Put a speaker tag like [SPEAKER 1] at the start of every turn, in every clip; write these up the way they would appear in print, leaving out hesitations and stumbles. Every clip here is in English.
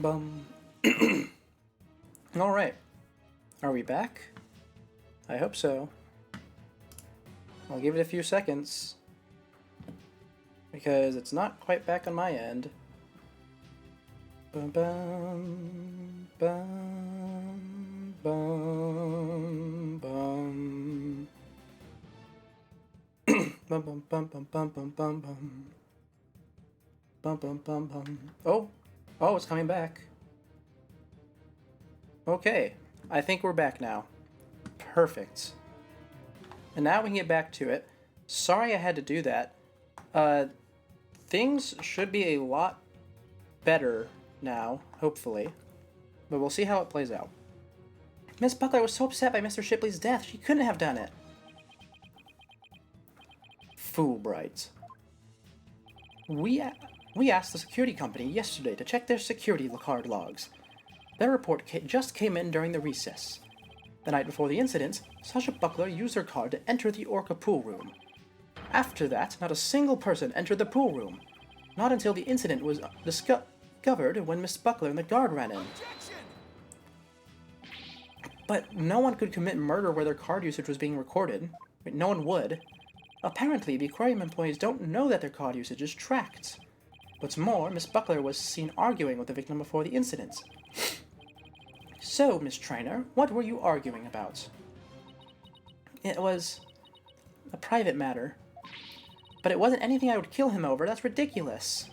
[SPEAKER 1] Bum. Alright. Are we back? I hope so. I'll give it a few seconds. Because it's not quite back on my end. Bum bum bum bum bum bum bum bum bum bum bum bum bum bum bum bum. Oh, it's coming back. Okay, I think we're back now. Perfect. And now we can get back to it. Sorry I had to do that. Things should be a lot better now, hopefully. But we'll see how it plays out. Miss Buckler was so upset by Mr. Shipley's death, she couldn't have done it. Fulbright. We asked the security company yesterday to check their security card logs. Their report just came in during the recess. The night before the incident, Sasha Buckler used her card to enter the Orca pool room. After that, not a single person entered the pool room. Not until the incident was discovered when Miss Buckler and the guard ran in. But no one could commit murder where their card usage was being recorded. No one would. Apparently, the aquarium employees don't know that their card usage is tracked. What's more, Miss Buckler was seen arguing with the victim before the incident. So, Miss Trainer, what were you arguing about? It was a private matter. But it wasn't anything I would kill him over. That's ridiculous.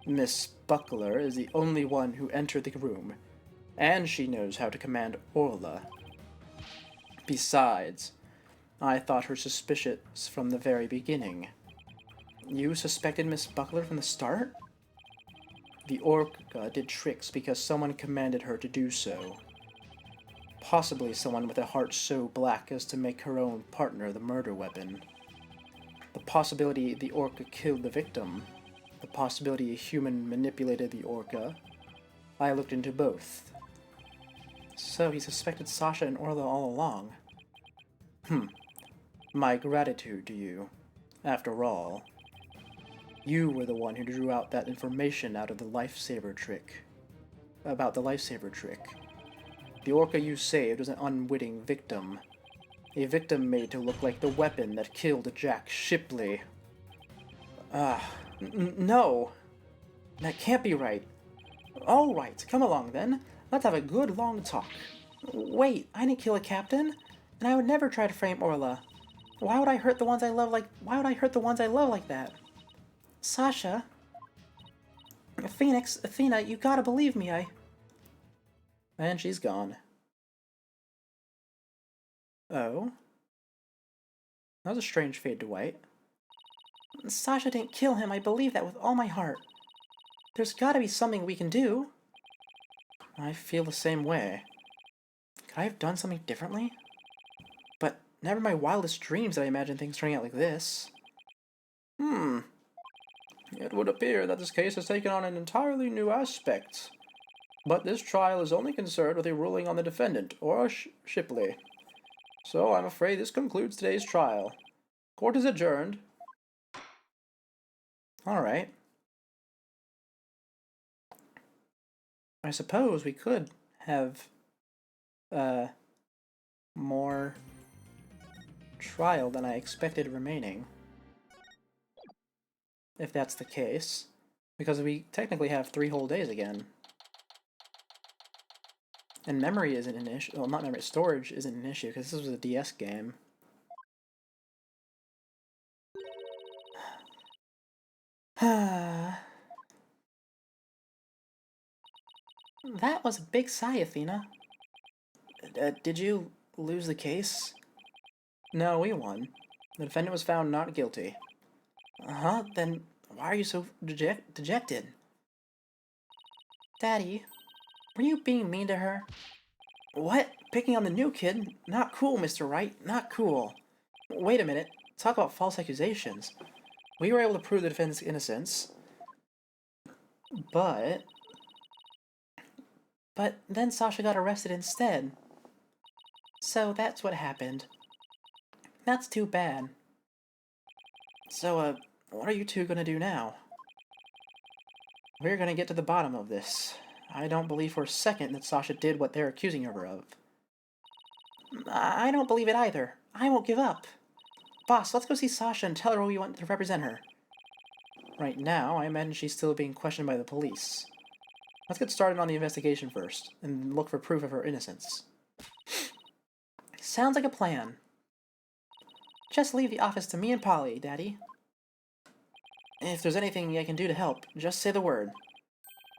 [SPEAKER 1] Miss Buckler is the only one who entered the room, and she knows how to command Orla. Besides, I thought her suspicious from the very beginning. You suspected Miss Buckler from the start? The Orca did tricks because someone commanded her to do so. Possibly someone with a heart so black as to make her own partner the murder weapon. The possibility the Orca killed the victim. The possibility a human manipulated the Orca. I looked into both. So he suspected Sasha and Orla all along. My gratitude to you. After all, you were the one who drew out that information out of the lifesaver trick. About the lifesaver trick. The Orca you saved was an unwitting victim. A victim made to look like the weapon that killed Jack Shipley. No! That can't be right. Alright, come along then. Let's have a good long talk. Wait, I didn't kill a captain, and I would never try to frame Orla. Why would I hurt the ones I love like that? Sasha? Athena, you gotta believe me, And she's gone. Oh? That was a strange fade to white. Sasha didn't kill him, I believe that with all my heart. There's gotta be something we can do. I feel the same way. Could I have done something differently? But never my wildest dreams did I imagine things turning out like this. It would appear that this case has taken on an entirely new aspect. But this trial is only concerned with a ruling on the defendant, or Shipley. So I'm afraid this concludes today's trial. Court is adjourned. Alright. I suppose we could have more trial than I expected remaining. If that's the case. Because we technically have 3 whole days again. And memory isn't an issue. Well, not memory, storage isn't an issue, because this was a DS game. That was a big sigh, Athena. Did you lose the case? No, we won. The defendant was found not guilty. Then why are you so dejected? Daddy, were you being mean to her? What? Picking on the new kid? Not cool, Mr. Wright. Not cool. Wait a minute. Talk about false accusations. We were able to prove the defendant's innocence. But then Sasha got arrested instead. So that's what happened. That's too bad. So, what are you two gonna do now? We're gonna get to the bottom of this. I don't believe for a second that Sasha did what they're accusing her of. I don't believe it either. I won't give up. Boss, let's go see Sasha and tell her we want to represent her. Right now, I imagine she's still being questioned by the police. Let's get started on the investigation first, and look for proof of her innocence. Sounds like a plan. Just leave the office to me and Polly, Daddy. If there's anything I can do to help, just say the word.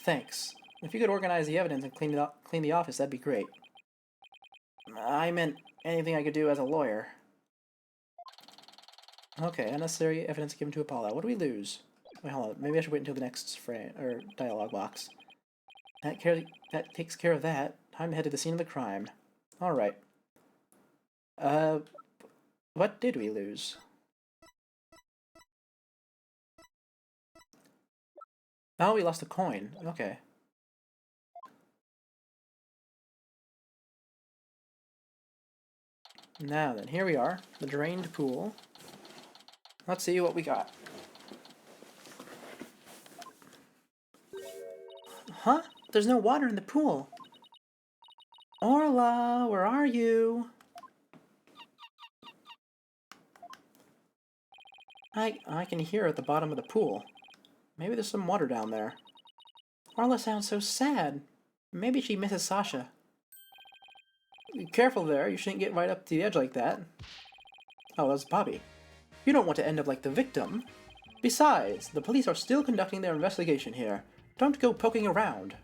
[SPEAKER 1] Thanks. If you could organize the evidence and clean the office, that'd be great. I meant anything I could do as a lawyer. Okay, unnecessary evidence given to Apollo. What do we lose? Wait, hold on. Maybe I should wait until the next frame or dialogue box. That takes care of that. Time to head to the scene of the crime. Alright. What did we lose? Oh, we lost a coin. Okay. Now then, here we are. The drained pool. Let's see what we got. Huh? There's no water in the pool. Orla, where are you? I can hear her at the bottom of the pool. Maybe there's some water down there. Orla sounds so sad. Maybe she misses Sasha. Be careful there, you shouldn't get right up to the edge like that. Oh, that's Bobby. You don't want to end up like the victim. Besides, the police are still conducting their investigation here. Don't go poking around.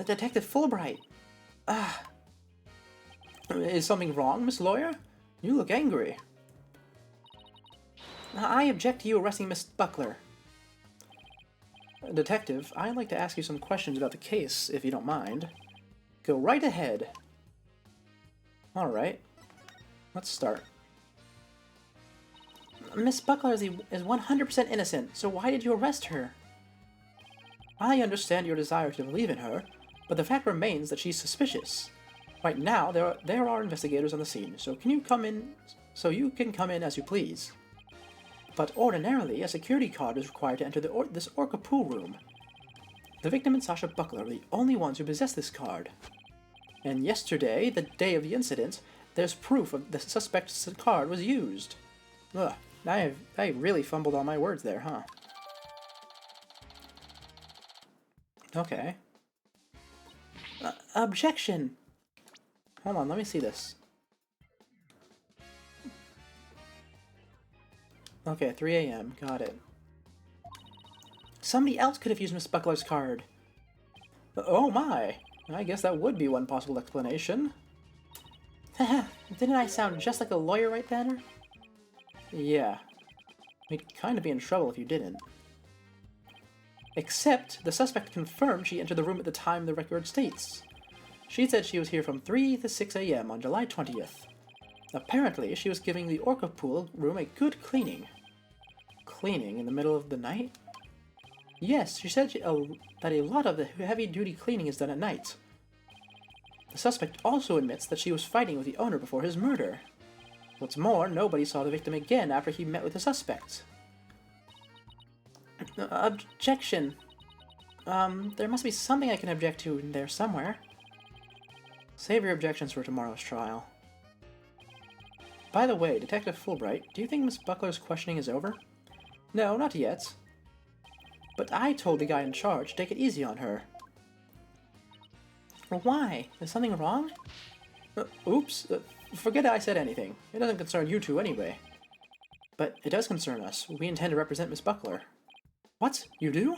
[SPEAKER 1] Detective Fulbright. Is something wrong, Miss Lawyer? You look angry. I object to you arresting Miss Buckler. Detective, I'd like to ask you some questions about the case, if you don't mind. Go right ahead. Alright. Let's start. Miss Buckler is 100% innocent, so why did you arrest her? I understand your desire to believe in her, but the fact remains that she's suspicious. Right now, there are investigators on the scene, so you can come in as you please. But ordinarily, a security card is required to enter this Orca pool room. The victim and Sasha Buckler are the only ones who possess this card. And yesterday, the day of the incident, there's proof of the suspect's card was used. Ugh, I really fumbled all my words there, huh? Okay. Objection! Hold on, let me see this. Okay, 3 a.m. Got it. Somebody else could have used Miss Buckler's card. Oh my! I guess that would be one possible explanation. Haha, didn't I sound just like a lawyer right then? Yeah. We'd kind of be in trouble if you didn't. Except, the suspect confirmed she entered the room at the time the record states. She said she was here from 3 to 6 a.m. on July 20th. Apparently, she was giving the Orca pool room a good cleaning. Cleaning in the middle of the night? Yes, she said that a lot of the heavy-duty cleaning is done at night. The suspect also admits that she was fighting with the owner before his murder. What's more, nobody saw the victim again after he met with the suspect. Objection. There must be something I can object to in there somewhere. Save your objections for tomorrow's trial. By the way, Detective Fulbright, do you think Miss Buckler's questioning is over? No, not yet. But I told the guy in charge to take it easy on her. Why? Is something wrong? Oops. Forget I said anything. It doesn't concern you two anyway. But it does concern us. We intend to represent Miss Buckler. What? You do?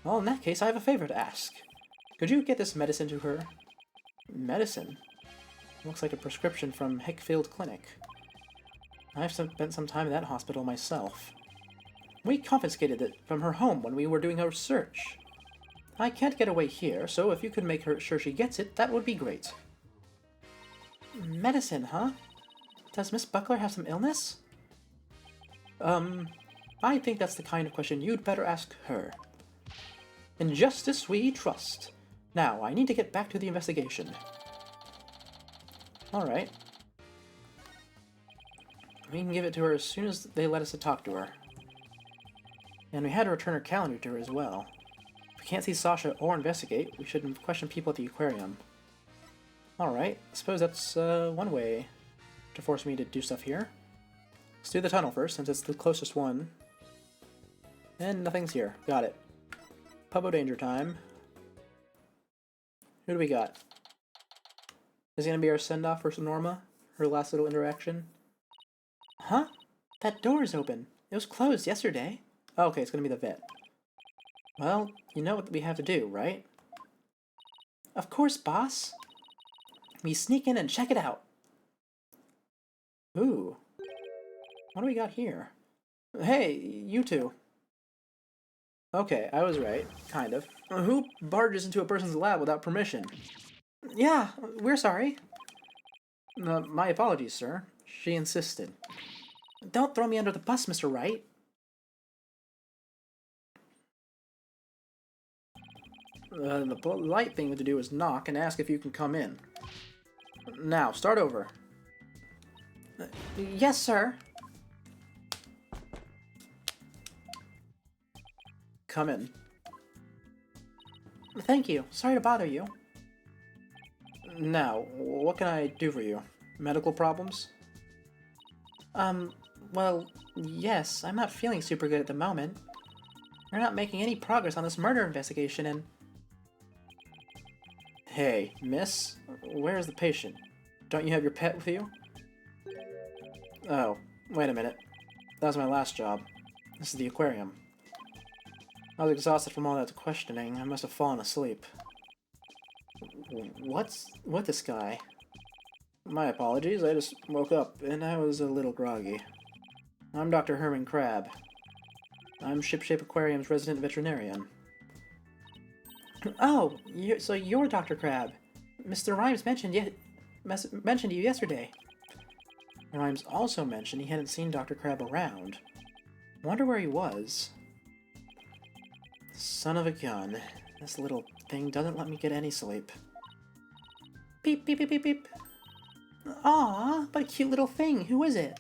[SPEAKER 1] Well, in that case, I have a favor to ask. Could you get this medicine to her? Medicine? Looks like a prescription from Hickfield Clinic. I've spent some time in that hospital myself. We confiscated it from her home when we were doing our search. I can't get away here, so if you could make sure she gets it, that would be great. Medicine, huh? Does Miss Buckler have some illness? I think that's the kind of question you'd better ask her. In justice we trust. Now, I need to get back to the investigation. Alright. We can give it to her as soon as they let us talk to her. And we had to return her calendar to her as well. we can't see Sasha or investigate, we should question people at the aquarium. Alright, I suppose that's one way to force me to do stuff here. Let's do the tunnel first, since it's the closest one. And nothing's here. Got it. Pubbo danger time. Who do we got? Is it gonna be our send-off for Norma? Her last little interaction? Huh? That door is open. It was closed yesterday. Oh, okay, it's gonna be the vet. Well, you know what we have to do, right? Of course, boss. We sneak in and check it out. Ooh. What do we got here? Hey, you two. Okay, I was right. Kind of. Who barges into a person's lab without permission? Yeah, we're sorry. My apologies, sir. She insisted. Don't throw me under the bus, Mr. Wright. The polite thing to do is knock and ask if you can come in. Now, start over. Yes, sir. Come in. Thank you. Sorry to bother you. Now, what can I do for you? Medical problems? Well, yes, I'm not feeling super good at the moment. We're not making any progress on this murder investigation and... Hey, miss, where's the patient? Don't you have your pet with you? Oh, wait a minute. That was my last job. This is the aquarium. I was exhausted from all that questioning. I must have fallen asleep. What's with this guy? My apologies, I just woke up and I was a little groggy. I'm Dr. Herman Crab. I'm Shipshape Aquarium's resident veterinarian. Oh, so you're Dr. Crab. Mr. Rhymes mentioned you yesterday. Rhymes also mentioned he hadn't seen Dr. Crab around. Wonder where he was. Son of a gun. This little thing doesn't let me get any sleep. Beep, beep, beep, beep, beep. Aw, what a cute little thing. Who is it?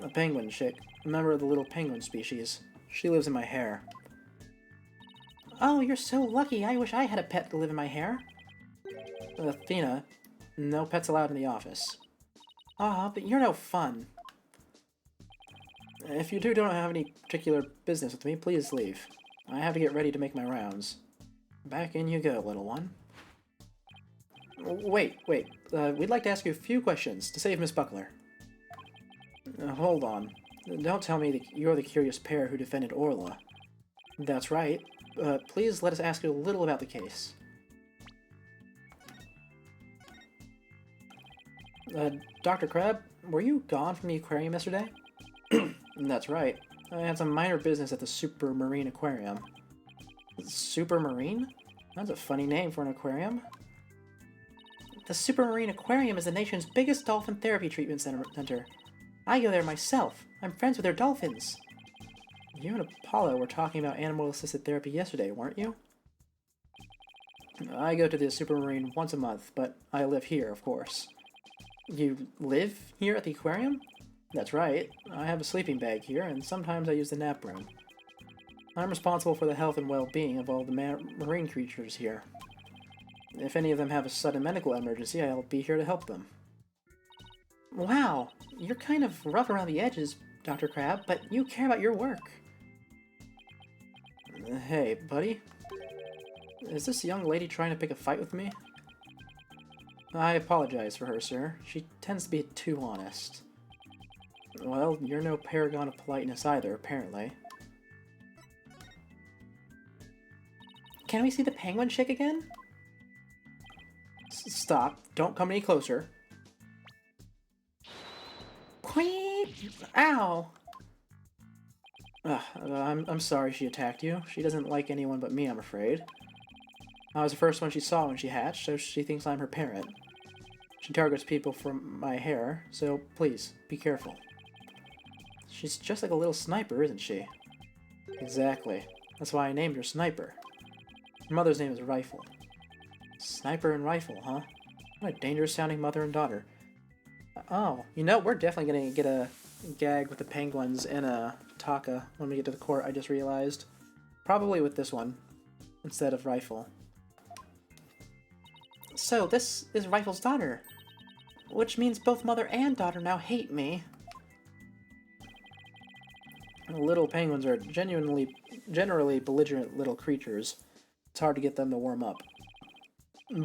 [SPEAKER 1] A penguin chick. A member of the little penguin species. She lives in my hair. Oh, you're so lucky. I wish I had a pet to live in my hair. Athena, no pets allowed in the office. Aw, but you're no fun. If you two don't have any particular business with me, please leave. I have to get ready to make my rounds. Back in you go, little one. Wait. We'd like to ask you a few questions to save Miss Buckler. Hold on. Don't tell me that you're the curious pair who defended Orla. That's right. Please let us ask you a little about the case. Dr. Crab, were you gone from the aquarium yesterday? That's right. I had some minor business at the Supermarine Aquarium. Supermarine? That's a funny name for an aquarium. The Supermarine Aquarium is the nation's biggest dolphin therapy treatment center. I go there myself. I'm friends with their dolphins. You and Apollo were talking about animal-assisted therapy yesterday, weren't you? I go to the Supermarine once a month, but I live here, of course. You live here at the aquarium? That's right. I have a sleeping bag here, and sometimes I use the nap room. I'm responsible for the health and well-being of all the marine creatures here. If any of them have a sudden medical emergency, I'll be here to help them. Wow, you're kind of rough around the edges, Dr. Crab, but you care about your work. Hey, buddy. Is this young lady trying to pick a fight with me? I apologize for her, sir. She tends to be too honest. Well, you're no paragon of politeness either, apparently. Can we see the penguin chick again? Stop. Don't come any closer. Queep! Ow! I'm sorry she attacked you. She doesn't like anyone but me, I'm afraid. I was the first one she saw when she hatched, so she thinks I'm her parent. She targets people from my hair, so please, be careful. She's just like a little sniper, isn't she? Exactly. That's why I named her Sniper. Her mother's name is Rifle. Sniper and Rifle, huh? What a dangerous-sounding mother and daughter. Oh, you know, we're definitely gonna get a gag with the penguins and a Taka when we get to the court, I just realized. Probably with this one, instead of Rifle. So, this is Rifle's daughter. Which means both mother and daughter now hate me. Little penguins are generally belligerent little creatures. It's hard to get them to warm up.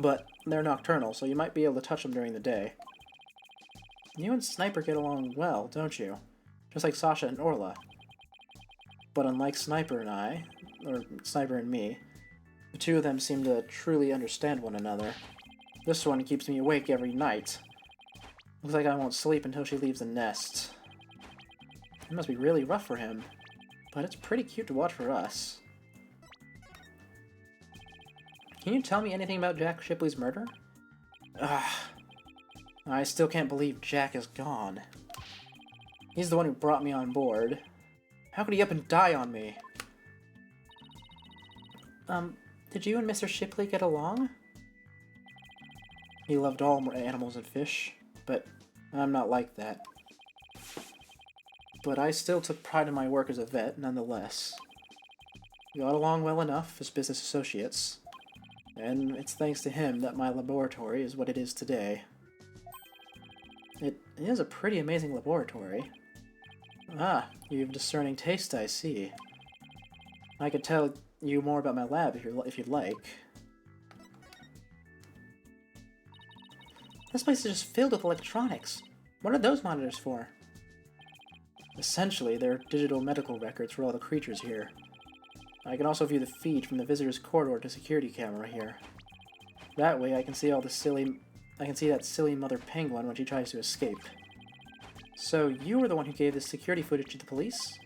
[SPEAKER 1] But they're nocturnal, so you might be able to touch them during the day. You and Sniper get along well, don't you? Just like Sasha and Orla. But unlike Sniper and I, or Sniper and me, the two of them seem to truly understand one another. This one keeps me awake every night. Looks like I won't sleep until she leaves the nest. It must be really rough for him, but it's pretty cute to watch for us. Can you tell me anything about Jack Shipley's murder? I still can't believe Jack is gone. He's the one who brought me on board. How could he up and die on me? Did you and Mr. Shipley get along? He loved all animals and fish, but I'm not like that. But I still took pride in my work as a vet, nonetheless. We got along well enough as business associates, and it's thanks to him that my laboratory is what it is today. It is a pretty amazing laboratory. Ah, you have discerning taste, I see. I could tell you more about my lab if you'd like. This place is just filled with electronics. What are those monitors for? Essentially, they're digital medical records for all the creatures here. I can also view the feed from the visitor's corridor to security camera here. That way, I can see that silly mother penguin when she tries to escape. So, you were the one who gave this security footage to the police?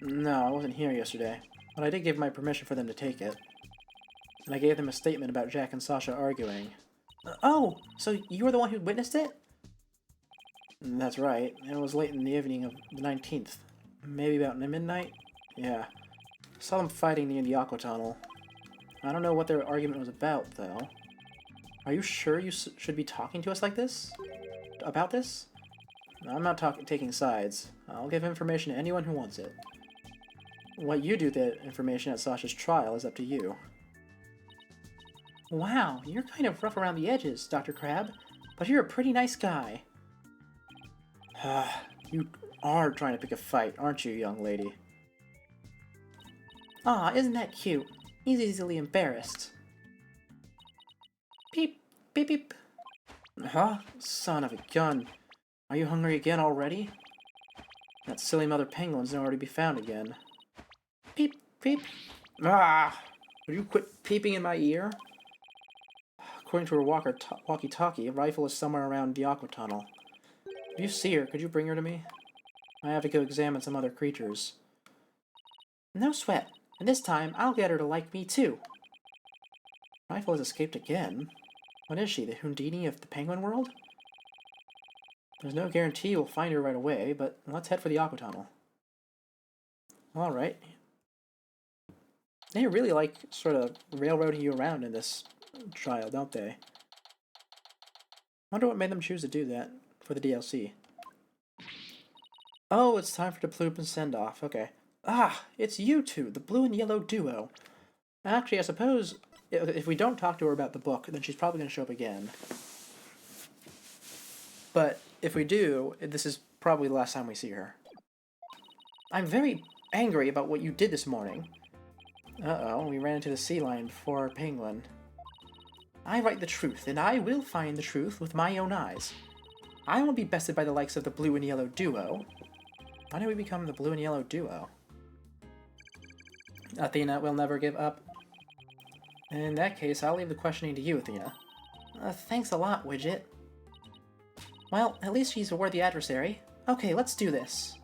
[SPEAKER 1] No, I wasn't here yesterday, but I did give my permission for them to take it. And I gave them a statement about Jack and Sasha arguing. Oh, so you were the one who witnessed it? That's right. It was late in the evening of the 19th. Maybe about midnight? Yeah. Saw them fighting near the Aqua Tunnel. I don't know what their argument was about, though. Are you sure you should be talking to us like this? About this? I'm not taking sides. I'll give information to anyone who wants it. What you do with the information at Sasha's trial is up to you. Wow, you're kind of rough around the edges, Dr. Crab, but you're a pretty nice guy. You are trying to pick a fight, aren't you, young lady? Aw, isn't that cute? He's easily embarrassed. Beep, beep, beep. Huh? Son of a gun. Are you hungry again already? That silly mother penguin's nowhere to be found again. Peep, peep. Ah! Would you quit peeping in my ear? According to her walkie-talkie, Rifle is somewhere around the Aqua Tunnel. If you see her, could you bring her to me? I have to go examine some other creatures. No sweat. And this time, I'll get her to like me too. Rifle has escaped again. What is she, the Houdini of the penguin world? There's no guarantee we'll find her right away, but let's head for the Aqua Tunnel. Alright. They really like sort of railroading you around in this trial, don't they? Wonder what made them choose to do that for the DLC. Oh, it's time for the Bloop and send-off. Okay. Ah, it's you two, the blue and yellow duo. Actually, I suppose if we don't talk to her about the book, then she's probably going to show up again. But if we do, this is probably the last time we see her. I'm very angry about what you did this morning. Uh-oh, we ran into the sea lion before our penguin. I write the truth, and I will find the truth with my own eyes. I won't be bested by the likes of the blue and yellow duo. Why did we become the blue and yellow duo? Athena will never give up. In that case, I'll leave the questioning to you, Athena. Thanks a lot, Widget. Well, at least she's a worthy adversary. Okay, let's do this.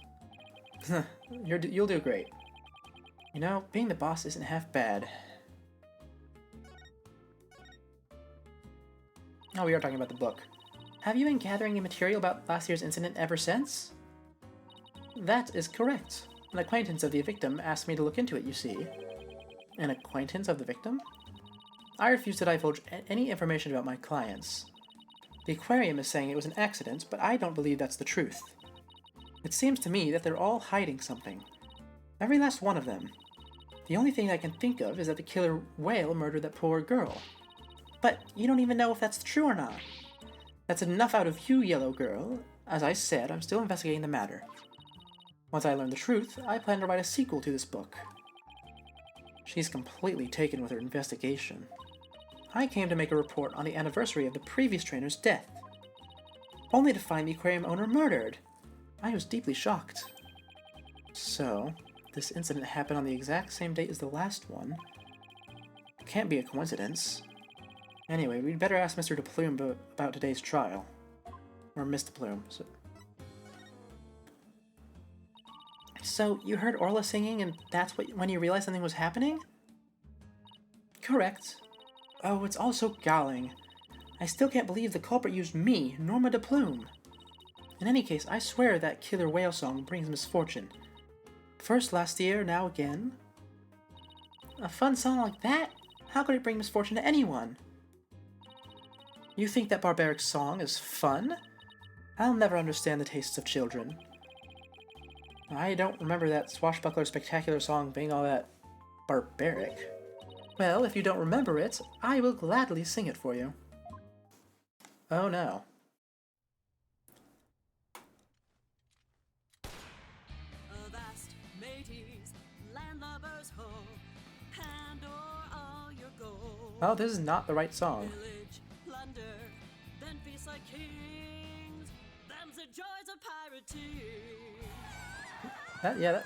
[SPEAKER 1] You'll do great. You know, being the boss isn't half bad. Oh, we are talking about the book. Have you been gathering any material about last year's incident ever since? That is correct. An acquaintance of the victim asked me to look into it, you see. An acquaintance of the victim? I refuse to divulge any information about my clients. The aquarium is saying it was an accident, but I don't believe that's the truth. It seems to me that they're all hiding something. Every last one of them. The only thing I can think of is that the killer whale murdered that poor girl. But you don't even know if that's true or not. That's enough out of you, yellow girl. As I said, I'm still investigating the matter. Once I learn the truth, I plan to write a sequel to this book. She's completely taken with her investigation. I came to make a report on the anniversary of the previous trainer's death, only to find the aquarium owner murdered. I was deeply shocked. So, this incident happened on the exact same date as the last one. It can't be a coincidence. Anyway, we'd better ask Mr. DePlume about today's trial. Or Miss DePlume. So, you heard Orla singing and that's when you realized something was happening? Correct. Oh, it's all so galling. I still can't believe the culprit used me, Norma DePlume. In any case, I swear that killer whale song brings misfortune. First last year, now again. A fun song like that? How could it bring misfortune to anyone? You think that barbaric song is fun? I'll never understand the tastes of children. I don't remember that swashbuckler spectacular song being all that barbaric. Well, if you don't remember it, I will gladly sing it for you. Oh no.
[SPEAKER 2] Avast, mateys, landlubbers ho, hand o'er all your gold.
[SPEAKER 1] Oh, this is not the right song.
[SPEAKER 2] Pillage, plunder, then feast like kings. Them's the joys of pirating.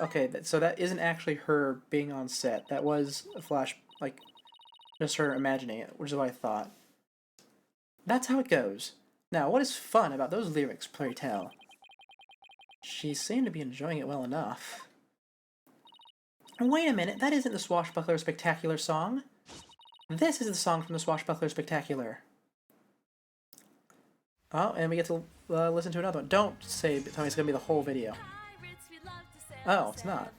[SPEAKER 1] Okay, so that isn't actually her being on set. That was a flash, like, just her imagining it, which is what I thought. That's how it goes. Now, what is fun about those lyrics, pray tell? She seemed to be enjoying it well enough. Wait a minute, that isn't the Swashbuckler Spectacular song. This is the song from the Swashbuckler Spectacular. Oh, and we get to listen to another one. Don't tell me it's gonna be the whole video. Oh, it's not.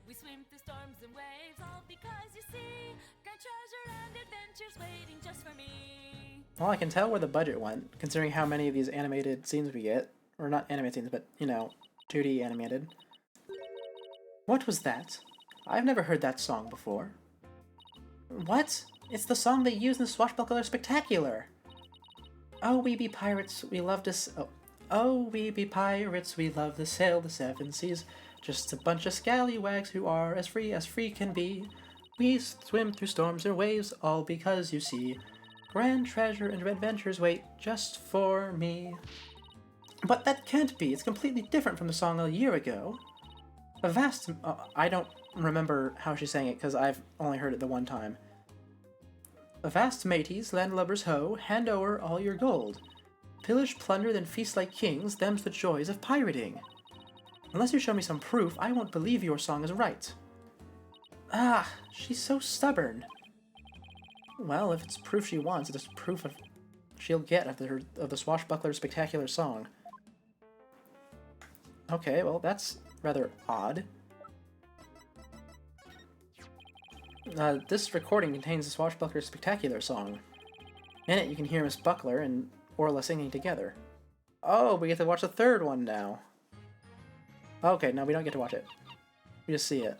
[SPEAKER 1] We swim through storms and waves, all because you see grand treasure and adventures waiting just for me. Well, I can tell where the budget went, considering how many of these animated scenes we get. Or not animated scenes, but, you know, 2D animated. What was that? I've never heard that song before. What? It's the song they use in the Swashbuckler Spectacular! Oh, we be pirates, we love to Oh, we be pirates, we love to sail the seven seas. Just a bunch of scallywags who are as free can be. We swim through storms and waves, all because you see grand treasure and adventures wait just for me. But that can't be, it's completely different from the song a year ago. A vast... I don't remember how she sang it, because I've only heard it the one time. Avast, mateys, landlubbers ho, hand o'er all your gold. Pillage, plunder, then feast like kings, them's the joys of pirating. Unless you show me some proof, I won't believe your song is right. Ah, she's so stubborn. Well, if it's proof she wants, it's proof she'll get of the Swashbuckler Spectacular song. Okay, well, that's rather odd. This recording contains the Swashbuckler Spectacular song. In it, you can hear Miss Buckler and Orla singing together. Oh, we get to watch the third one now. Okay, no, we don't get to watch it. We just see it.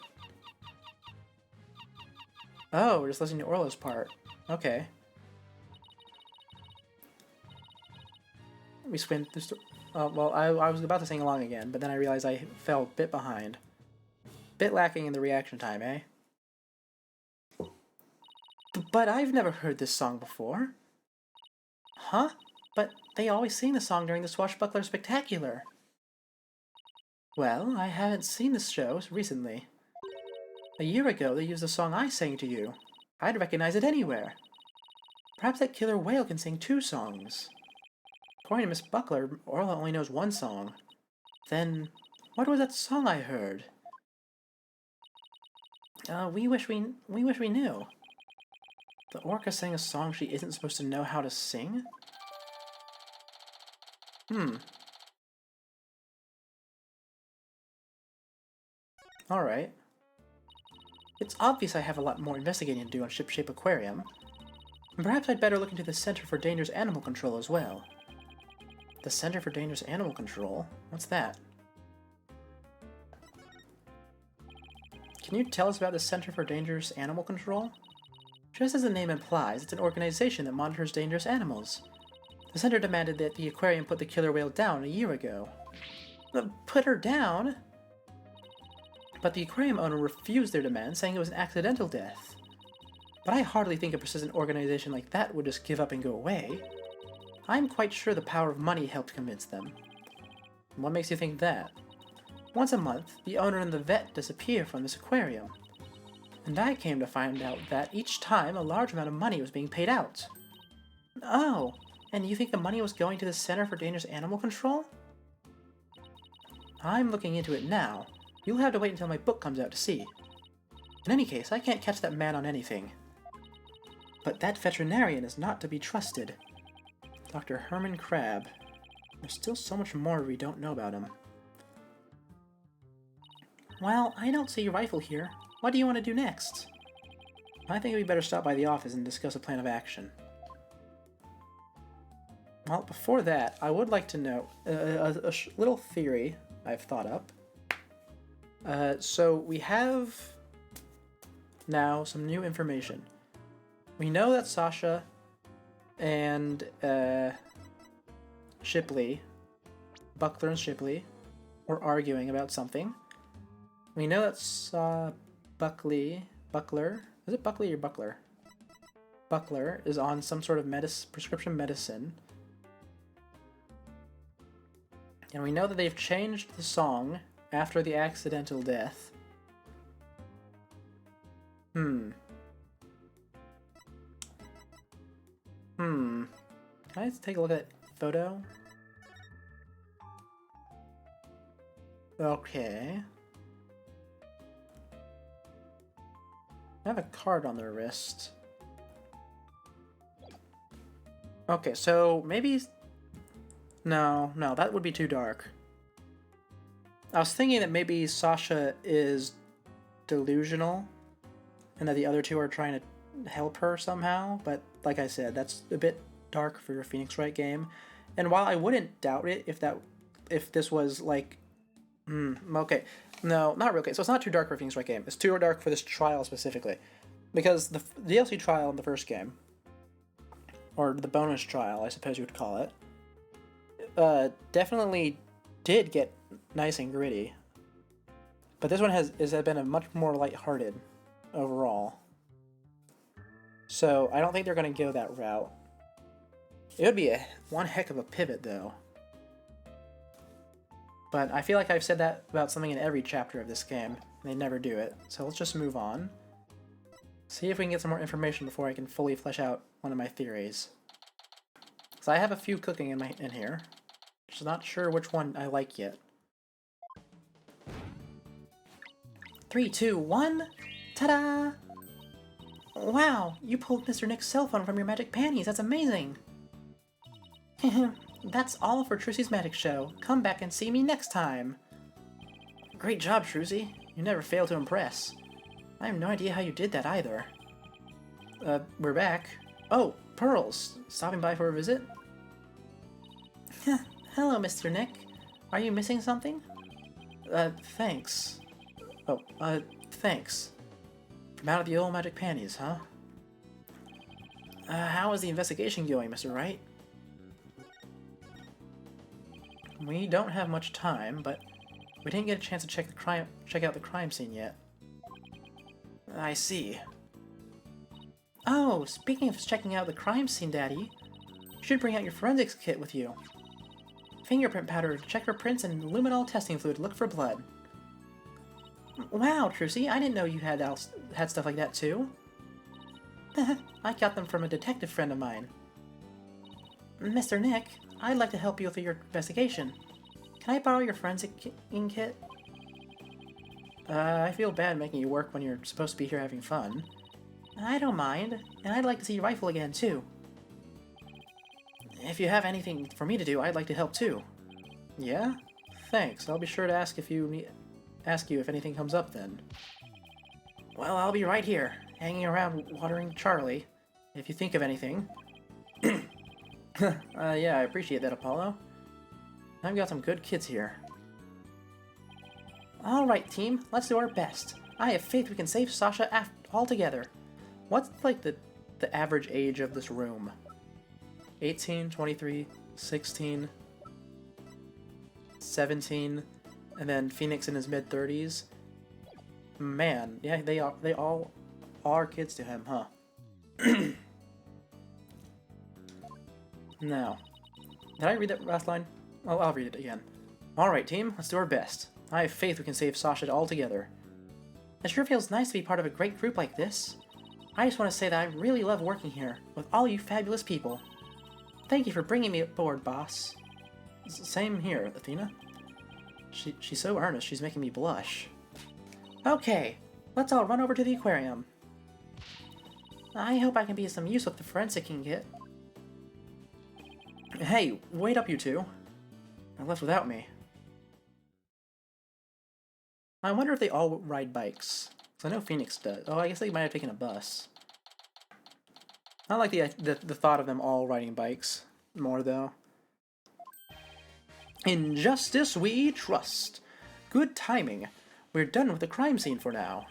[SPEAKER 1] Oh, we're just listening to Orla's part. Okay. We swim through... well, I was about to sing along again, but then I realized I fell a bit behind. Bit lacking in the reaction time, eh? But I've never heard this song before. Huh? But they always sing the song during the Swashbuckler Spectacular. Well, I haven't seen this show recently. A year ago, they used the song I sang to you. I'd recognize it anywhere. Perhaps that killer whale can sing 2 songs. According to Miss Buckler, Orla only knows 1 song. Then, what was that song I heard? We wish we knew. The orca sang a song she isn't supposed to know how to sing? Alright. It's obvious I have a lot more investigating to do on Shipshape Aquarium. And perhaps I'd better look into the Center for Dangerous Animal Control as well. The Center for Dangerous Animal Control? What's that? can you tell us about the Center for Dangerous Animal Control? Just as the name implies, it's an organization that monitors dangerous animals. The center demanded that the aquarium put the killer whale down a year ago. Put her down? But the aquarium owner refused their demand, saying it was an accidental death. But I hardly think a persistent organization like that would just give up and go away. I'm quite sure the power of money helped convince them. What makes you think that? Once a month, the owner and the vet disappear from this aquarium. And I came to find out that each time a large amount of money was being paid out. Oh, and you think the money was going to the Center for Dangerous Animal Control? I'm looking into it now. You'll have to wait until my book comes out to see. In any case, I can't catch that man on anything. But that veterinarian is not to be trusted. Dr. Herman Crab. There's still so much more we don't know about him. Well, I don't see your rifle here. What do you want to do next? I think we better stop by the office and discuss a plan of action. Well, before that, I would like to know a little theory I've thought up. So we have now some new information. We know that Sasha and Shipley, Buckler and Shipley, were arguing about something. We know that Buckler, is it Buckley or Buckler? Buckler is on some sort of prescription medicine. And we know that they've changed the song after the accidental death. Can I take a look at that photo? Okay. I have a card on their wrist. Okay, so maybe... No, that would be too dark. I was thinking that maybe Sasha is delusional and that the other two are trying to help her somehow, but like I said, that's a bit dark for a Phoenix Wright game. And while I wouldn't doubt it if this was like... okay. No, not really. Okay, so it's not too dark for a Phoenix Wright game. It's too dark for this trial specifically. Because the DLC trial in the first game, or the bonus trial, I suppose you would call it, definitely did get nice and gritty. But this one has been a much more lighthearted overall. So I don't think they're going to go that route. It would be one heck of a pivot, though. But I feel like I've said that about something in every chapter of this game. They never do it. So let's just move on. See if we can get some more information before I can fully flesh out one of my theories. So I have a few cooking in here. Just not sure which one I like yet. 3, 2, 1. Ta-da! Wow, you pulled Mr. Nick's cell phone from your magic panties. That's amazing. That's all for Trucy's Magic Show. Come back and see me next time. Great job, Trucy. You never fail to impress. I have no idea how you did that either. We're back. Oh, Pearls. Stopping by for a visit? Hello, Mr. Nick. Are you missing something? Thanks. Oh, thanks. From out of the old magic panties, huh? How is the investigation going, Mr. Wright? We don't have much time, but we didn't get a chance to check out the crime scene yet. I see. Oh, speaking of checking out the crime scene, Daddy, you should bring out your forensics kit with you. Fingerprint powder, check for prints, and luminol testing fluid, look for blood. Wow, Trucy, I didn't know you had stuff like that too. I got them from a detective friend of mine. Mr. Nick, I'd like to help you with your investigation. Can I borrow your forensic kit? I feel bad making you work when you're supposed to be here having fun. I don't mind, and I'd like to see your rifle again, too. If you have anything for me to do, I'd like to help, too. Yeah? Thanks. I'll be sure to ask you if anything comes up, then. Well, I'll be right here, hanging around watering Charlie, if you think of anything. Yeah, I appreciate that, Apollo. I've got some good kids here. Alright, team, let's do our best. I have faith we can save Sasha altogether. What's like the average age of this room? 18, 23, 16, 17, and then Phoenix in his mid-30s. Man, yeah, they all are kids to him, huh? Now, did I read that last line? Oh, I'll read it again. Alright, team, let's do our best. I have faith we can save Sasha altogether. It sure feels nice to be part of a great group like this. I just want to say that I really love working here, with all you fabulous people. Thank you for bringing me aboard, boss. Same here, Athena. She's so earnest, she's making me blush. Okay, let's all run over to the aquarium. I hope I can be of some use with the forensic kit. Hey, wait up, you two. You're left without me. I wonder if they all ride bikes. Because I know Phoenix does. Oh, I guess they might have taken a bus. I like the thought of them all riding bikes more, though. In justice we trust. Good timing. We're done with the crime scene for now.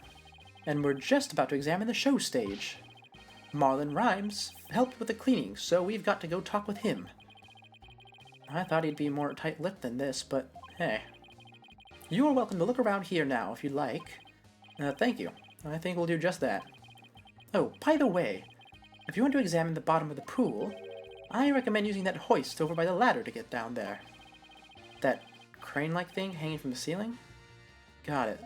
[SPEAKER 1] And we're just about to examine the show stage. Marlon Rhymes helped with the cleaning, so we've got to go talk with him. I thought he'd be more tight-lipped than this, but hey. You are welcome to look around here now, if you'd like. Thank you. I think we'll do just that. Oh, by the way, if you want to examine the bottom of the pool, I recommend using that hoist over by the ladder to get down there. That crane-like thing hanging from the ceiling? Got it.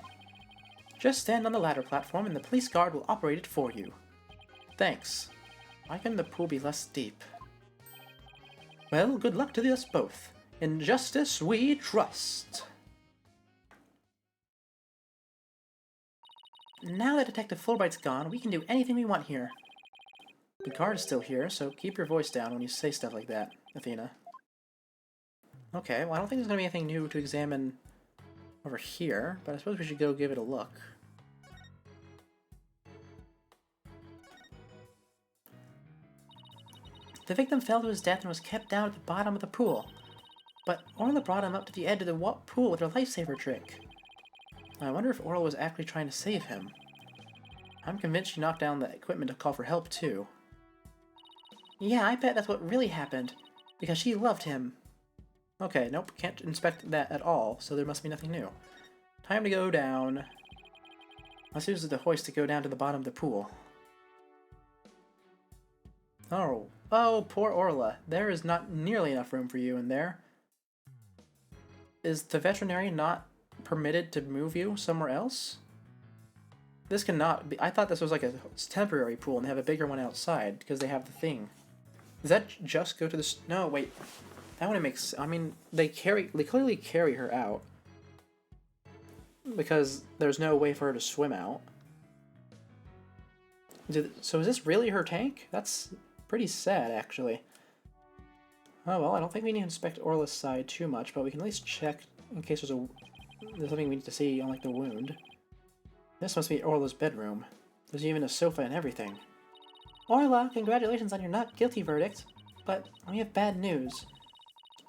[SPEAKER 1] Just stand on the ladder platform and the police guard will operate it for you. Thanks. Why couldn't the pool be less deep? Well, good luck to us both. In justice we trust. Now that Detective Fulbright's gone, we can do anything we want here. The guard is still here, so keep your voice down when you say stuff like that, Athena. Okay, well I don't think there's going to be anything new to examine over here, but I suppose we should go give it a look. The victim fell to his death and was kept down at the bottom of the pool. But Orla brought him up to the edge of the pool with her lifesaver trick. I wonder if Orla was actually trying to save him. I'm convinced she knocked down the equipment to call for help too. Yeah, I bet that's what really happened. Because she loved him. Okay, nope, can't inspect that at all, so there must be nothing new. Time to go down. Let's use the hoist to go down to the bottom of the pool. Oh, poor Orla. There is not nearly enough room for you in there. Is the veterinarian not permitted to move you somewhere else? This cannot be. I thought this was like a temporary pool and they have a bigger one outside because they have the thing. Does that just go to the... No, wait. That wouldn't make sense. I mean, they clearly carry her out. Because there's no way for her to swim out. So is this really her tank? That's pretty sad, actually. Oh well, I don't think we need to inspect Orla's side too much, but we can at least check in case there's something we need to see on like the wound. This must be Orla's bedroom. There's even a sofa and everything. Orla, congratulations on your not guilty verdict, but we have bad news.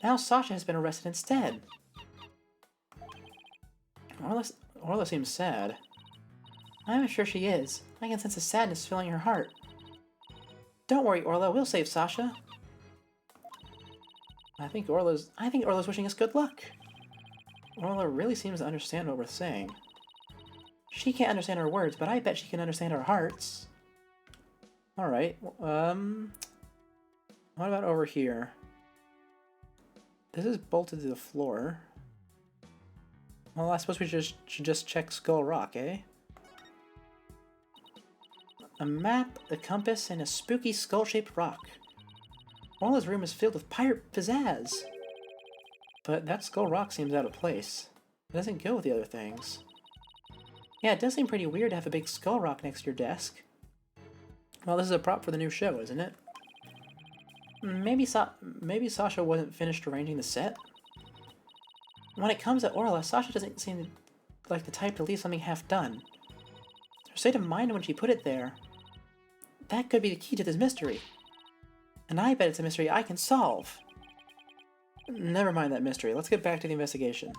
[SPEAKER 1] Now Sasha has been arrested instead. Orla seems sad. I'm sure she is. I can sense a sadness filling her heart. Don't worry, Orla, we'll save Sasha. I think Orla's wishing us good luck. Orla really seems to understand what we're saying. She can't understand our words, but I bet she can understand our hearts. Alright, what about over here? This is bolted to the floor. Well, I suppose we should just check Skull Rock, eh? A map, a compass, and a spooky skull-shaped rock. Orla's room is filled with pirate pizzazz. But that Skull Rock seems out of place. It doesn't go with the other things. Yeah, it does seem pretty weird to have a big Skull Rock next to your desk. Well, this is a prop for the new show, isn't it? Maybe Sasha wasn't finished arranging the set? When it comes to Orla, Sasha doesn't seem like the type to leave something half done. Her state of mind when she put it there. That could be the key to this mystery. And I bet it's a mystery I can solve. Never mind that mystery. Let's get back to the investigation.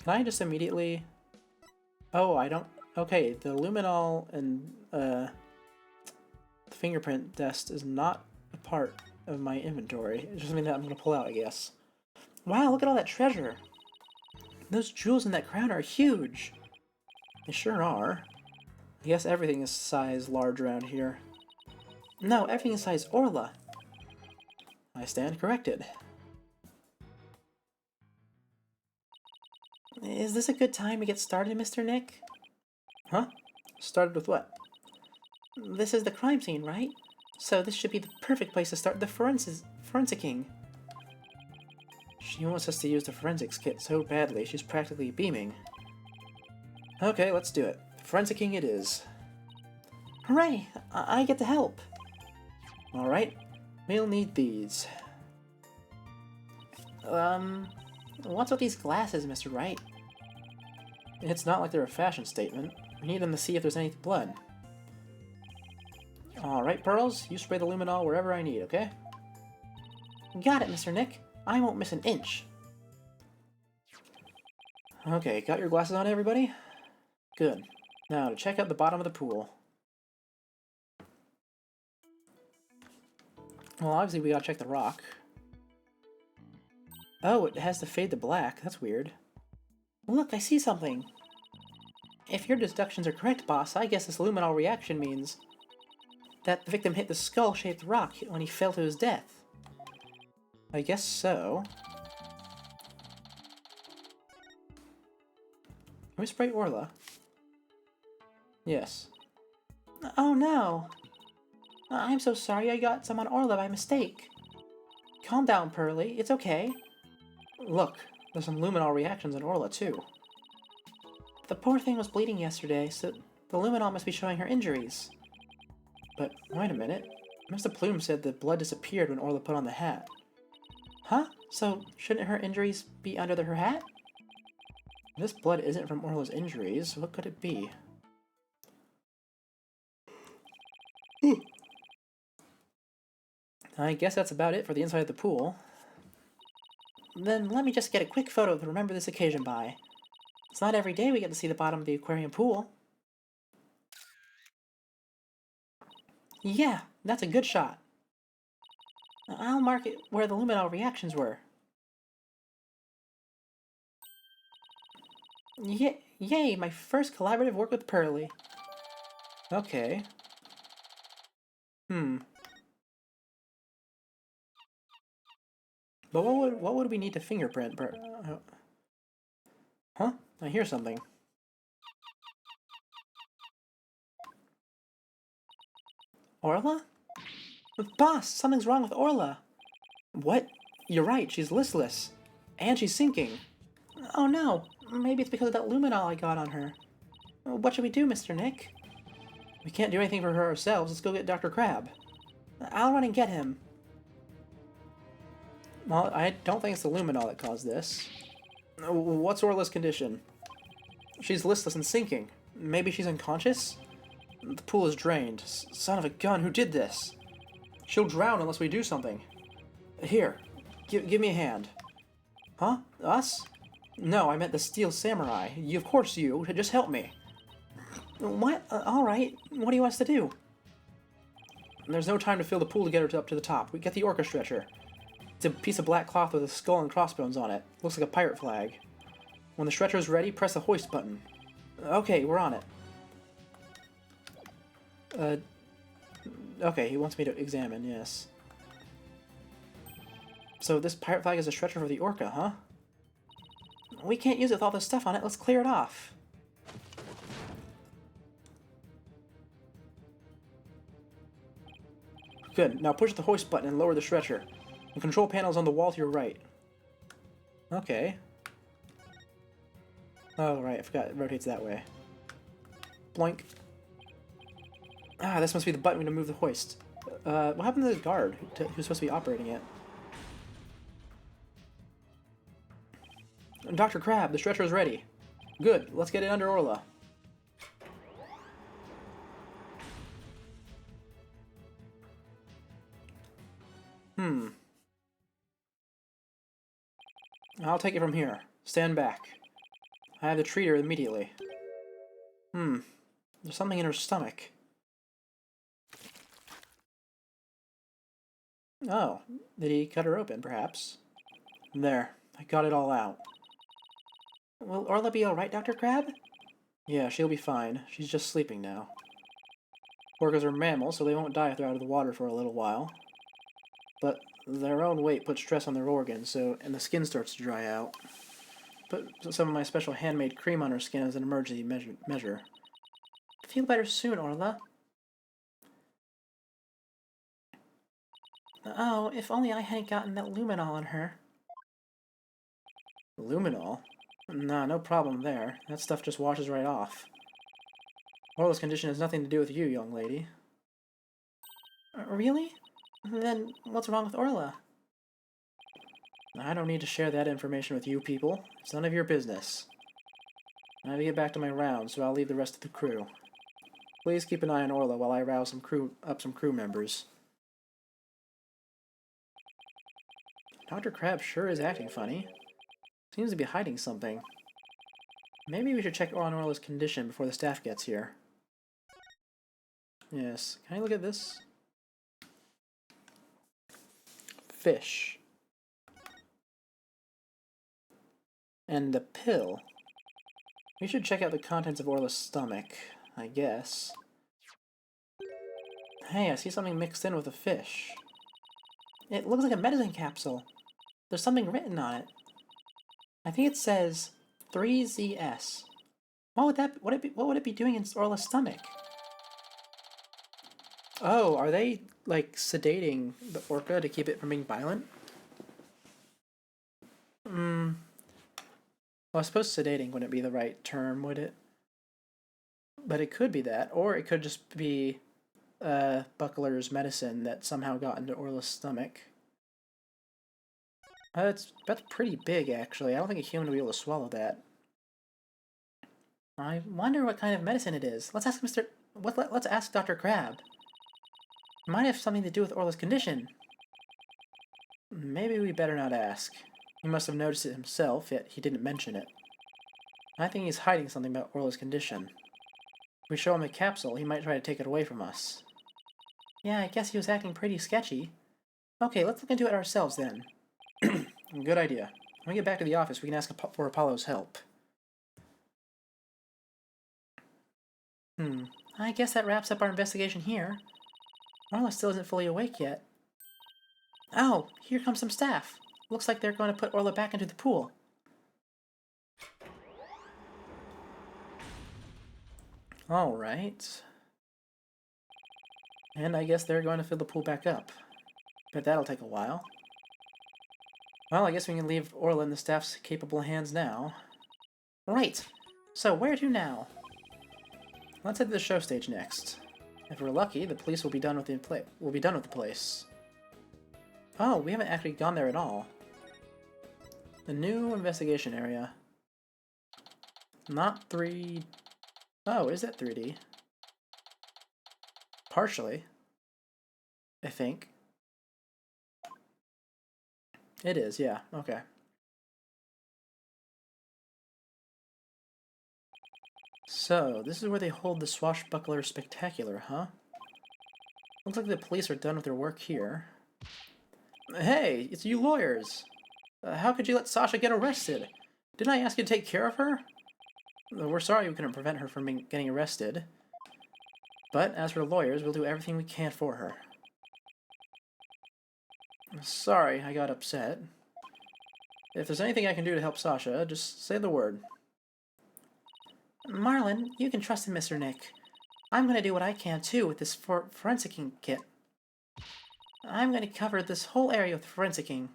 [SPEAKER 1] Can I just immediately... Oh, I don't... Okay, the luminol and, the fingerprint test is not a part of my inventory. It's just something that I'm gonna pull out, I guess. Wow, look at all that treasure! Those jewels in that crown are huge! They sure are. I guess everything is size large around here. No, everything is size Orla. I stand corrected. Is this a good time to get started, Mr. Nick? Huh? Started with what? This is the crime scene, right? So this should be the perfect place to start the forensicking. She wants us to use the forensics kit so badly, she's practically beaming. Okay, let's do it. Forensicking it is. Hooray! I get to help! Alright, we'll need these. What's with these glasses, Mr. Wright? It's not like they're a fashion statement. We need them to see if there's any blood. Alright, Pearls, you spray the luminol wherever I need, okay? Got it, Mr. Nick. I won't miss an inch. Okay, got your glasses on, everybody? Good. Now, to check out the bottom of the pool. Well, obviously we gotta check the rock. Oh, it has to fade to black. That's weird. Look, I see something. If your deductions are correct, boss, I guess this luminol reaction means that the victim hit the skull-shaped rock when he fell to his death. I guess so. Can we spray Orla? Yes. Oh no! I'm so sorry I got some on Orla by mistake. Calm down, Pearly. It's okay. Look, there's some luminol reactions in Orla, too. The poor thing was bleeding yesterday, so the luminol must be showing her injuries. But, wait a minute. Mr. Plume said the blood disappeared when Orla put on the hat. Huh? So, shouldn't her injuries be under her hat? This blood isn't from Orla's injuries. What could it be? I guess that's about it for the inside of the pool. Then let me just get a quick photo to remember this occasion by. It's not every day we get to see the bottom of the aquarium pool. Yeah, that's a good shot. I'll mark it where the luminol reactions were. Yay, my first collaborative work with Pearly. Okay. But what would we need to fingerprint? Huh? I hear something. Orla? Boss, something's wrong with Orla. What? You're right, she's listless. And she's sinking. Oh no, maybe it's because of that luminol I got on her. What should we do, Mr. Nick? We can't do anything for her ourselves. Let's go get Dr. Crab. I'll run and get him. Well, I don't think it's the luminol that caused this. What's Orla's condition? She's listless and sinking. Maybe she's unconscious? The pool is drained. Son of a gun, who did this? She'll drown unless we do something. Here, give me a hand. Huh? Us? No, I meant the Steel Samurai. Of course you. Just help me. What? Alright. What do you want us to do? There's no time to fill the pool to get her up to the top. We get the orca stretcher. It's a piece of black cloth with a skull and crossbones on it. Looks like a pirate flag. When the stretcher is ready, press the hoist button. Okay, we're on it. Okay, he wants me to examine, yes. So this pirate flag is a stretcher for the orca, huh? We can't use it with all this stuff on it. Let's clear it off. Good. Now push the hoist button and lower the stretcher. The control panel is on the wall to your right. Okay. Oh, right. I forgot. It rotates that way. Bloink. Ah, this must be the button to move the hoist. What happened to the guard who's supposed to be operating it? Dr. Crab, the stretcher is ready. Good. Let's get it under Orla. I'll take it from here. Stand back. I have to treat her immediately. There's something in her stomach. Oh, did he cut her open, perhaps? There, I got it all out. Will Orla be alright, Dr. Crab? Yeah, she'll be fine. She's just sleeping now. Orcas are mammals, so they won't die if they're out of the water for a little while. But their own weight puts stress on their organs, and the skin starts to dry out. Put some of my special handmade cream on her skin as an emergency measure. Feel better soon, Orla. Oh, if only I hadn't gotten that luminol on her. Luminol? Nah, no problem there. That stuff just washes right off. Orla's condition has nothing to do with you, young lady. Really? Then what's wrong with Orla? I don't need to share that information with you people. It's none of your business. I have to get back to my rounds, so I'll leave the rest of the crew. Please keep an eye on Orla while I rouse some crew members. Dr. Crab sure is acting funny. Seems to be hiding something. Maybe we should check on Orla's condition before the staff gets here. Yes, can I look at this? Fish. And the pill. We should check out the contents of Orla's stomach, I guess. Hey, I see something mixed in with the fish. It looks like a medicine capsule. There's something written on it. I think it says 3ZS. What would it be doing in Orla's stomach? Oh, are they, like, sedating the orca to keep it from being violent? Well, I suppose sedating wouldn't be the right term, would it? But it could be that, or it could just be Buckler's medicine that somehow got into Orla's stomach. That's pretty big, actually. I don't think a human would be able to swallow that. I wonder what kind of medicine it is. Let's ask Let's ask Dr. Crab. It might have something to do with Orla's condition. Maybe we better not ask. He must have noticed it himself, yet he didn't mention it. I think he's hiding something about Orla's condition. If we show him the capsule, he might try to take it away from us. Yeah, I guess he was acting pretty sketchy. Okay, let's look into it ourselves then. Good idea. When we get back to the office, we can ask for Apollo's help. I guess that wraps up our investigation here. Orla still isn't fully awake yet. Oh, here comes some staff. Looks like they're going to put Orla back into the pool. Alright. And I guess they're going to fill the pool back up. But that'll take a while. Well, I guess we can leave Orla in the staff's capable hands now. Right! So, where to now? Let's head to the show stage next. If we're lucky, the police will be done with the place. Oh, we haven't actually gone there at all. The new investigation area. Not 3... Oh, is it 3D? Partially. I think. It is, yeah. Okay. So, this is where they hold the Swashbuckler Spectacular, huh? Looks like the police are done with their work here. Hey, it's you lawyers! How could you let Sasha get arrested? Didn't I ask you to take care of her? We're sorry we couldn't prevent her from getting arrested. But, as for lawyers, we'll do everything we can for her. Sorry, I got upset. If there's anything I can do to help Sasha, just say the word. Marlon, you can trust in Mr. Nick. I'm going to do what I can, too, with this forensicing kit. I'm going to cover this whole area with forensicing.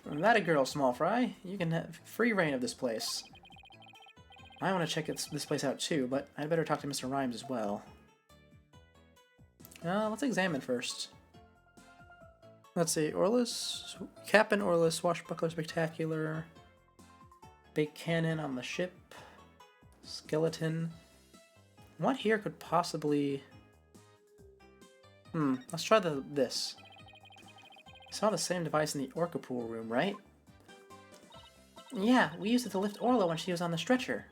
[SPEAKER 1] That a girl, Small Fry. You can have free reign of this place. I want to check this place out, too, but I'd better talk to Mr. Rhymes as well. Let's examine first. Let's see, Captain Orla's Swashbuckler Spectacular, big cannon on the ship, skeleton. What here could possibly... let's try this. I saw the same device in the Orca Pool room, right? Yeah, we used it to lift Orla when she was on the stretcher.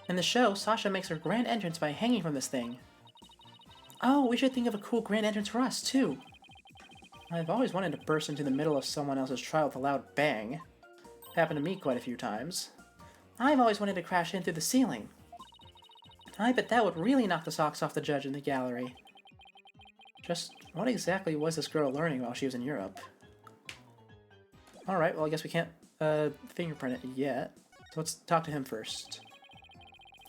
[SPEAKER 1] In the show, Sasha makes her grand entrance by hanging from this thing. Oh, we should think of a cool grand entrance for us, too. I've always wanted to burst into the middle of someone else's trial with a loud bang. Happened to me quite a few times. I've always wanted to crash in through the ceiling. I bet that would really knock the socks off the judge in the gallery. Just what exactly was this girl learning while she was in Europe? Alright, well I guess we can't fingerprint it yet. So let's talk to him first.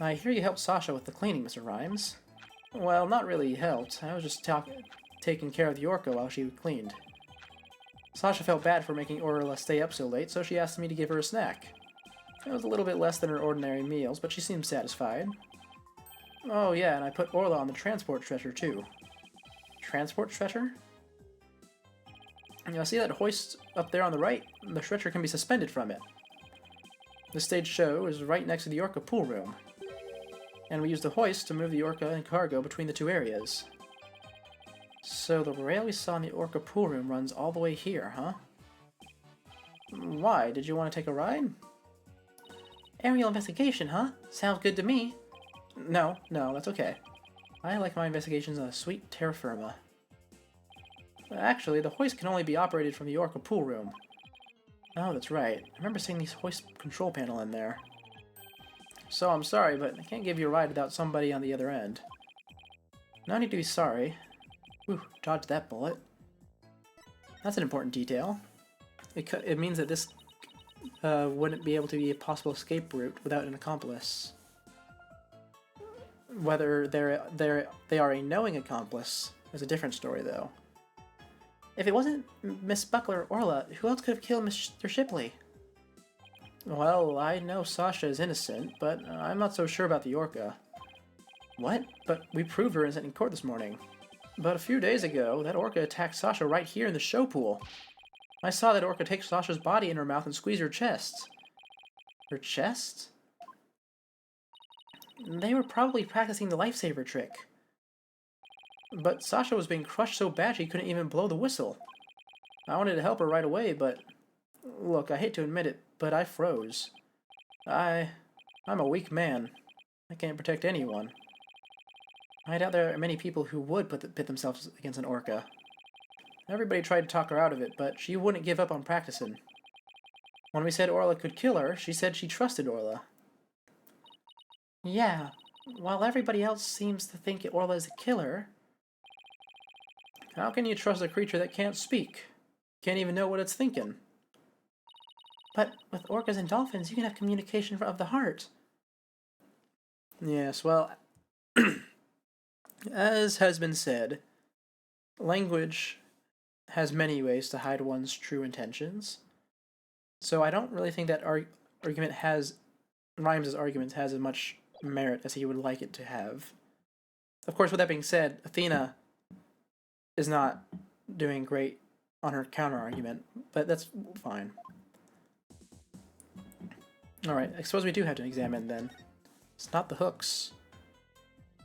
[SPEAKER 1] I hear you helped Sasha with the cleaning, Mr. Rhymes. Well, not really helped. I was just taking care of the Orca while she cleaned. Sasha felt bad for making Orla stay up so late, so she asked me to give her a snack. It was a little bit less than her ordinary meals, but she seemed satisfied. Oh yeah, and I put Orla on the transport stretcher too. Transport stretcher? You see that hoist up there on the right? The stretcher can be suspended from it. The stage show is right next to the Orca pool room. And we use the hoist to move the Orca and cargo between the two areas. So the rail we saw in the Orca pool room runs all the way here, huh? Why? Did you want to take a ride? Aerial investigation, huh? Sounds good to me. No, that's okay. I like my investigations on a sweet terra firma. Actually, the hoist can only be operated from the Orca pool room. Oh, that's right. I remember seeing the hoist control panel in there. So I'm sorry, but I can't give you a ride without somebody on the other end. No need to be sorry. Whew, dodged that bullet. That's an important detail. It means that this wouldn't be able to be a possible escape route without an accomplice. Whether they are a knowing accomplice is a different story, though. If it wasn't Miss Buckler or Orla, who else could have killed Mr. Shipley? Well, I know Sasha is innocent, but I'm not so sure about the Orca. What? But we proved her innocent in court this morning. But a few days ago, that Orca attacked Sasha right here in the show pool. I saw that Orca take Sasha's body in her mouth and squeeze her chest. Her chest? They were probably practicing the lifesaver trick. But Sasha was being crushed so bad she couldn't even blow the whistle. I wanted to help her right away, but... Look, I hate to admit it, but I froze. I'm a weak man. I can't protect anyone. I doubt there are many people who would pit themselves against an Orca. Everybody tried to talk her out of it, but she wouldn't give up on practicing. When we said Orla could kill her, she said she trusted Orla. Yeah, while everybody else seems to think Orla is a killer... How can you trust a creature that can't speak? Can't even know what it's thinking? But with orcas and dolphins, you can have communication of the heart. Yes, well, as has been said, language has many ways to hide one's true intentions. So I don't really think that Rhymes' argument has as much merit as he would like it to have. Of course, with that being said, Athena is not doing great on her counter-argument, but that's fine. Alright, I suppose we do have to examine then. It's not the hooks.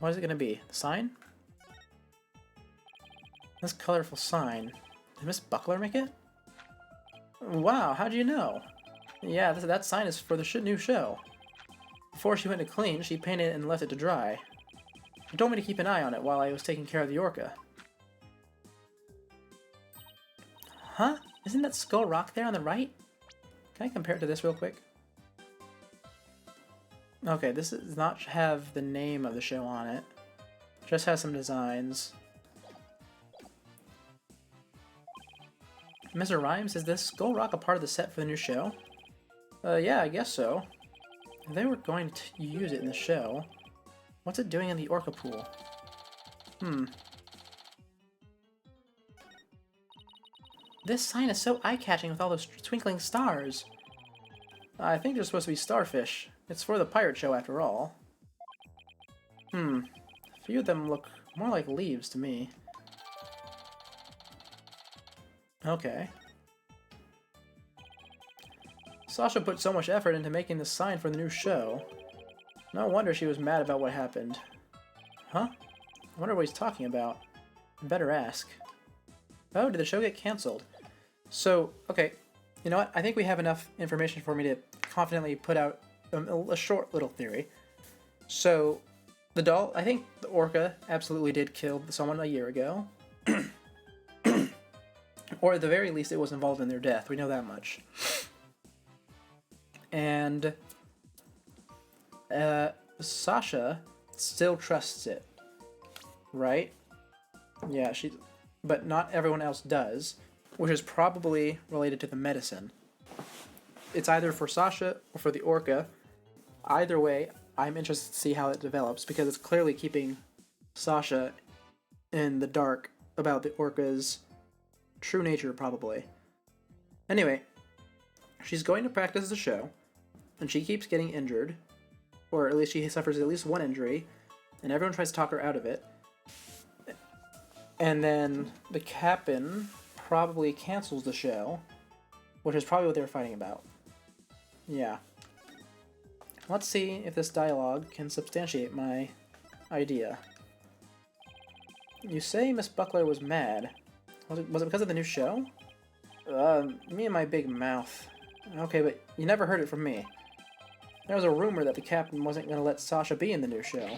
[SPEAKER 1] What is it going to be? The sign? This colorful sign. Did Miss Buckler make it? Wow, how'd you know? Yeah, that sign is for the new show. Before she went to clean, she painted it and left it to dry. She told me to keep an eye on it while I was taking care of the Orca. Huh? Isn't that Skull Rock there on the right? Can I compare it to this real quick? Okay, this does not have the name of the show on it. Just has some designs. Mr. Rhymes, is this Skull Rock a part of the set for the new show? Yeah, I guess so. If they were going to use it in the show, what's it doing in the Orca pool? This sign is so eye-catching with all those twinkling stars. I think they're supposed to be starfish. It's for the pirate show after all. A few of them look more like leaves to me. Okay. Sasha put so much effort into making this sign for the new show. No wonder she was mad about what happened. Huh? I wonder what he's talking about. I better ask. Oh, did the show get cancelled? So, okay, you know what? I think we have enough information for me to confidently put out a short little theory. So, the doll, I think the Orca absolutely did kill someone a year ago. Or at the very least, it was involved in their death. We know that much. And Sasha still trusts it, right? Yeah, but not everyone else does, which is probably related to the medicine. It's either for Sasha or for the Orca. Either way, I'm interested to see how it develops, because it's clearly keeping Sasha in the dark about the Orca's true nature, probably. Anyway, she's going to practice the show, and she keeps getting injured, or at least she suffers at least one injury, and everyone tries to talk her out of it. And then the captain probably cancels the show, which is probably what they were fighting about. Yeah. Let's see if this dialogue can substantiate my idea. You say Miss Buckler was mad. Was it because of the new show? Me and my big mouth. Okay, but you never heard it from me. There was a rumor that the captain wasn't going to let Sasha be in the new show.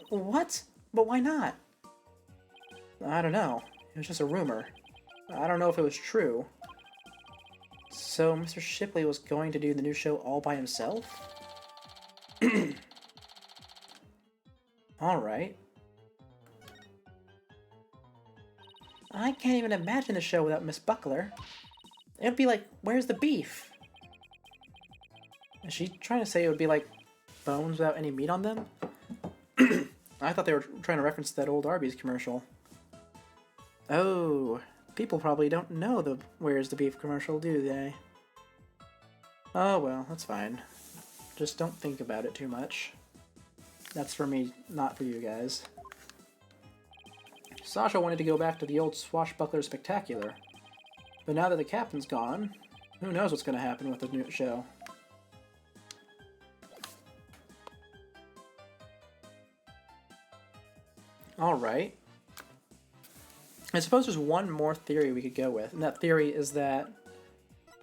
[SPEAKER 1] What? But why not? I don't know. It was just a rumor. I don't know if it was true. So Mr. Shipley was going to do the new show all by himself? Alright. I can't even imagine the show without Miss Buckler. It would be like, where's the beef? Is she trying to say it would be like bones without any meat on them? I thought they were trying to reference that old Arby's commercial. Oh, people probably don't know the where's the beef commercial, do they? Oh well, that's fine. Just don't think about it too much. That's for me, not for you guys. Sasha wanted to go back to the old Swashbuckler Spectacular. But now that the captain's gone, who knows what's going to happen with the new show. Alright. I suppose there's one more theory we could go with, and that theory is that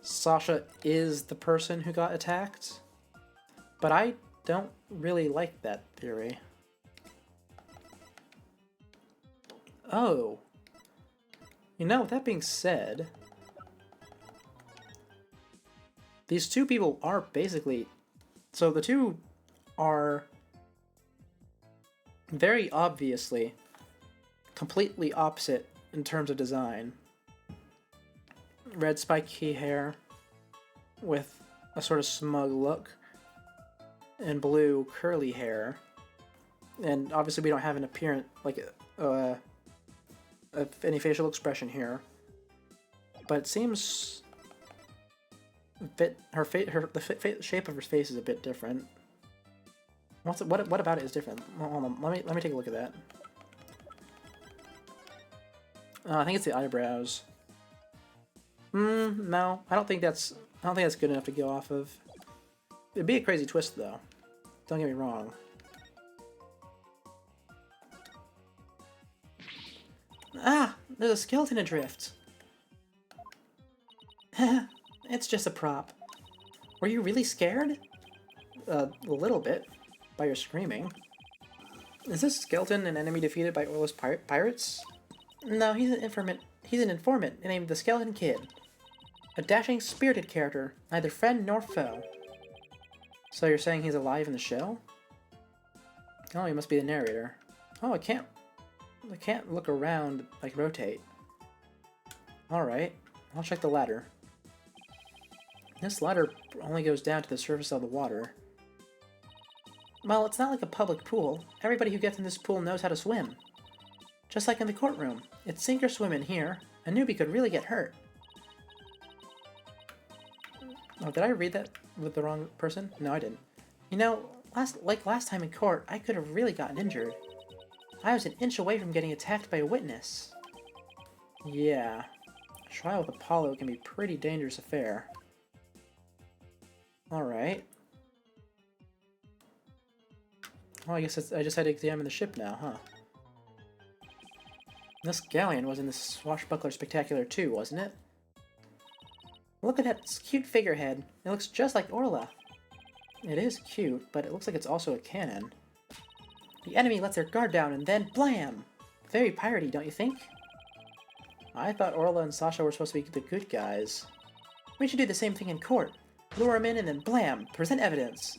[SPEAKER 1] Sasha is the person who got attacked. But I don't really like that theory. Oh. You know, with that being said, these two people are basically... So the two are very obviously completely opposite in terms of design. Red spiky hair with a sort of smug look, and blue curly hair. And obviously we don't have an appearance, like any facial expression here. But it seems the shape of her face is a bit different. What about it is different? Hold on, let me take a look at that. I think it's the eyebrows. No, I don't think that's good enough to go off of. It'd be a crazy twist, though. Don't get me wrong. Ah, there's a skeleton adrift. It's just a prop. Were you really scared? A little bit, by your screaming. Is this skeleton an enemy defeated by Orla's pirates? No, he's an informant. He's an informant named the Skeleton Kid. A dashing, spirited character, neither friend nor foe. So you're saying he's alive in the show? Oh, he must be the narrator. Oh, I can't look around, like rotate. Alright, I'll check the ladder. This ladder only goes down to the surface of the water. Well, it's not like a public pool. Everybody who gets in this pool knows how to swim. Just like in the courtroom. It's sink or swim in here. A newbie could really get hurt. Oh, did I read that with the wrong person? No, I didn't. You know, last time in court, I could have really gotten injured. I was an inch away from getting attacked by a witness. Yeah. A trial with Apollo can be a pretty dangerous affair. Alright. Well, I guess I just had to examine the ship now, huh? This galleon was in the Swashbuckler Spectacular too, wasn't it? Look at that cute figurehead. It looks just like Orla. It is cute, but it looks like it's also a cannon. The enemy lets their guard down and then blam! Very piratey, don't you think? I thought Orla and Sasha were supposed to be the good guys. We should do the same thing in court. Lure him in and then blam! Present evidence!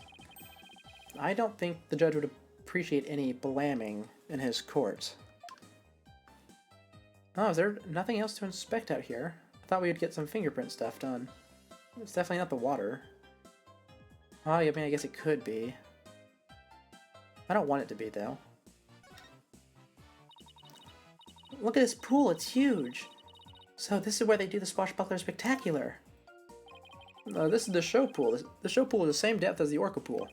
[SPEAKER 1] I don't think the judge would appreciate any blamming in his court. Oh, is there nothing else to inspect out here? I thought we would get some fingerprint stuff done. It's definitely not the water. Oh, yeah, I mean, I guess it could be. I don't want it to be, though. Look at this pool, it's huge! So this is where they do the Swashbuckler Spectacular. This is the show pool. The show pool is the same depth as the Orca pool.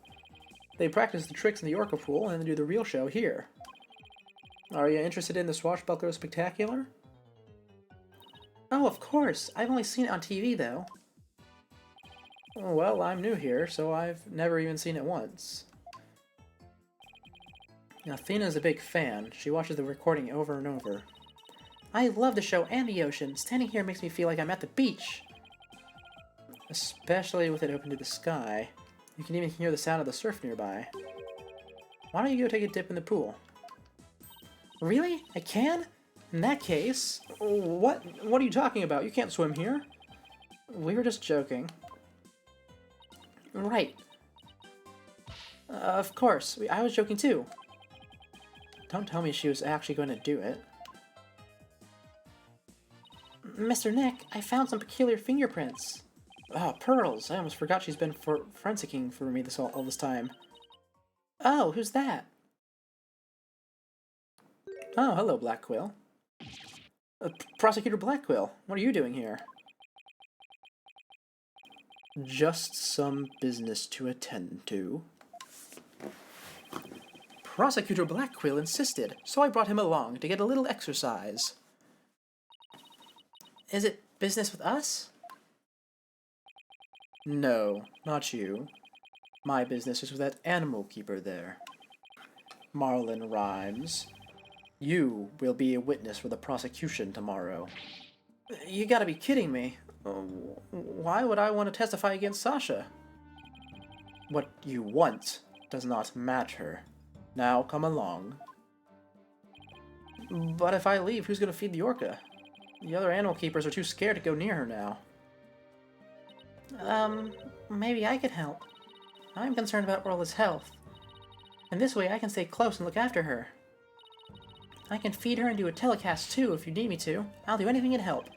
[SPEAKER 1] They practice the tricks in the Orca pool and then do the real show here. Are you interested in the Swashbuckler Spectacular? Oh, of course! I've only seen it on TV, though. Well, I'm new here, so I've never even seen it once. Now, Athena's a big fan. She watches the recording over and over. I love the show and the ocean. Standing here makes me feel like I'm at the beach. Especially with it open to the sky. You can even hear the sound of the surf nearby. Why don't you go take a dip in the pool? Really? I can? In that case... What are you talking about? You can't swim here. We were just joking. Right. Of course. I was joking too. Don't tell me she was actually going to do it. Mr. Nick, I found some peculiar fingerprints. Oh, pearls. I almost forgot she's been forensicking for me all this time. Oh, who's that? Oh, hello, Black Quill. Prosecutor Black Quill, what are you doing here? Just some business to attend to. Prosecutor Black Quill insisted, so I brought him along to get a little exercise. Is it business with us? No, not you. My business is with that animal keeper there. Marlin Rhymes. You will be a witness for the prosecution tomorrow. You gotta be kidding me. Why would I want to testify against Sasha? What you want does not matter. Now come along. But if I leave, who's gonna feed the orca? The other animal keepers are too scared to go near her now. Maybe I could help. I'm concerned about Orla's health. And this way I can stay close and look after her. I can feed her and do a telecast too if you need me to. I'll do anything to help.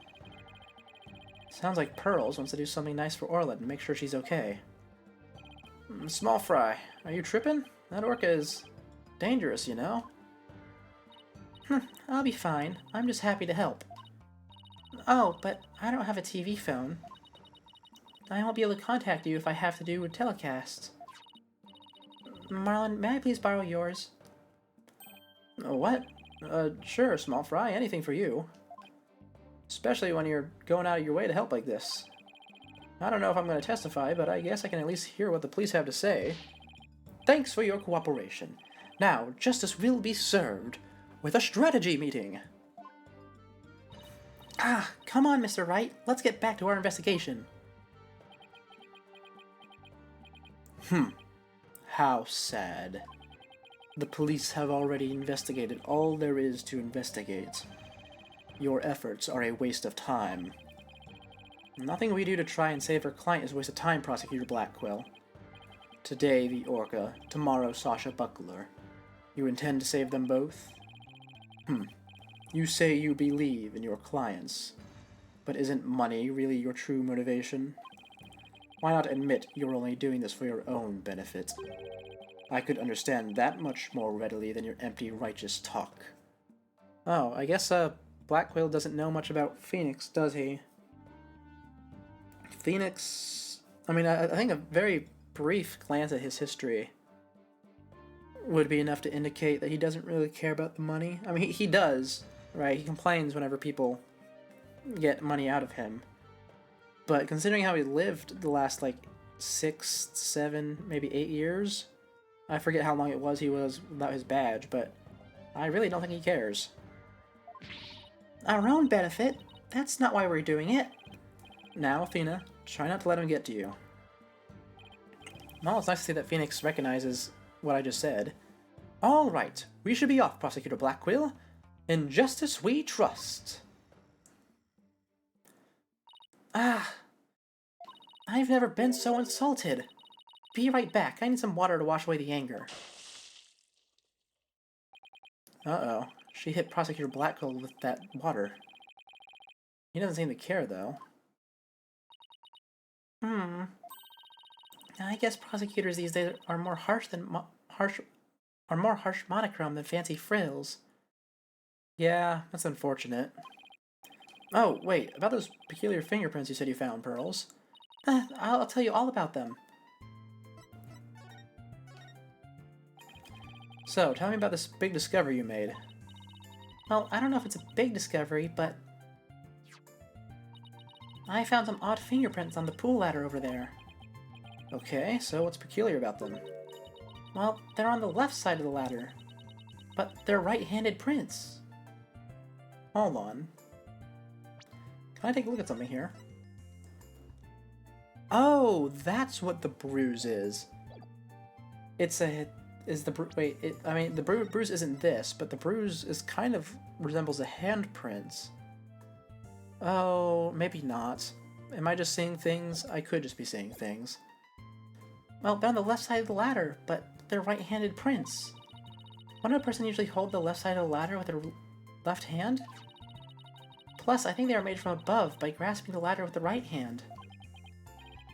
[SPEAKER 1] Sounds like Pearls wants to do something nice for Orla and make sure she's okay. Small Fry, are you tripping? That orca is dangerous, you know? I'll be fine. I'm just happy to help. Oh, but I don't have a TV phone. I won't be able to contact you if I have to do a telecast. Marlin, may I please borrow yours? What? Sure, Small Fry, anything for you. Especially when you're going out of your way to help like this. I don't know if I'm going to testify, but I guess I can at least hear what the police have to say. Thanks for your cooperation. Now, justice will be served with a strategy meeting. Ah, come on, Mr. Wright. Let's get back to our investigation. How sad. The police have already investigated all there is to investigate. Your efforts are a waste of time. Nothing we do to try and save our client is a waste of time, Prosecutor Blackquill. Today the Orca, tomorrow Sasha Buckler. You intend to save them both? You say you believe in your clients, but isn't money really your true motivation? Why not admit you're only doing this for your own benefit? I could understand that much more readily than your empty righteous talk. Oh, I guess, Blackquill doesn't know much about Phoenix, does he? Phoenix... I mean, I think a very brief glance at his history would be enough to indicate that he doesn't really care about the money. I mean, he does, right? He complains whenever people get money out of him. But considering how he lived the last, like, 6, 7, maybe 8 years... I forget how long it was he was without his badge, but I really don't think he cares. Our own benefit? That's not why we're doing it. Now, Athena, try not to let him get to you. Well, it's nice to see that Phoenix recognizes what I just said. All right, we should be off, Prosecutor Blackquill. In justice we trust. Ah, I've never been so insulted. Be right back. I need some water to wash away the anger. Uh-oh. She hit Prosecutor Blackquill with that water. He doesn't seem to care, though. I guess prosecutors these days are more harsh monochrome than fancy frills. Yeah, that's unfortunate. Oh, wait, about those peculiar fingerprints you said you found, Pearls. I'll tell you all about them. So, tell me about this big discovery you made. Well, I don't know if it's a big discovery, but I found some odd fingerprints on the pool ladder over there. Okay, so what's peculiar about them? Well, they're on the left side of the ladder, but they're right-handed prints. Hold on. Can I take a look at something here? Oh, that's what the bruise is. It's a... Wait, the bruise isn't this, but the bruise is kind of resembles a handprint. Oh, maybe not. Am I just seeing things? I could just be seeing things. Well, they're on the left side of the ladder, but they're right-handed prints. Wouldn't a person usually hold the left side of the ladder with their left hand? Plus, I think they are made from above by grasping the ladder with the right hand.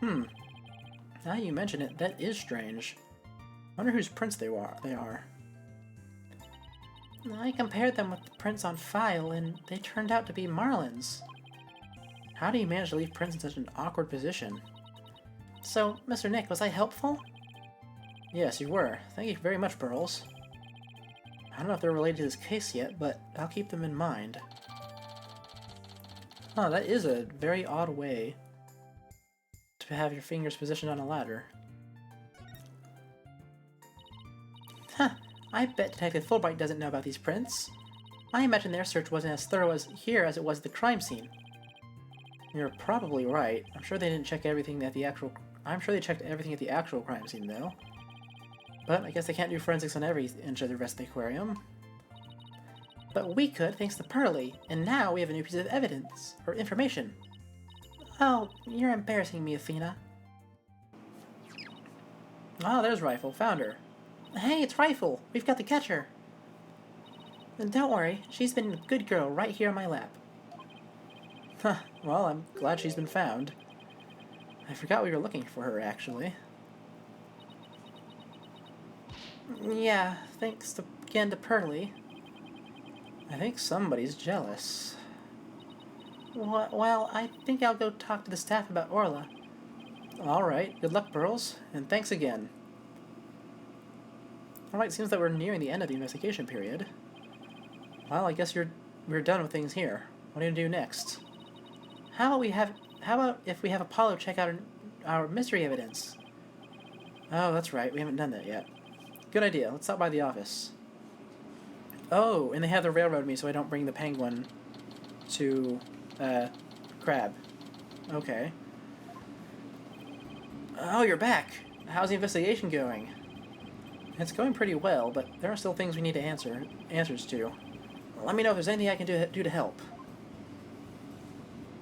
[SPEAKER 1] Now you mention it, that is strange. Wonder whose prints they are. I compared them with the prints on file, and they turned out to be Marlin's. How do you manage to leave prints in such an awkward position? So, Mr. Nick, was I helpful? Yes, you were. Thank you very much, Pearls. I don't know if they're related to this case yet, but I'll keep them in mind. Oh, that is a very odd way to have your fingers positioned on a ladder. Huh, I bet Detective Fulbright doesn't know about these prints. I imagine their search wasn't as thorough here as it was at the crime scene. You're probably right. I'm sure they didn't check everything at the actual... I'm sure they checked everything at the actual crime scene, though. But I guess they can't do forensics on every inch of the rest of the aquarium. But we could, thanks to Pearly, and now we have a new piece of evidence, or information. Oh, you're embarrassing me, Athena. Oh, there's Rifle. Found her. Hey, it's Rifle! We've got to catch her! And don't worry, she's been a good girl right here on my lap. Huh, well, I'm glad she's been found. I forgot we were looking for her, actually. Yeah, thanks again to Pearly. I think somebody's jealous. Well, I think I'll go talk to the staff about Orla. Alright, good luck, Pearls, and thanks again. Alright, seems that we're nearing the end of the investigation period. Well, I guess we're done with things here. What are you gonna do next? How about if we have Apollo check out our mystery evidence? Oh, that's right, we haven't done that yet. Good idea, let's stop by the office. Oh, and they have to railroad me so I don't bring the penguin to, Crab. Okay. Oh, you're back! How's the investigation going? It's going pretty well, but there are still things we need to answers to. Let me know if there's anything I can do to help.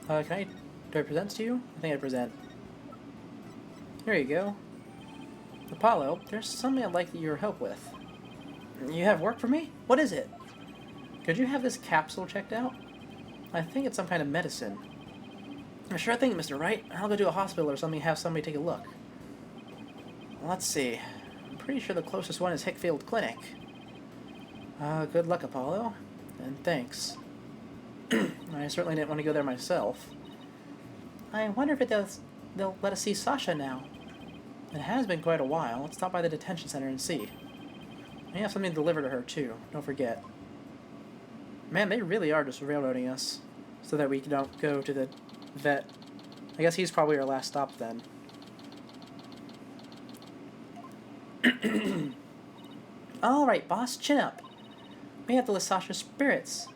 [SPEAKER 1] Do I present to you? I think I present. Here you go. Apollo, there's something I'd like your help with. You have work for me? What is it? Could you have this capsule checked out? I think it's some kind of medicine. Sure thing, Mr. Wright. I'll go to a hospital or something and have somebody take a look. Let's see. I'm pretty sure the closest one is Hickfield Clinic. Good luck, Apollo. And thanks. I certainly didn't want to go there myself. I wonder if they'll let us see Sasha now. It has been quite a while. Let's stop by the detention center and see. I have something to deliver to her, too. Don't forget. Man, they really are just railroading us so that we don't go to the vet. I guess he's probably our last stop, then. Alright, boss, chin up. We have to list Sasha's spirits.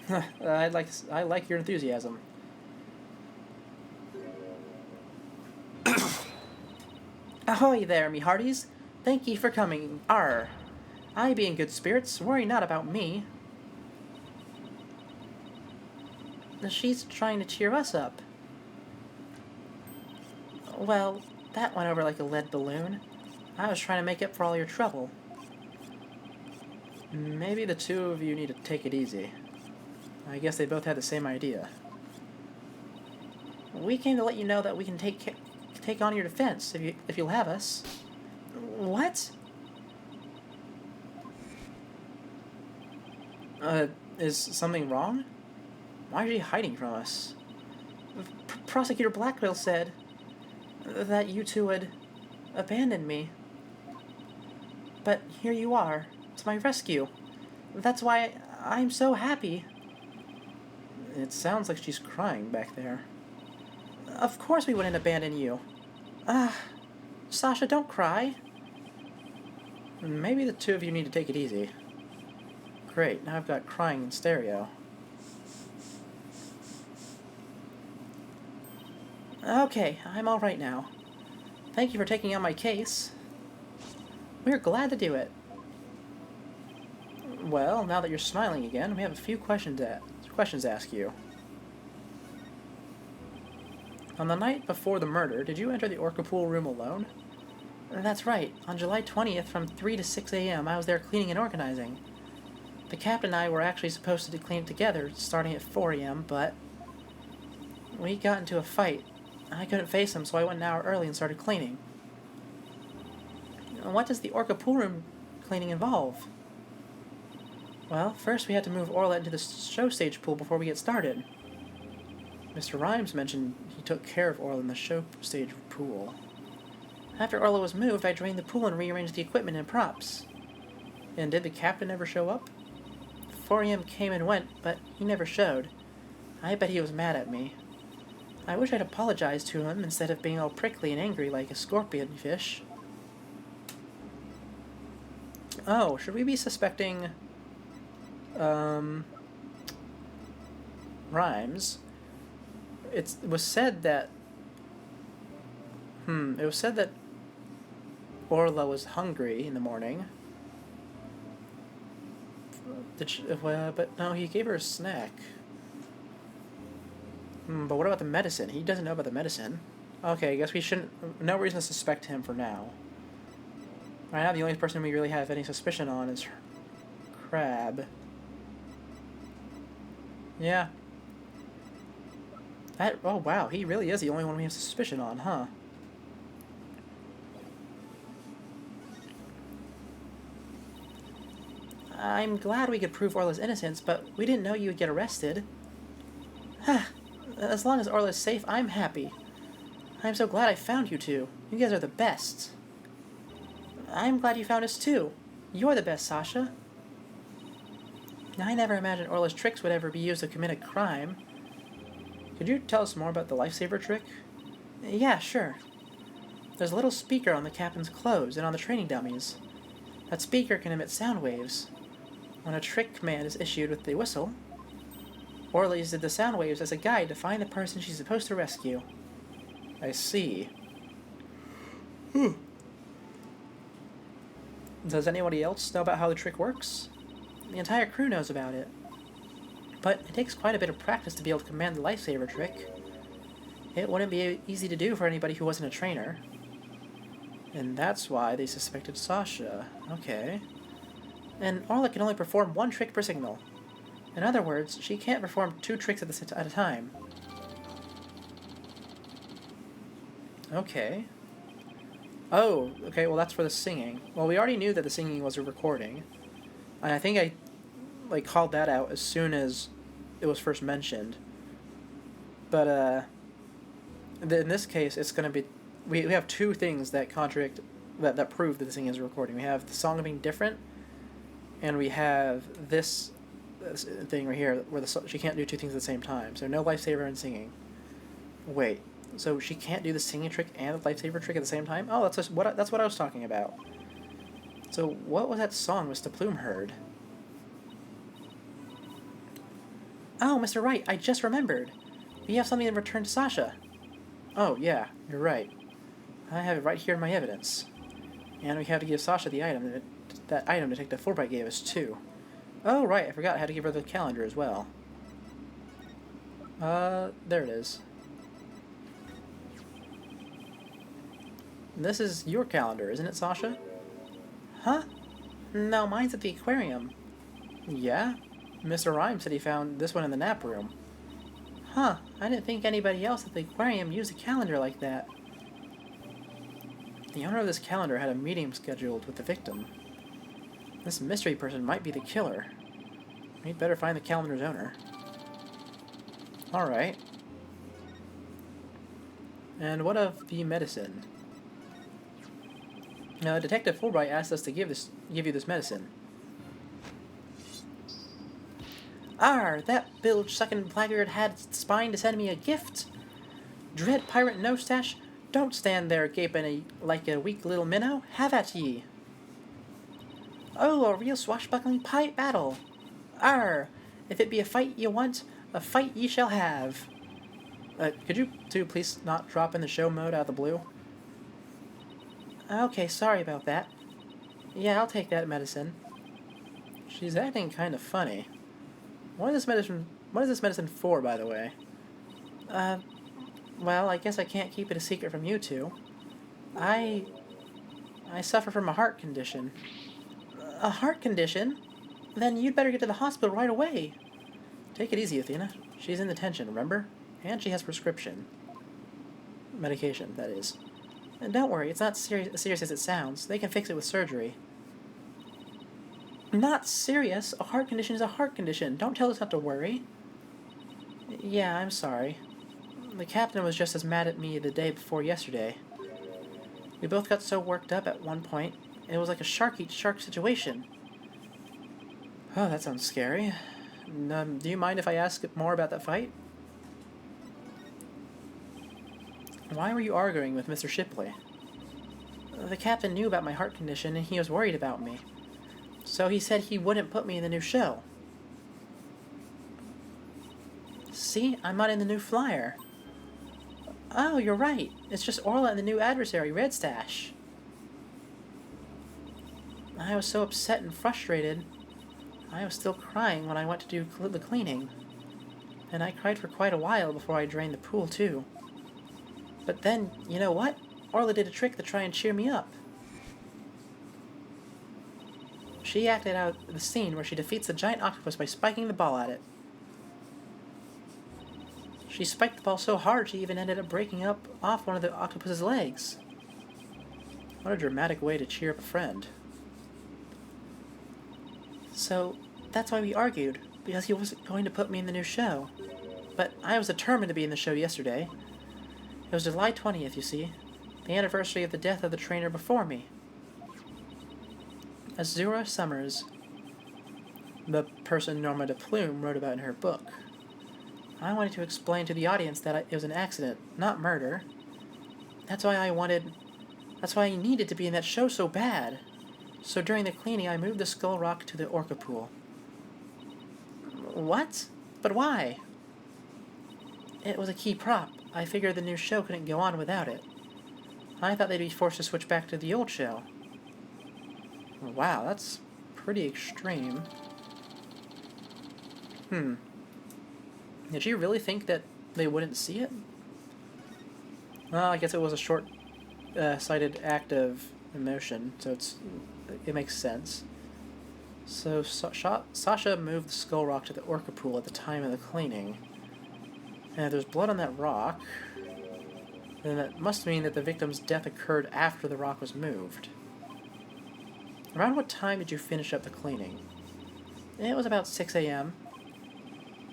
[SPEAKER 1] I like your enthusiasm. Ahoy there, me hearties. Thank ye for coming. Arr. I be in good spirits. Worry not about me. She's trying to cheer us up. Well, that went over like a lead balloon. I was trying to make up for all your trouble. Maybe the two of you need to take it easy. I guess they both had the same idea. We came to let you know that we can take on your defense if you'll have us. What? Is something wrong? Why are you hiding from us? Prosecutor Blackwell said that you two would abandon me. But here you are, to my rescue. That's why I'm so happy. It sounds like she's crying back there. Of course we wouldn't abandon you. Sasha, don't cry. Maybe the two of you need to take it easy. Great, now I've got crying in stereo. Okay, I'm alright now. Thank you for taking on my case. We're glad to do it. Well, now that you're smiling again, we have a few questions to ask you. On the night before the murder, did you enter the Orca pool room alone? That's right. On July 20th from 3 to 6 a.m. I was there cleaning and organizing. The captain and I were actually supposed to clean it together starting at 4 a.m., but we got into a fight. I couldn't face him, so I went an hour early and started cleaning. What does the Orca pool room cleaning involve? Well, first we had to move Orla into the show stage pool before we get started. Mr. Rhymes mentioned he took care of Orla in the show stage pool. After Orla was moved, I drained the pool and rearranged the equipment and props. And did the captain ever show up? 4 a.m. came and went, but he never showed. I bet he was mad at me. I wish I'd apologized to him instead of being all prickly and angry like a scorpion fish. Oh, should we be suspecting Rhymes? It was said that Orla was hungry in the morning. But no, he gave her a snack. But what about the medicine? He doesn't know about the medicine. Okay, I guess we shouldn't... No reason to suspect him for now. Right now, the only person we really have any suspicion on is Crab. Yeah. Oh, wow, he really is the only one we have suspicion on, huh? I'm glad we could prove Orla's innocence, but we didn't know you would get arrested. As long as Orla's safe, I'm happy. I'm so glad I found you two. You guys are the best. I'm glad you found us too. You're the best, Sasha. I never imagined Orla's tricks would ever be used to commit a crime. Could you tell us more about the lifesaver trick? Yeah, sure. There's a little speaker on the captain's clothes and on the training dummies. That speaker can emit sound waves. When a trick command is issued with the whistle, Orla uses the sound waves as a guide to find the person she's supposed to rescue. I see. Does anybody else know about how the trick works? The entire crew knows about it. But it takes quite a bit of practice to be able to command the lifesaver trick. It wouldn't be easy to do for anybody who wasn't a trainer. And that's why they suspected Sasha. Okay. And Orla can only perform one trick per signal. In other words, she can't perform 2 tricks at a time. Okay. Oh, okay, well that's for the singing. Well, we already knew that the singing was a recording. And I think I, called that out as soon as it was first mentioned. But, in this case, it's gonna be... We have 2 things that contradict... That prove that the singing is a recording. We have the song being different, and we have this thing right here where she can't do 2 things at the same time. So no lifesaver and singing. Wait, so she can't do the singing trick and the lifesaver trick at the same time? Oh, that's what I was talking about. So what was that song Mr. Plume heard? Oh, Mr. Wright, I just remembered. We have something in return to Sasha. Oh, yeah, you're right. I have it right here in my evidence. And we have to give Sasha the item that item Detective Fulbright gave us, too. Oh, right, I forgot I had to give her the calendar as well. There it is. This is your calendar, isn't it, Sasha? Huh? No, mine's at the aquarium. Yeah? Mr. Rhyme said he found this one in the nap room. Huh, I didn't think anybody else at the aquarium used a calendar like that. The owner of this calendar had a meeting scheduled with the victim. This mystery person might be the killer. We'd better find the calendar's owner. Alright. And what of the medicine? Detective Fulbright asked us to give you this medicine. Arr, that bilge-sucking blackguard had spine to send me a gift. Dread pirate no-stash, don't stand there gaping like a weak little minnow. Have at ye. Oh, a real swashbuckling pirate battle. Arr, if it be a fight ye want, a fight ye shall have. Could you two please not drop in the show mode out of the blue? Okay, sorry about that. Yeah, I'll take that medicine. She's acting kind of funny. What is this medicine for, by the way? Well, I guess I can't keep it a secret from you two. I suffer from a heart condition. A heart condition? Then you'd better get to the hospital right away. Take it easy, Athena. She's in detention, remember? And she has prescription. Medication, that is. And don't worry, it's not as serious as it sounds. They can fix it with surgery. Not serious? A heart condition is a heart condition. Don't tell us not to worry. Yeah, I'm sorry. The captain was just as mad at me the day before yesterday. We both got so worked up at one point. It was like a shark-eat-shark situation. Oh, that sounds scary. Do you mind if I ask more about that fight? Why were you arguing with Mr. Shipley? The captain knew about my heart condition and he was worried about me. So he said he wouldn't put me in the new show. See, I'm not in the new flyer. Oh, you're right. It's just Orla and the new adversary, Red Stash. I was so upset and frustrated. I was still crying when I went to do the cleaning. And I cried for quite a while before I drained the pool, too. But then, you know what? Orla did a trick to try and cheer me up. She acted out the scene where she defeats the giant octopus by spiking the ball at it. She spiked the ball so hard she even ended up breaking off one of the octopus's legs. What a dramatic way to cheer up a friend. So, that's why we argued, because he wasn't going to put me in the new show. But I was determined to be in the show yesterday. It was July 20th, you see, the anniversary of the death of the trainer before me. Azura Summers, the person Norma de Plume wrote about in her book. I wanted to explain to the audience that it was an accident, not murder. That's why I needed to be in that show so bad. So during the cleaning, I moved the skull rock to the orca pool. What? But why? It was a key prop. I figured the new show couldn't go on without it. I thought they'd be forced to switch back to the old show. Wow, that's pretty extreme. Did you really think that they wouldn't see it? Well, I guess it was a short-sighted act of emotion, so it makes sense. So Sasha moved the skull rock to the orca pool at the time of the cleaning. And if there's blood on that rock, then that must mean that the victim's death occurred after the rock was moved. Around what time did you finish up the cleaning? It was about 6 a.m.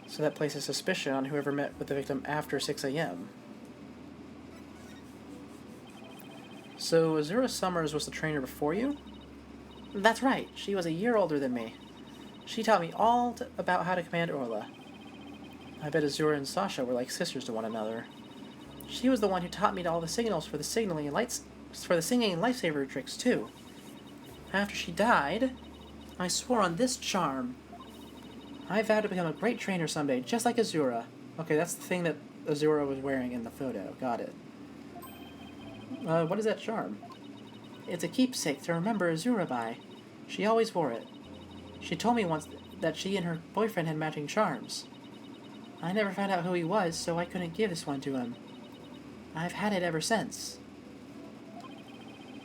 [SPEAKER 1] So that places suspicion on whoever met with the victim after 6 a.m. So Azura Summers was the trainer before you? That's right. She was a year older than me. She taught me all about how to command Orla. I bet Azura and Sasha were like sisters to one another. She was the one who taught me all the signals for the singing and lifesaver tricks too. After she died, I swore on this charm. I vowed to become a great trainer someday, just like Azura. Okay, that's the thing that Azura was wearing in the photo. Got it. What is that charm? It's a keepsake to remember Azura by. She always wore it. She told me once that she and her boyfriend had matching charms. I never found out who he was, so I couldn't give this one to him. I've had it ever since.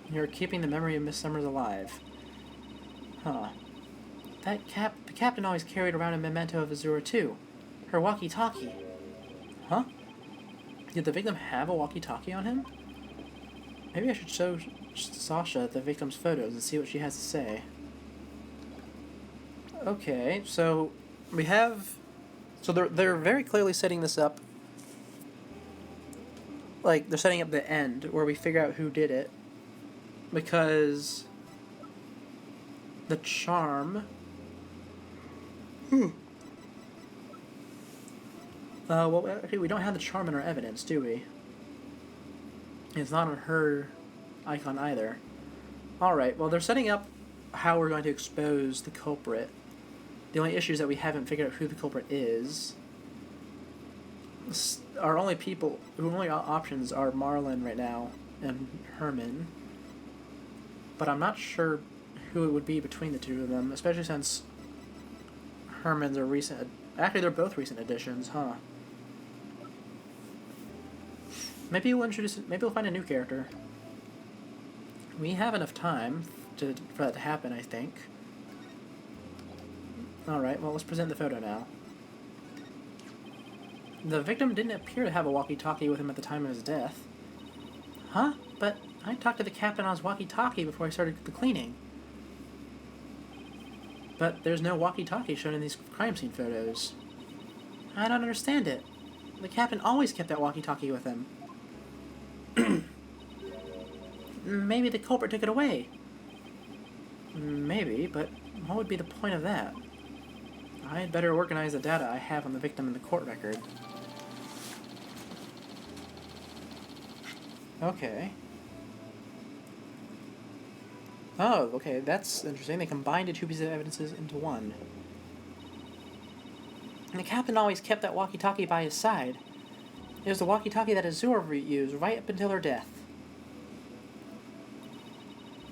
[SPEAKER 1] You're keeping the memory of Miss Summers alive. Huh. The captain always carried around a memento of Azura too. Her walkie-talkie. Huh? Did the victim have a walkie-talkie on him? Maybe I should show Sasha the victim's photos and see what she has to say. Okay, so we have... So they're very clearly setting this up. Like, they're setting up the end where we figure out who did it. Because the charm... well, actually, we don't have the charm in our evidence, do we? It's not on her icon either. Alright, well, they're setting up how we're going to expose the culprit. The only issue is that we haven't figured out who the culprit is. Our only options are Marlin right now and Herman. But I'm not sure who it would be between the two of them, especially since Herman's a recent... Actually, they're both recent additions, huh? Maybe we'll find a new character. We have enough time for that to happen, I think. Alright, well, let's present the photo now. The victim didn't appear to have a walkie-talkie with him at the time of his death. Huh? But I talked to the captain on his walkie-talkie before I started the cleaning. But there's no walkie-talkie shown in these crime scene photos. I don't understand it. The captain always kept that walkie-talkie with him. Maybe the culprit took it away. Maybe, but what would be the point of that? I'd better organize the data I have on the victim in the court record. Okay. Oh, okay, that's interesting. They combined the two pieces of evidence into one. And the captain always kept that walkie-talkie by his side. It was the walkie-talkie that Azura used right up until her death.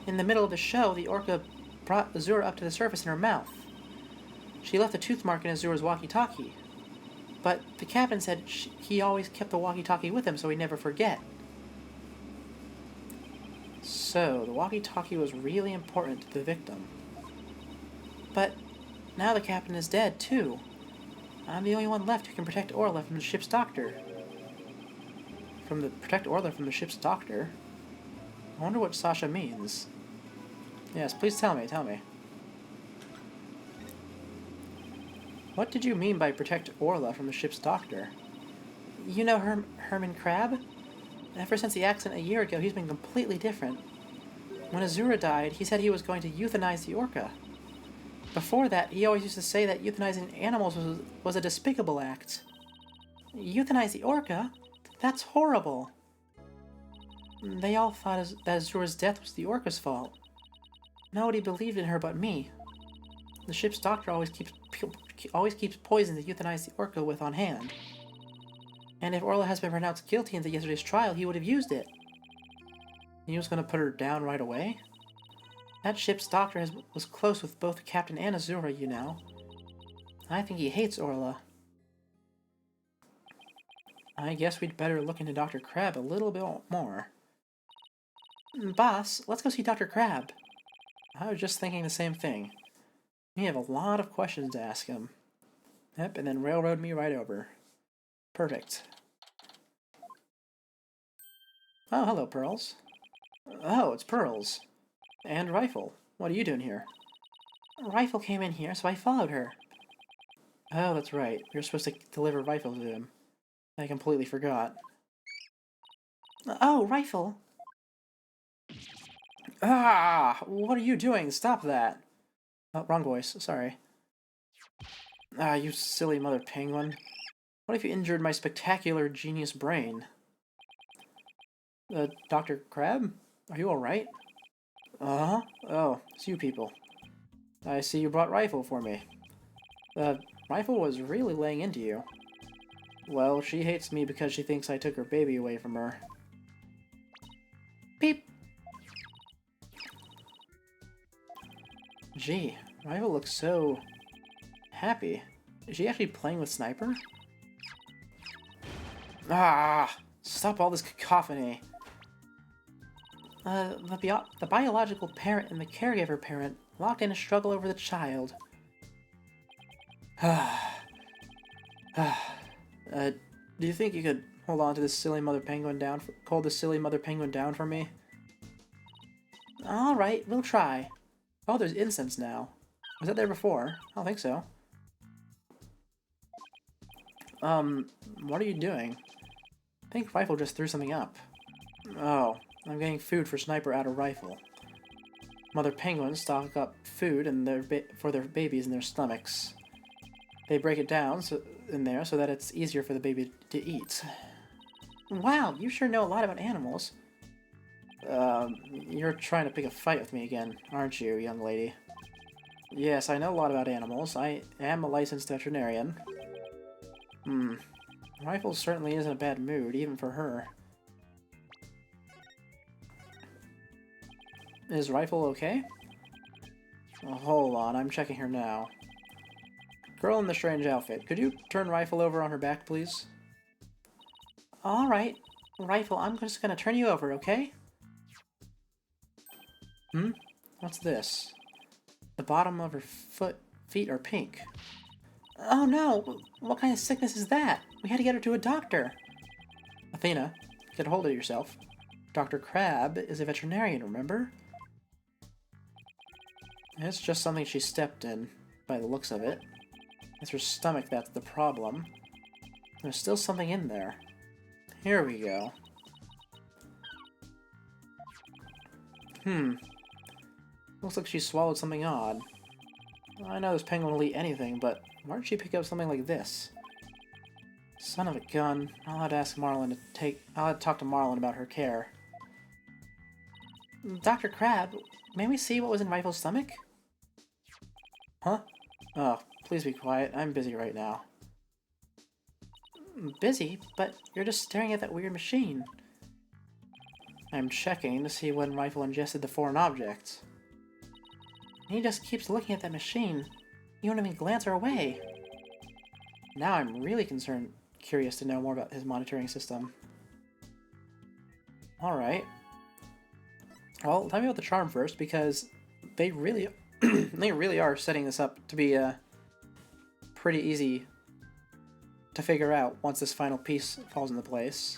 [SPEAKER 1] In the middle of the show, the orca brought Azura up to the surface in her mouth. She left a tooth mark in Azura's walkie-talkie. But the captain said he always kept the walkie-talkie with him so he'd never forget. So, the walkie-talkie was really important to the victim. But now the captain is dead, too. I'm the only one left who can protect Orla from the ship's doctor. Protect Orla from the ship's doctor? I wonder what Sasha means. Yes, please tell me. What did you mean by protect Orla from the ship's doctor? You know Herman Crab? Ever since the accident a year ago, he's been completely different. When Azura died, he said he was going to euthanize the orca. Before that, he always used to say that euthanizing animals was a despicable act. Euthanize the orca? That's horrible. They all thought that Azura's death was the orca's fault. Nobody believed in her but me. The ship's doctor always keeps poison to euthanize the orca with on hand. And if Orla has been pronounced guilty in yesterday's trial, he would have used it. He was going to put her down right away? That ship's doctor was close with both the captain and Azura, you know. I think he hates Orla. I guess we'd better look into Dr. Crab a little bit more. Boss, let's go see Dr. Crab. I was just thinking the same thing. We have a lot of questions to ask him. Yep, and then railroad me right over. Perfect. Oh, hello, Pearls. Oh, it's Pearls. And Rifle. What are you doing here? Rifle came in here, so I followed her. Oh, that's right. You're supposed to deliver Rifle to him. I completely forgot. Oh, Rifle! Ah! What are you doing? Stop that! Oh, wrong voice. Sorry. Ah, you silly mother penguin. What if you injured my spectacular genius brain? Dr. Crab? Are you alright? Uh-huh. Oh, it's you people. I see you brought Rifle for me. Rifle was really laying into you. Well, she hates me because she thinks I took her baby away from her. Beep! Gee, Rival looks so happy. Is she actually playing with Sniper? Ah! Stop all this cacophony. The biological parent and the caregiver parent locked in a struggle over the child. Do you think you could hold on to this silly mother penguin down? Hold this silly mother penguin down for me? All right, we'll try. Oh, there's incense now. Was that there before? I don't think so. What are you doing? I think Rifle just threw something up. Oh, I'm getting food for Sniper out of Rifle. Mother penguins stock up food for their babies in their stomachs. They break it down in there so that it's easier for the baby to eat. Wow, you sure know a lot about animals. You're trying to pick a fight with me again, aren't you, young lady? Yes, I know a lot about animals. I am a licensed veterinarian. Rifle certainly isn't a bad mood, even for her. Is Rifle okay? Oh, hold on, I'm checking her now. Girl in the strange outfit, could you turn Rifle over on her back, please? Alright, Rifle, I'm just gonna turn you over, okay? What's this? The bottom of her feet are pink. Oh no! What kind of sickness is that? We had to get her to a doctor! Athena, get a hold of yourself. Dr. Crab is a veterinarian, remember? It's just something she stepped in, by the looks of it. It's her stomach that's the problem. There's still something in there. Here we go. Looks like she swallowed something odd. I know this penguin will eat anything, but why did she pick up something like this? Son of a gun. I'll have to ask Marlin I'll have to talk to Marlin about her care. Dr. Crab, may we see what was in Rifle's stomach? Huh? Oh, please be quiet. I'm busy right now. Busy? But you're just staring at that weird machine. I'm checking to see when Rifle ingested the foreign objects. He just keeps looking at that machine. You don't even glance her away. Now I'm really curious to know more about his monitoring system. Alright. Well, tell me about the charm first, because they really, they really are setting this up to be pretty easy to figure out once this final piece falls into place.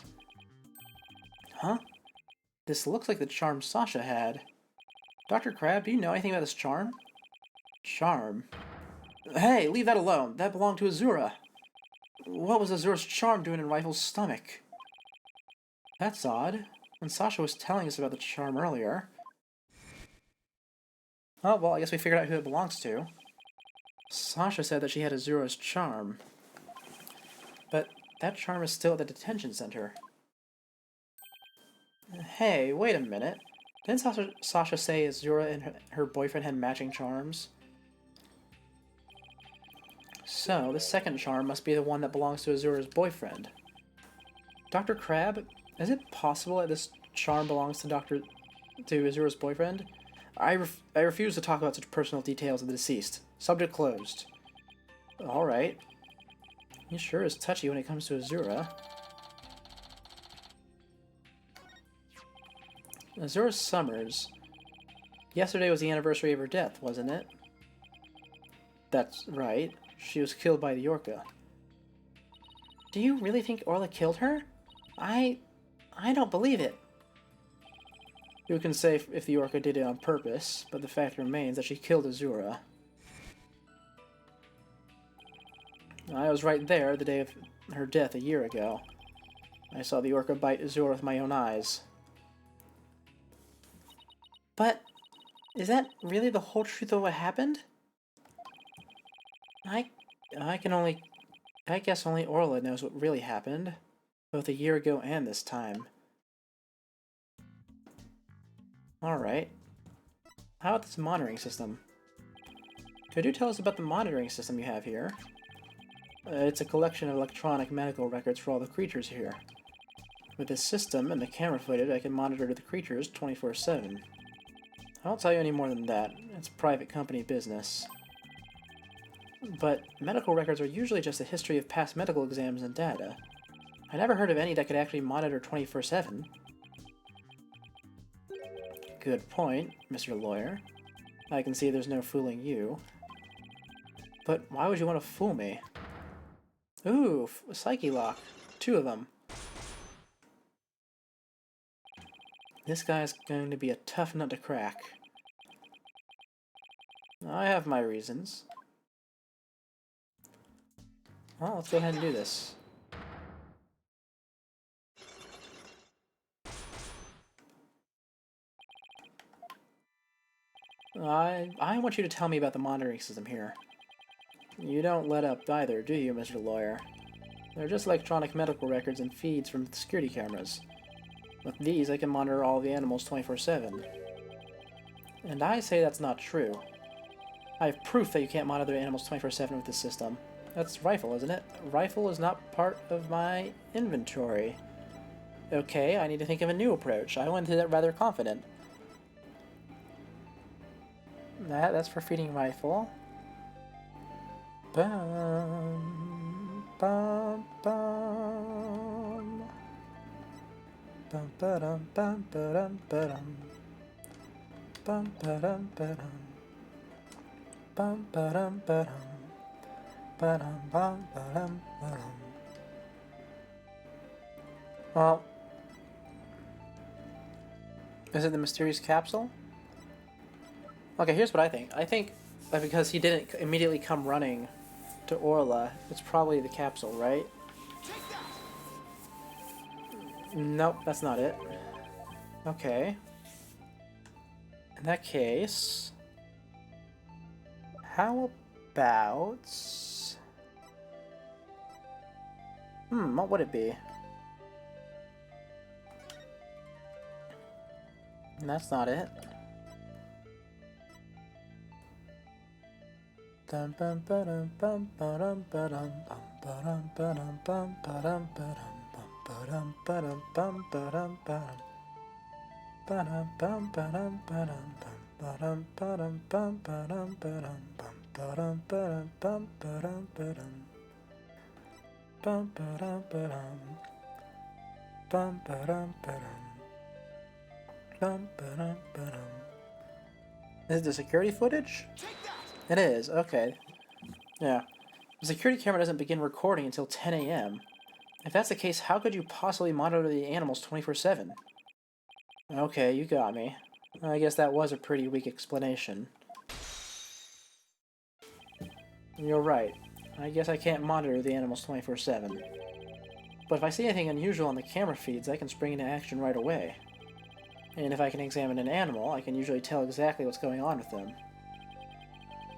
[SPEAKER 1] Huh? This looks like the charm Sasha had. Dr. Crab, do you know anything about this charm? Charm? Hey, leave that alone. That belonged to Azura. What was Azura's charm doing in Rifle's stomach? That's odd. When Sasha was telling us about the charm earlier... Oh, well, I guess we figured out who it belongs to. Sasha said that she had Azura's charm. But that charm is still at the detention center. Hey, wait a minute. Didn't Sasha say Azura and her boyfriend had matching charms? So, the second charm must be the one that belongs to Azura's boyfriend. Dr. Crab, is it possible that this charm belongs to Azura's boyfriend? I refuse to talk about such personal details of the deceased. Subject closed. Alright. He sure is touchy when it comes to Azura. Azura Summers. Yesterday was the anniversary of her death, wasn't it? That's right. She was killed by the Orca. Do you really think Orla killed her? I don't believe it. You can say if the Orca did it on purpose, but the fact remains that she killed Azura. I was right there the day of her death a year ago. I saw the Orca bite Azura with my own eyes. But, is that really the whole truth of what happened? I guess only Orla knows what really happened, both a year ago and this time. Alright. How about this monitoring system? Could you tell us about the monitoring system you have here? It's a collection of electronic medical records for all the creatures here. With this system and the camera footage, I can monitor the creatures 24/7. I won't tell you any more than that. It's private company business. But medical records are usually just a history of past medical exams and data. I never heard of any that could actually monitor 24/7. Good point, Mr. Lawyer. I can see there's no fooling you. But why would you want to fool me? Ooh, a Psyche Lock. 2 of them. This guy's going to be a tough nut to crack. I have my reasons. Well, let's go ahead and do this. I want you to tell me about the monitoring system here. You don't let up either, do you, Mr. Lawyer? They're just electronic medical records and feeds from security cameras. With these, I can monitor all the animals 24/7. And I say that's not true. I have proof that you can't monitor animals 24/7 with this system. That's rifle, isn't it? Rifle is not part of my inventory. Okay, I need to think of a new approach. I went into that rather confident. That's for feeding rifle. Bum, bum, bum. Bum, ba-dum, bum, ba-dum, ba-dum. Bum, ba-dum, ba-dum. Bum, ba-dum, ba-dum. Ba-dum, bum, ba-dum, ba-dum. Well, is it the mysterious capsule? Okay, here's what I think. I think that because he didn't immediately come running to Orla, it's probably the capsule, right? Nope, that's not it. Okay. In that case, how about... what would it be? That's not it. Dum bum ba-dum bum ba-dum ba-dum bum ba-dum ba-dum bum ba-dum ba-dum ba-dum bum ba-dum ba-dum ba-dum bum ba-dum ba-dum ba-dum ba-dum bum ba-dum ba-dum bum ba-dum ba-dum bum ba-dum ba-dum bum ba-dum ba-dum bum ba-dum ba-dum bum ba-dum ba-dum. Is it the security footage? It is, okay. Yeah. The security camera doesn't begin recording until 10 a.m. If that's the case, how could you possibly monitor the animals 24/7? Okay, you got me. I guess that was a pretty weak explanation. You're right. I guess I can't monitor the animals 24/7. But if I see anything unusual on the camera feeds, I can spring into action right away. And if I can examine an animal, I can usually tell exactly what's going on with them.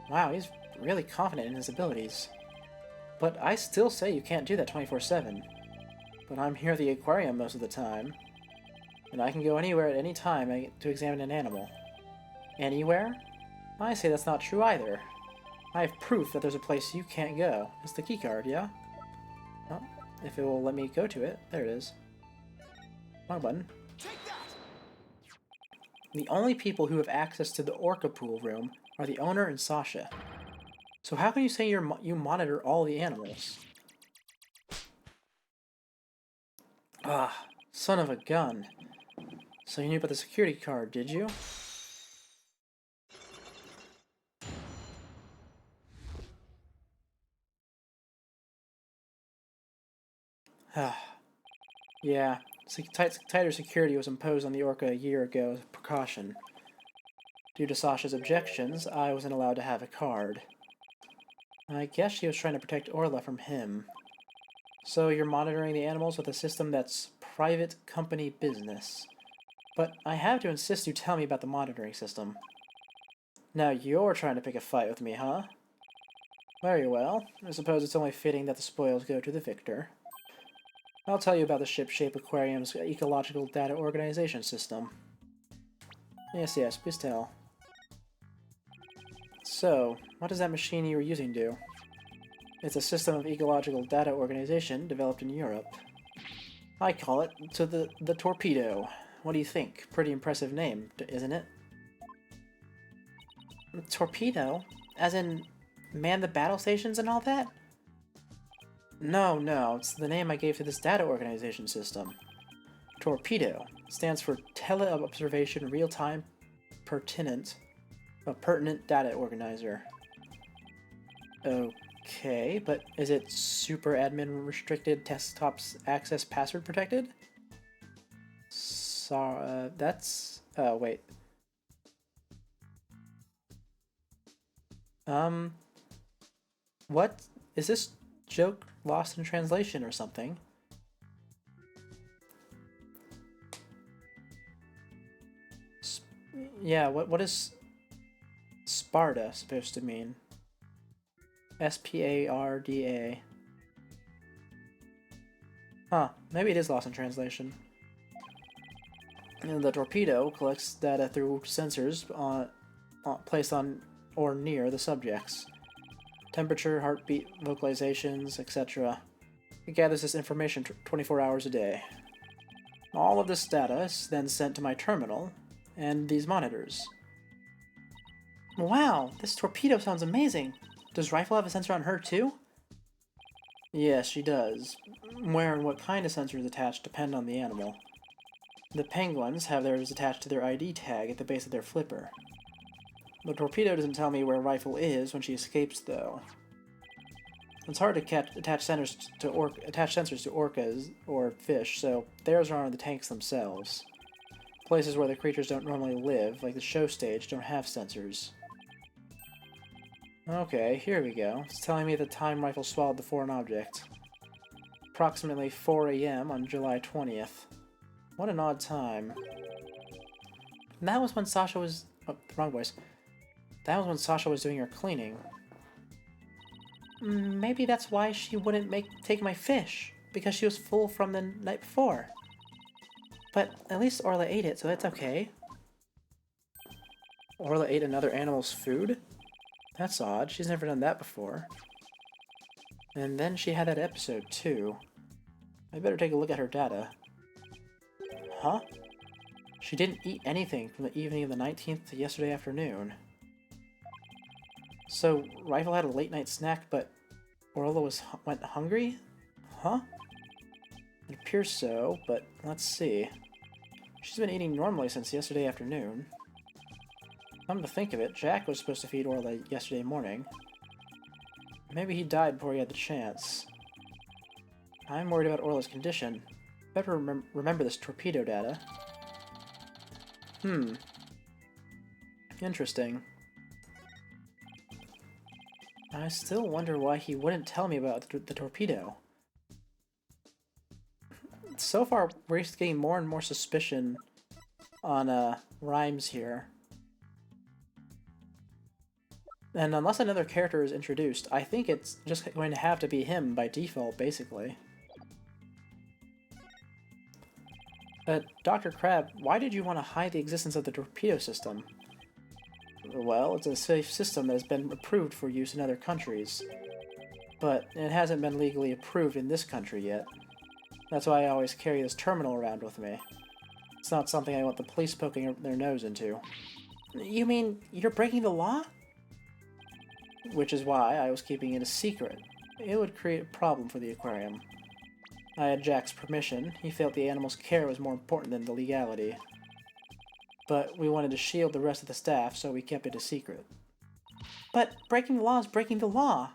[SPEAKER 1] Wow, he's really confident in his abilities. But I still say you can't do that 24/7. But I'm here at the aquarium most of the time. And I can go anywhere at any time to examine an animal. Anywhere? I say that's not true either. I have proof that there's a place you can't go. It's the keycard, yeah? Well, if it will let me go to it, there it is. Wrong button. The only people who have access to the Orca pool room are the owner and Sasha. So how can you say you monitor all the animals? Ah, son of a gun. So you knew about the security card, did you? Yeah, tighter security was imposed on the Orca a year ago as a precaution. Due to Sasha's objections, I wasn't allowed to have a card. I guess she was trying to protect Orla from him. So you're monitoring the animals with a system that's private company business. But I have to insist you tell me about the monitoring system. Now you're trying to pick a fight with me, huh? Very well. I suppose it's only fitting that the spoils go to the victor. I'll tell you about the Ship-Shape Aquarium's ecological data organization system. Yes, please tell. So, what does that machine you were using do? It's a system of ecological data organization developed in Europe. I call it the Torpedo. What do you think? Pretty impressive name, isn't it? Torpedo? As in, man the battle stations and all that? No, it's the name I gave to this data organization system. Torpedo stands for Teleobservation Real-Time Pertinent, a Pertinent Data Organizer. Okay, but is it super admin restricted, desktops access password protected? So, that's... Oh, wait. What? Is this joke lost in translation or something? Yeah, what is Sparta supposed to mean? Sparda. Huh, maybe it is lost in translation. And the torpedo collects data through sensors placed on or near the subjects. Temperature, heartbeat, vocalizations, etc. It gathers this information 24 hours a day. All of this data is then sent to my terminal and these monitors. Wow, this torpedo sounds amazing. Does Rifle have a sensor on her too? Yes, she does. Where and what kind of sensors attached depend on the animal. The penguins have theirs attached to their ID tag at the base of their flipper. The torpedo doesn't tell me where Rifle is when she escapes, though. It's hard to attach sensors to orcas or fish, so theirs are on the tanks themselves. Places where the creatures don't normally live, like the show stage, don't have sensors. Okay, here we go. It's telling me the time Rifle swallowed the foreign object. Approximately 4 a.m. on July 20th. What an odd time. And that was when Sasha was... Oh, wrong voice. That was when Sasha was doing her cleaning. Maybe that's why she wouldn't take my fish, because she was full from the night before. But at least Orla ate it, so that's okay. Orla ate another animal's food? That's odd, she's never done that before. And then she had that episode, too. I better take a look at her data. Huh? She didn't eat anything from the evening of the 19th to yesterday afternoon. So, Rifle had a late-night snack, but Orla went hungry? Huh? It appears so, but let's see. She's been eating normally since yesterday afternoon. Come to think of it, Jack was supposed to feed Orla yesterday morning. Maybe he died before he had the chance. I'm worried about Orla's condition. Better remember this torpedo data. Interesting. I still wonder why he wouldn't tell me about the torpedo. So far, we're just getting more and more suspicion on Rhymes here. And unless another character is introduced, I think it's just going to have to be him by default, basically. Dr. Crab, why did you want to hide the existence of the torpedo system? Well, it's a safe system that has been approved for use in other countries. But it hasn't been legally approved in this country yet. That's why I always carry this terminal around with me. It's not something I want the police poking their nose into. You mean you're breaking the law? Which is why I was keeping it a secret. It would create a problem for the aquarium. I had Jack's permission. He felt the animal's care was more important than the legality. But we wanted to shield the rest of the staff, so we kept it a secret. But breaking the law is breaking the law!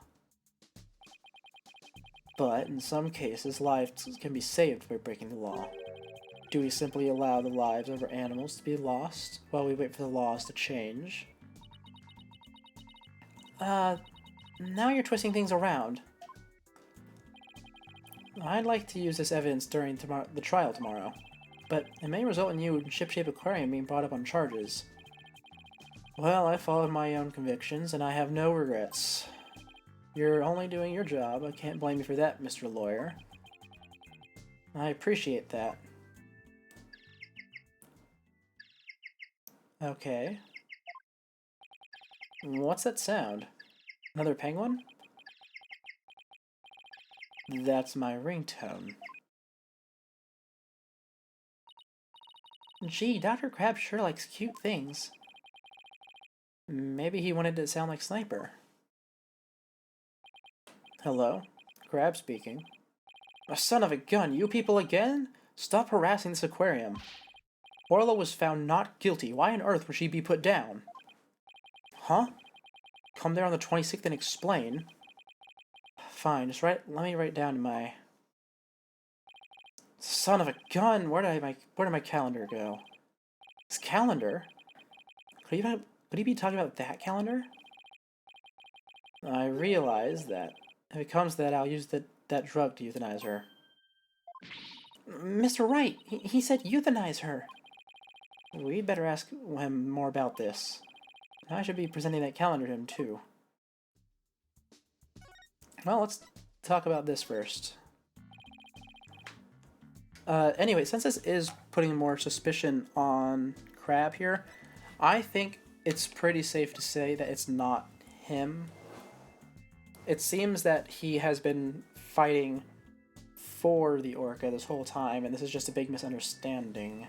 [SPEAKER 1] But, in some cases, lives can be saved by breaking the law. Do we simply allow the lives of our animals to be lost while we wait for the laws to change? Now you're twisting things around. I'd like to use this evidence during the trial tomorrow, but it may result in you and Shipshape Aquarium being brought up on charges. Well, I followed my own convictions, and I have no regrets. You're only doing your job. I can't blame you for that, Mr. Lawyer. I appreciate that. Okay. What's that sound? Another penguin? That's my ringtone. Gee, Dr. Crab sure likes cute things. Maybe he wanted to sound like Sniper. Hello? Crab speaking. A son of a gun, you people again? Stop harassing this aquarium. Orla was found not guilty. Why on earth would she be put down? Huh? Come there on the 26th and explain. Fine, let me write down my... Son of a gun! Where did my calendar go? This calendar? Could he be talking about that calendar? I realize that if it comes to that, I'll use that drug to euthanize her. Mr. Wright, he said euthanize her. We better ask him more about this. I should be presenting that calendar to him, too. Well, let's talk about this first. Anyway, since this is putting more suspicion on Crab here, I think it's pretty safe to say that it's not him. It seems that he has been fighting for the Orca this whole time, and this is just a big misunderstanding.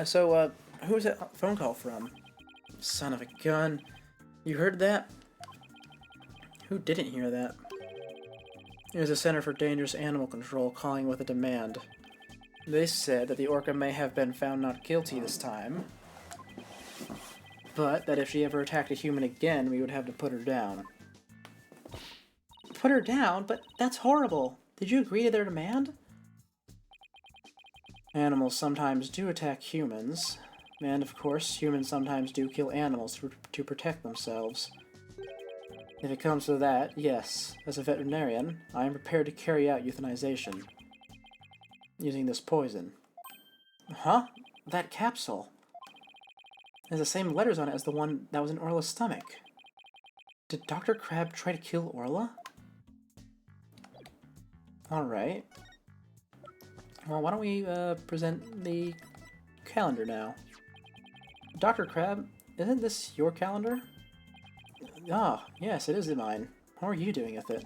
[SPEAKER 1] So, who's that phone call from? Son of a gun. You heard that? Who didn't hear that? It was the Center for Dangerous Animal Control calling with a demand. They said that the Orca may have been found not guilty this time, but that if she ever attacked a human again, we would have to put her down. Put her down? But that's horrible! Did you agree to their demand? Animals sometimes do attack humans, and of course, humans sometimes do kill animals to protect themselves. If it comes to that, yes, as a veterinarian, I am prepared to carry out euthanization. Using this poison. Huh? That capsule. It has the same letters on it as the one that was in Orla's stomach. Did Dr. Crab try to kill Orla? Alright. Well, why don't we present the calendar now? Dr. Crab, isn't this your calendar? Ah, yes, it is mine. How are you doing with it?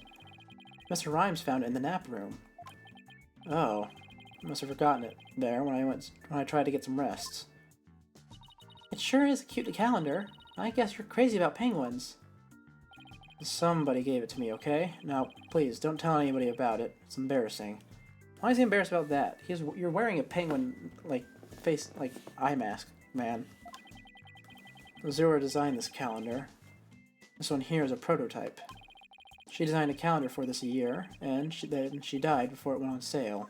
[SPEAKER 1] Mr. Rhymes found it in the nap room. Oh, must have forgotten it there when I tried to get some rest. It sure is a cute calendar. I guess you're crazy about penguins. Somebody gave it to me, okay? Now, please, don't tell anybody about it. It's embarrassing. Why is he embarrassed about that? You're wearing a penguin, eye mask, man. Zura designed this calendar. This one here is a prototype. She designed a calendar for this year, and then she died before it went on sale.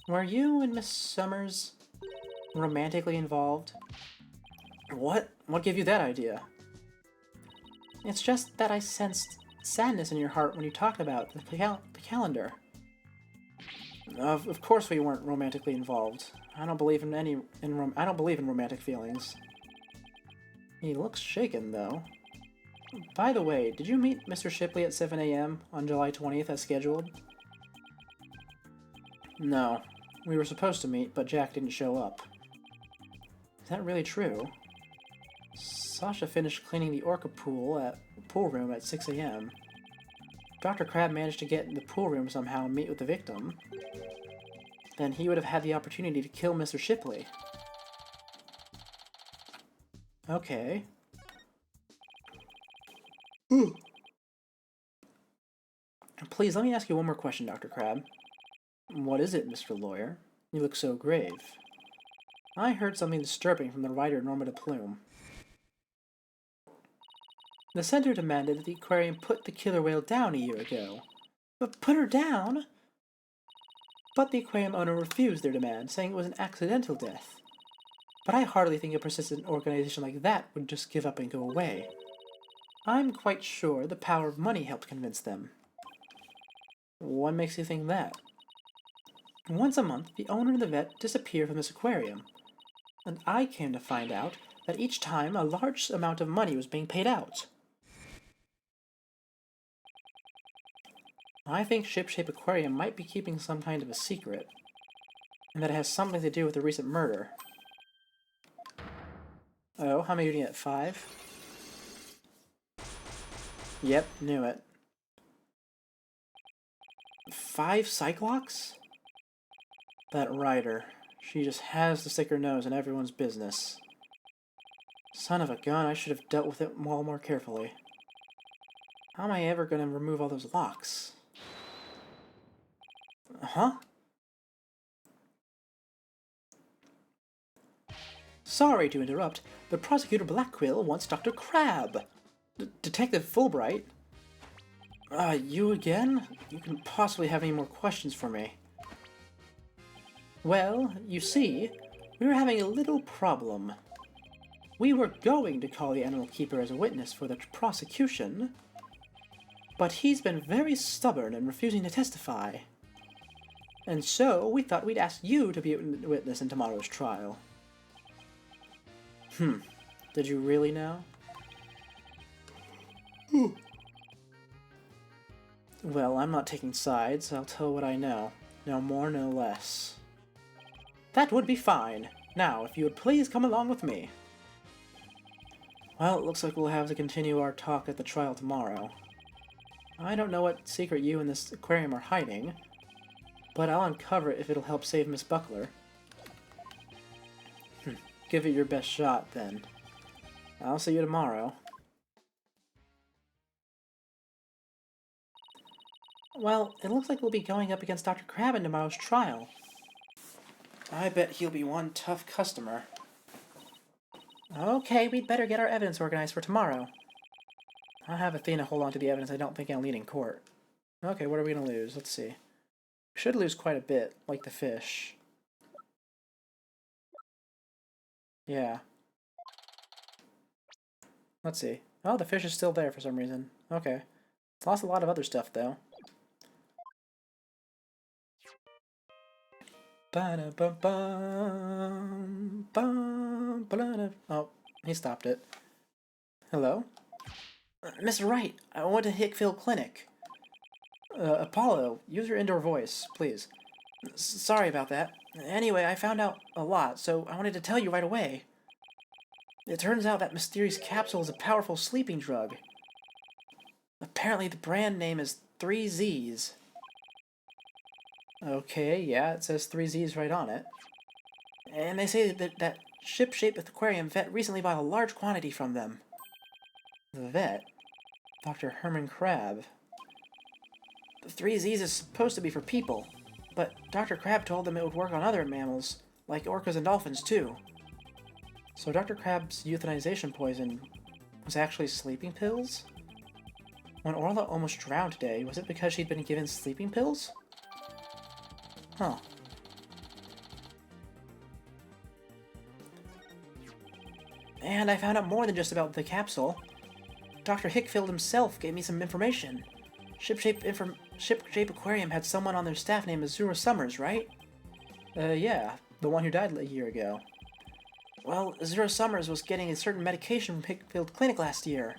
[SPEAKER 1] Were you and Miss Summers romantically involved? What? What gave you that idea? It's just that I sensed sadness in your heart when you talked about the calendar. Of course we weren't romantically involved. I don't believe in romantic feelings. He looks shaken, though. By the way, did you meet Mr. Shipley at 7 a.m. on July 20th as scheduled? No. We were supposed to meet, but Jack didn't show up. Is that really true? Sasha finished cleaning the Orca pool room at 6 a.m. Dr. Crab managed to get in the pool room somehow and meet with the victim. Then he would have had the opportunity to kill Mr. Shipley. Okay. Please, let me ask you one more question, Dr. Crab. What is it, Mr. Lawyer? You look so grave. I heard something disturbing from the writer Norma de Plume. The center demanded that the aquarium put the killer whale down a year ago. But put her down? But the aquarium owner refused their demand, saying it was an accidental death. But I hardly think a persistent organization like that would just give up and go away. I'm quite sure the power of money helped convince them. What makes you think that? Once a month, the owner and the vet disappear from this aquarium. And I came to find out that each time a large amount of money was being paid out. I think Ship-Shape Aquarium might be keeping some kind of a secret, and that it has something to do with the recent murder. Oh, how many are you at? 5? Yep, knew it. 5 Cyclops? That writer. She just has to stick her nose in everyone's business. Son of a gun, I should have dealt with it more carefully. How am I ever going to remove all those locks? Huh? Sorry to interrupt, but Prosecutor Blackquill wants Dr. Crabbe. Detective Fulbright? You again? You can possibly have any more questions for me. Well, you see, we were having a little problem. We were going to call the animal keeper as a witness for the prosecution, but he's been very stubborn and refusing to testify. And so, we thought we'd ask you to be a witness in tomorrow's trial. Did you really know? Well, I'm not taking sides. I'll tell what I know. No more, no less. That would be fine. Now, if you would please come along with me. Well, it looks like we'll have to continue our talk at the trial tomorrow. I don't know what secret you and this aquarium are hiding, but I'll uncover it if it'll help save Miss Buckler. Give it your best shot, then. I'll see you tomorrow. Well, it looks like we'll be going up against Dr. Crabbe in tomorrow's trial. I bet he'll be one tough customer. Okay, we'd better get our evidence organized for tomorrow. I'll have Athena hold on to the evidence I don't think I'll need in court. Okay, what are we gonna lose? Let's see. We should lose quite a bit, like the fish. Yeah. Let's see. Oh, the fish is still there for some reason. Okay. Lost a lot of other stuff, though. Oh, he stopped it. Hello? Mr. Wright, I went to Hickfield Clinic. Apollo, use your indoor voice, please. Sorry about that. Anyway, I found out a lot, so I wanted to tell you right away. It turns out that mysterious capsule is a powerful sleeping drug. Apparently the brand name is 3Zs. Okay, yeah, it says 3Zs right on it. And they say that ship-shaped aquarium vet recently bought a large quantity from them. The vet? Dr. Herman Crabbe. The 3Zs is supposed to be for people, but Dr. Crabbe told them it would work on other mammals, like orcas and dolphins too. So Dr. Crabbe's euthanization poison was actually sleeping pills? When Orla almost drowned today, was it because she'd been given sleeping pills? Huh. And I found out more than just about the capsule. Dr. Hickfield himself gave me some information. Ship-Shape Aquarium had someone on their staff named Azura Summers, right? Yeah, the one who died a year ago. Well, Azura Summers was getting a certain medication from Hickfield Clinic last year.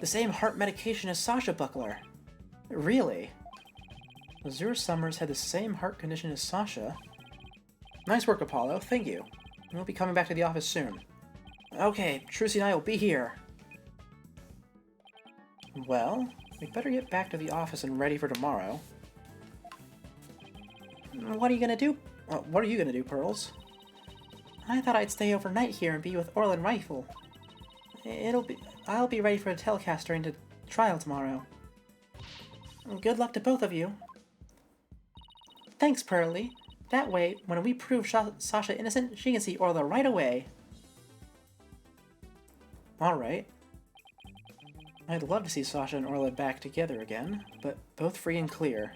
[SPEAKER 1] The same heart medication as Sasha Buckler. Really? Azura Summers had the same heart condition as Sasha? Nice work, Apollo. Thank you. We'll be coming back to the office soon. Okay, Trucy and I will be here. Well, we'd better get back to the office and ready for tomorrow. What are you gonna do? What are you gonna do, Pearls? I thought I'd stay overnight here and be with Orlin Rifle. I'll be ready for the telecast during the trial tomorrow. Good luck to both of you. Thanks, Pearly. That way, when we prove Sasha innocent, she can see Orla right away. Alright. I'd love to see Sasha and Orla back together again, but both free and clear.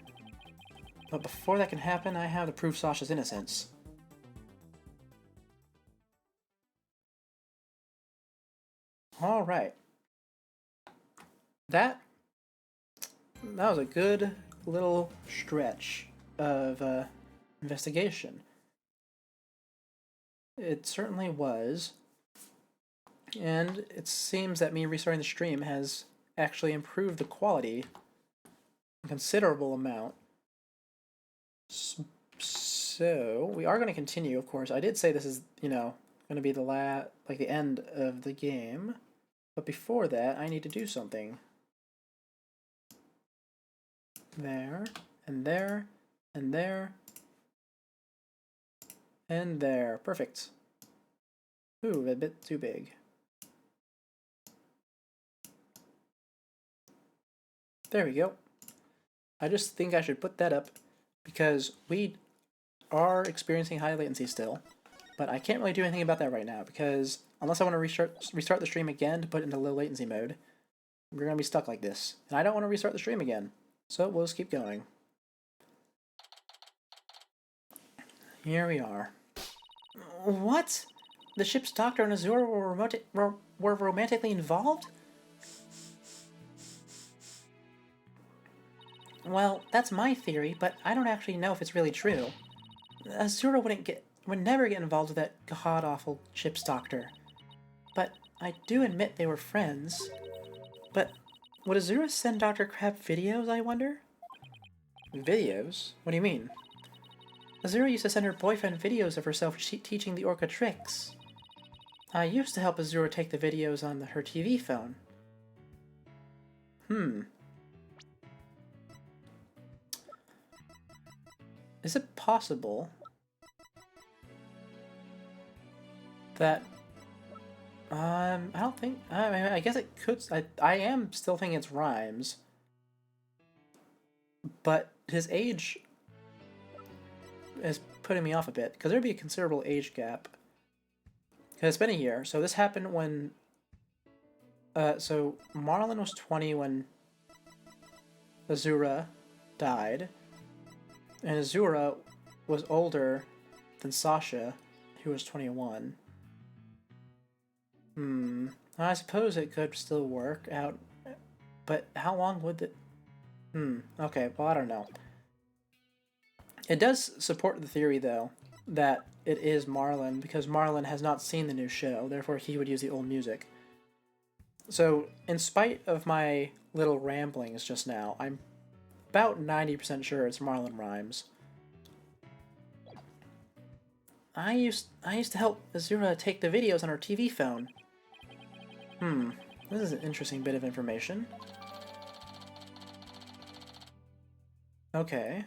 [SPEAKER 1] But before that can happen, I have to prove Sasha's innocence. Alright. That was a good little stretch of investigation. It certainly was. And it seems that me restarting the stream has actually improved the quality a considerable amount. So, we are going to continue, of course. I did say this is, going to be the the end of the game. But before that, I need to do something. There, and there, and there, And there. Perfect. Ooh, a bit too big. There we go. I just think I should put that up because we are experiencing high latency still, but I can't really do anything about that right now because unless I want to restart the stream again to put it into low latency mode, we're going to be stuck like this. And I don't want to restart the stream again, so we'll just keep going. Here we are. What? The ship's doctor and Azura were romantically involved? Well, that's my theory, but I don't actually know if it's really true. Azura would never get involved with that god-awful ship's doctor. But I do admit they were friends. But would Azura send Dr. Crab videos, I wonder? Videos? What do you mean? Azura used to send her boyfriend videos of herself teaching the orca tricks. I used to help Azura take the videos on her TV phone. Is it possible that I don't think I guess it could. I am still thinking it's Rhymes, but his age is putting me off a bit because there'd be a considerable age gap. Because it's been a year, so this happened when. So Marlon was 20 when Azura died. And Azura was older than Sasha, who was 21. I suppose it could still work out, but how long would it... okay, well, I don't know. It does support the theory, though, that it is Marlon, because Marlon has not seen the new show, therefore he would use the old music. So, in spite of my little ramblings just now, I'm about 90% sure it's Marlon Rhymes. I used to help Azura take the videos on her TV phone. This is an interesting bit of information. Okay.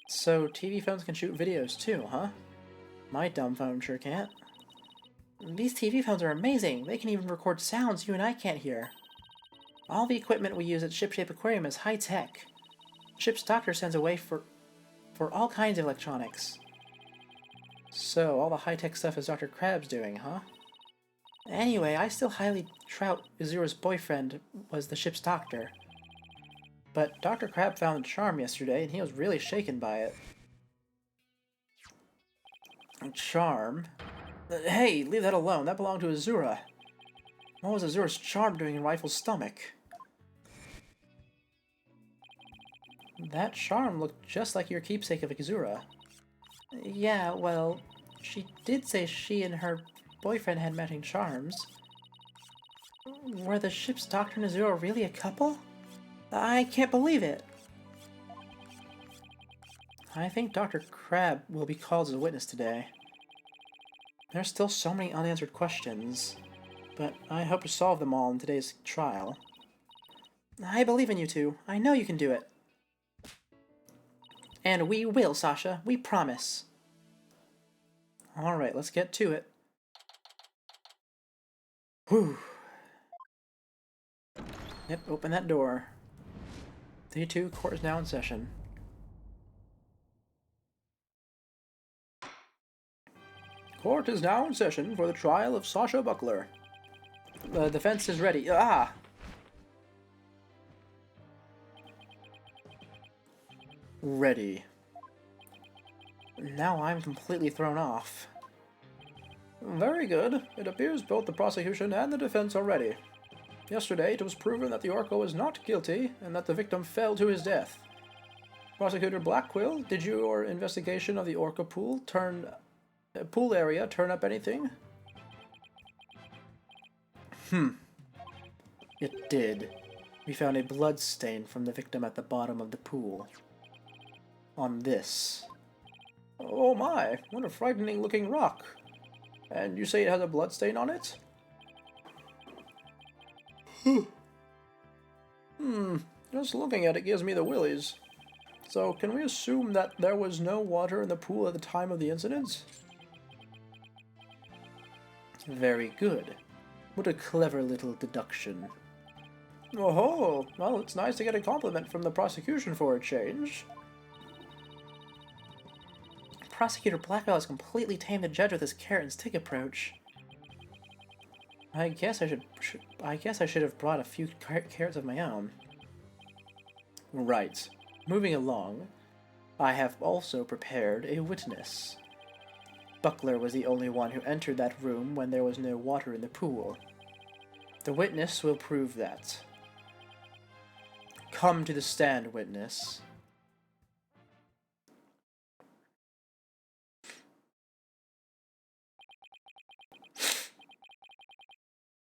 [SPEAKER 1] So TV phones can shoot videos too, huh? My dumb phone sure can't. These TV phones are amazing. They can even record sounds you and I can't hear. All the equipment we use at Shipshape Aquarium is high-tech. The ship's doctor sends away for all kinds of electronics. So, all the high-tech stuff is Dr. Crab's doing, huh? Anyway, I still highly doubt Azura's boyfriend was the ship's doctor. But Dr. Crab found a charm yesterday, and he was really shaken by it. A charm? Hey, leave that alone. That belonged to Azura. What was Azura's charm doing in Rifle's stomach? That charm looked just like your keepsake of Azura. Yeah, well, she did say she and her boyfriend had matching charms. Were the ship's doctor and Azura really a couple? I can't believe it! I think Dr. Crab will be called as a witness today. There's still so many unanswered questions, but I hope to solve them all in today's trial. I believe in you two. I know you can do it. And we will, Sasha. We promise. Alright, let's get to it. Whew. Yep, open that door. Day 2, court is now in session. Court is now in session for the trial of Sasha Buckler. The defense is ready. Ah! Ready. Now I'm completely thrown off. Very good. It appears both the prosecution and the defense are ready. Yesterday, it was proven that the Orca was not guilty and that the victim fell to his death. Prosecutor Blackquill, did your investigation of the Orca pool area turn up anything? It did. We found a blood stain from the victim at the bottom of the pool. On this. Oh my, what a frightening looking rock. And you say it has a blood stain on it? Just looking at it gives me the willies. So, can we assume that there was no water in the pool at the time of the incident? Very good. What a clever little deduction. Oh, well, it's nice to get a compliment from the prosecution for a change. Prosecutor Blackwell has completely tamed the judge with his carrot and stick approach. I guess I should have brought a few carrots of my own. Right. Moving along, I have also prepared a witness. Buckler was the only one who entered that room when there was no water in the pool. The witness will prove that. Come to the stand, witness.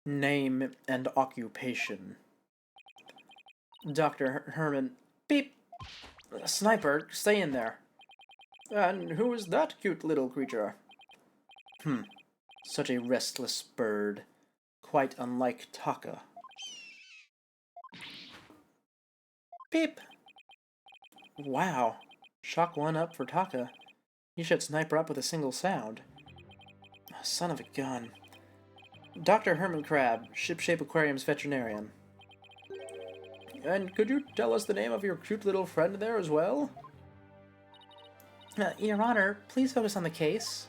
[SPEAKER 1] Name and occupation. Dr. Herman. Beep! Sniper, stay in there. And who is that cute little creature? Such a restless bird. Quite unlike Taka. Beep! Wow. Shock 1 up for Taka. You should Sniper up with a single sound. Son of a gun. Dr. Herman Crab, Shipshape Aquarium's veterinarian. And could you tell us the name of your cute little friend there as well? Your Honor, please focus on the case.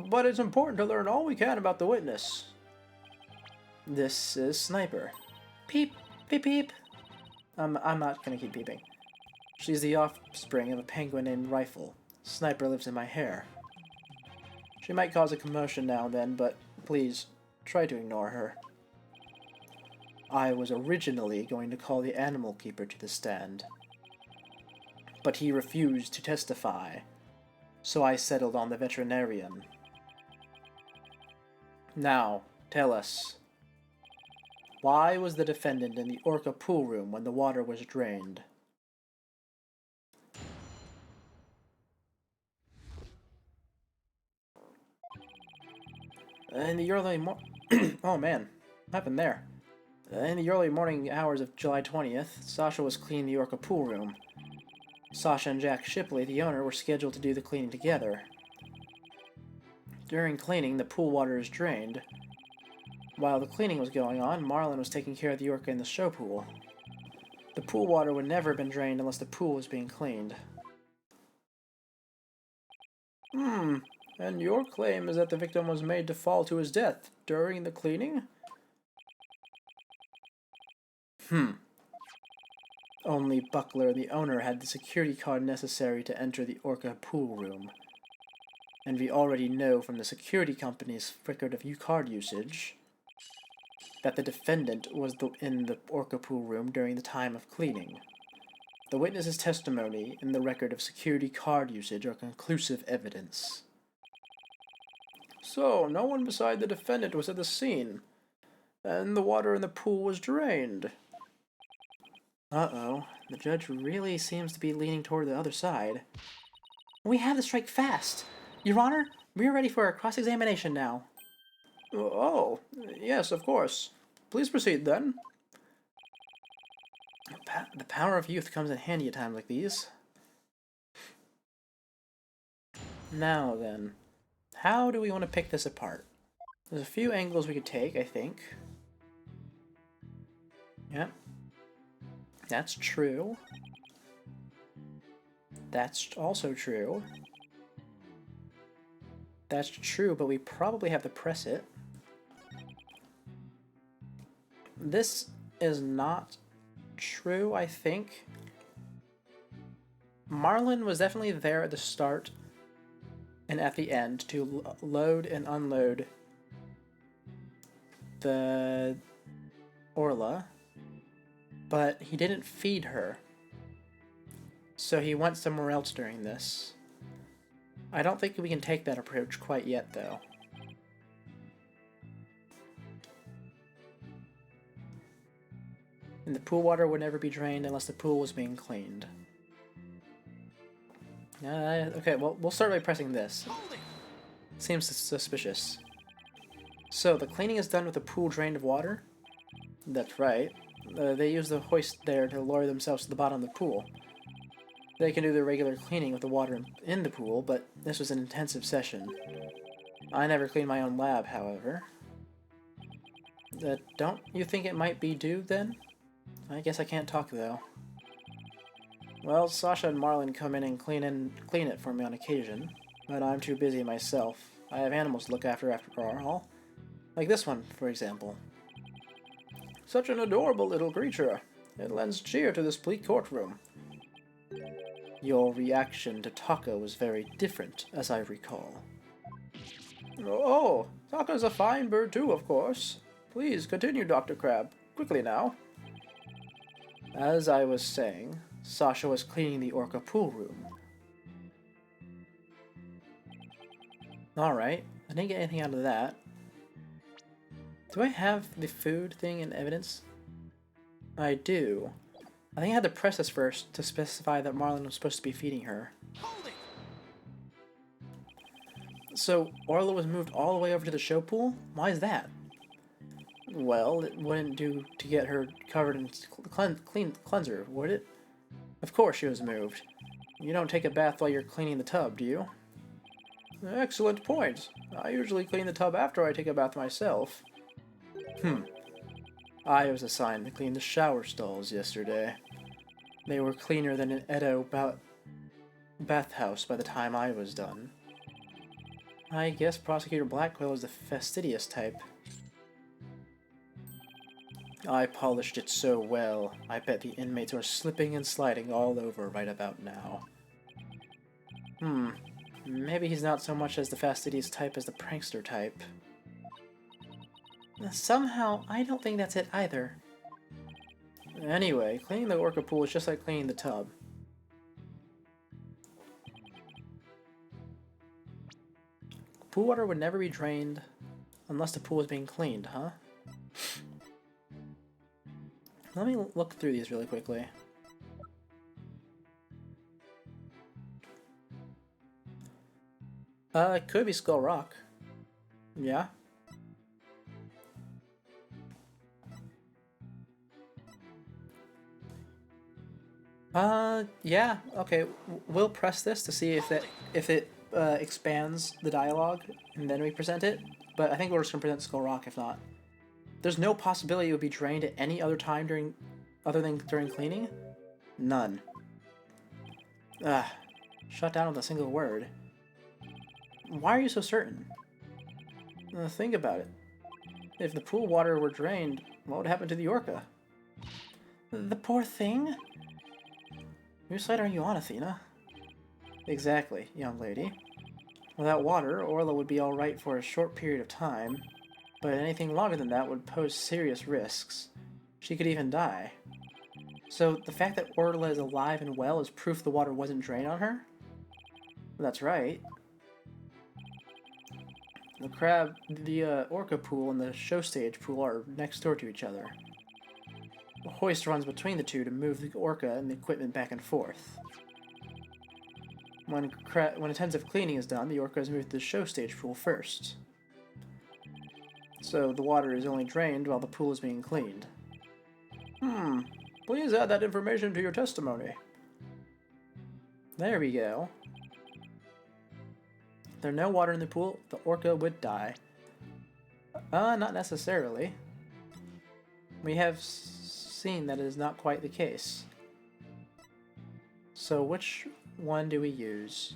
[SPEAKER 1] But it's important to learn all we can about the witness. This is Sniper. Peep, peep, peep. I'm not gonna keep peeping. She's the offspring of a penguin named Rifle. Sniper lives in my hair. She might cause a commotion now and then, but please, try to ignore her. I was originally going to call the animal keeper to the stand, but he refused to testify, so I settled on the veterinarian. Now, tell us, why was the defendant in the Orca pool room when the water was drained? In the early oh man, what happened there? In the early morning hours of July 20th, Sasha was cleaning the Orca pool room. Sasha and Jack Shipley, the owner, were scheduled to do the cleaning together. During cleaning, the pool water is drained. While the cleaning was going on, Marlin was taking care of the Orca in the show pool. The pool water would never have been drained unless the pool was being cleaned. And your claim is that the victim was made to fall to his death during the cleaning? Only Buckler, the owner, had the security card necessary to enter the Orca pool room. And we already know from the security company's record of card usage that the defendant was in the Orca pool room during the time of cleaning. The witness's testimony and the record of security card usage are conclusive evidence. So, no one beside the defendant was at the scene, and the water in the pool was drained. Uh-oh, the judge really seems to be leaning toward the other side. We have to strike fast. Your Honor, we are ready for our cross-examination now. Oh, yes, of course. Please proceed, then. The power of youth comes in handy at times like these. Now, then, how do we want to pick this apart? There's a few angles we could take, I think. Yep. That's true. That's also true. That's true, but we probably have to press it. This is not true, I think. Marlin was definitely there at the start and at the end to load and unload the Orla, but he didn't feed her. So he went somewhere else during this. I don't think we can take that approach quite yet, though. And the pool water would never be drained unless the pool was being cleaned. Okay, well, we'll start by pressing this. Seems suspicious. So, the cleaning is done with the pool drained of water? That's right. They use the hoist there to lower themselves to the bottom of the pool. They can do their regular cleaning with the water in the pool, but this was an intensive session. I never cleaned my own lab, however. Don't you think it might be due, then? I guess I can't talk, though. Well, Sasha and Marlon come in and clean it for me on occasion, but I'm too busy myself. I have animals to look after all. Like this one, for example. Such an adorable little creature. It lends cheer to this bleak courtroom. Your reaction to Taka was very different, as I recall. Oh, Taka's a fine bird too, of course. Please continue, Dr. Crab. Quickly now. As I was saying, Sasha was cleaning the orca pool room. Alright, I didn't get anything out of that. Do I have the food thing in evidence? I do. I think I had to press this first to specify that Marlon was supposed to be feeding her. So, Orla was moved all the way over to the show pool? Why is that? Well, it wouldn't do to get her covered in cleanser, would it? Of course she was moved. You don't take a bath while you're cleaning the tub, do you? Excellent point. I usually clean the tub after I take a bath myself. I was assigned to clean the shower stalls yesterday. They were cleaner than an Edo bathhouse by the time I was done. I guess Prosecutor Blackwell is the fastidious type. I polished it so well, I bet the inmates are slipping and sliding all over right about now. Maybe he's not so much as the fastidious type as the prankster type. Somehow, I don't think that's it either. Anyway, cleaning the orca pool is just like cleaning the tub. Pool water would never be drained unless the pool was being cleaned, huh? Let me look through these really quickly. It could be Skull Rock. Yeah. Yeah, okay. We'll press this to see if it expands the dialogue, and then we present it. But I think we're just gonna present Skull Rock if not. There's no possibility it would be drained at any other time other than during cleaning? None. Shut down with a single word. Why are you so certain? Think about it. If the pool water were drained, what would happen to the orca? The poor thing? Whose side are you on, Athena? Exactly, young lady. Without water, Orla would be alright for a short period of time, but anything longer than that would pose serious risks. She could even die. So, the fact that Orla is alive and well is proof the water wasn't drained on her? That's right. The orca pool and the show stage pool are next door to each other. A hoist runs between the two to move the orca and the equipment back and forth. When intensive cleaning is done, the orca is moved to the show stage pool first. So the water is only drained while the pool is being cleaned. Please add that information to your testimony. There we go. If there's no water in the pool, the orca would die. Not necessarily. We have seen that it is not quite the case. So which one do we use?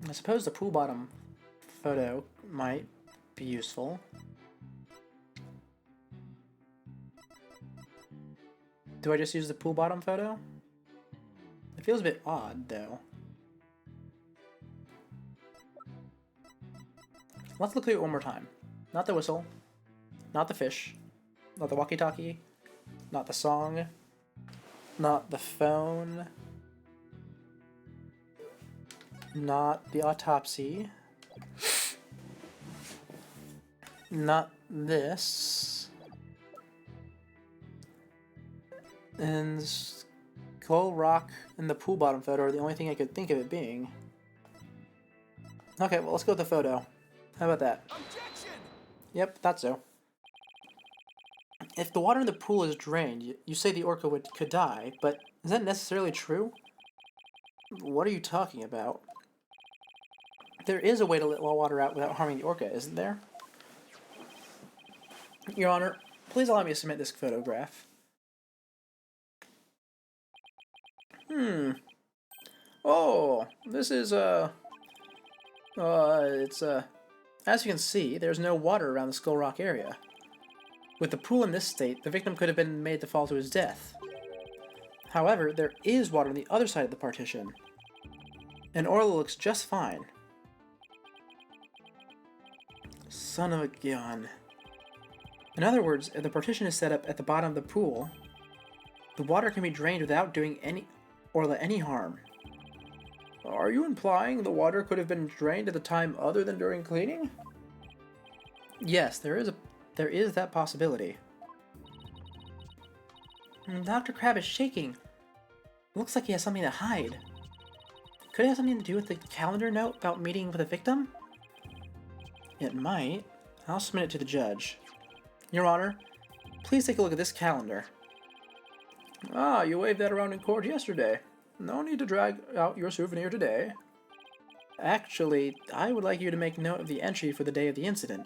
[SPEAKER 1] I suppose the pool bottom photo might be useful. Do I just use the pool bottom photo? It feels a bit odd, though. Let's look through it one more time. Not the whistle, not the fish, not the walkie-talkie, not the song, not the phone, not the autopsy, not this, and Skull Rock and the pool bottom photo are the only thing I could think of it being. Okay, well, let's go with the photo. How about that?
[SPEAKER 3] Objection!
[SPEAKER 1] Yep, thought so. If the water in the pool is drained, you say the orca could die, but is that necessarily true? What are you talking about? There is a way to let water out without harming the orca, isn't there? Your Honor, please allow me to submit this photograph. Oh, this is, as you can see, there's no water around the Skull Rock area. With the pool in this state, the victim could have been made to fall to his death. However, there is water on the other side of the partition, and Orla looks just fine. Son of a gun. In other words, if the partition is set up at the bottom of the pool, the water can be drained without doing Orla any harm. Are you implying the water could have been drained at a time other than during cleaning? Yes, there is that possibility. Dr. Crab is shaking. Looks like he has something to hide. Could it have something to do with the calendar note about meeting with a victim? It might. I'll submit it to the judge. Your Honor, please take a look at this calendar. Ah, you waved that around in court yesterday. No need to drag out your souvenir today. Actually, I would like you to make note of the entry for the day of the incident.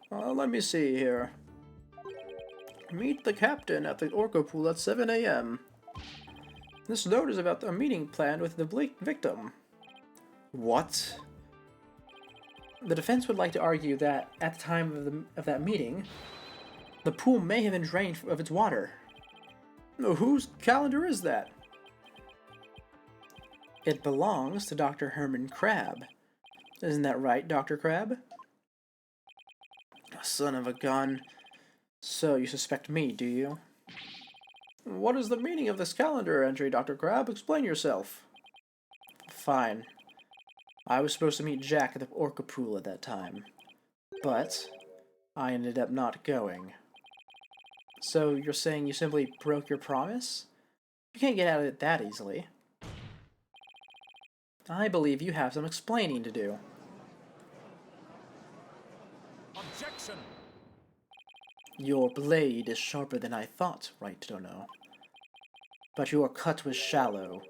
[SPEAKER 1] Let me see here. Meet the captain at the orca pool at 7 a.m. This note is about a meeting planned with the victim. What? The defense would like to argue that, at the time of that meeting, the pool may have been drained of its water. Whose calendar is that? It belongs to Dr. Herman Crab. Isn't that right, Dr. Crab? Son of a gun. So you suspect me, do you? What is the meaning of this calendar entry, Dr. Crab? Explain yourself. Fine. I was supposed to meet Jack at the orca pool at that time, but I ended up not going. So you're saying you simply broke your promise? You can't get out of it that easily. I believe you have some explaining to do.
[SPEAKER 3] Objection!
[SPEAKER 1] Your blade is sharper than I thought, Right Dono. But your cut was shallow,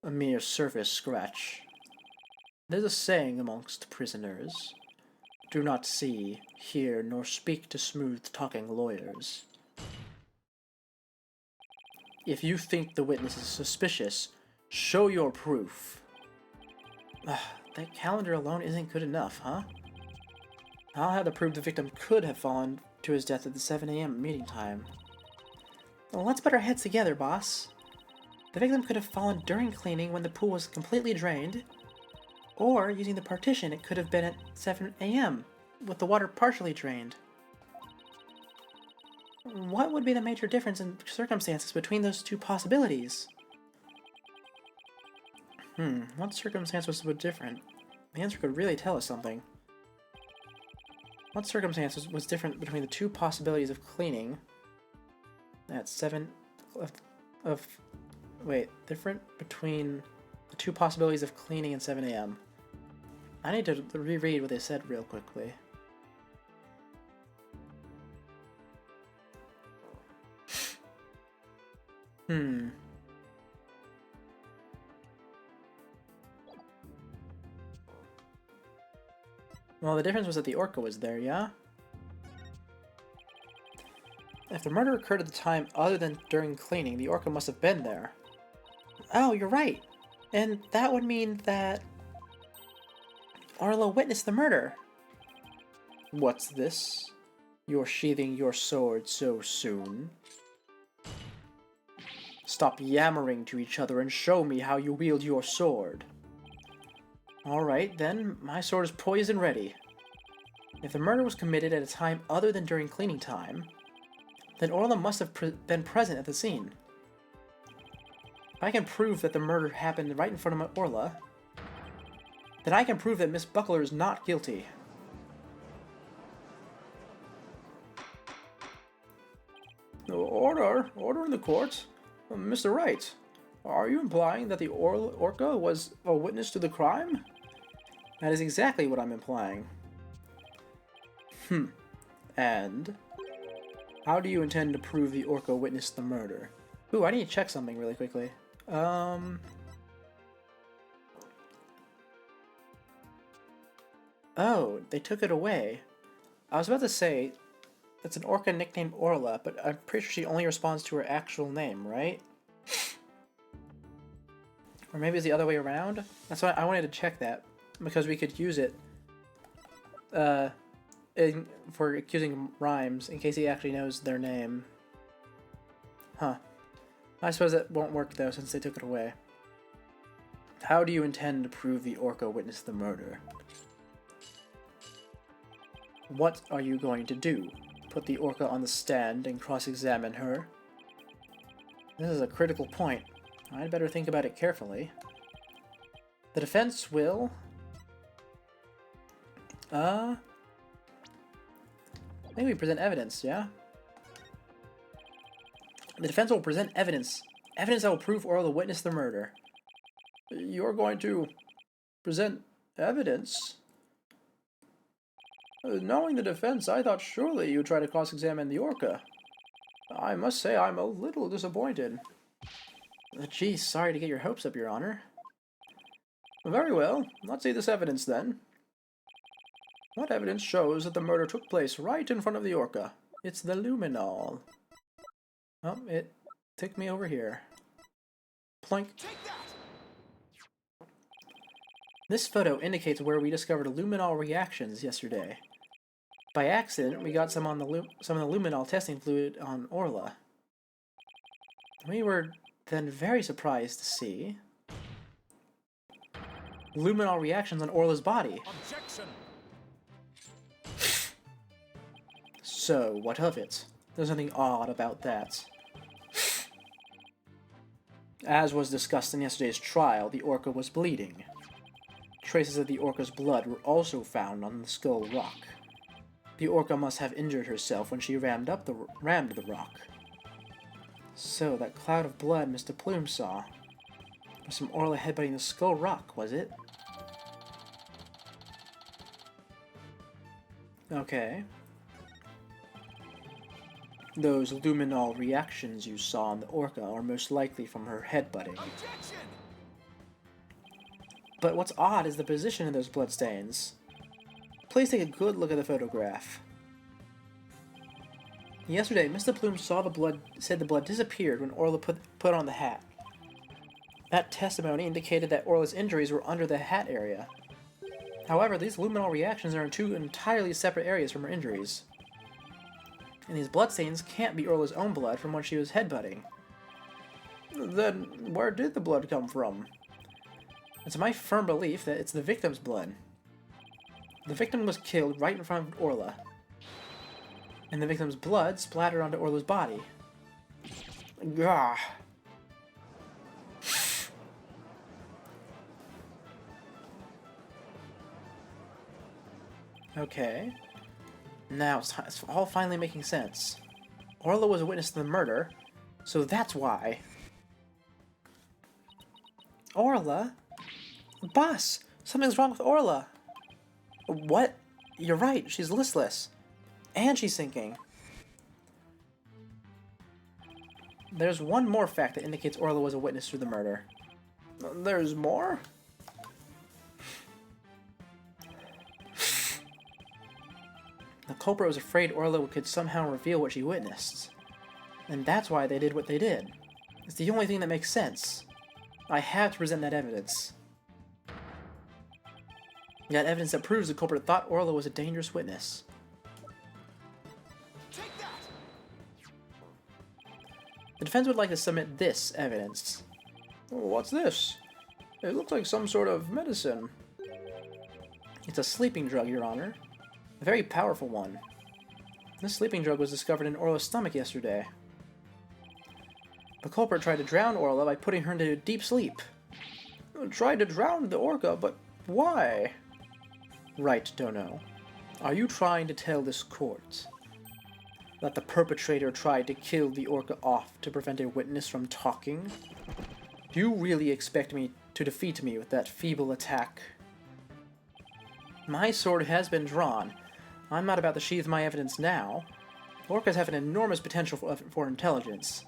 [SPEAKER 1] a mere surface scratch. There's a saying amongst prisoners: do not see, hear, nor speak to smooth-talking lawyers. If you think the witness is suspicious, show your proof. That calendar alone isn't good enough, huh? I'll have to prove the victim could have fallen to his death at the 7 a.m. meeting time. Well, let's put our heads together, boss. The victim could have fallen during cleaning when the pool was completely drained, or using the partition, it could have been at 7 a.m. with the water partially drained. What would be the major difference in circumstances between those two possibilities? What circumstances was different? The answer could really tell us something. What circumstances was different between the two possibilities of cleaning at 7 different between the two possibilities of cleaning at 7 a.m. I need to reread what they said real quickly. Well, the difference was that the orca was there, yeah? If the murder occurred at the time other than during cleaning, the orca must have been there. Oh, you're right. And that would mean that Orla witnessed the murder. What's this? You're sheathing your sword so soon? Stop yammering to each other and show me how you wield your sword. Alright, then, my sword is poised and ready. If the murder was committed at a time other than during cleaning time, then Orla must have been present at the scene. If I can prove that the murder happened right in front of Orla, then I can prove that Miss Buckler is not guilty. Order in the court. Mr. Wright, are you implying that the orca was a witness to the crime? That is exactly what I'm implying. And How do you intend to prove the Orca witnessed the murder? Ooh, I need to check something really quickly. Oh, they took it away. I was about to say, it's an orca nicknamed Orla, but I'm pretty sure she only responds to her actual name, right? Or maybe it's the other way around? That's why I wanted to check that, because we could use it for accusing Rhymes in case he actually knows their name. Huh. I suppose that won't work though, since they took it away. How do you intend to prove the Orca witnessed the murder? What are you going to do? Put the Orca on the stand and cross-examine her? This is a critical point. I'd better think about it carefully. The defense will... maybe present evidence, yeah? The defense will present evidence. Evidence that will prove Orla witnessed the murder. You're going to present evidence? Knowing the defense, I thought surely you'd try to cross-examine the Orca. I must say I'm a little disappointed. Geez, sorry to get your hopes up, Your Honor. Very well, let's see this evidence then. What evidence shows that the murder took place right in front of the Orca? It's the luminol. Oh, it took me over here. Plink. This photo indicates where we discovered luminol reactions yesterday. By accident, we got some of the luminol testing fluid on Orla. We were then very surprised to see luminol reactions on Orla's body.
[SPEAKER 3] Objection!
[SPEAKER 1] So, what of it? There's nothing odd about that. As was discussed in yesterday's trial, the Orca was bleeding. Traces of the Orca's blood were also found on the skull rock. The Orca must have injured herself when she rammed the rock. So, that cloud of blood Mr. Plume saw was from Orla headbutting the skull rock, was it? Okay. Those luminol reactions you saw on the Orca are most likely from her headbutting.
[SPEAKER 3] Objection!
[SPEAKER 1] But what's odd is the position of those bloodstains. Please take a good look at the photograph. Yesterday, Mr. Plume said the blood disappeared when Orla put on the hat. That testimony indicated that Orla's injuries were under the hat area. However, these luminol reactions are in two entirely separate areas from her injuries. And these bloodstains can't be Orla's own blood from when she was headbutting. Then, where did the blood come from? It's my firm belief that it's the victim's blood. The victim was killed right in front of Orla, and the victim's blood splattered onto Orla's body. Gah. Okay. Now it's all finally making sense. Orla was a witness to the murder, so that's why. Orla? Boss! Something's wrong with Orla! What? You're right, she's listless. And she's sinking. There's one more fact that indicates Orla was a witness to the murder. There's more? The culprit was afraid Orla could somehow reveal what she witnessed. And that's why they did what they did. It's the only thing that makes sense. I have to present that evidence. That evidence that proves the culprit thought Orla was a dangerous witness.
[SPEAKER 3] Take that!
[SPEAKER 1] The defense would like to submit this evidence. What's this? It looks like some sort of medicine. It's a sleeping drug, Your Honor. A very powerful one. This sleeping drug was discovered in Orla's stomach yesterday. The culprit tried to drown Orla by putting her into deep sleep. Tried to drown the Orca, but why? Right, Dono. Are you trying to tell this court that the perpetrator tried to kill the Orca off to prevent a witness from talking? Do you really expect me to defeat me with that feeble attack? My sword has been drawn. I'm not about to sheathe my evidence now. Orcas have an enormous potential for intelligence.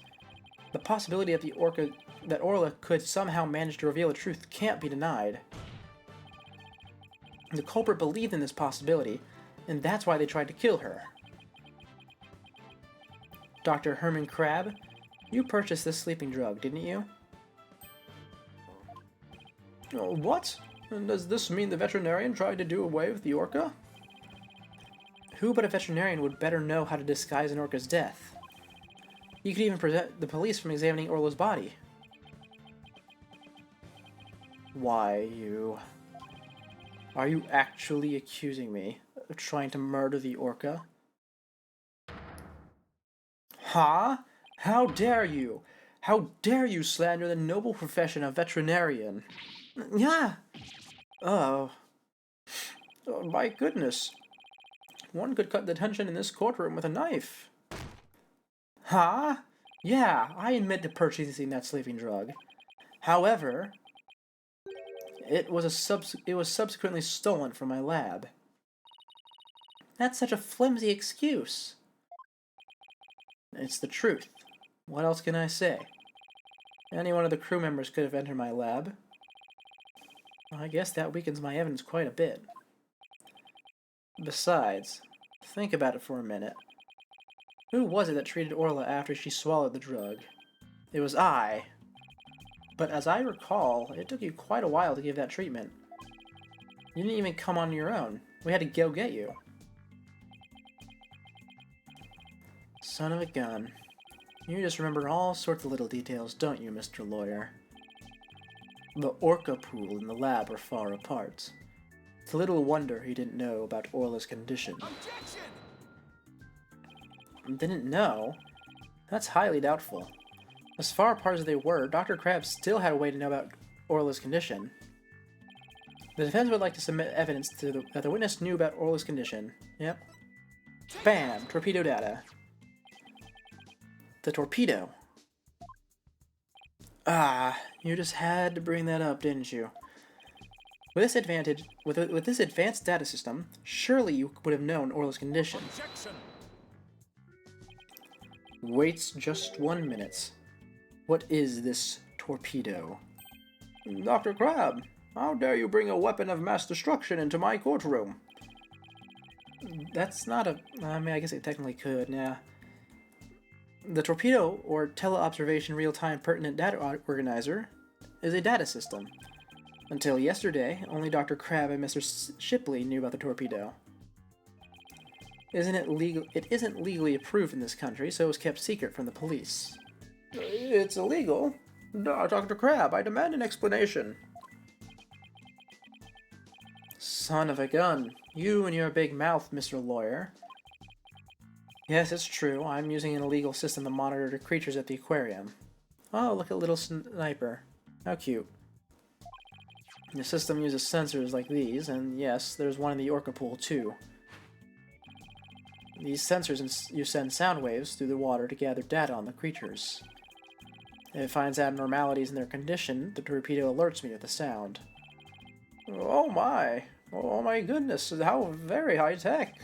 [SPEAKER 1] The possibility of that Orla could somehow manage to reveal the truth can't be denied. The culprit believed in this possibility, and that's why they tried to kill her. Dr. Herman Crab, you purchased this sleeping drug, didn't you? What? Does this mean the veterinarian tried to do away with the orca? Who but a veterinarian would better know how to disguise an orca's death? You could even prevent the police from examining Orla's body. Why, you... Are you actually accusing me of trying to murder the orca? Huh? How dare you? How dare you slander the noble profession of veterinarian? Yeah. Oh. Oh, my goodness. One could cut the tension in this courtroom with a knife. Huh? Yeah, I admit to purchasing that sleeping drug. However, it was subsequently stolen from my lab. That's such a flimsy excuse. It's the truth. What else can I say? Any one of the crew members could have entered my lab. I guess that weakens my evidence quite a bit. Besides, think about it for a minute. Who was it that treated Orla after she swallowed the drug? It was I. But as I recall, it took you quite a while to give that treatment. You didn't even come on your own. We had to go get you. Son of a gun. You just remember all sorts of little details, don't you, Mr. Lawyer? The orca pool and the lab are far apart. It's little wonder he didn't know about Orla's condition.
[SPEAKER 3] Objection!
[SPEAKER 1] Didn't know? That's highly doubtful. As far apart as they were, Dr. Crab still had a way to know about Orla's condition. The defense would like to submit evidence that the witness knew about Orla's condition. Yep. Bam! Torpedo data. The torpedo. Ah, you just had to bring that up, didn't you? With this advanced data system, surely you would have known Orla's condition.
[SPEAKER 3] Objection!
[SPEAKER 1] Waits just 1 minute. What is this torpedo? Dr. Crab, how dare you bring a weapon of mass destruction into my courtroom? That's not a... I mean, I guess it technically could, yeah. The torpedo, or Teleobservation Real-Time Pertinent Data Organizer, is a data system. Until yesterday, only Dr. Crab and Mr. Shipley knew about the torpedo. It isn't legally approved in this country, so it was kept secret from the police. It's illegal? Dr. Crab, I demand an explanation. Son of a gun. You and your big mouth, Mr. Lawyer. Yes, it's true. I'm using an illegal system to monitor the creatures at the aquarium. Oh, look at little sniper. How cute. The system uses sensors like these, and yes, there's one in the orca pool too. These sensors you send sound waves through the water to gather data on the creatures. If it finds abnormalities in their condition, the torpedo alerts me with the sound. Oh my goodness, how very high-tech.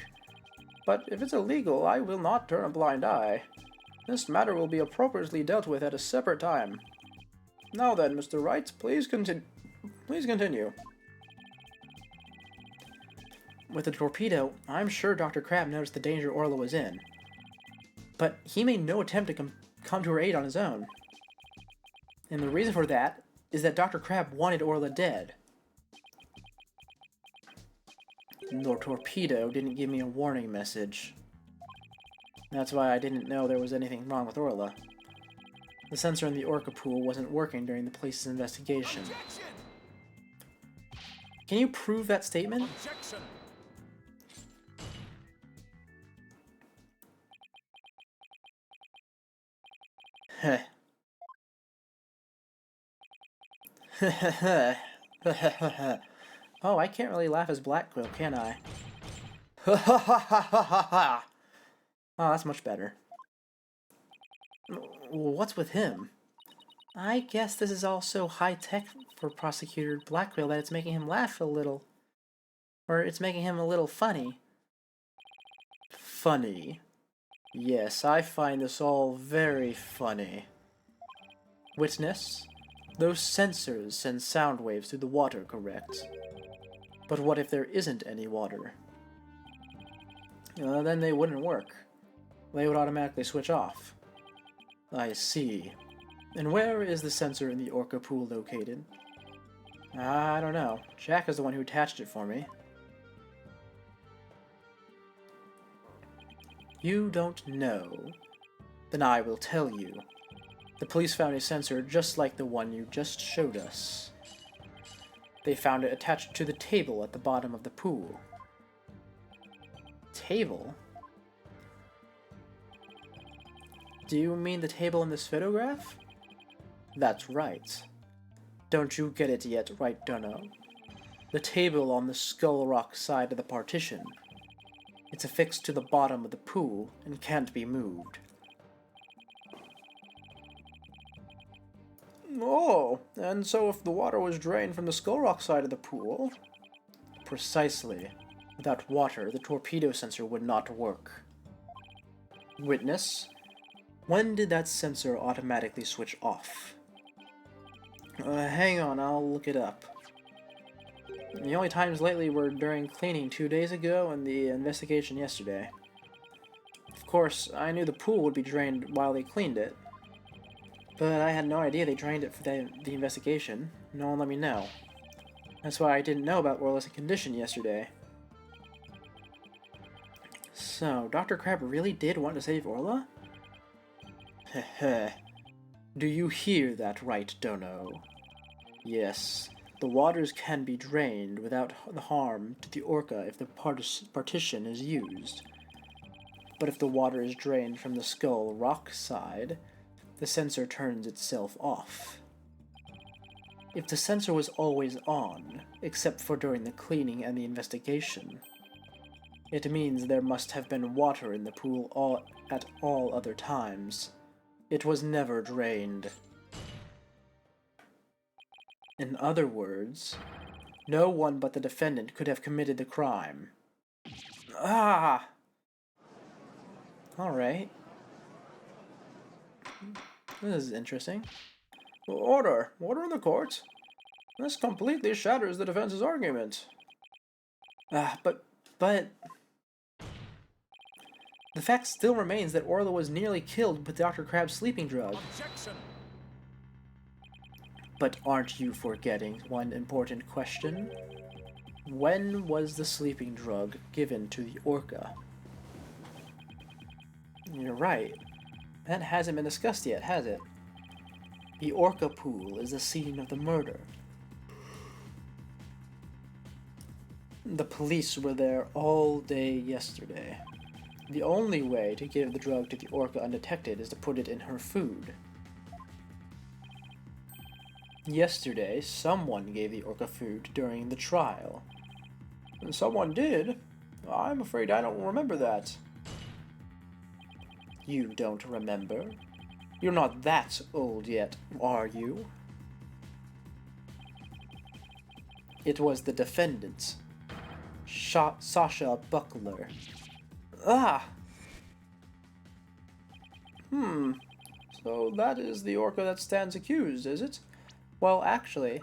[SPEAKER 1] But if it's illegal, I will not turn a blind eye. This matter will be appropriately dealt with at a separate time. Now then, Mr. Wright, please continue. With the torpedo, I'm sure Dr. Crab noticed the danger Orla was in. But he made no attempt to come to her aid on his own. And the reason for that is that Dr. Crab wanted Orla dead. The torpedo didn't give me a warning message. That's why I didn't know there was anything wrong with Orla. The sensor in the orca pool wasn't working during the police's investigation.
[SPEAKER 3] Objection!
[SPEAKER 1] Can you prove that statement?
[SPEAKER 3] Objection!
[SPEAKER 1] Heh. Oh, I can't really laugh as Black Quill, can I? Oh, that's much better. What's with him? I guess this is all so high-tech for Prosecutor Black Quill that it's making him laugh a little. Or it's making him a little funny. Funny? Yes, I find this all very funny. Witness? Those sensors send sound waves through the water, correct? But what if there isn't any water? Then they wouldn't work. They would automatically switch off. I see. And where is the sensor in the Orca pool located? I don't know. Jack is the one who attached it for me. You don't know? Then I will tell you. The police found a sensor just like the one you just showed us. They found it attached to the table at the bottom of the pool. Table? Do you mean the table in this photograph? That's right. Don't you get it yet, right, Dunno? The table on the Skull Rock side of the partition. It's affixed to the bottom of the pool and can't be moved. Oh, and so if the water was drained from the Skull Rock side of the pool... Precisely. Without water, the torpedo sensor would not work. Witness? When did that sensor automatically switch off? Hang on, I'll look it up. The only times lately were during cleaning 2 days ago and the investigation yesterday. Of course, I knew the pool would be drained while they cleaned it. But I had no idea they drained it for the investigation. No one let me know. That's why I didn't know about Orla's condition yesterday. So, Dr. Crab really did want to save Orla? Heh. Do you hear that right, Dono? Yes, the waters can be drained without harm to the Orca if the partition is used. But if the water is drained from the Skull Rock side, the sensor turns itself off. If the sensor was always on, except for during the cleaning and the investigation, it means there must have been water in the pool at all other times. It was never drained. In other words, no one but the defendant could have committed the crime. Ah! Alright. This is interesting. Order! Order in the court! This completely shatters the defense's argument. But... The fact still remains that Orla was nearly killed with Dr. Crab's sleeping drug.
[SPEAKER 3] Objection!
[SPEAKER 1] But aren't you forgetting one important question? When was the sleeping drug given to the Orca? You're right. That hasn't been discussed yet, has it? The Orca pool is the scene of the murder. The police were there all day yesterday. The only way to give the drug to the Orca undetected is to put it in her food. Yesterday, someone gave the Orca food during the trial. And someone did? I'm afraid I don't remember that. You don't remember? You're not that old yet, are you? It was the defendant, Sasha Buckler. Ah! So that is the Orca that stands accused, is it? Well, actually,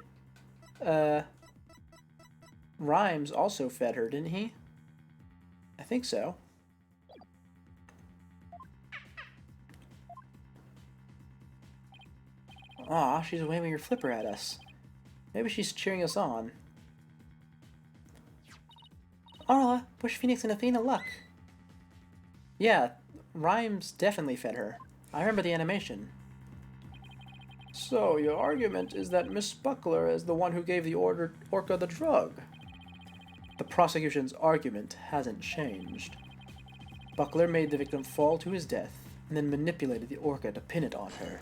[SPEAKER 1] Rhymes also fed her, didn't he? I think so. Aw, she's waving her flipper at us. Maybe she's cheering us on. Orla, wish Phoenix and Athena luck. Yeah, Rhymes definitely fed her. I remember the animation. So, your argument is that Miss Buckler is the one who gave the Orca the drug? The prosecution's argument hasn't changed. Buckler made the victim fall to his death, and then manipulated the Orca to pin it on her.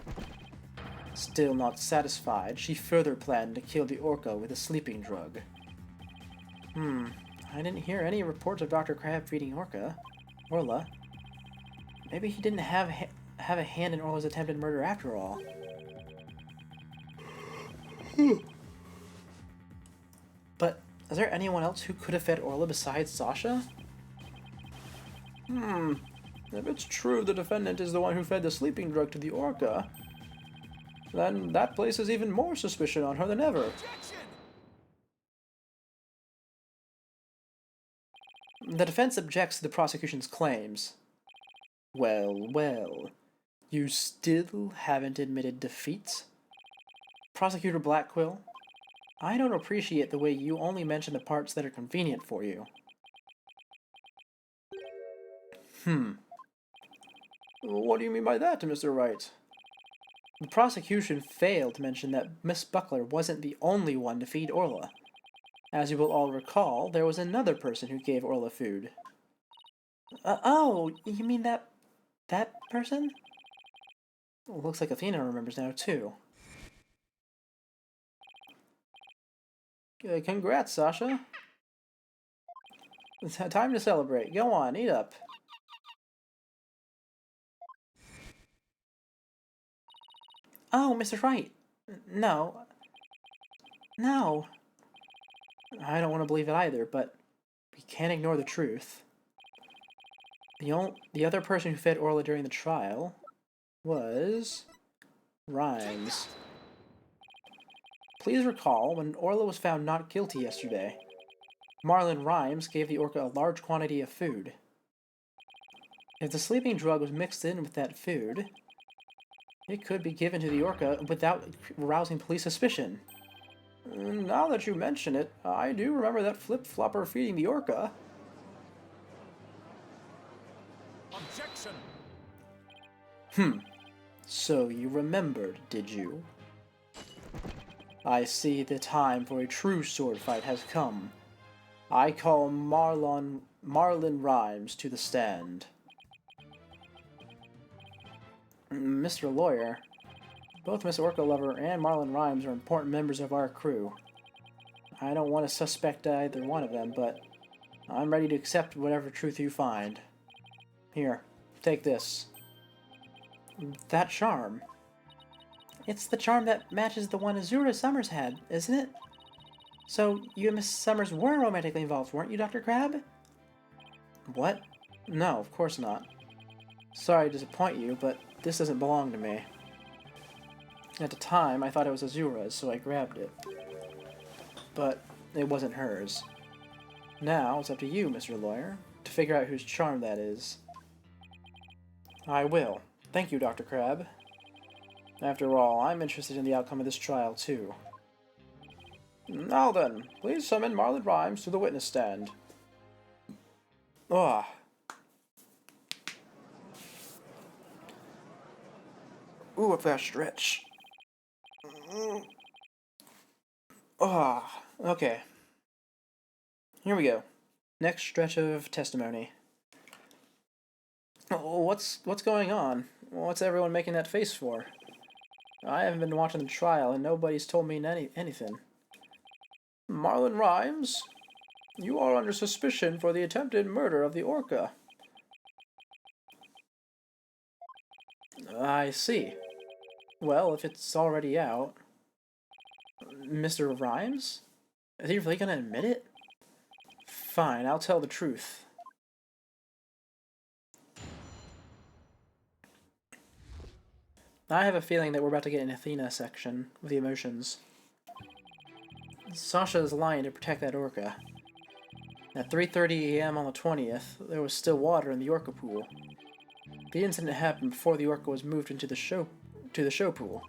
[SPEAKER 1] Still not satisfied, she further planned to kill the Orca with a sleeping drug. I didn't hear any reports of Dr. Crab feeding Orla. Maybe he didn't have a hand in Orla's attempted murder after all. But is there anyone else who could have fed Orla besides Sasha? If it's true the defendant is the one who fed the sleeping drug to the orca, then that places even more suspicion on her than ever.
[SPEAKER 3] Objection!
[SPEAKER 1] The defense objects to the prosecution's claims. Well, well. You still haven't admitted defeat? Prosecutor Blackquill, I don't appreciate the way you only mention the parts that are convenient for you. What do you mean by that, Mr. Wright? The prosecution failed to mention that Miss Buckler wasn't the only one to feed Orla. As you will all recall, there was another person who gave Orla food. Oh, you mean that person? Looks like Athena remembers now, too. Congrats, Sasha. It's time to celebrate. Go on, eat up. Oh, Mr. Wright. No. No. I don't want to believe it either, but we can't ignore the truth. The other person who fed Orla during the trial was Rhymes. Please recall, when Orla was found not guilty yesterday, Marlon Rhymes gave the orca a large quantity of food. If the sleeping drug was mixed in with that food, it could be given to the orca without arousing police suspicion. Now that you mention it, I do remember that flip-flopper feeding the orca.
[SPEAKER 3] Objection!
[SPEAKER 1] So you remembered, did you? I see the time for a true sword fight has come. I call Marlon Rhymes to the stand. Mr. Lawyer, both Miss Orca Lover and Marlon Rhymes are important members of our crew. I don't want to suspect either one of them, but I'm ready to accept whatever truth you find. Here, take this. That charm. It's the charm that matches the one Azura Summers had, isn't it? So, you and Miss Summers were romantically involved, weren't you, Dr. Crab? What? No, of course not. Sorry to disappoint you, but this doesn't belong to me. At the time, I thought it was Azura's, so I grabbed it. But it wasn't hers. Now, it's up to you, Mr. Lawyer, to figure out whose charm that is. I will. Thank you, Dr. Crab. After all, I'm interested in the outcome of this trial, too. Now then, please summon Marlon Rhymes to the witness stand. Ah. Ooh, a fast stretch. Ah, okay. Here we go. Next stretch of testimony. Oh, what's going on? What's everyone making that face for? I haven't been watching the trial, and nobody's told me anything. Marlon Rhymes, you are under suspicion for the attempted murder of the orca. I see. Well, if it's already out... Mr. Rhymes? Is he really gonna admit it? Fine, I'll tell the truth. I have a feeling that we're about to get an Athena section with the emotions. Sasha is lying to protect that orca. At 3:30 a.m. on the 20th, there was still water in the orca pool. The incident happened before the orca was moved into the show pool.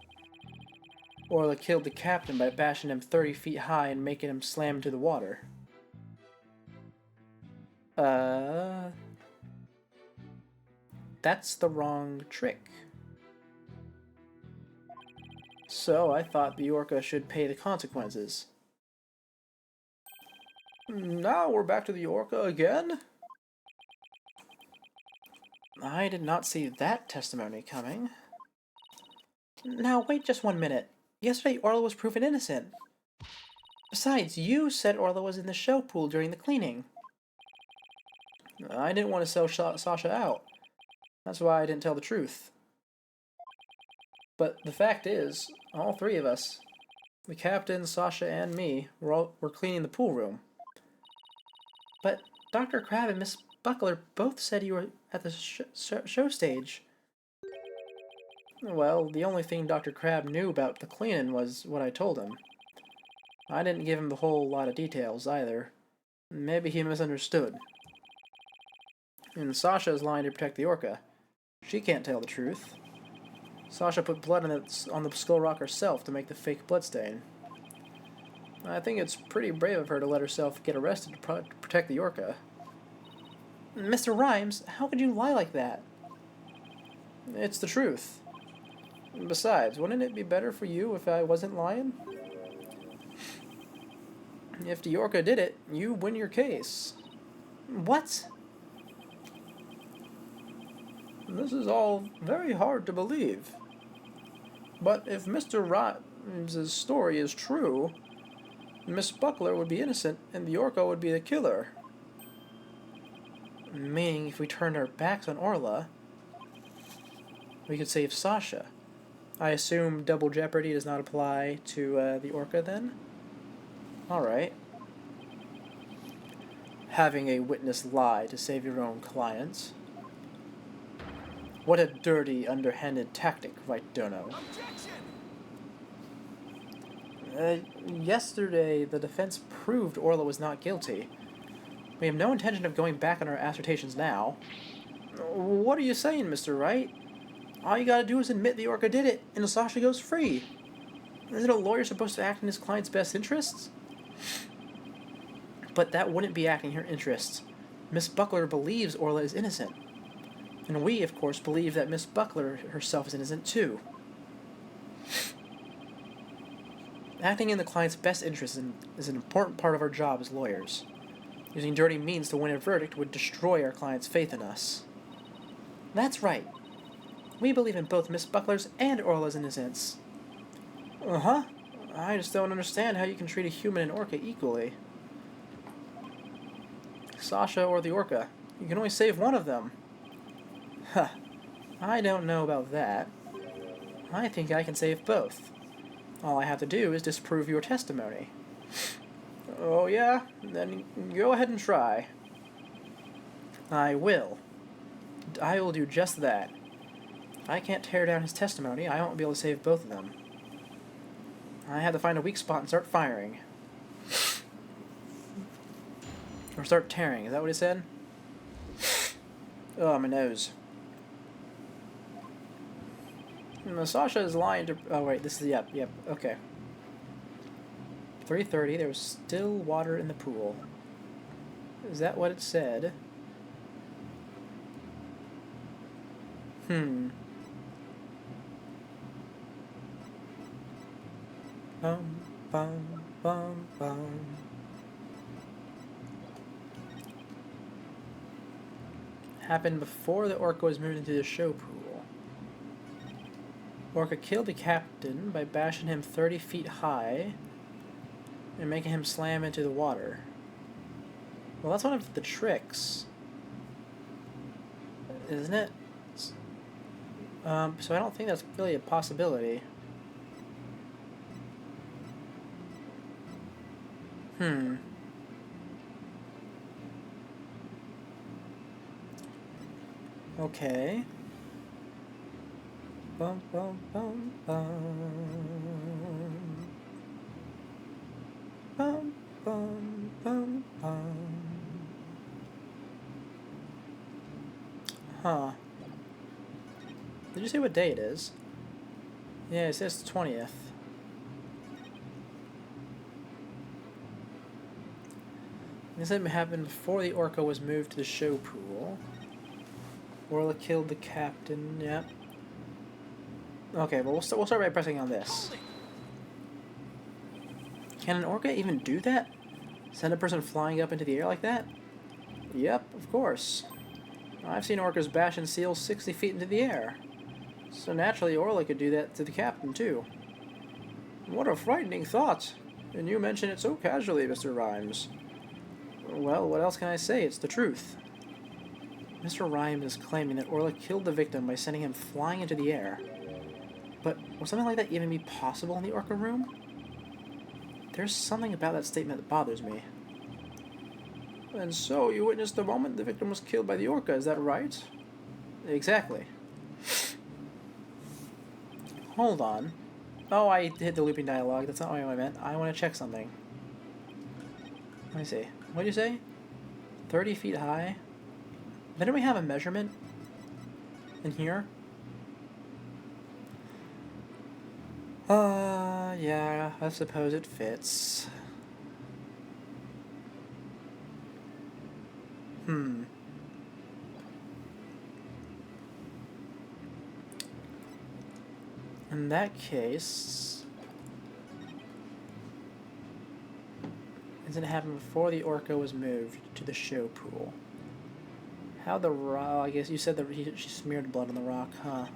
[SPEAKER 1] Orla killed the captain by bashing him 30 feet high and making him slam into the water. That's the wrong trick. So I thought the orca should pay the consequences. Now we're back to the orca again? I did not see that testimony coming. Now wait just 1 minute. Yesterday Orla was proven innocent. Besides, you said Orla was in the show pool during the cleaning. I didn't want to sell Sasha out. That's why I didn't tell the truth. But the fact is, all three of us, the captain, Sasha, and me, were cleaning the pool room. But Dr. Crab and Miss Buckler both said you were at the show stage. Well, the only thing Dr. Crab knew about the cleaning was what I told him. I didn't give him the whole lot of details either. Maybe he misunderstood. And Sasha is lying to protect the orca. She can't tell the truth. Sasha put blood on the skull rock herself to make the fake bloodstain. I think it's pretty brave of her to let herself get arrested to protect the orca. Mr. Rhymes, how could you lie like that? It's the truth. Besides, wouldn't it be better for you if I wasn't lying? If the orca did it, you win your case. What? This is all very hard to believe. But if Mr. Rhymes' story is true, Miss Buckler would be innocent and the orca would be the killer. Meaning, if we turned our backs on Orla, we could save Sasha. I assume double jeopardy does not apply to the orca then? Alright. Having a witness lie to save your own clients. What a dirty, underhanded tactic, right, Dono? Yesterday, the defense proved Orla was not guilty. We have no intention of going back on our assertions now. What are you saying, Mr. Wright? All you gotta do is admit the orca did it, and Sasha goes free. Isn't a lawyer supposed to act in his client's best interests? But that wouldn't be acting in her interests. Miss Buckler believes Orla is innocent. And we, of course, believe that Miss Buckler herself is innocent too. Acting in the client's best interest is an important part of our job as lawyers. Using dirty means to win a verdict would destroy our client's faith in us. That's right. We believe in both Miss Buckler's and Orla's innocence. Uh-huh. I just don't understand how you can treat a human and orca equally. Sasha or the orca. You can only save one of them. Huh. I don't know about that. I think I can save both. All I have to do is disprove your testimony. Oh yeah? Then go ahead and try. I will. I will do just that. I can't tear down his testimony. I won't be able to save both of them. I have to find a weak spot and start firing. Or start tearing. Is that what he said? Oh, my nose. Sasha is lying to... Oh, wait. This is... Yep. Okay. 3:30. There was still water in the pool. Is that what it said? Bum, bum, bum, bum. Happened before the orca was moved into the show pool. Orca killed the captain by bashing him 30 feet high and making him slam into the water. Well, that's one of the tricks, isn't it? So I don't think that's really a possibility. Okay. Bum, bum, bum, bum. Bum, bum, bum, bum. Huh. Did you say what day it is? Yeah, it says the 20th. This happened before the orca was moved to the show pool. Orla killed the captain, yep. Okay, well, we'll start by pressing on this. Can an orca even do that? Send a person flying up into the air like that? Yep, of course. I've seen orcas bash and seals 60 feet into the air. So naturally, Orla could do that to the captain, too. What a frightening thought! And you mention it so casually, Mr. Rhymes. Well, what else can I say? It's the truth. Mr. Rhymes is claiming that Orla killed the victim by sending him flying into the air. But would something like that even be possible in the orca room? There's something about that statement that bothers me. And so, you witnessed the moment the victim was killed by the orca, is that right? Exactly. Hold on. Oh, I hit the looping dialogue. That's not what I meant. I want to check something. Let me see. What did you say? 30 feet high? Didn't we have a measurement in here? Yeah, I suppose it fits. Hmm. In that case... Incident happened before the Orca was moved to the show pool. How the rock... I guess you said that she smeared blood on the rock, huh?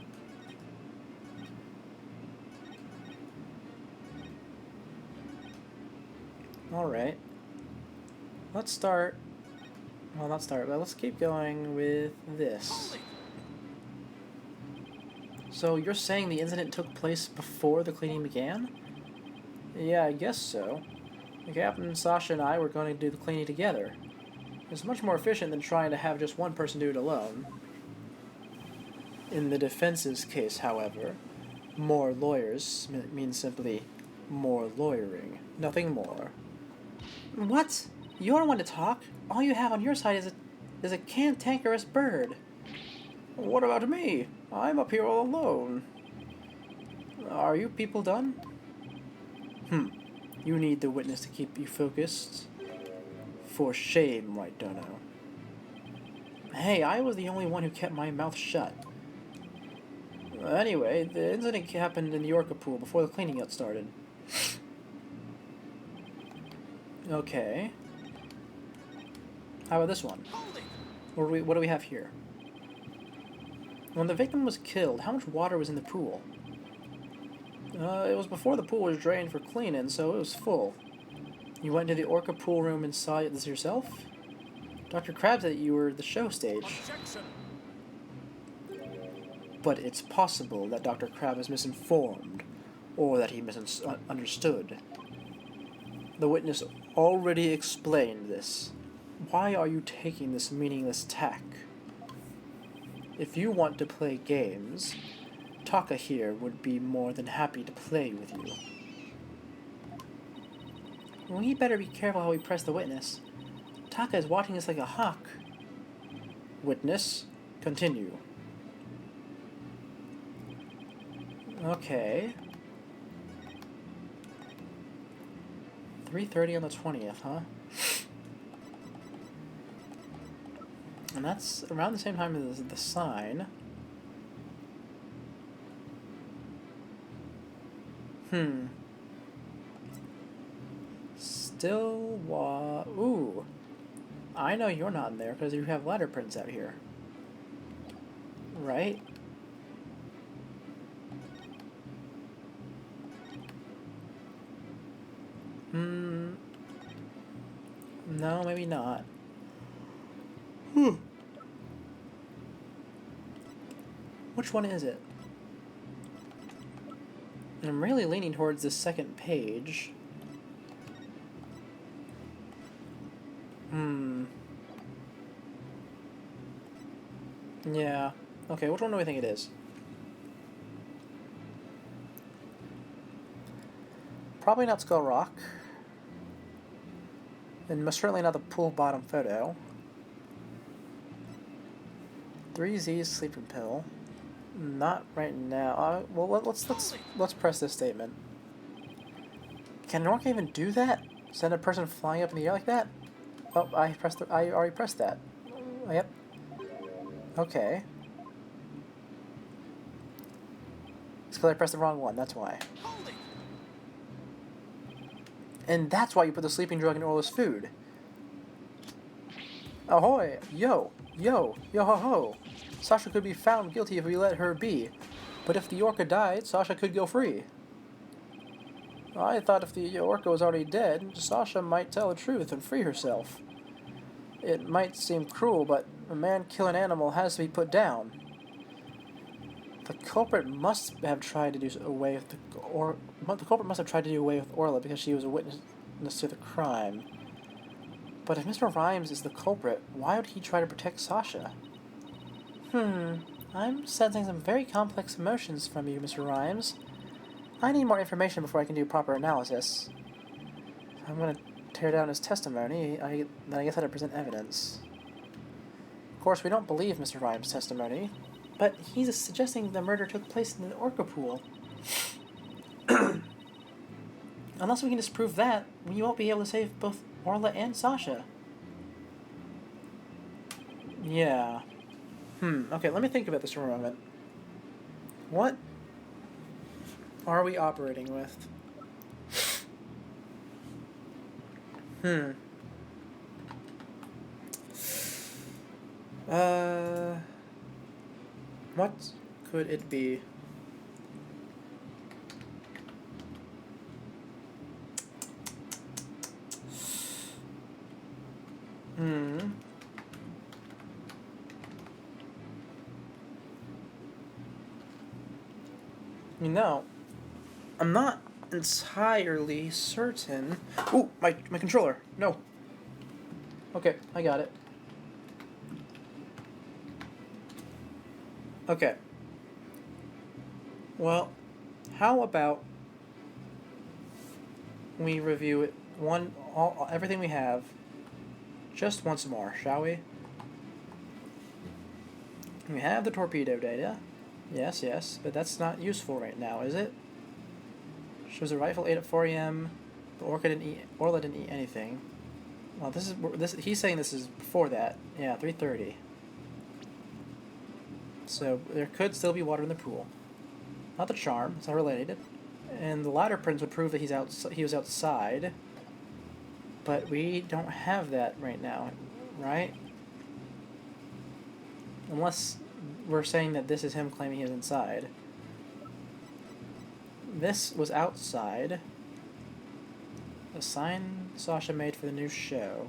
[SPEAKER 1] Alright. Let's start... Well, not start, but let's keep going with this. So you're saying the incident took place before the cleaning began? Yeah, I guess so. The captain, Sasha, and I were going to do the cleaning together. It's much more efficient than trying to have just one person do it alone. In the defense's case, however, more lawyers means simply more lawyering. Nothing more. What? You don't want to talk? All you have on your side is a cantankerous bird. What about me? I'm up here all alone. Are you people done? You need the witness to keep you focused. For shame, right, Dono? Hey, I was the only one who kept my mouth shut. Anyway, the incident happened in the Orca pool before the cleaning got started. Okay. How about this one? What do we have here? When the victim was killed, how much water was in the pool? It was before the pool was drained for cleaning, so it was full. You went into the Orca pool room and saw this yourself? Dr. Crabbe said that you were at the show stage.
[SPEAKER 3] Objection!
[SPEAKER 1] But it's possible that Dr. Crabbe is misinformed, or that he misunderstood. The witness already explained this. Why are you taking this meaningless tack? If you want to play games, Taka here would be more than happy to play with you. We better be careful how we press the witness. Taka is watching us like a hawk. Witness, continue. Okay. 3:30 on the 20th, huh? And that's around the same time as the sign. Ooh. I know you're not in there because you have letter prints out here. Right? No, maybe not. Which one is it? I'm really leaning towards the second page. Yeah. Okay, which one do we think it is? Probably not Skull Rock. And most certainly not the pool bottom photo. 3Z's sleeping pill. Not right now. Well, let's press this statement. Can an orca even do that? Send a person flying up in the air like that? Oh, I already pressed that. Yep. Okay. It's because I pressed the wrong one. That's why. And that's why you put the sleeping drug in Orla's food. Ahoy! Yo! Yo! Yo ho ho! Sasha could be found guilty if we let her be. But if the orca died, Sasha could go free. I thought if the orca was already dead, Sasha might tell the truth and free herself. It might seem cruel, but a man kill an animal has to be put down. The culprit must have tried to do away with the culprit must have tried to do away with Orla because she was a witness to the crime. But if Mr. Rhymes is the culprit, why would he try to protect Sasha? I'm sensing some very complex emotions from you, Mr. Rhymes. I need more information before I can do proper analysis. If I'm gonna tear down his testimony, then I guess I had to present evidence. Of course, we don't believe Mr. Rhymes' testimony, but he's suggesting the murder took place in the Orca pool. Unless we can disprove that, we won't be able to save both Orla and Sasha. Yeah. Okay, let me think about this for a moment. What are we operating with? What could it be? You know, I'm not entirely certain. Ooh, my controller. No. Okay, I got it. Okay. Well, how about we review it everything we have just once more, shall we? We have the torpedo data. Yes, but that's not useful right now, is it? Shows a rifle ate at 4 a.m. The Orla didn't eat anything. Well, he's saying this is before that. Yeah, 3:30. So there could still be water in the pool. Not the charm, it's not related. And the ladder prints would prove that he was outside. But we don't have that right now, right? Unless we're saying that this is him claiming he was inside. This was outside. The sign Sasha made for the new show.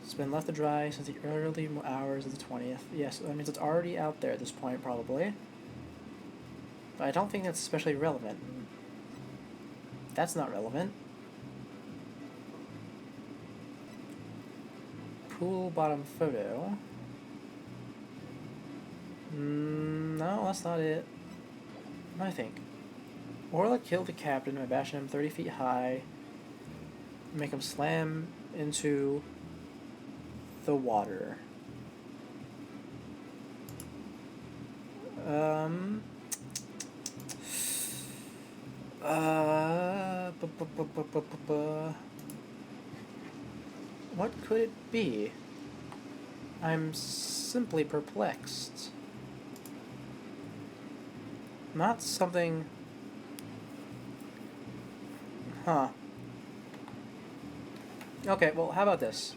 [SPEAKER 1] It's been left to dry since the early hours of the 20th. Yes, that means it's already out there at this point, probably. But I don't think that's especially relevant. That's not relevant. Pool bottom photo. No, that's not it. What do I think? Orla killed the captain by bashing him 30 feet high. Make him slam into the water. What could it be? I'm simply perplexed. Not something... Huh. Okay, well, how about this?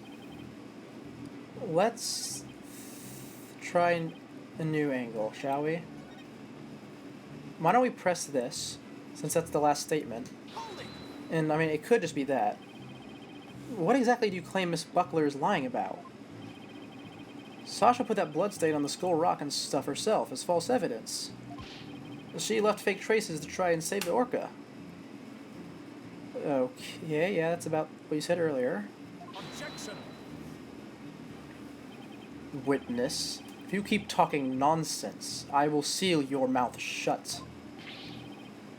[SPEAKER 1] Let's try a new angle, shall we? Why don't we press this, since that's the last statement? And, I mean, it could just be that. What exactly do you claim Miss Buckler is lying about? Sasha put that bloodstain on the skull rock and stuff herself as false evidence. She left fake traces to try and save the Orca. Okay, yeah, that's about what you said earlier.
[SPEAKER 3] Objection!
[SPEAKER 1] Witness, if you keep talking nonsense, I will seal your mouth shut.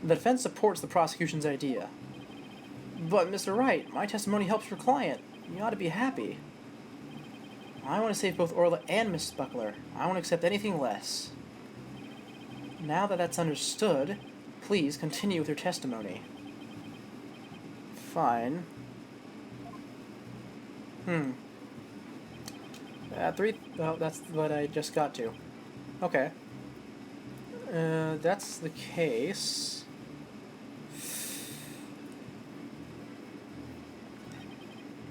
[SPEAKER 1] The defense supports the prosecution's idea. But, Mr. Wright, my testimony helps your client. You ought to be happy. I want to save both Orla and Miss Buckler. I won't accept anything less. Now that that's understood, please continue with your testimony. Fine. Oh, that's what I just got to. Okay. That's the case.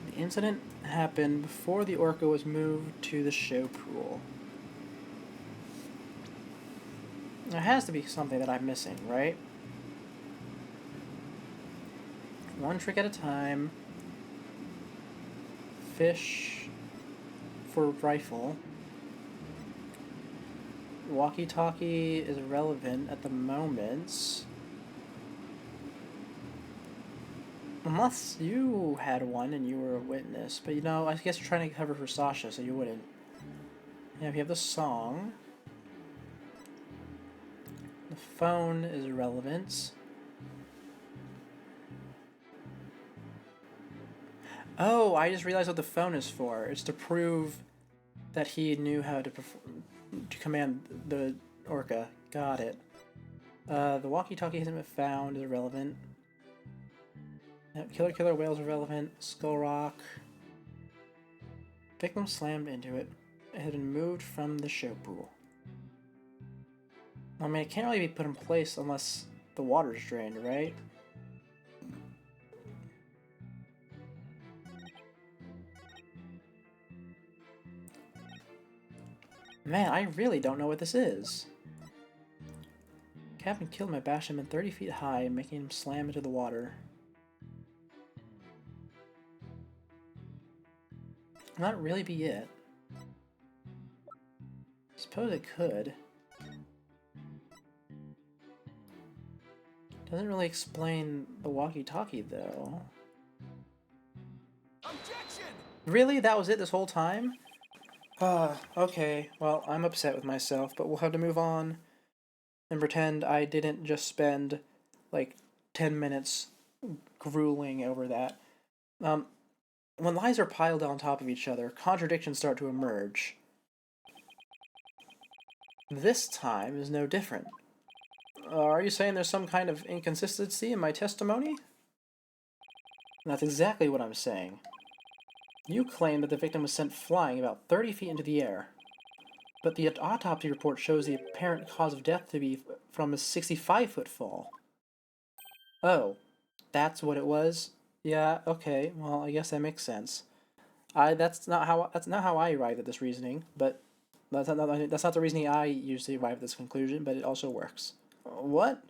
[SPEAKER 1] The incident happened before the Orca was moved to the show pool. There has to be something that I'm missing, right? One trick at a time. Fish for rifle. Walkie-talkie is relevant at the moment. Unless you had one and you were a witness. But you know, I guess you're trying to cover for Sasha, so you wouldn't. Yeah, we have the song. The phone is irrelevant. Oh, I just realized what the phone is for. It's to prove that he knew how to command the orca. Got it. The walkie-talkie hasn't been found is irrelevant. Killer whales irrelevant. Skull Rock. Victim slammed into it. It had been moved from the show pool. I mean, it can't really be put in place unless the water's drained, right? Man, I really don't know what this is. Captain killed him by bashing him 30 feet high, making him slam into the water. Not really be it. Suppose it could. Doesn't really explain the walkie-talkie, though.
[SPEAKER 3] Objection!
[SPEAKER 1] Really? That was it this whole time? Okay. Well, I'm upset with myself, but we'll have to move on and pretend I didn't just spend, like, 10 minutes grueling over that. When lies are piled on top of each other, contradictions start to emerge. This time is no different. Are you saying there's some kind of inconsistency in my testimony? That's exactly what I'm saying. You claim that the victim was sent flying about 30 feet into the air, but the autopsy report shows the apparent cause of death to be from a 65-foot fall. Oh, that's what it was? Yeah, okay, well, I guess that makes sense. That's not how I arrived at this reasoning, but that's not the reasoning I usually arrive at this conclusion, but it also works. What?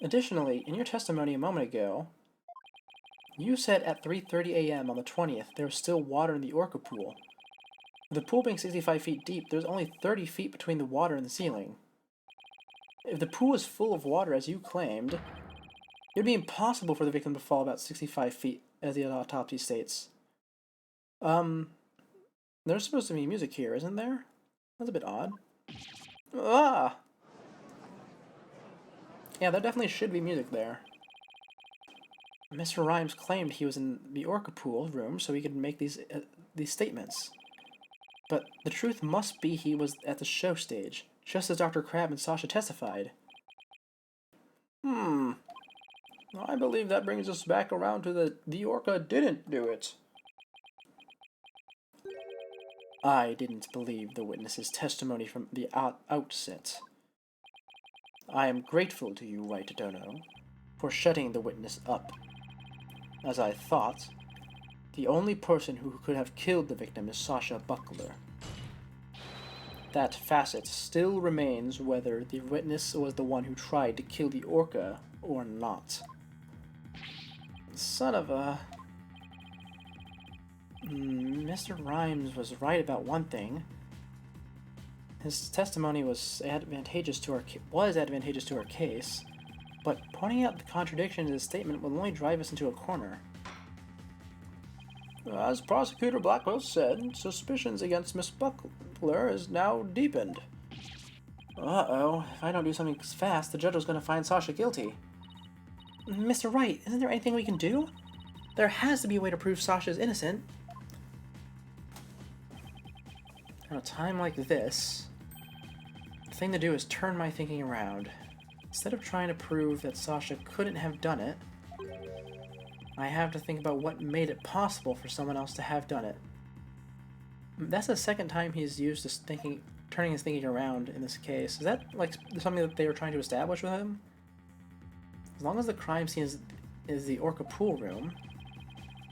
[SPEAKER 1] Additionally, in your testimony a moment ago, you said at 3:30 a.m. on the 20th there was still water in the orca pool. With the pool being 65 feet deep, there's only 30 feet between the water and the ceiling. If the pool is full of water as you claimed, it would be impossible for the victim to fall about 65 feet, as the autopsy states. There's supposed to be music here, isn't there? That's a bit odd. Ah! Yeah, there definitely should be music there. Mr. Rhymes claimed he was in the orca pool room so he could make these statements. But the truth must be he was at the show stage, just as Dr. Crabbe and Sasha testified. I believe that brings us back around to the orca didn't do it. I didn't believe the witness's testimony from the outset. I am grateful to you, White Dono, for shutting the witness up. As I thought, the only person who could have killed the victim is Sasha Buckler. That facet still remains whether the witness was the one who tried to kill the orca or not. Son of a... Mr. Rhymes was right about one thing. His testimony was advantageous to our case, but pointing out the contradiction in his statement will only drive us into a corner. As Prosecutor Blackwell said, suspicions against Miss Buckler is now deepened. Uh-oh, if I don't do something fast, the judge is going to find Sasha guilty. Mr. Wright, isn't there anything we can do? There has to be a way to prove Sasha's innocent. At a time like this, the thing to do is turn my thinking around. Instead of trying to prove that Sasha couldn't have done it, I have to think about what made it possible for someone else to have done it. That's the second time he's used this turning his thinking around in this case. Is that like something that they were trying to establish with him? As long as the crime scene is the orca pool room,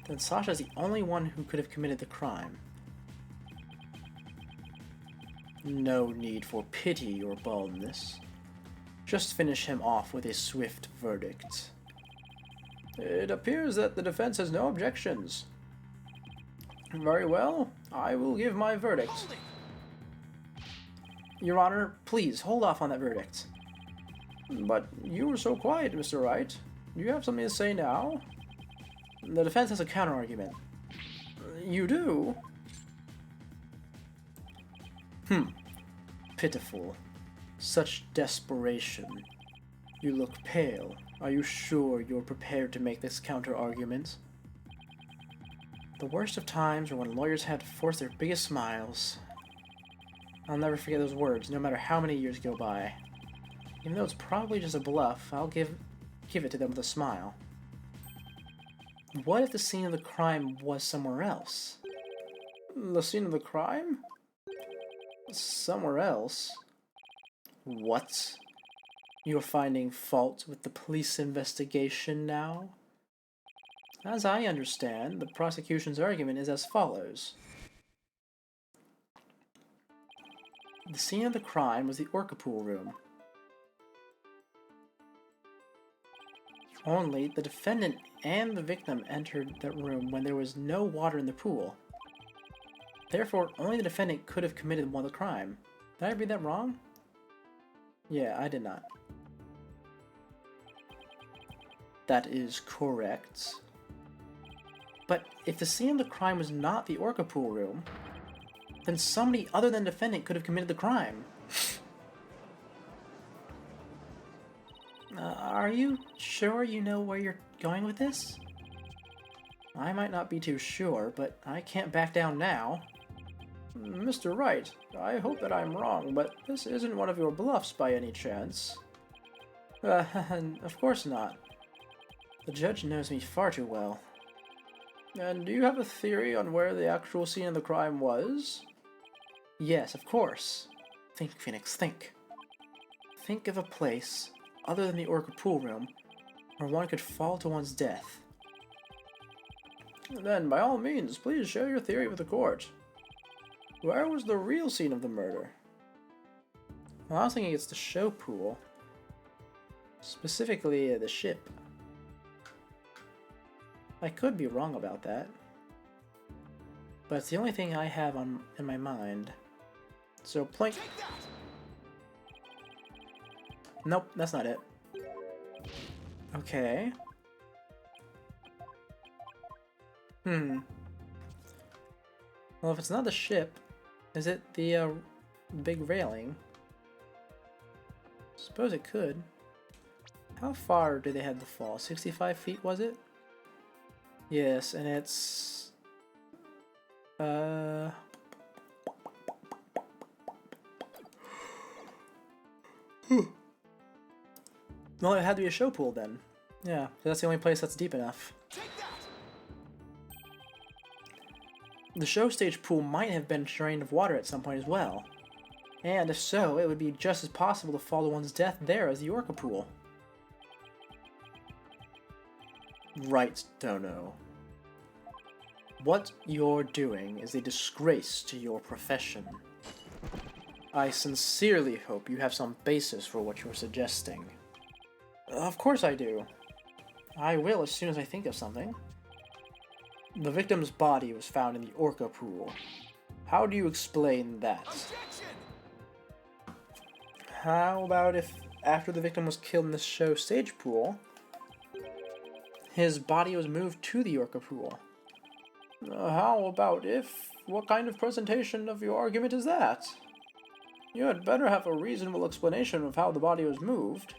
[SPEAKER 1] then Sasha's the only one who could have committed the crime. No need for pity or baldness. Just finish him off with a swift verdict. It appears that the defense has no objections. Very well, I will give my verdict. Your Honor, please, hold off on that verdict. But you were so quiet, Mr. Wright. Do you have something to say now? The defense has a counter-argument. You do? Pitiful. Such desperation. You look pale. Are you sure you're prepared to make this counter-argument? The worst of times are when lawyers had to force their biggest smiles. I'll never forget those words, no matter how many years go by. Even though it's probably just a bluff, I'll give it to them with a smile. What if the scene of the crime was somewhere else? The scene of the crime? Somewhere else? What? You're finding fault with the police investigation now? As I understand, the prosecution's argument is as follows. The scene of the crime was the orca pool room. Only, the defendant and the victim entered that room when there was no water in the pool. Therefore, only the defendant could have committed the crime. Did I read that wrong? Yeah, I did not. That is correct. But if the scene of the crime was not the orca pool room, then somebody other than the defendant could have committed the crime. Are you sure you know where you're going with this? I might not be too sure, but I can't back down now. Mr. Wright, I hope that I'm wrong, but this isn't one of your bluffs by any chance. Of course not. The judge knows me far too well. And do you have a theory on where the actual scene of the crime was? Yes, of course. Think, Phoenix, think. Think of a place, other than the orca pool room, where one could fall to one's death. Then, by all means, please share your theory with the court. Where was the real scene of the murder? Well, I was thinking it's the show pool. Specifically, the ship. I could be wrong about that. But it's the only thing I have in my mind. So, plank. Nope, that's not it. Okay. Well, if it's not the ship, is it the big railing? Suppose it could. How far do they have to fall? 65 feet, was it? Yes, and it's... No, it had to be a show pool then. Yeah, that's the only place that's deep enough. The show stage pool might have been drained of water at some point as well. And if so, it would be just as possible to fall to one's death there as the orca pool. Right, Dono. What you're doing is a disgrace to your profession. I sincerely hope you have some basis for what you're suggesting. Of course I do. I will as soon as I think of something. The victim's body was found in the orca pool. How do you explain that?
[SPEAKER 3] Objection!
[SPEAKER 1] How about if, after the victim was killed in the show stage pool, his body was moved to the orca pool? How about if... What kind of presentation of your argument is that? You had better have a reasonable explanation of how the body was moved.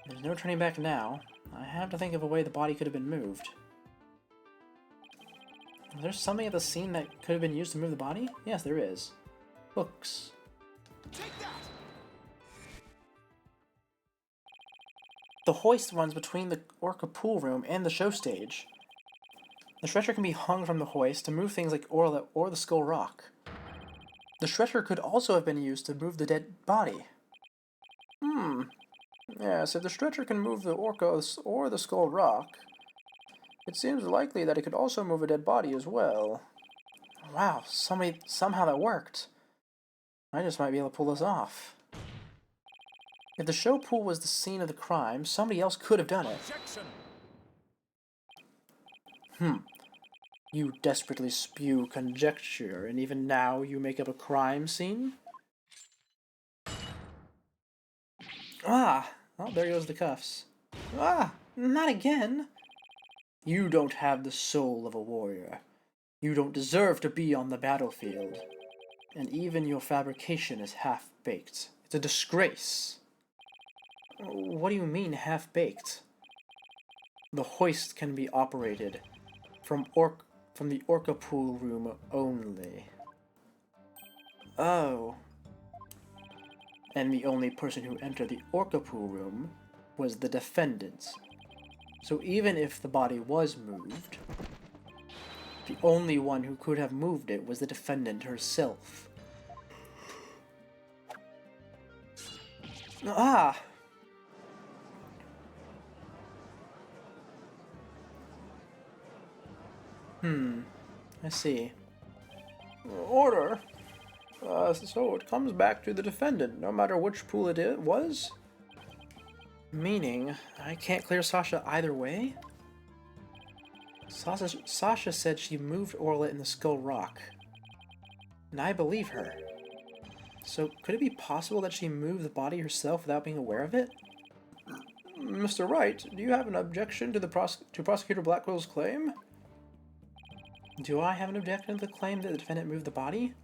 [SPEAKER 1] There's no turning back now. I have to think of a way the body could have been moved. Is there something at the scene that could have been used to move the body? Yes, there is. Hooks.
[SPEAKER 3] Take that!
[SPEAKER 1] The hoist runs between the orca pool room and the show stage. The stretcher can be hung from the hoist to move things like Orla or the Skull Rock. The stretcher could also have been used to move the dead body. Yes, if the stretcher can move the orca or the Skull Rock, it seems likely that it could also move a dead body as well. Wow, somehow that worked. I just might be able to pull this off. If the show pool was the scene of the crime, somebody else could have done it.
[SPEAKER 3] Objection!
[SPEAKER 1] You desperately spew conjecture, and even now you make up a crime scene? Ah! Oh, there goes the cuffs. Ah! Not again! You don't have the soul of a warrior. You don't deserve to be on the battlefield. And even your fabrication is half-baked. It's a disgrace. What do you mean, half-baked? The hoist can be operated from the Orca pool room only. Oh. And the only person who entered the Orca pool room was the defendant. So even if the body was moved, the only one who could have moved it was the defendant herself. Ah! I see. Order? So it comes back to the defendant, no matter which pool it was? Meaning, I can't clear Sasha either way? Sasha said she moved Orla in the Skull Rock. And I believe her. So could it be possible that she moved the body herself without being aware of it? Mr. Wright, do you have an objection to Prosecutor Blackwell's claim? Do I have an objection to the claim that the defendant moved the body?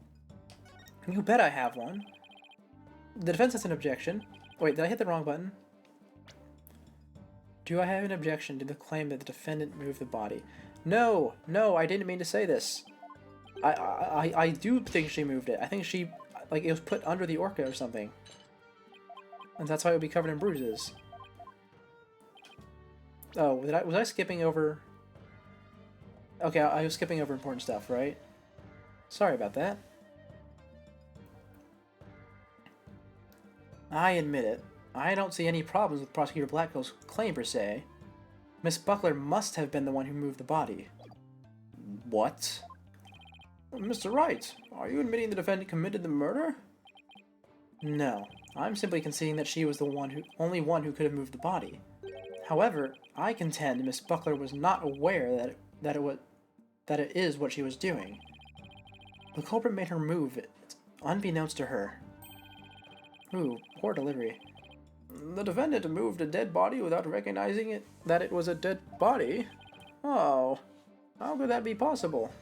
[SPEAKER 1] You bet I have one. The defense has an objection. Wait, did I hit the wrong button? Do I have an objection to the claim that the defendant moved the body? No, I didn't mean to say this. I do think she moved it. I think she, like, it was put under the Orca or something. And that's why it would be covered in bruises. Oh, was I skipping over? Okay, I was skipping over important stuff, right? Sorry about that. I admit it. I don't see any problems with Prosecutor Blackwell's claim per se. Miss Buckler must have been the one who moved the body. What? Mr. Wright, are you admitting the defendant committed the murder? No, I'm simply conceding that she was the only one who could have moved the body. However, I contend Miss Buckler was not aware that it is what she was doing. The culprit made her move it, unbeknownst to her. Ooh, poor delivery. The defendant moved a dead body without recognizing that it was a dead body? Oh, how could that be possible?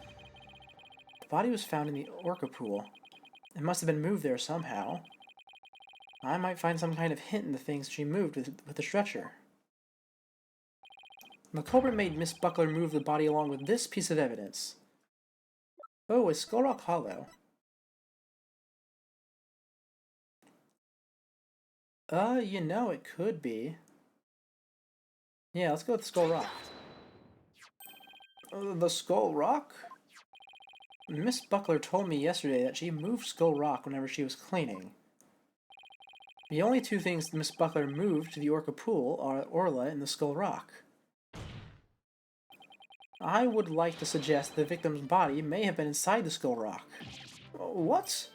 [SPEAKER 1] The body was found in the Orca pool. It must have been moved there somehow. I might find some kind of hint in the things she moved with the stretcher. The culprit made Miss Buckler move the body along with this piece of evidence. Oh, is Skull Rock hollow? You know, it could be. Yeah, let's go with Skull Rock. The Skull Rock? Miss Buckler told me yesterday that she moved Skull Rock whenever she was cleaning. The only two things Miss Buckler moved to the Orca pool are Orla and the Skull Rock. I would like to suggest the victim's body may have been inside the Skull Rock. What?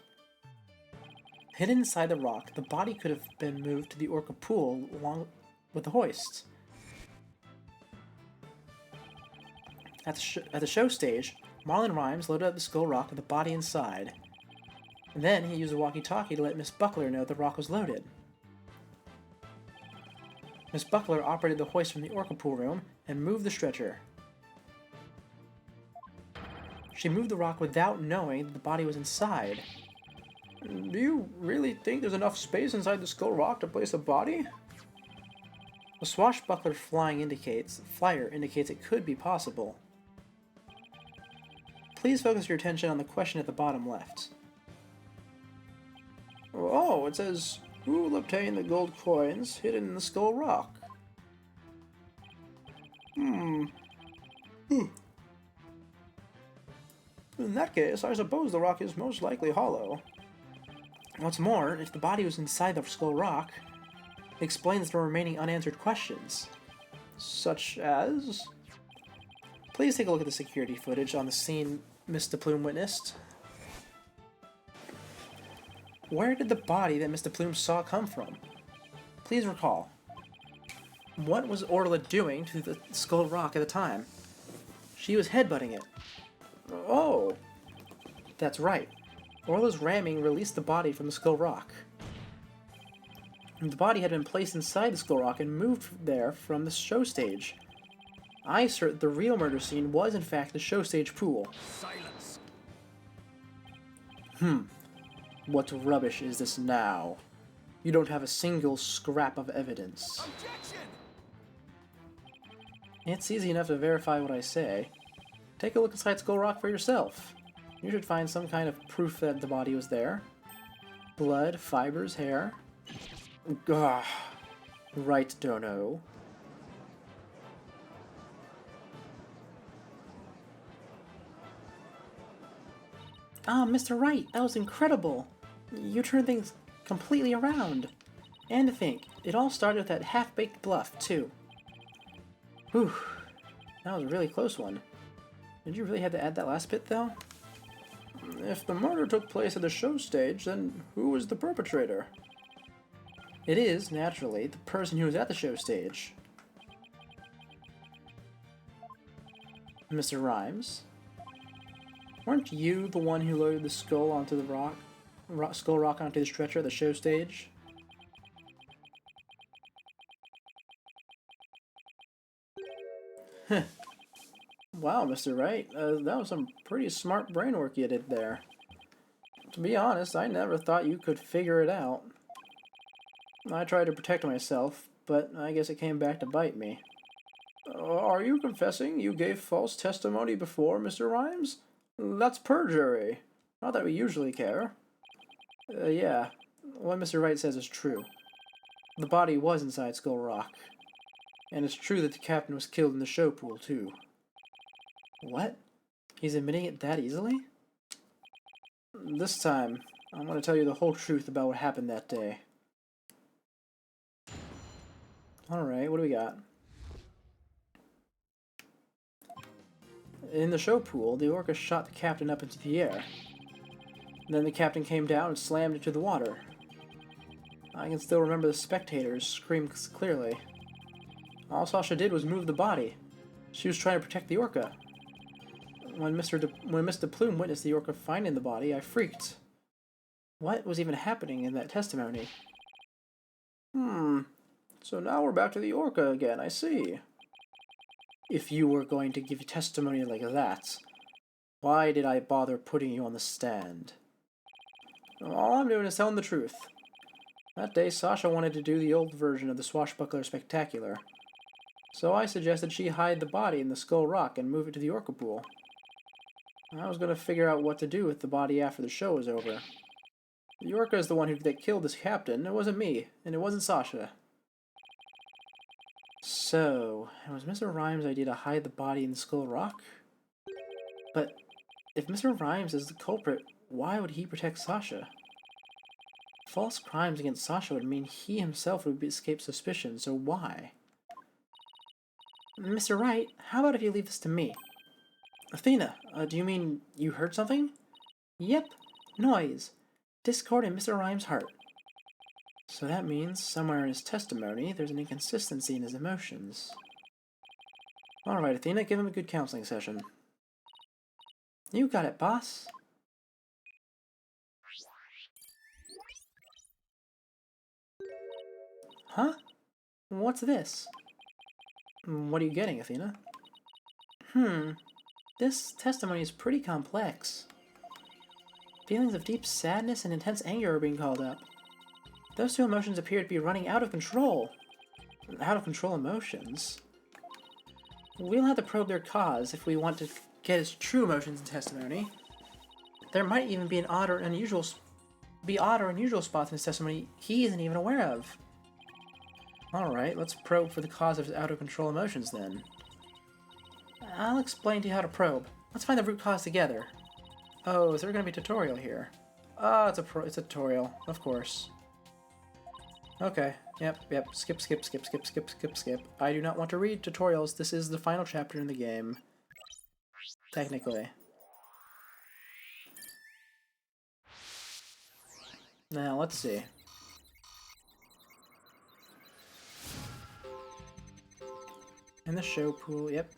[SPEAKER 1] Hidden inside the rock, the body could have been moved to the Orca pool along with the hoist. At the show stage, Marlon Rhymes loaded up the Skull Rock with the body inside. And then he used a walkie-talkie to let Miss Buckler know the rock was loaded. Miss Buckler operated the hoist from the Orca pool room and moved the stretcher. She moved the rock without knowing that the body was inside. Do you really think there's enough space inside the Skull Rock to place a body? The swashbuckler flyer indicates it could be possible. Please focus your attention on the question at the bottom left. Oh, it says, who will obtain the gold coins hidden in the Skull Rock? In that case, I suppose the rock is most likely hollow. What's more, if the body was inside the Skull Rock, it explains the remaining unanswered questions. Such as... Please take a look at the security footage on the scene Mr. Plume witnessed. Where did the body that Mr. Plume saw come from? Please recall. What was Orla doing to the Skull Rock at the time? She was headbutting it. Oh! That's right. Orla's ramming released the body from the Skull Rock. The body had been placed inside the Skull Rock and moved there from the show stage. I assert the real murder scene was in fact the show stage pool.
[SPEAKER 3] Silence.
[SPEAKER 1] What rubbish is this now? You don't have a single scrap of evidence.
[SPEAKER 3] Objection!
[SPEAKER 1] It's easy enough to verify what I say. Take a look inside Skull Rock for yourself. You should find some kind of proof that the body was there. Blood, fibers, hair. Gah. Right, Dono. Ah, Mr. Wright, that was incredible! You turned things completely around. And to think, it all started with that half-baked bluff, too. Whew. That was a really close one. Did you really have to add that last bit, though? If the murder took place at the show stage, then who was the perpetrator? It is, naturally, the person who was at the show stage. Mr. Rhymes? Weren't you the one who loaded the skull onto the skull rock onto the stretcher at the show stage? Heh. Wow, Mr. Wright, that was some pretty smart brain work you did there. To be honest, I never thought you could figure it out. I tried to protect myself, but I guess it came back to bite me. Are you confessing you gave false testimony before, Mr. Rhymes? That's perjury. Not that we usually care. Yeah, what Mr. Wright says is true. The body was inside Skull Rock. And it's true that the captain was killed in the show pool, too. What? He's admitting it that easily? This time, I'm going to tell you the whole truth about what happened that day. Alright, what do we got? In the show pool, the orca shot the captain up into the air. Then the captain came down and slammed into the water. I can still remember the spectators scream clearly. All Sasha did was move the body. She was trying to protect the orca. When Miss De Plume witnessed the orca finding the body, I freaked. What was even happening in that testimony? So now we're back to the orca again, I see. If you were going to give testimony like that, why did I bother putting you on the stand? All I'm doing is telling the truth. That day, Sasha wanted to do the old version of the Swashbuckler Spectacular. So I suggested she hide the body in the Skull Rock and move it to the orca pool. I was going to figure out what to do with the body after the show was over. The orca is the one that killed this captain. It wasn't me, and it wasn't Sasha. So, it was Mr. Rhymes' idea to hide the body in the Skull Rock? But if Mr. Rhymes is the culprit, why would he protect Sasha? False crimes against Sasha would mean he himself would escape suspicion, so why? Mr. Wright, how about if you leave this to me? Athena, do you mean you heard something? Yep, noise. Discord in Mr. Rhymes' heart. So that means, somewhere in his testimony, there's an inconsistency in his emotions. Alright, Athena, give him a good counseling session. You got it, boss. Huh? What's this? What are you getting, Athena? This testimony is pretty complex. Feelings of deep sadness and intense anger are being called up. Those two emotions appear to be running out of control. Out of control emotions? We'll have to probe their cause if we want to get his true emotions in testimony. There might even be odd or unusual spots in his testimony he isn't even aware of. Alright, let's probe for the cause of his out-of-control emotions, then. I'll explain to you how to probe. Let's find the root cause together. Oh, is there going to be a tutorial here? Oh, it's a tutorial, of course. Okay, yep, skip. I do not want to read tutorials. This is the final chapter in the game. Technically. Now, let's see. In the show pool, yep.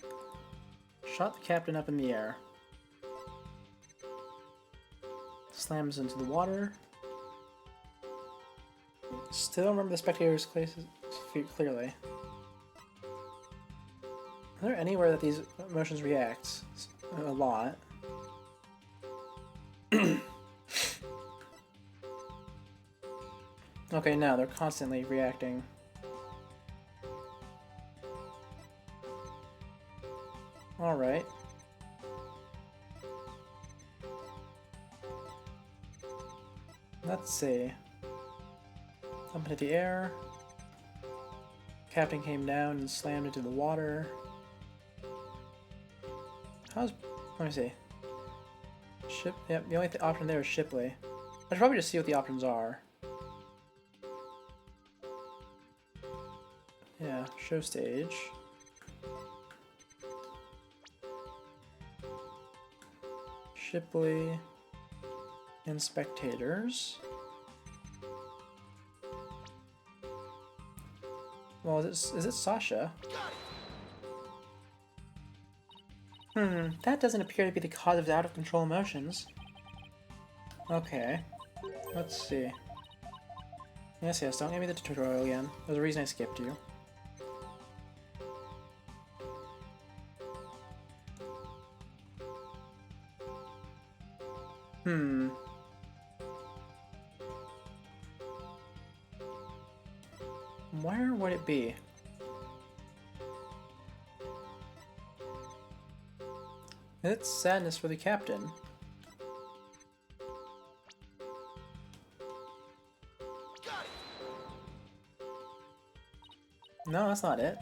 [SPEAKER 1] Shot the captain up in the air. Slams into the water. Still remember the spectators' clearly. Is there anywhere that these emotions react? A lot. Okay, now they're constantly reacting. Alright. Let's see. Up into the air. Captain came down and slammed into the water. Let me see. Ship. Yep, the only option there is Shipley. I should probably just see what the options are. Yeah, show stage. Shipley and spectators. Well, is it Sasha? That doesn't appear to be the cause of the out-of-control emotions. Okay. Let's see. Yes, don't give me the tutorial again. There's a reason I skipped you. Where would it be? It's sadness for the captain. No, that's not it.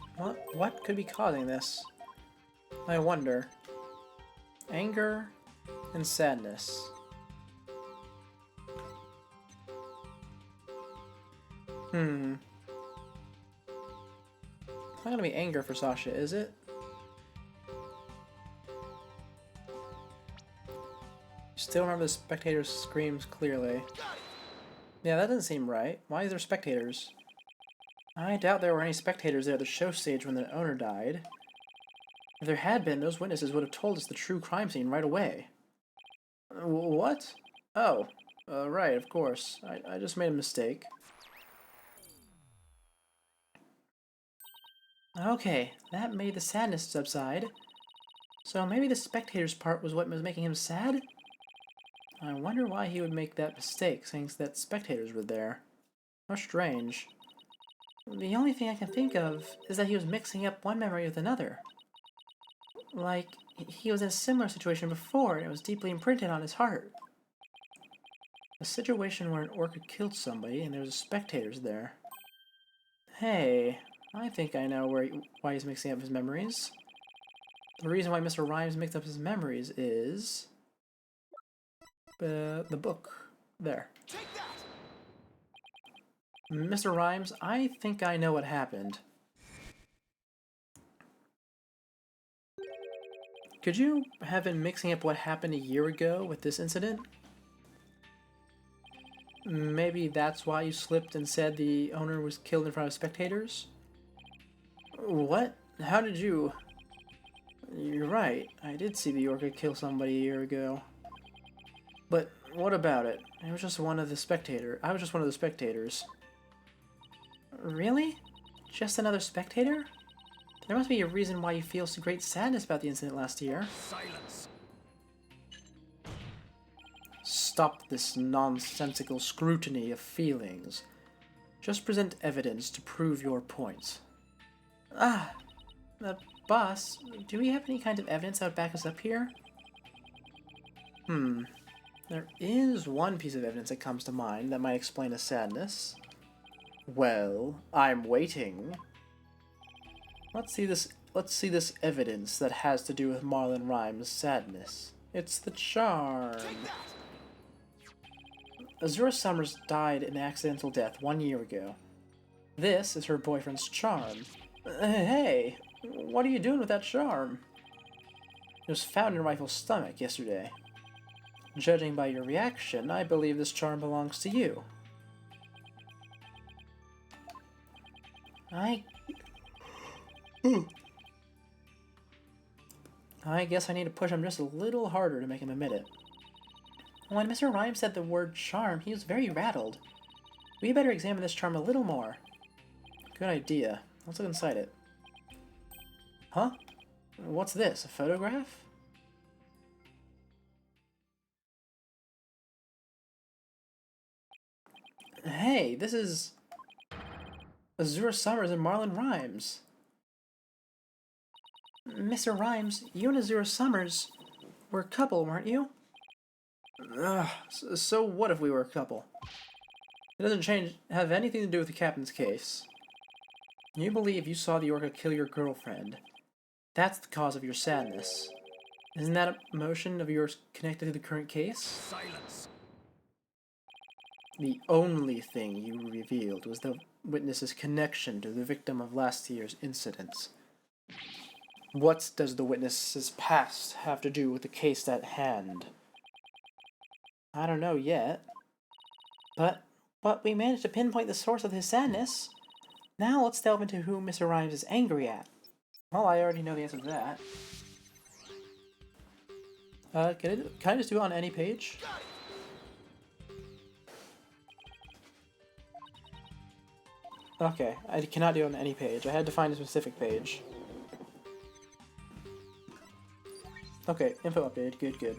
[SPEAKER 1] What could be causing this? I wonder. Anger and sadness. It's not gonna be anger for Sasha, is it? Still remember the spectators' screams clearly. Yeah, that doesn't seem right. Why is there spectators? I doubt there were any spectators there at the show stage when the owner died. If there had been, those witnesses would have told us the true crime scene right away. What? Oh, right, of course. I just made a mistake. Okay, that made the sadness subside. So maybe the spectator's part was what was making him sad? I wonder why he would make that mistake, since that spectators were there. How strange. The only thing I can think of is that he was mixing up one memory with another. Like, he was in a similar situation before, and it was deeply imprinted on his heart. A situation where an orca killed somebody, and there was spectators there. Hey, I think I know why he's mixing up his memories. The reason why Mr. Rhymes mixed up his memories is... the book. There. Mr. Rhymes, I think I know what happened. Could you have been mixing up what happened a year ago with this incident? Maybe that's why you slipped and said the owner was killed in front of spectators? What? How did you... You're right, I did see the orca kill somebody a year ago. But what about it? I was just one of the spectators. Really? Just another spectator? There must be a reason why you feel so great sadness about the incident last year.
[SPEAKER 3] Silence.
[SPEAKER 1] Stop this nonsensical scrutiny of feelings. Just present evidence to prove your point. Boss, do we have any kind of evidence that would back us up here? There is one piece of evidence that comes to mind that might explain the sadness. Well, I'm waiting. Let's see this evidence that has to do with Marlon Rhymes' sadness. It's the charm. Azura Summers died an accidental death 1 year ago. This is her boyfriend's charm. Hey, what are you doing with that charm? It was found in your rifle's stomach yesterday. Judging by your reaction, I believe this charm belongs to you. I guess I need to push him just a little harder to make him admit it. When Mr. Rhymes said the word charm, he was very rattled. We better examine this charm a little more. Good idea. Let's look inside it. Huh? What's this? A photograph? Hey, this is Azura Summers and Marlon Rhymes. Mr. Rhymes, you and Azura Summers were a couple, weren't you? Ugh, so what if we were a couple? It doesn't have anything to do with the captain's case. You believe you saw the Orca kill your girlfriend. That's the cause of your sadness. Isn't that emotion of yours connected to the current case?
[SPEAKER 3] Silence.
[SPEAKER 1] The only thing you revealed was the witness's connection to the victim of last year's incidents. What does the witness's past have to do with the case at hand? I don't know yet. But we managed to pinpoint the source of his sadness. Now let's delve into who Mr. Rhymes is angry at. Well, I already know the answer to that. Can I just do it on any page? Okay, I cannot do it on any page. I had to find a specific page. Okay, info updated. Good, good.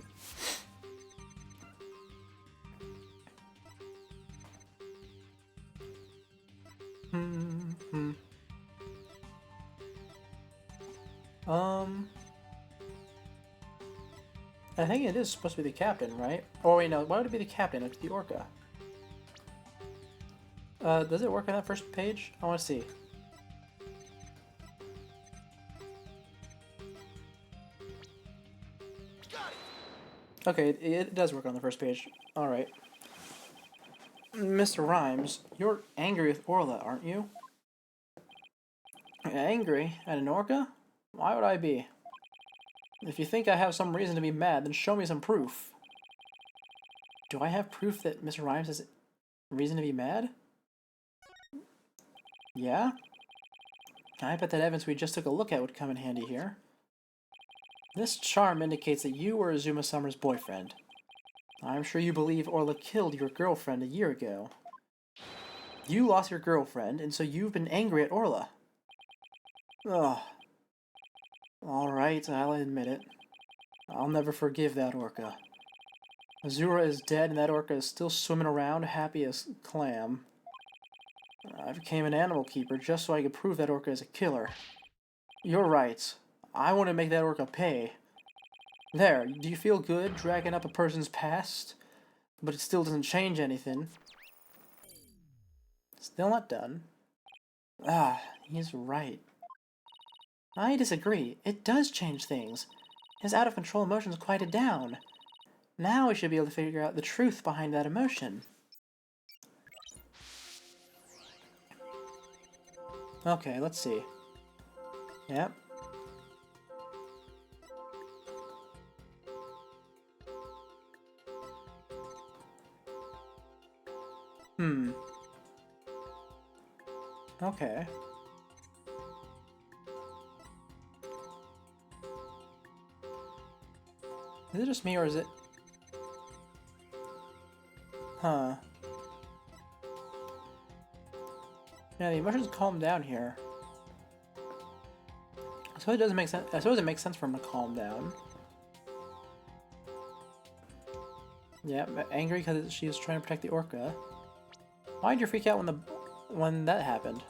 [SPEAKER 1] I think it is supposed to be the captain, right? Oh wait, no. Why would it be the captain? It's the Orca. Does it work on that first page? I want to see. Okay, it does work on the first page. Alright. Mr. Rhymes, you're angry with Orla, aren't you? Angry at an Orca? Why would I be? If you think I have some reason to be mad, then show me some proof. Do I have proof that Mr. Rhymes has reason to be mad? Yeah? I bet that evidence we just took a look at would come in handy here. This charm indicates that you were Azuma Summer's boyfriend. I'm sure you believe Orla killed your girlfriend a year ago. You lost your girlfriend, and so you've been angry at Orla. Ugh. Alright, I'll admit it. I'll never forgive that Orca. Azura is dead and that Orca is still swimming around happy as clam. I became an animal keeper just so I could prove that Orca is a killer. You're right. I want to make that Orca pay. There, do you feel good dragging up a person's past? But it still doesn't change anything. Still not done. Ah, he's right. I disagree. It does change things. His out-of-control emotions quieted down. Now we should be able to figure out the truth behind that emotion. Okay, let's see. Yep. Okay. Is it just me, or is it... Huh. Yeah, the emotions calm down here. I suppose it doesn't make sense. I suppose it makes sense for him to calm down. Yeah, but angry because she was trying to protect the Orca. Why'd you freak out when that happened?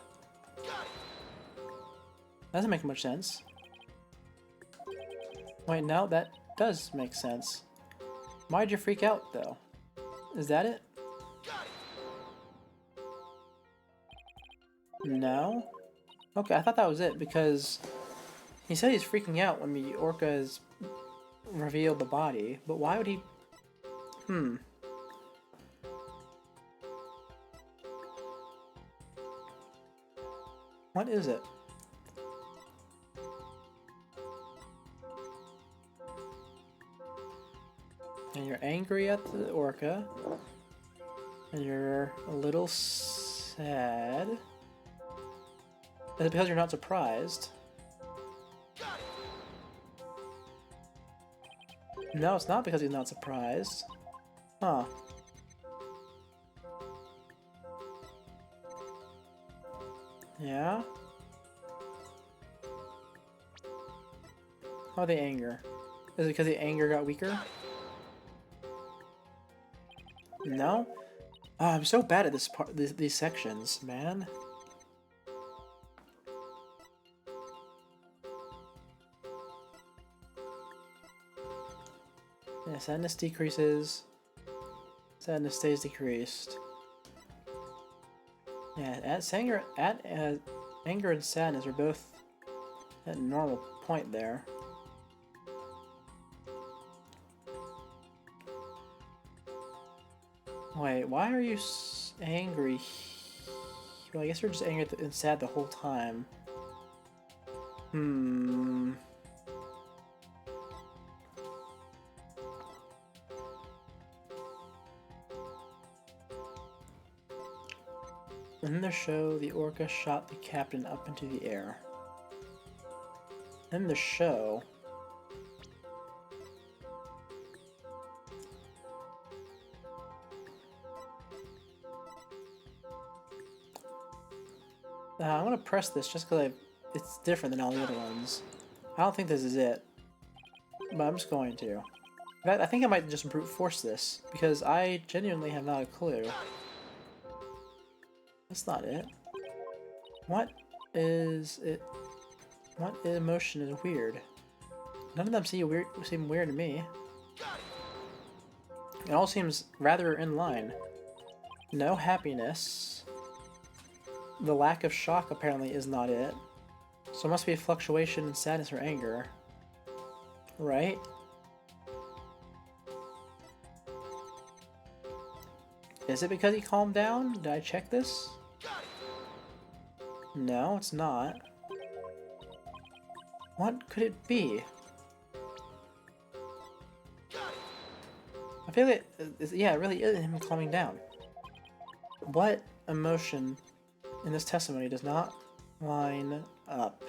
[SPEAKER 1] Doesn't make much sense. Wait, no, that does make sense. Why'd you freak out, though? Is that it? No? Okay, I thought that was it, because he said he's freaking out when the Orcas revealed the body, but why would he... What is it? And you're angry at the Orca. And you're a little sad. Is it because you're not surprised? No, it's not because he's not surprised. Huh. Yeah? How the anger? Is it because the anger got weaker? No? I'm so bad at this part, these sections, man. Yeah, sadness decreases. Sadness stays decreased. Yeah, anger and sadness are both at a normal point there. Wait, why are you angry? Well, I guess you're just angry and sad the whole time. Hmm. In the show, the orca shot the captain up into the air. In the show... I'm gonna press this just because it's different than all the other ones. I don't think this is it, but I'm just going to. In fact, I think I might just brute force this, because I genuinely have not a clue. That's not it. What is it? What emotion is weird? None of them seem weird to me. It all seems rather in line. No happiness. The lack of shock apparently is not it. So it must be a fluctuation in sadness or anger. Right? Is it because he calmed down? Did I check this? No, it's not. What could it be? I feel like, yeah, it really is him calming down. What emotion in this testimony does not line up?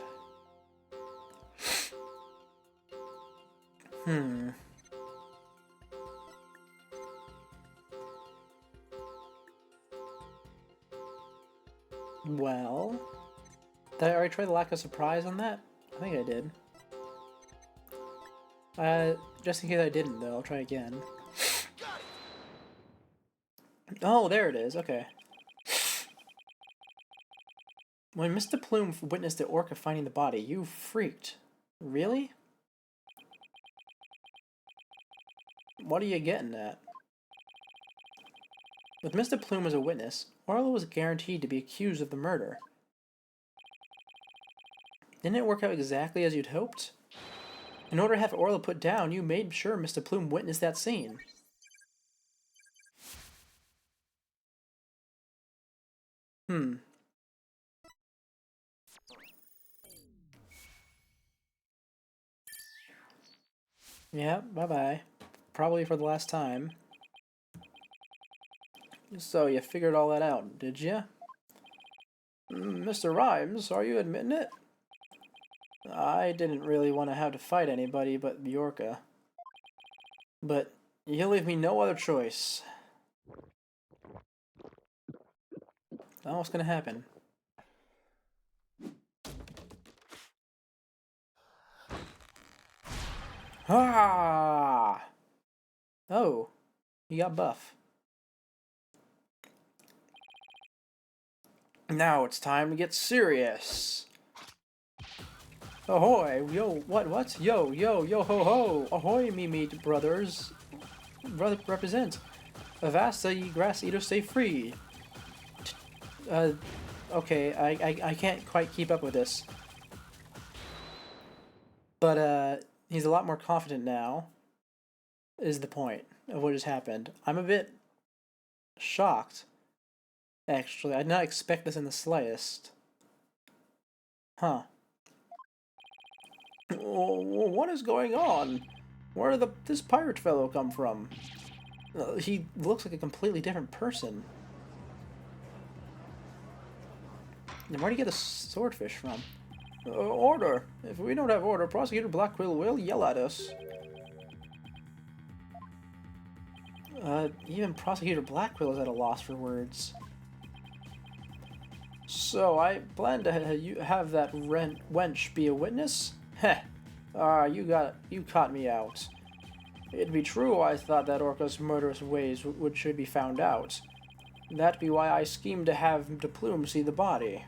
[SPEAKER 1] Well, did I already try the lack of surprise on that? I think I did. Just in case I didn't, though, I'll try again. Oh, there it is. Okay. When Mr. Plume witnessed the orca finding the body, you freaked. Really? What are you getting at? With Mr. Plume as a witness, Orla was guaranteed to be accused of the murder. Didn't it work out exactly as you'd hoped? In order to have Orla put down, you made sure Mr. Plume witnessed that scene. Yeah, bye-bye. Probably for the last time. So, you figured all that out, did ya? Mr. Rhymes, are you admitting it? I didn't really want to have to fight anybody but the orca. But you leave me no other choice. Now what's gonna happen? Ah! Oh, he got buff. Now it's time to get serious. Ahoy! Yo, what? Yo, ho, ho! Ahoy, me meat brothers! Brother, represent. Avasta, ye grass eaters, stay free. Okay, I can't quite keep up with this. But, he's a lot more confident now, is the point of what has happened. I'm a bit shocked, actually. I did not expect this in the slightest. Huh. What is going on? Where did this pirate fellow come from? He looks like a completely different person. And where did he get the swordfish from? Order! If we don't have order, Prosecutor Blackquill will yell at us. Even Prosecutor Blackquill is at a loss for words. So, I plan to have that wench be a witness? Heh. You caught me out. It'd be true I thought that Orca's murderous ways should be found out. That be why I schemed to have De Plume see the body.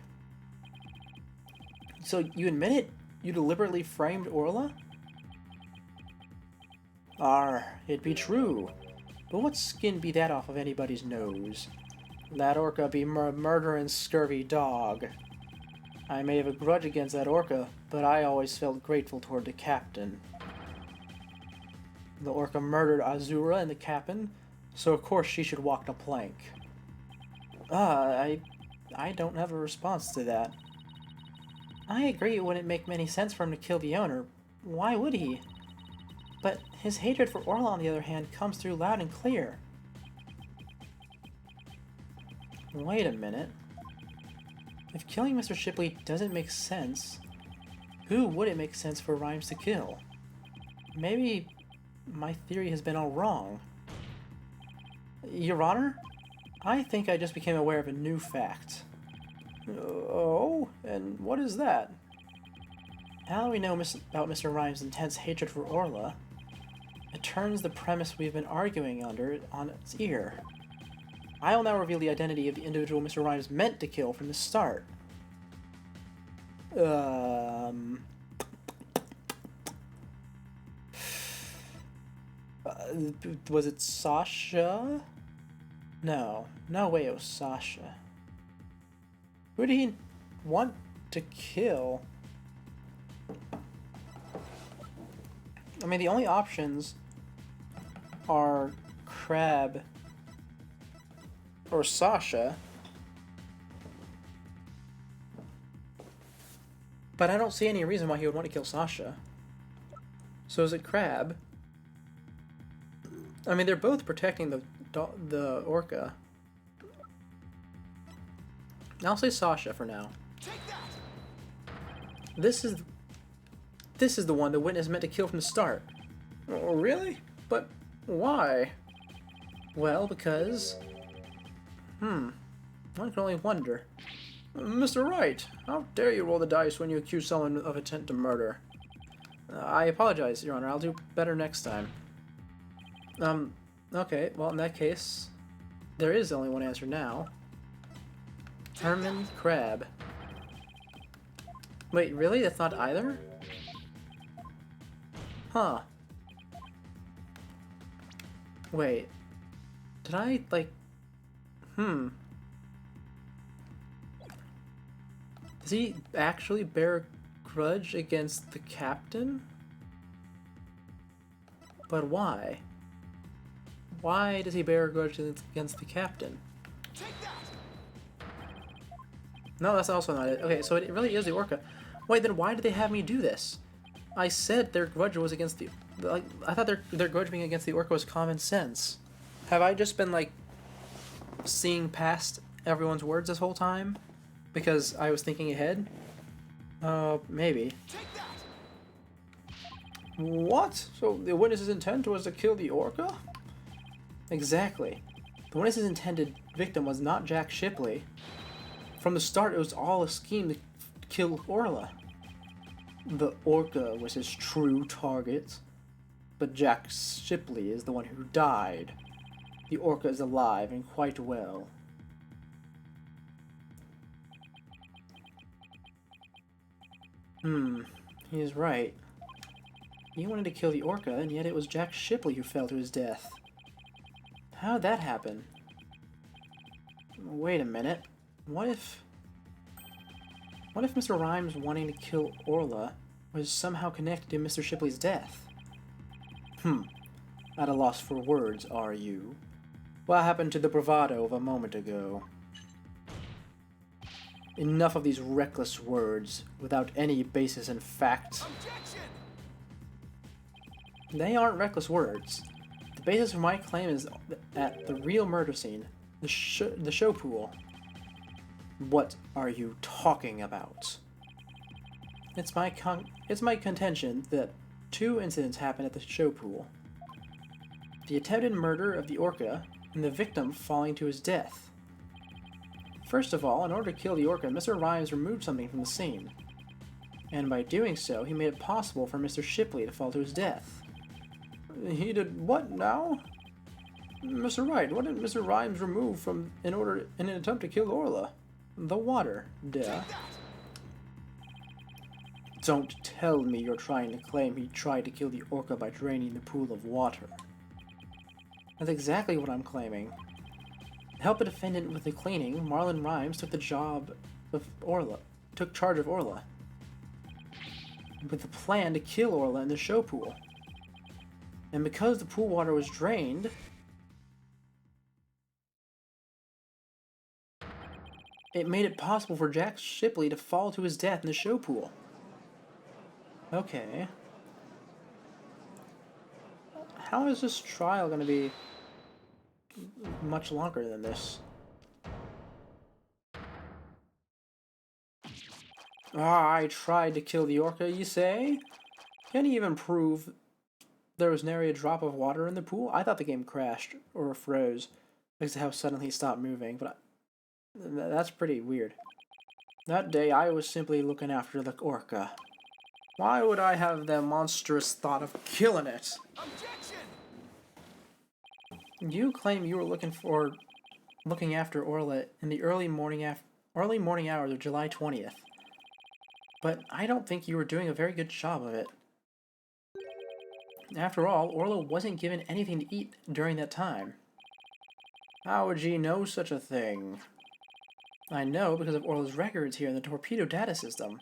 [SPEAKER 1] So you admit it? You deliberately framed Orla? It be true. But what skin be that off of anybody's nose? That orca be murderin' scurvy dog. I may have a grudge against that orca, but I always felt grateful toward the captain. The orca murdered Azura and the captain, so of course she should walk the plank. I don't have a response to that. I agree it wouldn't make many sense for him to kill the owner. Why would he? But his hatred for Orla, on the other hand, comes through loud and clear. Wait a minute. If killing Mr. Shipley doesn't make sense, who would it make sense for Rhymes to kill? Maybe my theory has been all wrong. Your Honor, I think I just became aware of a new fact. Oh? And what is that? Now that we know about Mr. Rhymes' intense hatred for Orla, it turns the premise we've been arguing under on its ear. I will now reveal the identity of the individual Mr. Rhymes meant to kill from the start. Was it Sasha? No way it was Sasha. Who did he want to kill? I mean, the only options are Crab or Sasha. But I don't see any reason why he would want to kill Sasha. So is it Crab? I mean, they're both protecting the orca. I'll say Sasha for now. This is the one the witness meant to kill from the start. Oh, really? But why? Well, because... one can only wonder. Mr. Wright, how dare you roll the dice when you accuse someone of intent to murder? I apologize, Your Honor. I'll do better next time. Okay, well, in that case, there is only one answer now. Herman Crab. Wait, really? That's not either? Huh. Wait. Did I, like... Does he actually bear a grudge against the captain? But why? Why does he bear a grudge against the captain? No, that's also not it. Okay, so it really is the orca. Wait, then why did they have me do this? I said their grudge was against the... Like, I thought their grudge being against the orca was common sense. Have I just been, like, seeing past everyone's words this whole time? Because I was thinking ahead? Maybe. What? So the witness's intent was to kill the orca? Exactly. The witness's intended victim was not Jack Shipley. From the start, it was all a scheme to kill Orla. The orca was his true target, but Jack Shipley is the one who died. The orca is alive and quite well. He is right. He wanted to kill the orca, and yet it was Jack Shipley who fell to his death. How'd that happen? Wait a minute. What if Mr. Rhymes wanting to kill Orla was somehow connected to Mr. Shipley's death? At a loss for words, are you? What happened to the bravado of a moment ago? Enough of these reckless words, without any basis in fact.
[SPEAKER 3] Objection!
[SPEAKER 1] They aren't reckless words. The basis for my claim is at the real murder scene, the show pool. What are you talking about? It's my contention that two incidents happened at the show pool. The attempted murder of the orca and the victim falling to his death. First of all, in order to kill the orca, Mr. Rhymes removed something from the scene. And by doing so, he made it possible for Mr. Shipley to fall to his death. He did what now? Mr. Wright, what did Mr. Rhymes remove from in an attempt to kill Orla? The water, duh. Don't tell me you're trying to claim he tried to kill the orca by draining the pool of water. That's exactly what I'm claiming. To help a defendant with the cleaning, Marlon Rhymes took charge of Orla, with the plan to kill Orla in the show pool. And because the pool water was drained, it made it possible for Jack Shipley to fall to his death in the show pool. Okay. How is this trial going to be much longer than this? I tried to kill the orca, you say? Can he even prove there was nary a drop of water in the pool? I thought the game crashed or froze because of how suddenly he stopped moving, but that's pretty weird. That day I was simply looking after the orca. Why would I have the monstrous thought of killing it?
[SPEAKER 3] Objection!
[SPEAKER 1] You claim you were looking after Orla in the early morning hours of July 20th. But I don't think you were doing a very good job of it. After all, Orla wasn't given anything to eat during that time. How would ye know such a thing? I know because of Orla's records here in the torpedo data system.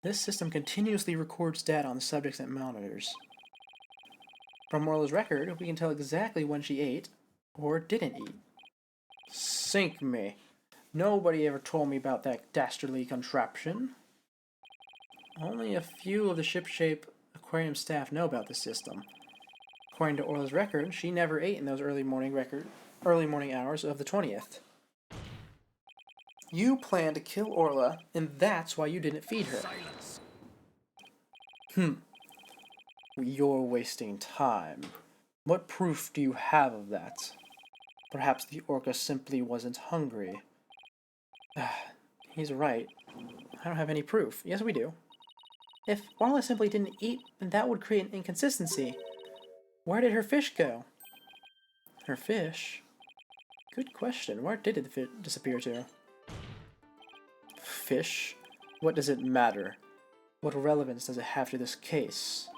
[SPEAKER 1] This system continuously records data on the subjects it monitors. From Orla's record, we can tell exactly when she ate or didn't eat. Sink me. Nobody ever told me about that dastardly contraption. Only a few of the ship-shape aquarium staff know about the system. According to Orla's record, she never ate in those early morning hours of the 20th. You planned to kill Orla, and that's why you didn't feed her.
[SPEAKER 3] Silence!
[SPEAKER 1] You're wasting time. What proof do you have of that? Perhaps the orca simply wasn't hungry. He's right. I don't have any proof. Yes, we do. If Orla simply didn't eat, then that would create an inconsistency. Where did her fish go? Her fish? Good question. Where did it disappear to? Fish? What does it matter? What relevance does it have to this case?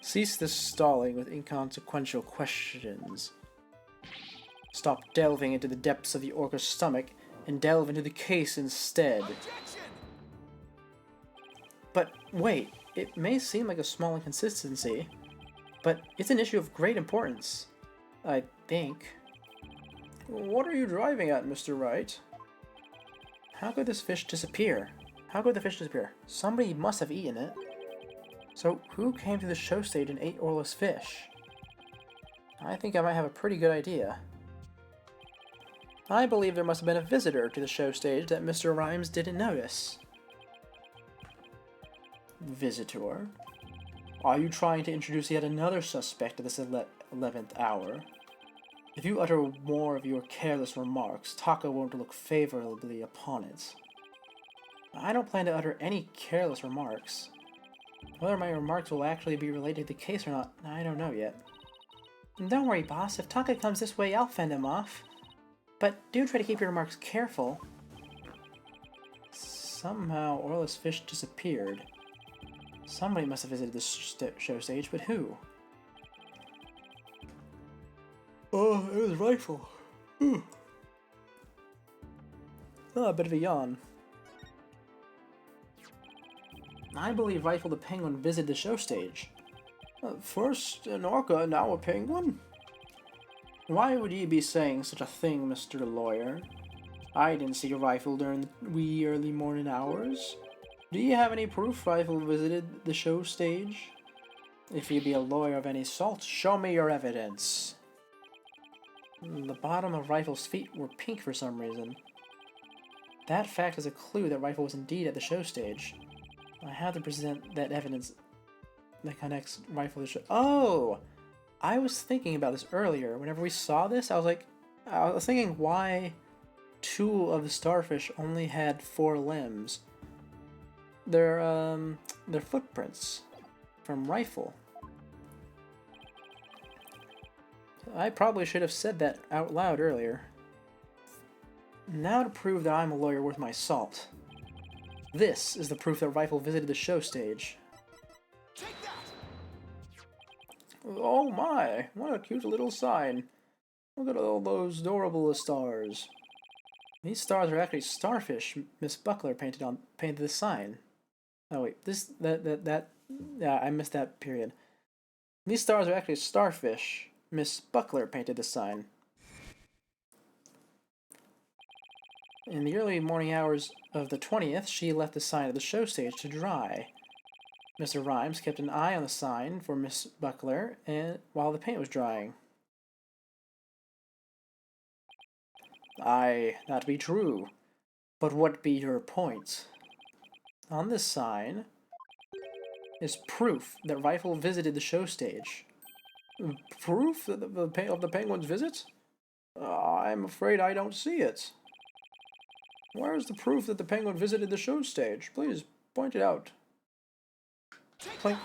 [SPEAKER 1] Cease this stalling with inconsequential questions. Stop delving into the depths of the orca's stomach and delve into the case instead.
[SPEAKER 3] Objection!
[SPEAKER 1] But wait, it may seem like a small inconsistency, but it's an issue of great importance, I think. What are you driving at, Mr. Wright? How could this fish disappear? How could the fish disappear? Somebody must have eaten it. So who came to the show stage and ate Orla's fish? I think I might have a pretty good idea. I believe there must have been a visitor to the show stage that Mr. Rhymes didn't notice. Visitor? Are you trying to introduce yet another suspect at this 11th hour? If you utter more of your careless remarks, Taka won't look favorably upon it. I don't plan to utter any careless remarks. Whether my remarks will actually be related to the case or not, I don't know yet. Don't worry, boss. If Taka comes this way, I'll fend him off. But do try to keep your remarks careful. Somehow, Orla's fish disappeared. Somebody must have visited this show stage, but who? Oh, it was Rifle. Oh, a bit of a yawn. I believe Rifle the Penguin visited the show stage. First an orca, now a penguin? Why would ye be saying such a thing, Mr. Lawyer? I didn't see Rifle during the wee early morning hours. Do ye have any proof Rifle visited the show stage? If ye be a lawyer of any sort, show me your evidence. The bottom of Rifle's feet were pink for some reason. That fact is a clue that Rifle was indeed at the show stage. I have to present that evidence that connects Rifle to the show. Oh! I was thinking about this earlier. Whenever we saw this, I was thinking why two of the starfish only had 4 limbs. They're footprints from Rifle. I probably should have said that out loud earlier. Now to prove that I'm a lawyer worth my salt. This is the proof that Rifle visited the show stage.
[SPEAKER 3] Take that!
[SPEAKER 1] Oh my, what a cute little sign. Look at all those adorable stars. These stars are actually starfish Miss Buckler painted this sign. Oh wait, yeah, I missed that period. These stars are actually starfish. Miss Buckler painted this sign. In the early morning hours of the 20th, she left the sign at the show stage to dry. Mr. Rhymes kept an eye on the sign for Miss Buckler while the paint was drying. Aye, that be true. But what be your point? On this sign is proof that Rifle visited the show stage. Proof of the penguin's visit? I'm afraid I don't see it. Where's the proof that the penguin visited the show stage? Please point it out. Plink.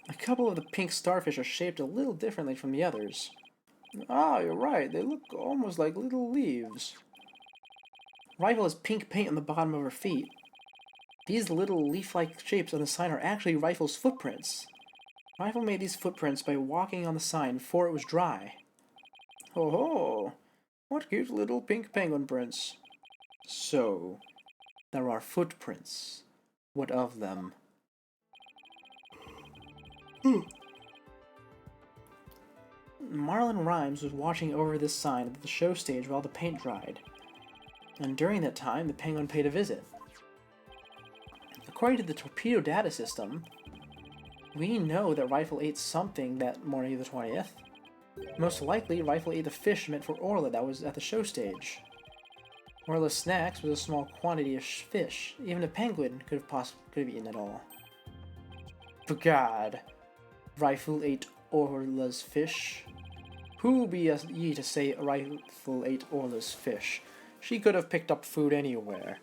[SPEAKER 1] A couple of the pink starfish are shaped a little differently from the others. Ah, you're right. They look almost like little leaves. Rifle has pink paint on the bottom of her feet. These little leaf-like shapes on the sign are actually Rifle's footprints. Rifle made these footprints by walking on the sign before it was dry. Ho ho! What cute little pink penguin prints. So, there are footprints. What of them? Marlon Rhymes was watching over this sign at the show stage while the paint dried. And during that time, the penguin paid a visit. According to the torpedo data system, we know that Rifle ate something that morning of the 20th. Most likely, Rifle ate the fish meant for Orla that was at the show stage. Orla's snacks was a small quantity of fish. Even a penguin could have eaten it all. For God, Rifle ate Orla's fish. Who be ye to say Rifle ate Orla's fish? She could have picked up food anywhere.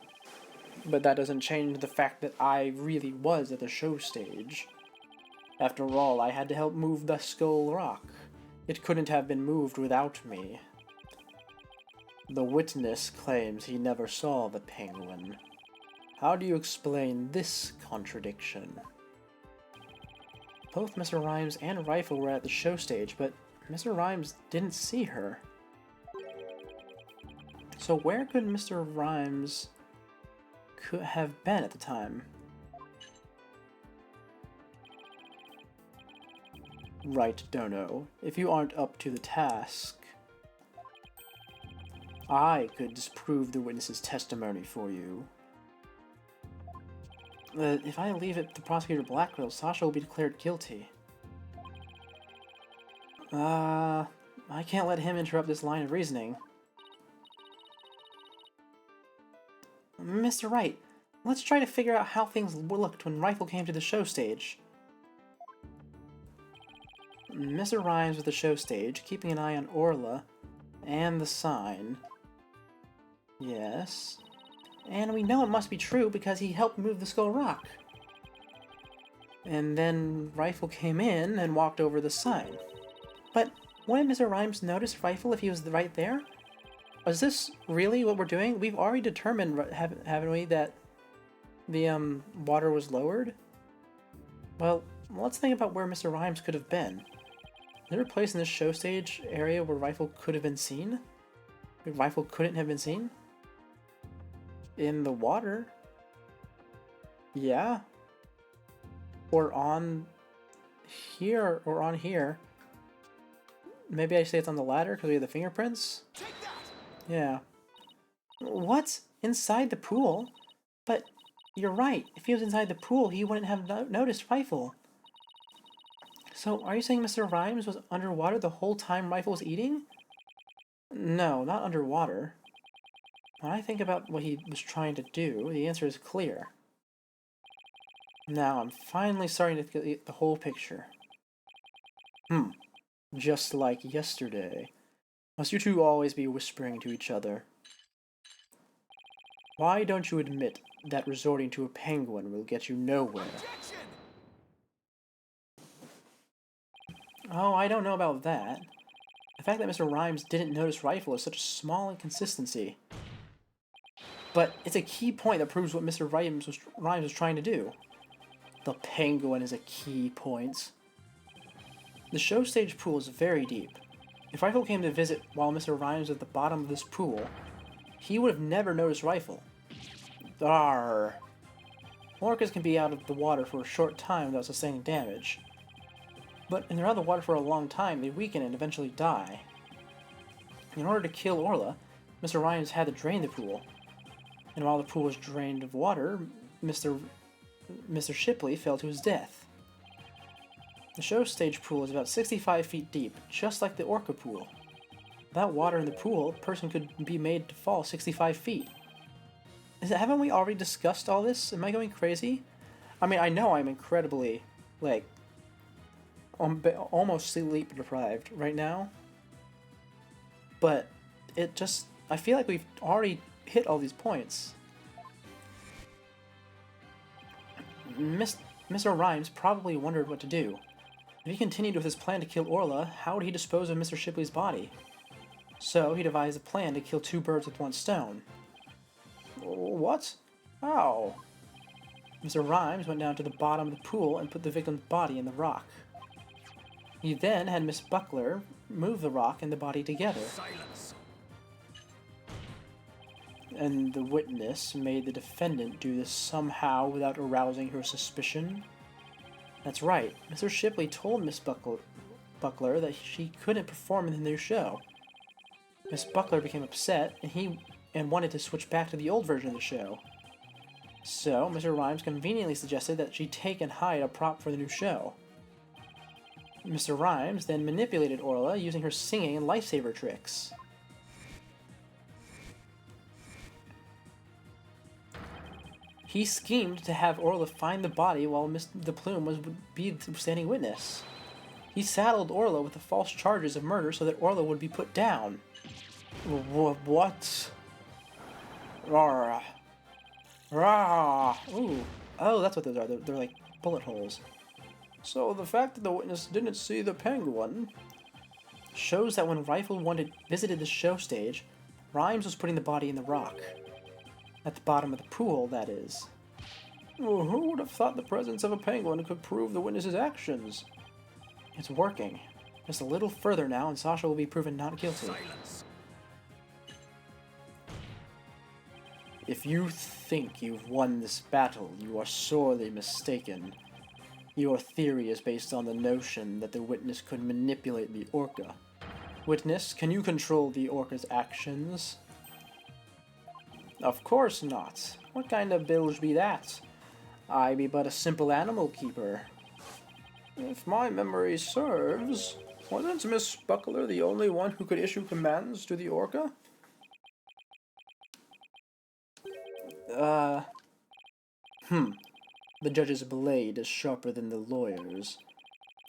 [SPEAKER 1] But that doesn't change the fact that I really was at the show stage. After all, I had to help move the Skull Rock. It couldn't have been moved without me. The witness claims he never saw the penguin. How do you explain this contradiction? Both Mr. Rhymes and Rifle were at the show stage, but Mr. Rhymes didn't see her. So where could Mr. Rhymes could have been at the time? Right, Dono. If you aren't up to the task, I could disprove the witness's testimony for you. If I leave it to Prosecutor Blackwell, Sasha will be declared guilty. I can't let him interrupt this line of reasoning. Mr. Wright, let's try to figure out how things looked when Rifle came to the show stage. Mr. Rhymes was at the show stage, keeping an eye on Orla and the sign. Yes. And we know it must be true because he helped move the Skull Rock. And then Rifle came in and walked over the sign. But wouldn't Mr. Rhymes notice Rifle if he was right there? Is this really what we're doing? We've already determined, haven't we, that the water was lowered? Well, let's think about where Mr. Rhymes could have been. Is there a place in this show stage area where Rifle could have been seen? Where Rifle couldn't have been seen? In the water? Yeah. Or on here, or on here. Maybe I say it's on the ladder because we have the fingerprints? Yeah. What's inside the pool? But you're right. If he was inside the pool, he wouldn't have noticed Rifle. So, are you saying Mr. Rhymes was underwater the whole time Rifle was eating? No, not underwater. When I think about what he was trying to do, the answer is clear. Now, I'm finally starting to get the whole picture. Just like yesterday. Must you two always be whispering to each other? Why don't you admit that resorting to a penguin will get you nowhere? Oh, I don't know about that. The fact that Mr. Rhymes didn't notice Rifle is such a small inconsistency. But it's a key point that proves what Mr. Rhymes was trying to do. The penguin is a key point. The show stage pool is very deep. If Rifle came to visit while Mr. Rhymes was at the bottom of this pool, he would have never noticed Rifle. Arrgh. Orcas can be out of the water for a short time without sustaining damage. But when they're out of the water for a long time, they weaken and eventually die. In order to kill Orla, Mr. Rhymes had to drain the pool. And while the pool was drained of water, Mr. Shipley fell to his death. The show stage pool is about 65 feet deep, just like the Orca pool. Without water in the pool, a person could be made to fall 65 feet. Haven't we already discussed all this? Am I going crazy? I mean, I know I'm incredibly, like, almost sleep deprived right now. But I feel like we've already hit all these points. Mr. Rhymes probably wondered what to do. If he continued with his plan to kill Orla, how would he dispose of Mr. Shipley's body? So he devised a plan to kill two birds with one stone. What? How? Mr. Rhymes went down to the bottom of the pool and put the victim's body in the rock. He then had Miss Buckler move the rock and the body together.
[SPEAKER 3] Silence.
[SPEAKER 1] And the witness made the defendant do this somehow without arousing her suspicion? That's right. Mr. Shipley told Miss Buckler that she couldn't perform in the new show. Miss Buckler became upset, and wanted to switch back to the old version of the show. So, Mr. Rhymes conveniently suggested that she take and hide a prop for the new show. Mr. Rhymes then manipulated Orla using her singing and lifesaver tricks. He schemed to have Orla find the body while the Plume would be the standing witness. He saddled Orla with the false charges of murder so that Orla would be put down. What? Rawr. Rawr. Ooh. Oh, that's what those are. They're like bullet holes. So the fact that the witness didn't see the penguin shows that when Rifle visited the show stage, Rhymes was putting the body in the rock. At the bottom of the pool, that is. Oh, who would have thought the presence of a penguin could prove the witness's actions? It's working. Just a little further now, and Sasha will be proven not guilty.
[SPEAKER 3] Silence.
[SPEAKER 1] If you think you've won this battle, you are sorely mistaken. Your theory is based on the notion that the witness could manipulate the orca. Witness, can you control the orca's actions? Of course not. What kind of bilge be that? I be but a simple animal keeper. If my memory serves, wasn't Miss Buckler the only one who could issue commands to the orca? The judge's blade is sharper than the lawyer's.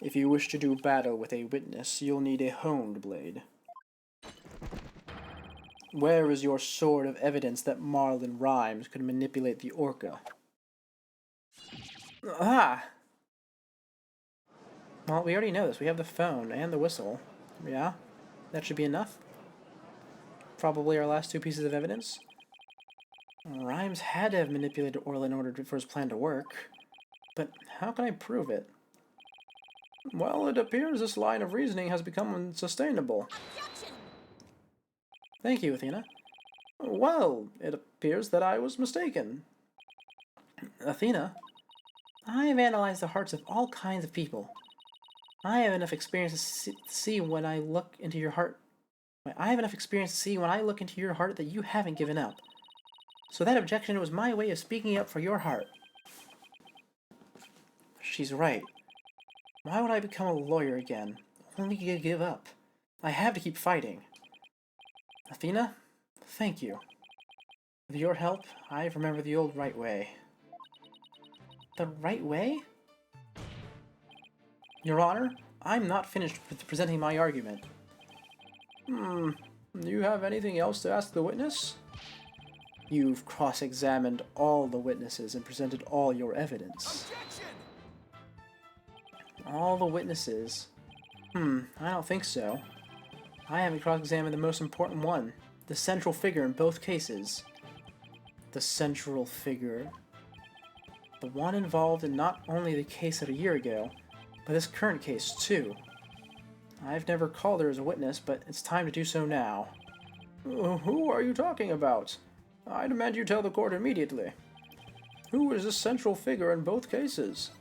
[SPEAKER 1] If you wish to do battle with a witness, you'll need a honed blade. Where is your sword of evidence that Marlon Rhymes could manipulate the orca? Ah! Well, we already know this. We have the phone and the whistle. Yeah? That should be enough? Probably our last two pieces of evidence. Rhymes had to have manipulated Orla in order for his plan to work. But how can I prove it? Well, it appears this line of reasoning has become unsustainable.
[SPEAKER 2] Objection!
[SPEAKER 1] Thank you, Athena. Well, it appears that I was mistaken. Athena, I have analyzed the hearts of all kinds of people. I have enough experience to see when I look into your heart. I have enough experience to see when I look into your heart that you haven't given up. So that objection was my way of speaking up for your heart. She's right. Why would I become a lawyer again? Only to give up. I have to keep fighting. Athena, thank you. With your help, I remember the old right way. The right way? Your Honor, I'm not finished with presenting my argument. Do you have anything else to ask the witness? You've cross-examined all the witnesses and presented all your evidence.
[SPEAKER 3] Objection!
[SPEAKER 1] All the witnesses I don't think so. I haven't cross-examined the most important one, the central figure in both cases. The central figure. The one involved in not only the case of a year ago, but this current case too. I've never called her as a witness, but it's time to do so now. Who are you talking about? I demand you tell the court immediately. Who is the central figure in both cases?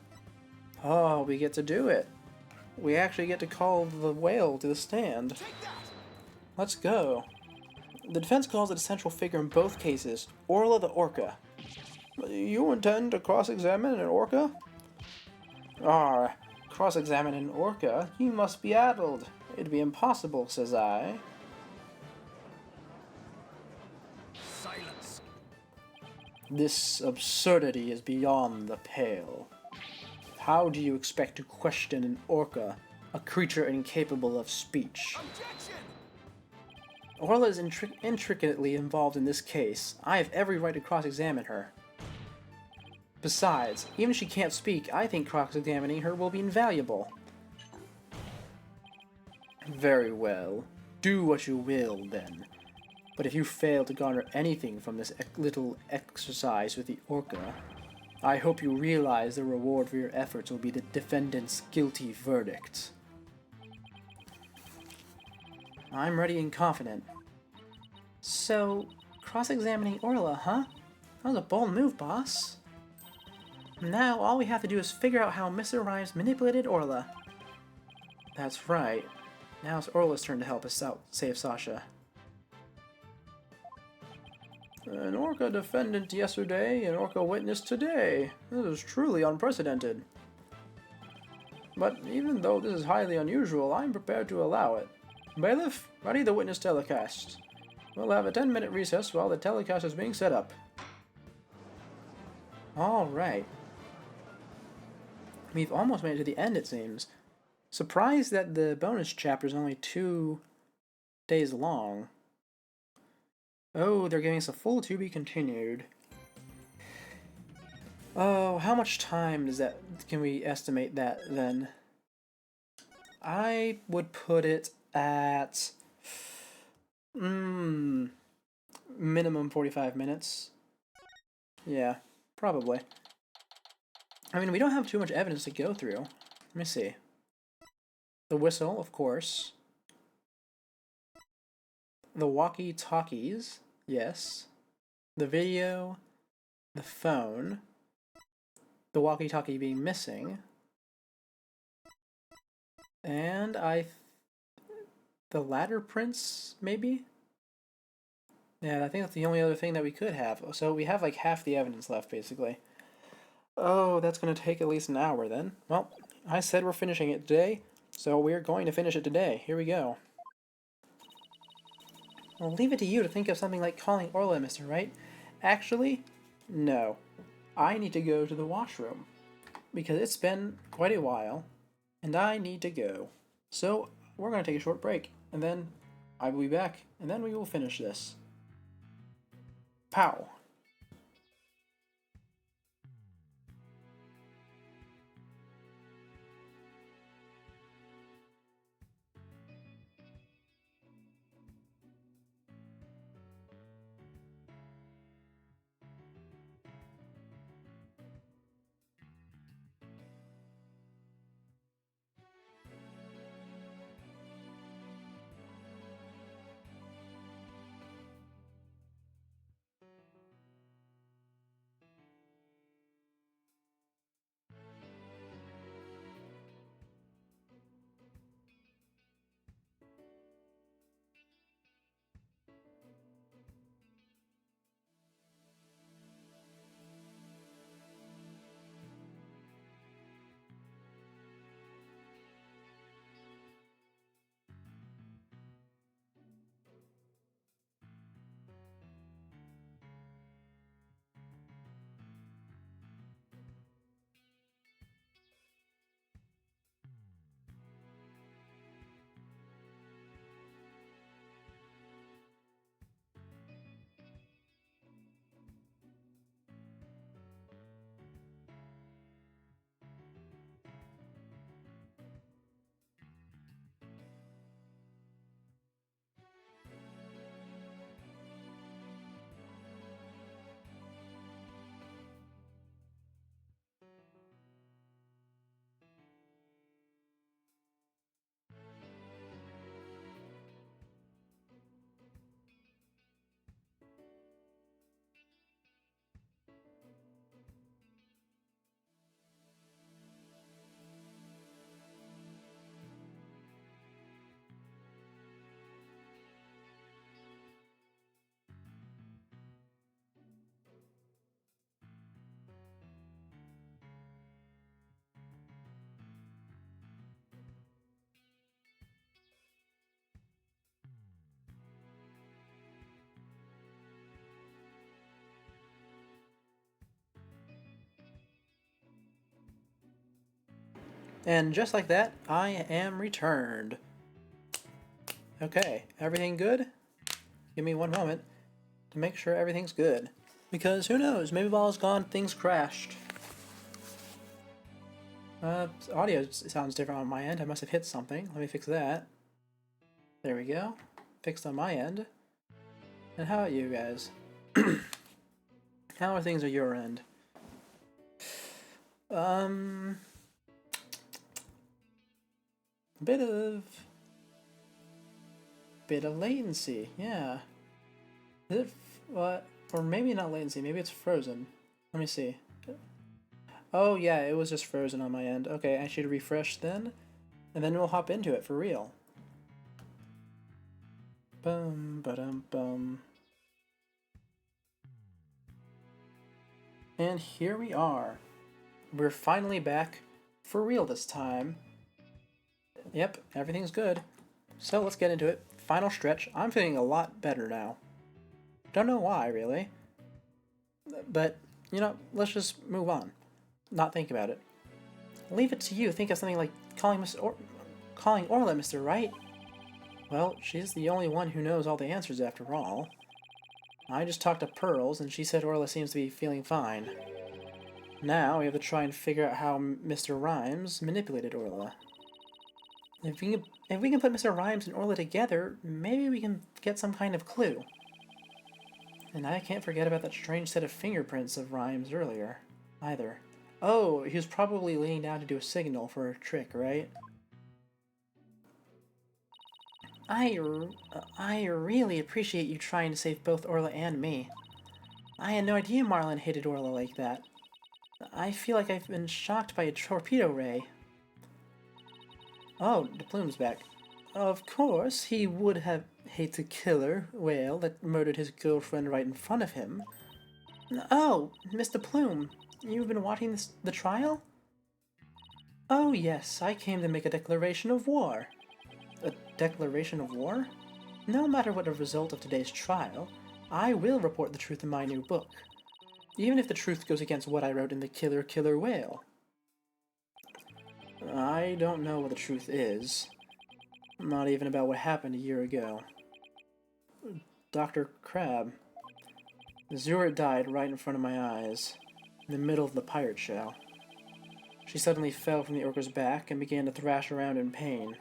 [SPEAKER 1] Oh, we get to do it. We actually get to call the whale to the stand.
[SPEAKER 3] Take that!
[SPEAKER 1] Let's go. The defense calls it a central figure in both cases, Orla the Orca. You intend to cross-examine an orca? Cross-examine an orca? You must be addled. It'd be impossible, says I.
[SPEAKER 3] Silence!
[SPEAKER 1] This absurdity is beyond the pale. How do you expect to question an orca, a creature incapable of speech?
[SPEAKER 3] Objection!
[SPEAKER 1] Orla is intricately involved in this case. I have every right to cross-examine her. Besides, even if she can't speak, I think cross-examining her will be invaluable. Very well. Do what you will, then. But if you fail to garner anything from this little exercise with the orca, I hope you realize the reward for your efforts will be the defendant's guilty verdict. I'm ready and confident. So, cross-examining Orla, huh? That was a bold move, boss. Now, all we have to do is figure out how Mr. Rhymes manipulated Orla. That's right. Now it's Orla's turn to help us out, save Sasha. An orca defendant yesterday, an orca witness today. This is truly unprecedented. But even though this is highly unusual, I'm prepared to allow it. Bailiff, ready the witness telecast. We'll have a 10-minute recess while the telecast is being set up. Alright. We've almost made it to the end, it seems. Surprised that the bonus chapter is only 2 days long. Oh, they're giving us a full to be continued. Oh, how much time does that, can we estimate that then? I would put it at minimum 45 minutes. Yeah, probably. I mean, we don't have too much evidence to go through. Let me see. The whistle, of course. The walkie-talkies, yes. The video, the phone, the walkie-talkie being missing, and the ladder prints, maybe? Yeah, I think that's the only other thing that we could have. So we have like half the evidence left, basically. Oh, that's going to take at least an hour then. Well, I said we're finishing it today, so we're going to finish it today. Here we go. I'll leave it to you to think of something like calling Orla, Mr. Wright. Actually, no. I need to go to the washroom, because it's been quite a while, and I need to go. So, we're going to take a short break, and then I will be back, and then we will finish this. Pow! And just like that, I am returned. Okay, everything good? Give me one moment to make sure everything's good. Because who knows, maybe while I was gone, things crashed. Audio sounds different on my end. I must have hit something. Let me fix that. There we go. Fixed on my end. And how about you guys? How are things at your end? Bit of latency yeah. Is it what? Or maybe not latency. Maybe it's frozen. Let me see. Oh yeah, it was just frozen on my end. Okay, I should refresh then, and then we'll hop into it for real. Bum ba-dum bum. And here we are. We're finally back for real this time. Yep, everything's good. So let's get into it. Final stretch. I'm feeling a lot better now. Don't know why, really. But, you know, let's just move on. Not think about it. Leave it to you. Think of something like calling Orla Mr. Right? Well, she's the only one who knows all the answers after all. I just talked to Pearls, and she said Orla seems to be feeling fine. Now we have to try and figure out how Mr. Rhymes manipulated Orla. If we can put Mr. Rhymes and Orla together, maybe we can get some kind of clue. And I can't forget about that strange set of fingerprints of Rhymes earlier, either. Oh, he was probably leaning down to do a signal for a trick, right? I really appreciate you trying to save both Orla and me. I had no idea Marlin hated Orla like that. I feel like I've been shocked by a torpedo ray. Oh, the Plume's back. Of course, he would have hated the killer whale that murdered his girlfriend right in front of him. Oh, Mr. Plume, you've been watching the trial? Oh yes, I came to make a declaration of war. A declaration of war? No matter what the result of today's trial, I will report the truth in my new book. Even if the truth goes against what I wrote in the Killer Whale. I don't know what the truth is. Not even about what happened a year ago. Dr. Crab. Zura died right in front of my eyes, in the middle of the pirate show. She suddenly fell from the orca's back and began to thrash around in pain.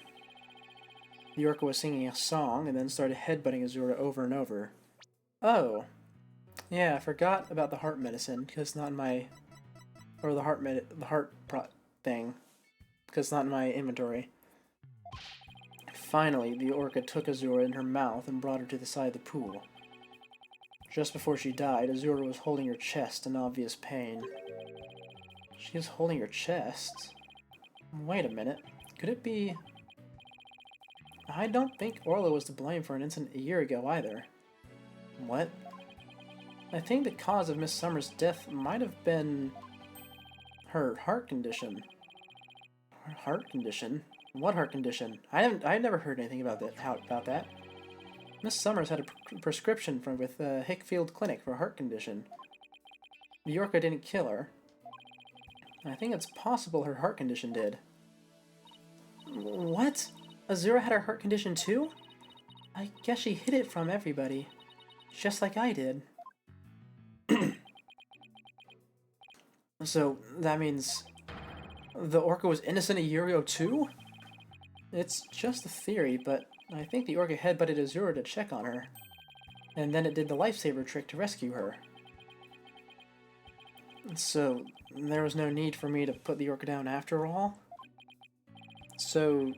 [SPEAKER 1] The orca was singing a song and then started headbutting Azura over and over. Oh. Yeah, I forgot about the heart medicine, because it's not in my... Or the heart thing, because it's not in my inventory. Finally, the orca took Azura in her mouth and brought her to the side of the pool. Just before she died, Azura was holding her chest in obvious pain. She was holding her chest? Wait a minute. Could it be... I don't think Orla was to blame for an incident a year ago either. What? I think the cause of Miss Summer's death might have been... her heart condition. Her heart condition? What heart condition? I've never heard anything about that. Miss Summers had a prescription with Hickfield Clinic for a heart condition. The orca didn't kill her. I think it's possible her heart condition did. What? Azura had her heart condition too? I guess she hid it from everybody. Just like I did. So, that means... the orca was innocent a year ago too? It's just a theory, but I think the orca headbutted Azura to check on her. And then it did the lifesaver trick to rescue her. So, there was no need for me to put the orca down after all? So,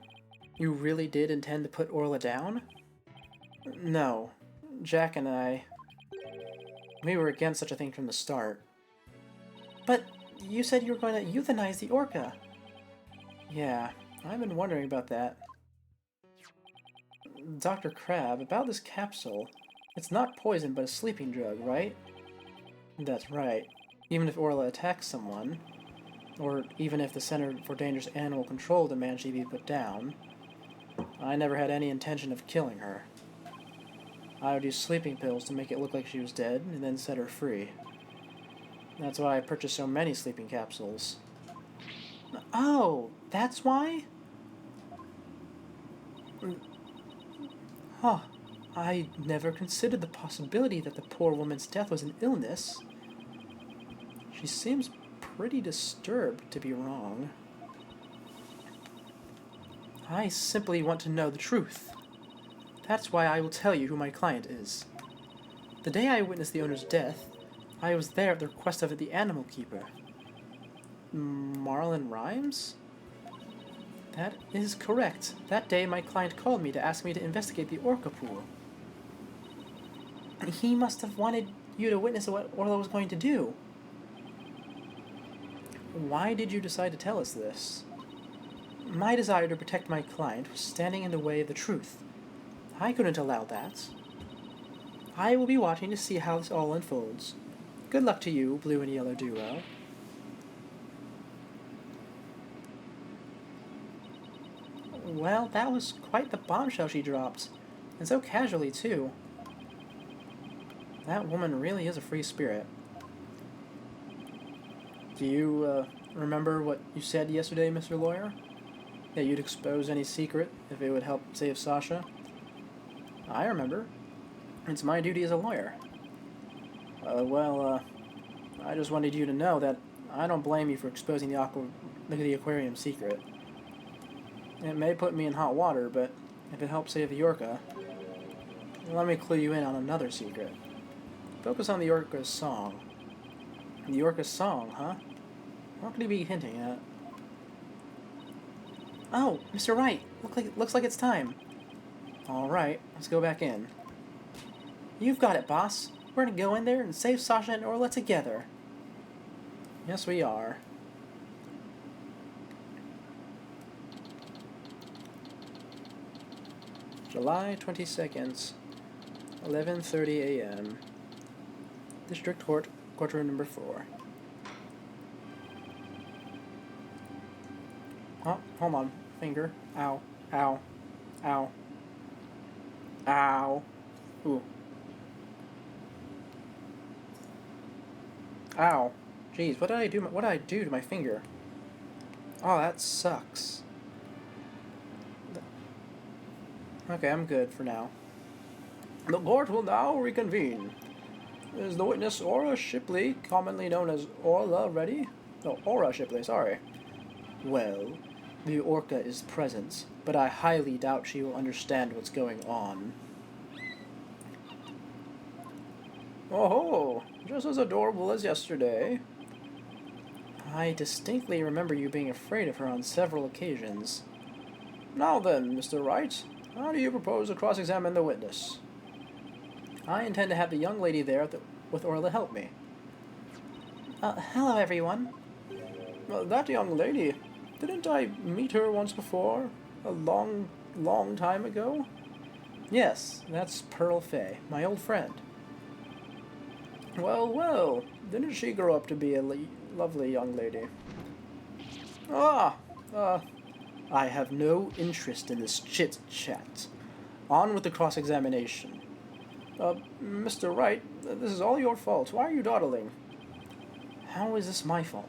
[SPEAKER 1] you really did intend to put Orla down? No. Jack and I... we were against such a thing from the start. But you said you were going to euthanize the orca. Yeah, I've been wondering about that. Dr. Crab, about this capsule. It's not poison, but a sleeping drug, right? That's right. Even if Orla attacks someone, or even if the Center for Dangerous Animal Control demands she be put down, I never had any intention of killing her. I would use sleeping pills to make it look like she was dead, and then set her free. That's why I purchased so many sleeping capsules. Oh, that's why? Huh. I never considered the possibility that the poor woman's death was an illness. She seems pretty disturbed, to be wrong. I simply want to know the truth. That's why I will tell you who my client is. The day I witnessed the owner's death, I was there at the request of the animal keeper. Marlon Rhymes? That is correct. That day my client called me to ask me to investigate the orca pool. He must have wanted you to witness what Orla was going to do. Why did you decide to tell us this? My desire to protect my client was standing in the way of the truth. I couldn't allow that. I will be watching to see how this all unfolds. Good luck to you, blue and yellow duo. Well, that was quite the bombshell she dropped. And so casually, too. That woman really is a free spirit. Do you, remember what you said yesterday, Mr. Lawyer? That you'd expose any secret if it would help save Sasha? I remember. It's my duty as a lawyer. I just wanted you to know that I don't blame you for exposing the aquarium secret. It may put me in hot water, but if it helps save the orca, let me clue you in on another secret. Focus on the orca's song. The orca's song, huh? What could he be hinting at? Oh, Mr. Wright, looks like it's time. Alright, let's go back in. You've got it, boss. We're gonna go in there and save Sasha and Orla together. Yes, we are. July 22nd, 11:30 a.m. District Court, courtroom number 4. Oh, hold on. Finger. Ow. Ow. Ow. Ow. Ooh. Ow. Jeez, what did I do to my finger? Oh, that sucks. Okay, I'm good for now. The court will now reconvene. Is the witness Aura Shipley, commonly known as Orla, ready? No, Aura Shipley, sorry. Well, the orca is present, but I highly doubt she will understand what's going on. Oh, just as adorable as yesterday. I distinctly remember you being afraid of her on several occasions. Now then, Mr. Wright, how do you propose to cross-examine the witness? I intend to have the young lady there with Orla help me. Hello, everyone. That young lady, didn't I meet her once before? A long, long time ago? Yes, that's Pearl Fay, my old friend. Well, didn't she grow up to be a lovely young lady? I have no interest in this chit-chat. On with the cross-examination. Mr. Wright, this is all your fault. Why are you dawdling? How is this my fault?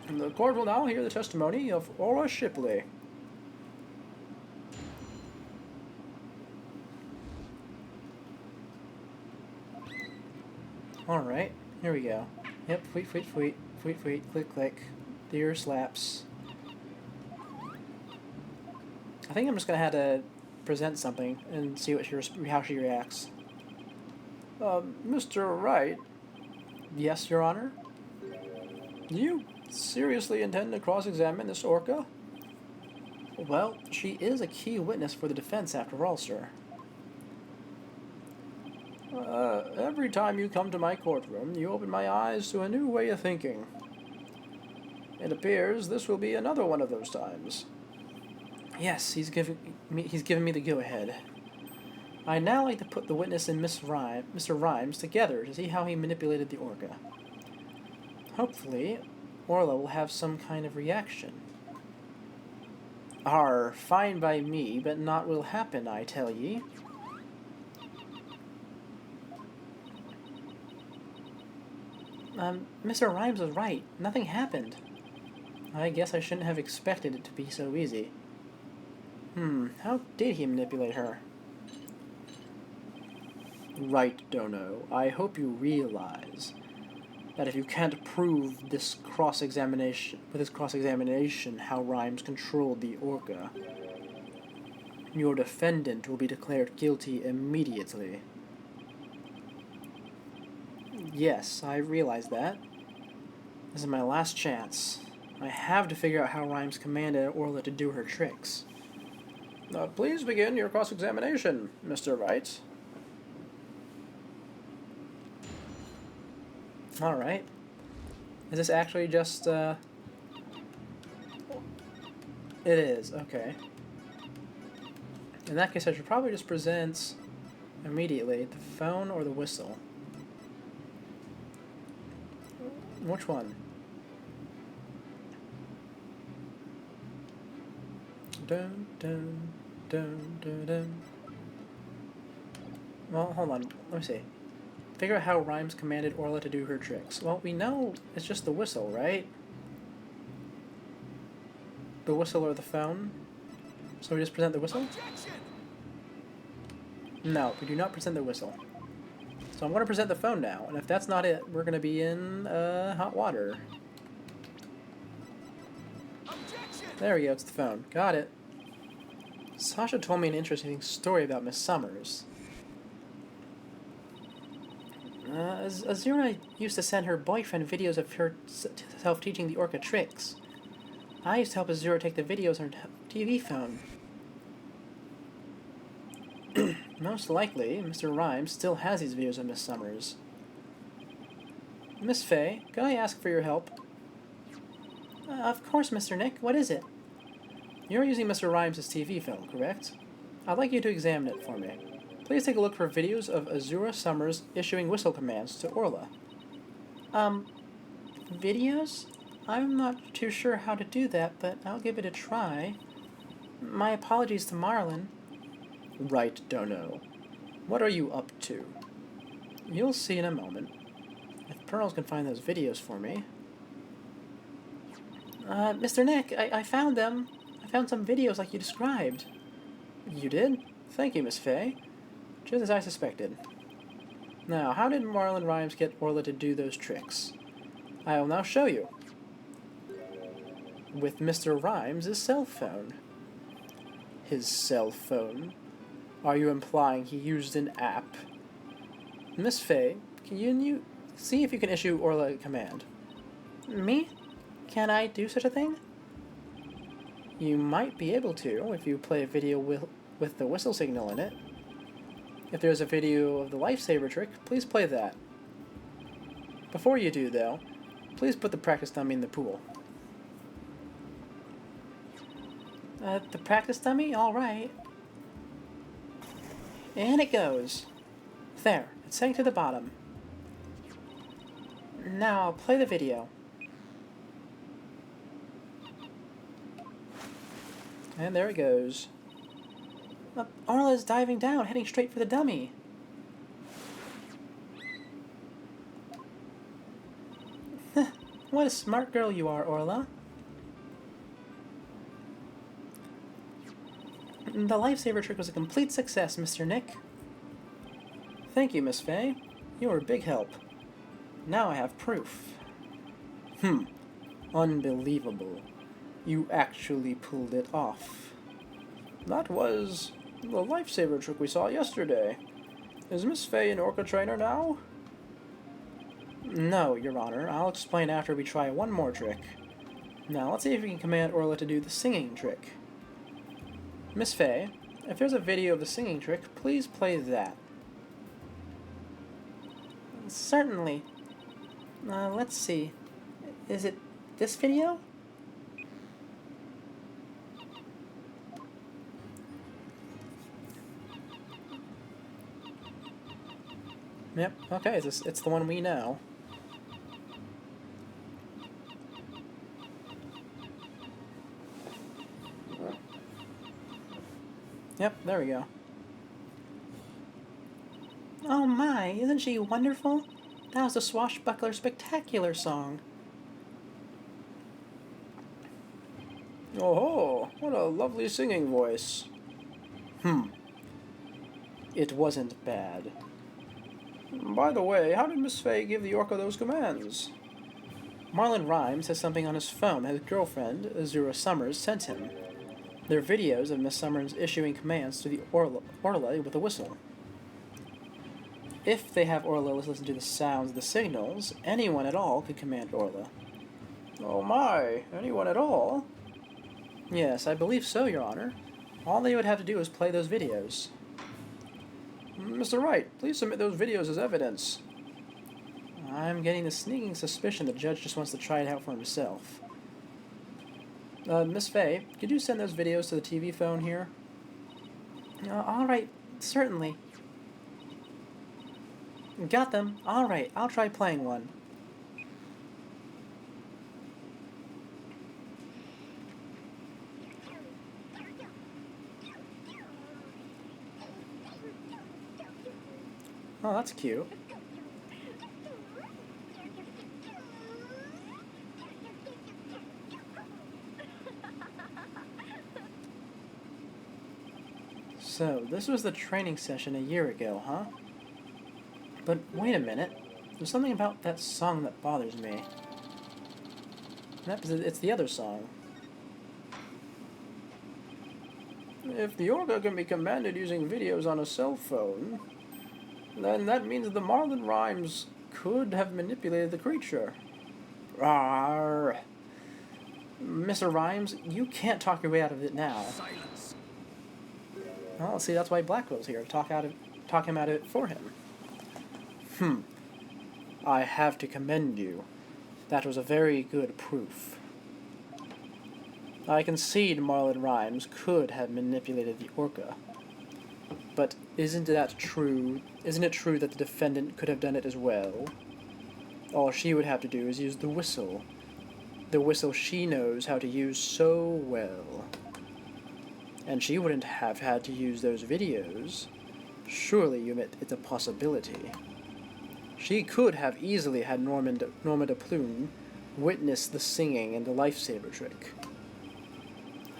[SPEAKER 1] The court will now hear the testimony of Aura Shipley. Alright, here we go. Yep, tweet, click, deer slaps. I think I'm just gonna have to present something and see how she reacts. Mr. Wright? Yes, Your Honor? Do you seriously intend to cross-examine this orca? Well, she is a key witness for the defense after all, sir. Every time you come to my courtroom, you open my eyes to a new way of thinking. It appears this will be another one of those times. Yes, he's given me the go-ahead. I'd now like to put the witness and Mr. Rhymes together to see how he manipulated the orca. Hopefully, Orla will have some kind of reaction. Fine by me, but not will happen, I tell ye. Mr. Rhymes was right. Nothing happened. I guess I shouldn't have expected it to be so easy. How did he manipulate her? Right, Dono. I hope you realize that if you can't prove this cross-examination how Rhymes controlled the Orca, your defendant will be declared guilty immediately. Yes, I realize that. This is my last chance. I have to figure out how Rhymes commanded Orla to do her tricks. Please begin your cross-examination, Mr. Wright. Alright. Is this actually just, It is, okay. In that case, I should probably just present immediately the phone or the whistle. Which one? Dun, dun, dun, dun, dun. Well, hold on. Let me see. Figure out how Rhymes commanded Orla to do her tricks. Well, we know it's just the whistle, right? The whistle or the phone? So we just present the whistle?
[SPEAKER 3] Objection!
[SPEAKER 1] No, we do not present the whistle. So I'm going to present the phone now, and if that's not it, we're going to be in hot water.
[SPEAKER 3] Objection!
[SPEAKER 1] There we go, it's the phone. Got it. Sasha told me an interesting story about Miss Summers. Azura used to send her boyfriend videos of herself teaching the Orca tricks. I used to help Azura take the videos on her TV phone. Most likely, Mr. Rhymes still has these videos of Miss Summers. Miss Faye, can I ask for your help? Of course, Mr. Nick. What is it? You're using Mr. Rhymes' TV phone, correct? I'd like you to examine it for me. Please take a look for videos of Azura Summers issuing whistle commands to Orla. Videos? I'm not too sure how to do that, but I'll give it a try. My apologies to Marlin. Right, Dono. What are you up to? You'll see in a moment. If Pearls can find those videos for me. Mr. Nick, I found them. I found some videos like you described. You did? Thank you, Miss Faye. Just as I suspected. Now, how did Marlin Rhymes get Orla to do those tricks? I will now show you. With Mr. Rhymes' cell phone. His cell phone? Are you implying he used an app? Miss Faye, can you see if you can issue Orla a command? Me? Can I do such a thing? You might be able to if you play a video with the whistle signal in it. If there's a video of the lifesaver trick, please play that. Before you do, though, please put the practice dummy in the pool. The practice dummy? Alright. And it goes. There, it sank to the bottom. Now I'll play the video. And there it goes. Orla is diving down, heading straight for the dummy. What a smart girl you are, Orla. The lifesaver trick was a complete success, Mr. Nick. Thank you, Miss Faye. You were a big help. Now I have proof. Unbelievable. You actually pulled it off. That was the lifesaver trick we saw yesterday. Is Miss Faye an Orca trainer now? No, Your Honor. I'll explain after we try one more trick. Now, let's see if we can command Orla to do the singing trick. Miss Faye, if there's a video of the singing trick, please play that. Certainly. Let's see. Is it this video? Yep, okay, it's the one we know. Yep, there we go. Oh my, isn't she wonderful? That was the Swashbuckler Spectacular song. Oh, what a lovely singing voice. It wasn't bad. By the way, how did Miss Fay give the orca those commands? Marlon Rhymes has something on his phone that his girlfriend, Azura Summers, sent him. They're videos of Miss Summers issuing commands to the Orla with a whistle. If they have Orla listen to the sounds of the signals, anyone at all could command Orla. Oh my, anyone at all? Yes, I believe so, Your Honor. All they would have to do is play those videos. Mr. Wright, please submit those videos as evidence. I'm getting the sneaking suspicion the judge just wants to try it out for himself. Miss Fay, could you send those videos to the TV phone here? Alright, certainly. Got them. Alright, I'll try playing one. Oh, that's cute. So, this was the training session a year ago, huh? But wait a minute. There's something about that song that bothers me. It's the other song. If the orca can be commanded using videos on a cell phone, then that means the Marlon Rhymes could have manipulated the creature. Arr. Mr. Rhymes, you can't talk your way out of it now.
[SPEAKER 3] Silence.
[SPEAKER 1] Well, see, that's why Blackwell's here, to talk him out of it for him. I have to commend you. That was a very good proof. I concede Marlon Rhymes could have manipulated the orca. But isn't that true? Isn't it true that the defendant could have done it as well? All she would have to do is use the whistle. The whistle she knows how to use so well. And she wouldn't have had to use those videos. Surely you admit it's a possibility. She could have easily had Norma de Plume witness the singing and the lifesaver trick.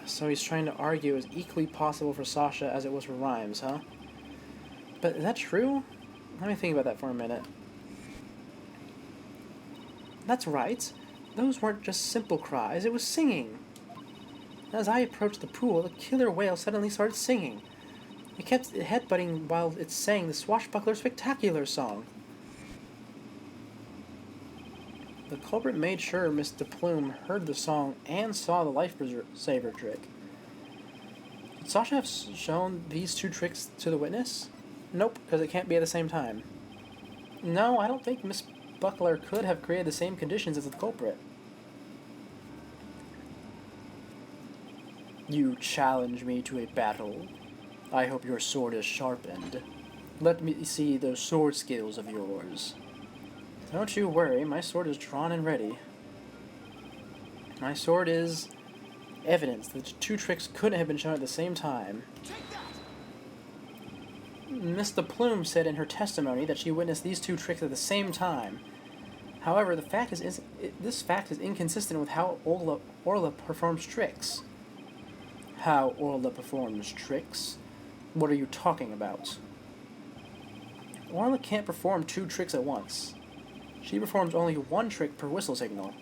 [SPEAKER 1] So he's trying to argue it was equally possible for Sasha as it was for Rhymes, huh? But is that true? Let me think about that for a minute. That's right. Those weren't just simple cries, it was singing. As I approached the pool, the killer whale suddenly started singing. It kept headbutting while it sang the Swashbuckler Spectacular song. The culprit made sure Miss de Plume heard the song and saw the life-saver trick. Could Sasha have shown these two tricks to the witness? Nope, because it can't be at the same time. No, I don't think Miss Buckler could have created the same conditions as the culprit. You challenge me to a battle. I hope your sword is sharpened. Let me see those sword skills of yours. Don't you worry, my sword is drawn and ready. My sword is evidence that the two tricks couldn't have been shown at the same time.
[SPEAKER 3] Take that!
[SPEAKER 1] Miss de Plume said in her testimony that she witnessed these two tricks at the same time. However, this fact is inconsistent with how Orla performs tricks. How Orla performs tricks? What are you talking about? Orla can't perform two tricks at once. She performs only one trick per whistle signal.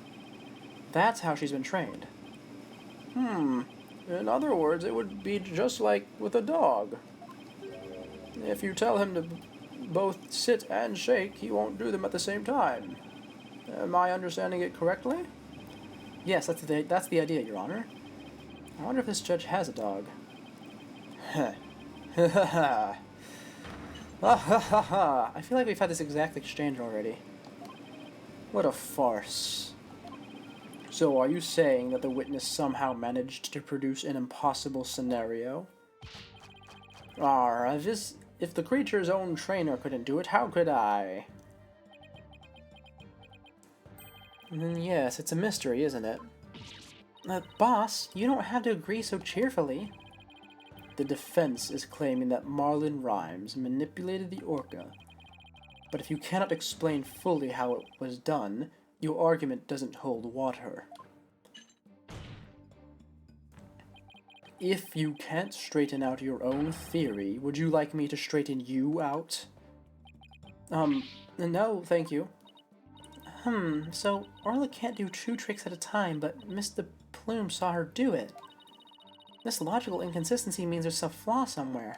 [SPEAKER 1] That's how she's been trained. In other words, it would be just like with a dog. If you tell him to both sit and shake, he won't do them at the same time. Am I understanding it correctly? Yes, that's the idea, Your Honor. I wonder if this judge has a dog. I feel like we've had this exact exchange already. What a farce. So are you saying that the witness somehow managed to produce an impossible scenario? If the creature's own trainer couldn't do it, how could I? Yes, it's a mystery, isn't it? Boss, you don't have to agree so cheerfully. The defense is claiming that Marlon Rhymes manipulated the orca. But if you cannot explain fully how it was done, your argument doesn't hold water. if you can't straighten out your own theory, would you like me to straighten you out? No, thank you. So Orla can't do 2 tricks at a time, but Mr. Plume saw her do it. This logical inconsistency means there's a flaw somewhere.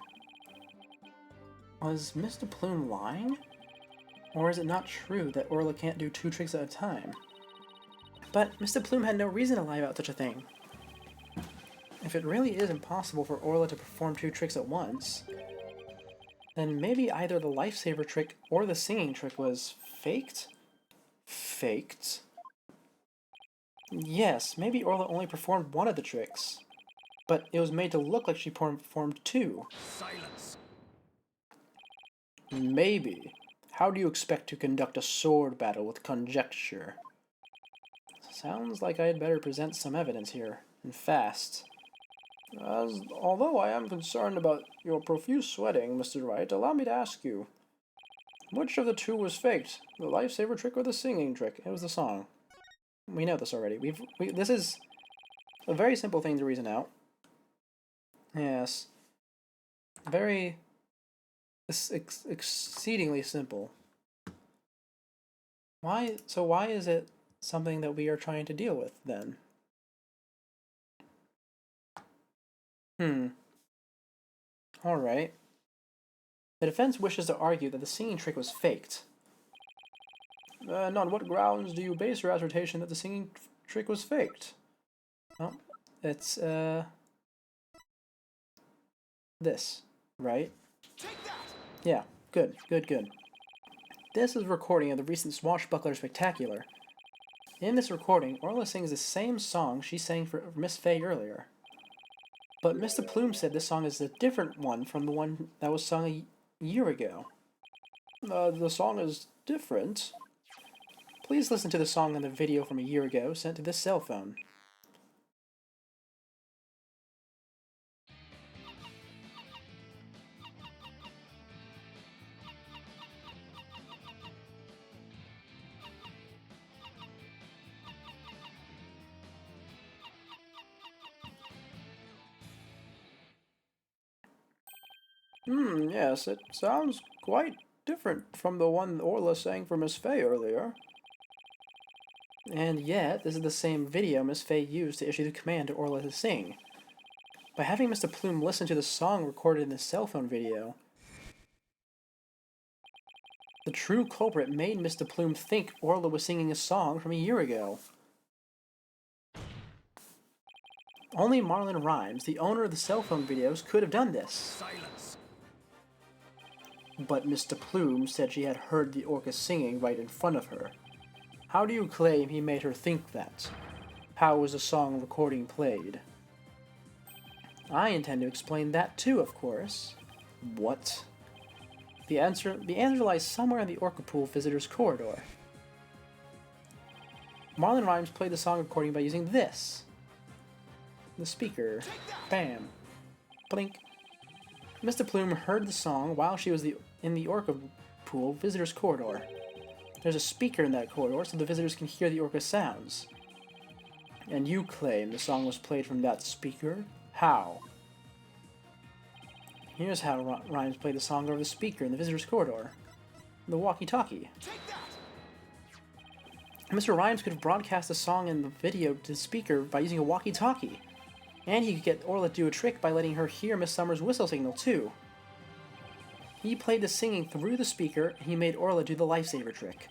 [SPEAKER 1] Was Mr. Plume lying? Or is it not true that Orla can't do 2 tricks at a time? But Mr. Plume had no reason to lie about such a thing. If it really is impossible for Orla to perform 2 tricks at once, then maybe either the lifesaver trick or the singing trick was faked? Faked? Yes, maybe Orla only performed one of the tricks, but it was made to look like she performed 2.
[SPEAKER 3] Silence.
[SPEAKER 1] Maybe. How do you expect to conduct a sword battle with conjecture? Sounds like I'd better present some evidence here, and fast. Although I am concerned about your profuse sweating, Mr. Wright, allow me to ask you, which of the 2 was faked? The lifesaver trick or the singing trick? It was the song. We know this already. This is a very simple thing to reason out. Yes. Very exceedingly simple. Why is it something that we are trying to deal with then? Alright. The defense wishes to argue that the singing trick was faked. And on what grounds do you base your assertion that the singing trick was faked? Well, it's, this, right?
[SPEAKER 3] Take that.
[SPEAKER 1] Yeah, good. This is a recording of the recent Swashbuckler Spectacular. In this recording, Orla sings the same song she sang for Miss Fay earlier. But Mr. Plume said this song is a different one from the one that was sung a year ago. The song is different. Please listen to the song in the video from a year ago sent to this cell phone. Yes, it sounds quite different from the one Orla sang for Miss Fay earlier. And yet, this is the same video Miss Fay used to issue the command to Orla to sing. By having Mr. Plume listen to the song recorded in the cell phone video, the true culprit made Mr. Plume think Orla was singing a song from a year ago. Only Marlon Rhymes, the owner of the cell phone videos, could have done this.
[SPEAKER 3] Silence.
[SPEAKER 1] But Mr. Plume said she had heard the orca singing right in front of her. How do you claim he made her think that? How was the song recording played? I intend to explain that too, of course. What? The answer lies somewhere in the orca pool visitor's corridor. Marlon Rhymes played the song recording by using this. The speaker. Bam. Blink. Mr. Plume heard the song while she was in the orca pool visitor's corridor. There's a speaker in that corridor so the visitors can hear the orca sounds. And you claim the song was played from that speaker? How? Here's how Rhymes played the song over the speaker in the visitor's corridor. The walkie-talkie. Mr. Rhymes could have broadcast the song and the video to the speaker by using a walkie-talkie. And he could get Orla to do a trick by letting her hear Miss Summer's whistle signal, too. He played the singing through the speaker, and he made Orla do the lifesaver trick.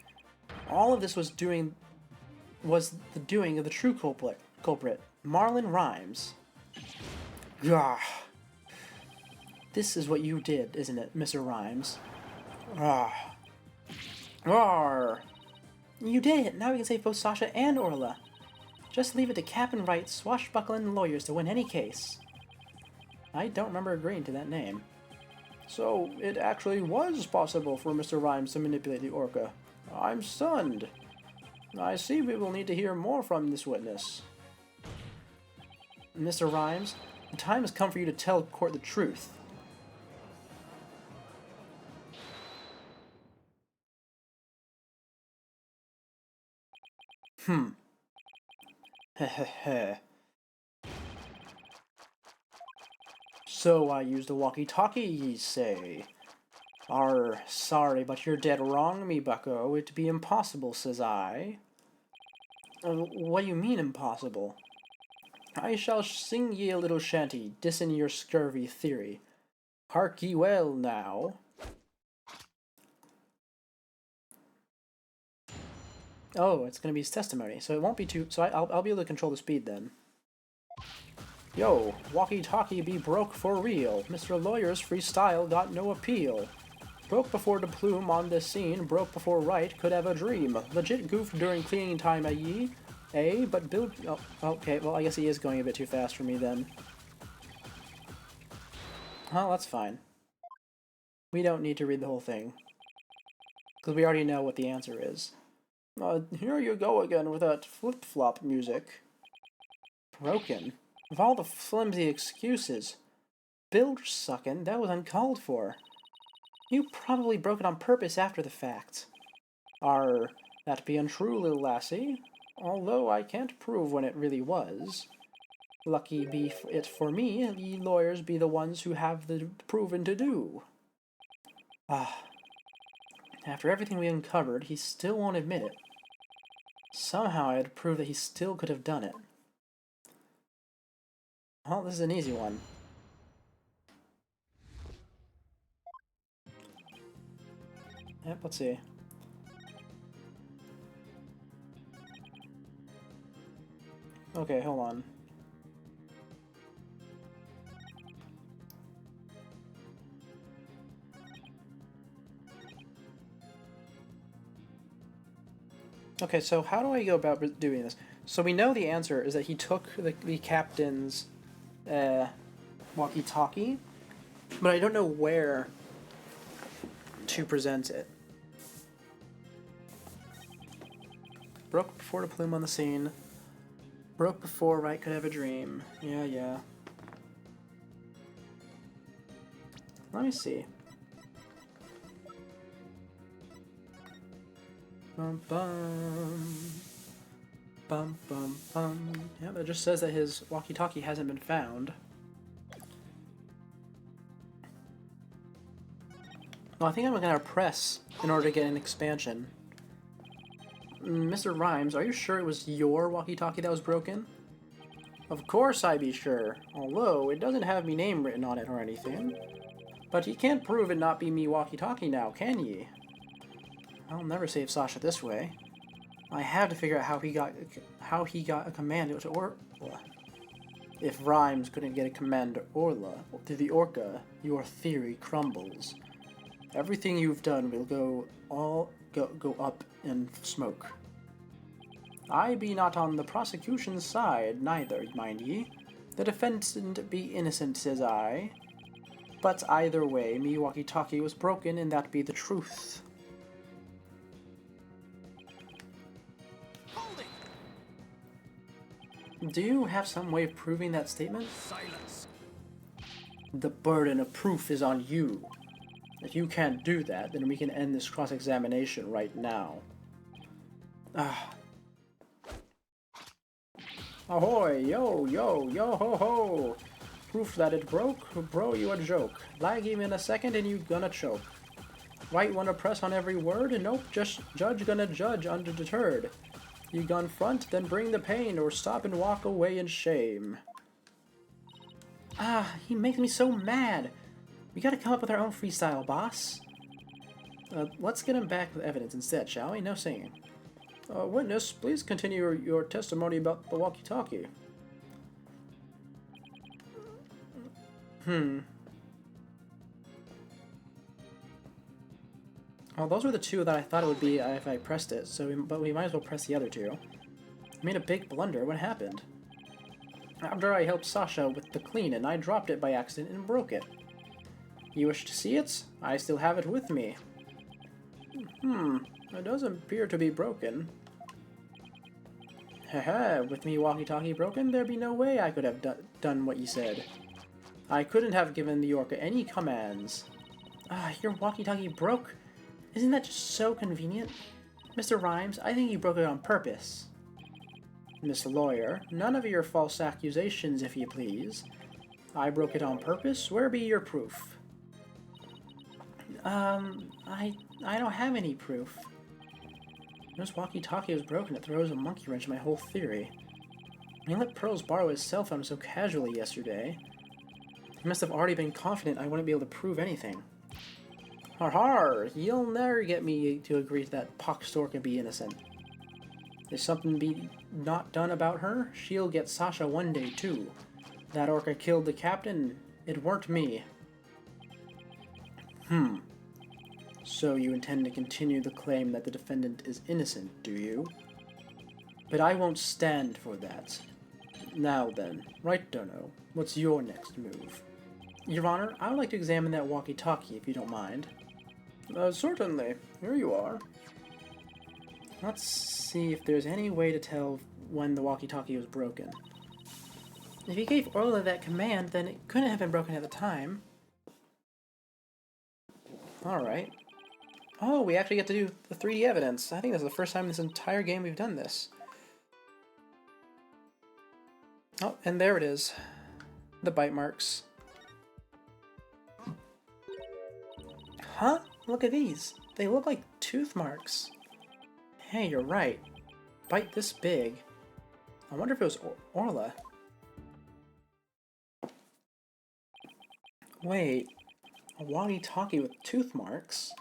[SPEAKER 1] All of this was the doing of the true culprit, Marlon Rhymes. Gah. This is what you did, isn't it, Mr. Rhymes? Ah. Rawr. You did it! Now we can save both Sasha and Orla. Just leave it to Captain Wright's swashbuckling lawyers to win any case. I don't remember agreeing to that name. So, it actually was possible for Mr. Rhymes to manipulate the orca. I'm stunned. I see we will need to hear more from this witness. Mr. Rhymes, the time has come for you to tell the court the truth. Heh. So I used a walkie-talkie, ye say. Sorry, but you're dead wrong, me bucko. It'd be impossible, says I. What do you mean, impossible? I shall sing ye a little shanty, dissin your scurvy theory. Hark ye well, now. Oh, it's gonna be his testimony, so it won't be too... So I'll be able to control the speed, then. Yo, walkie-talkie be broke for real. Mr. Lawyer's freestyle got no appeal. Broke before the plume on the scene, broke before right could have a dream. Legit goofed during cleaning time, ye? But build... Oh, okay, well, I guess he is going a bit too fast for me, then. Oh, that's fine. We don't need to read the whole thing. Because we already know what the answer is. Here you go again with that flip-flop music. Broken? With all the flimsy excuses. Bilge suckin', that was uncalled for. You probably broke it on purpose after the fact. That be untrue, little lassie. Although I can't prove when it really was. Lucky be it for me, ye lawyers be the ones who have the proving to do. After everything we uncovered, he still won't admit it. Somehow I had to prove that he still could have done it. Well, this is an easy one. Yep, let's see. Okay, hold on. Okay, so how do I go about doing this? So we know the answer is that he took the captain's walkie-talkie, but I don't know where to present it. Broke before the plume on the scene. Broke before right could have a dream. Yeah. Let me see. Bum bum. Bum bum bum. Yep, it just says that his walkie-talkie hasn't been found. Well, I think I'm gonna press in order to get an expansion. Mr. Rhymes, are you sure it was your walkie-talkie that was broken? Of course I be sure, although it doesn't have me name written on it or anything. But ye can't prove it not be me walkie-talkie now, can ye? I'll never save Sasha this way. I have to figure out how he got a command to Orla. If Rhymes couldn't get a command to Orla, to the Orca, your theory crumbles. Everything you've done will go up in smoke. I be not on the prosecution's side, neither, mind ye. The defendant be innocent, says I. But either way, me walkie-talkie was broken, and that be the truth.
[SPEAKER 3] Holding.
[SPEAKER 1] Do you have some way of proving that statement?
[SPEAKER 3] Silence.
[SPEAKER 1] The burden of proof is on you. If you can't do that, then we can end this cross-examination right now. Ahoy, yo, ho, ho! Proof that it broke? Bro, you a joke. Lag him in a second and you gonna choke. Right wanna press on every word? Nope, just judge gonna judge undeterred. You gun front, then bring the pain, or stop and walk away in shame. He makes me so mad! We gotta come up with our own freestyle, boss. Let's get him back with evidence instead, shall we? No singing. Witness, please continue your testimony about the walkie-talkie. Well, those were the two that I thought it would be if I pressed it, but we might as well press the other two. I made a big blunder. What happened? After I helped Sasha with the cleaning, I dropped it by accident and broke it. You wish to see it? I still have it with me. It doesn't appear to be broken. Haha, with me walkie-talkie broken, there'd be no way I could have done what you said. I couldn't have given the Orca any commands. Your walkie-talkie broke? Isn't that just so convenient? Mr. Rhymes, I think you broke it on purpose. Miss Lawyer, none of your false accusations, if you please. I broke it on purpose. Where be your proof? I don't have any proof. This walkie-talkie was broken. It throws a monkey wrench in my whole theory. He let Pearls borrow his cell phone so casually yesterday. He must have already been confident I wouldn't be able to prove anything. Har har! You'll never get me to agree to that pox store can be innocent. If something be not done about her, she'll get Sasha one day too. That orca killed the captain. It weren't me. So you intend to continue the claim that the defendant is innocent, do you? But I won't stand for that. Now then, right Dono, what's your next move? Your Honor, I would like to examine that walkie-talkie if you don't mind. Certainly. Here you are. Let's see if there's any way to tell when the walkie-talkie was broken. If you gave Orla that command, then it couldn't have been broken at the time. Alright. Oh, we actually get to do the 3D evidence. I think this is the first time in this entire game we've done this. Oh, and there it is. The bite marks. Huh? Look at these. They look like tooth marks. Hey, you're right. Bite this big. I wonder if it was Orla. Wait. A walkie-talkie with tooth marks?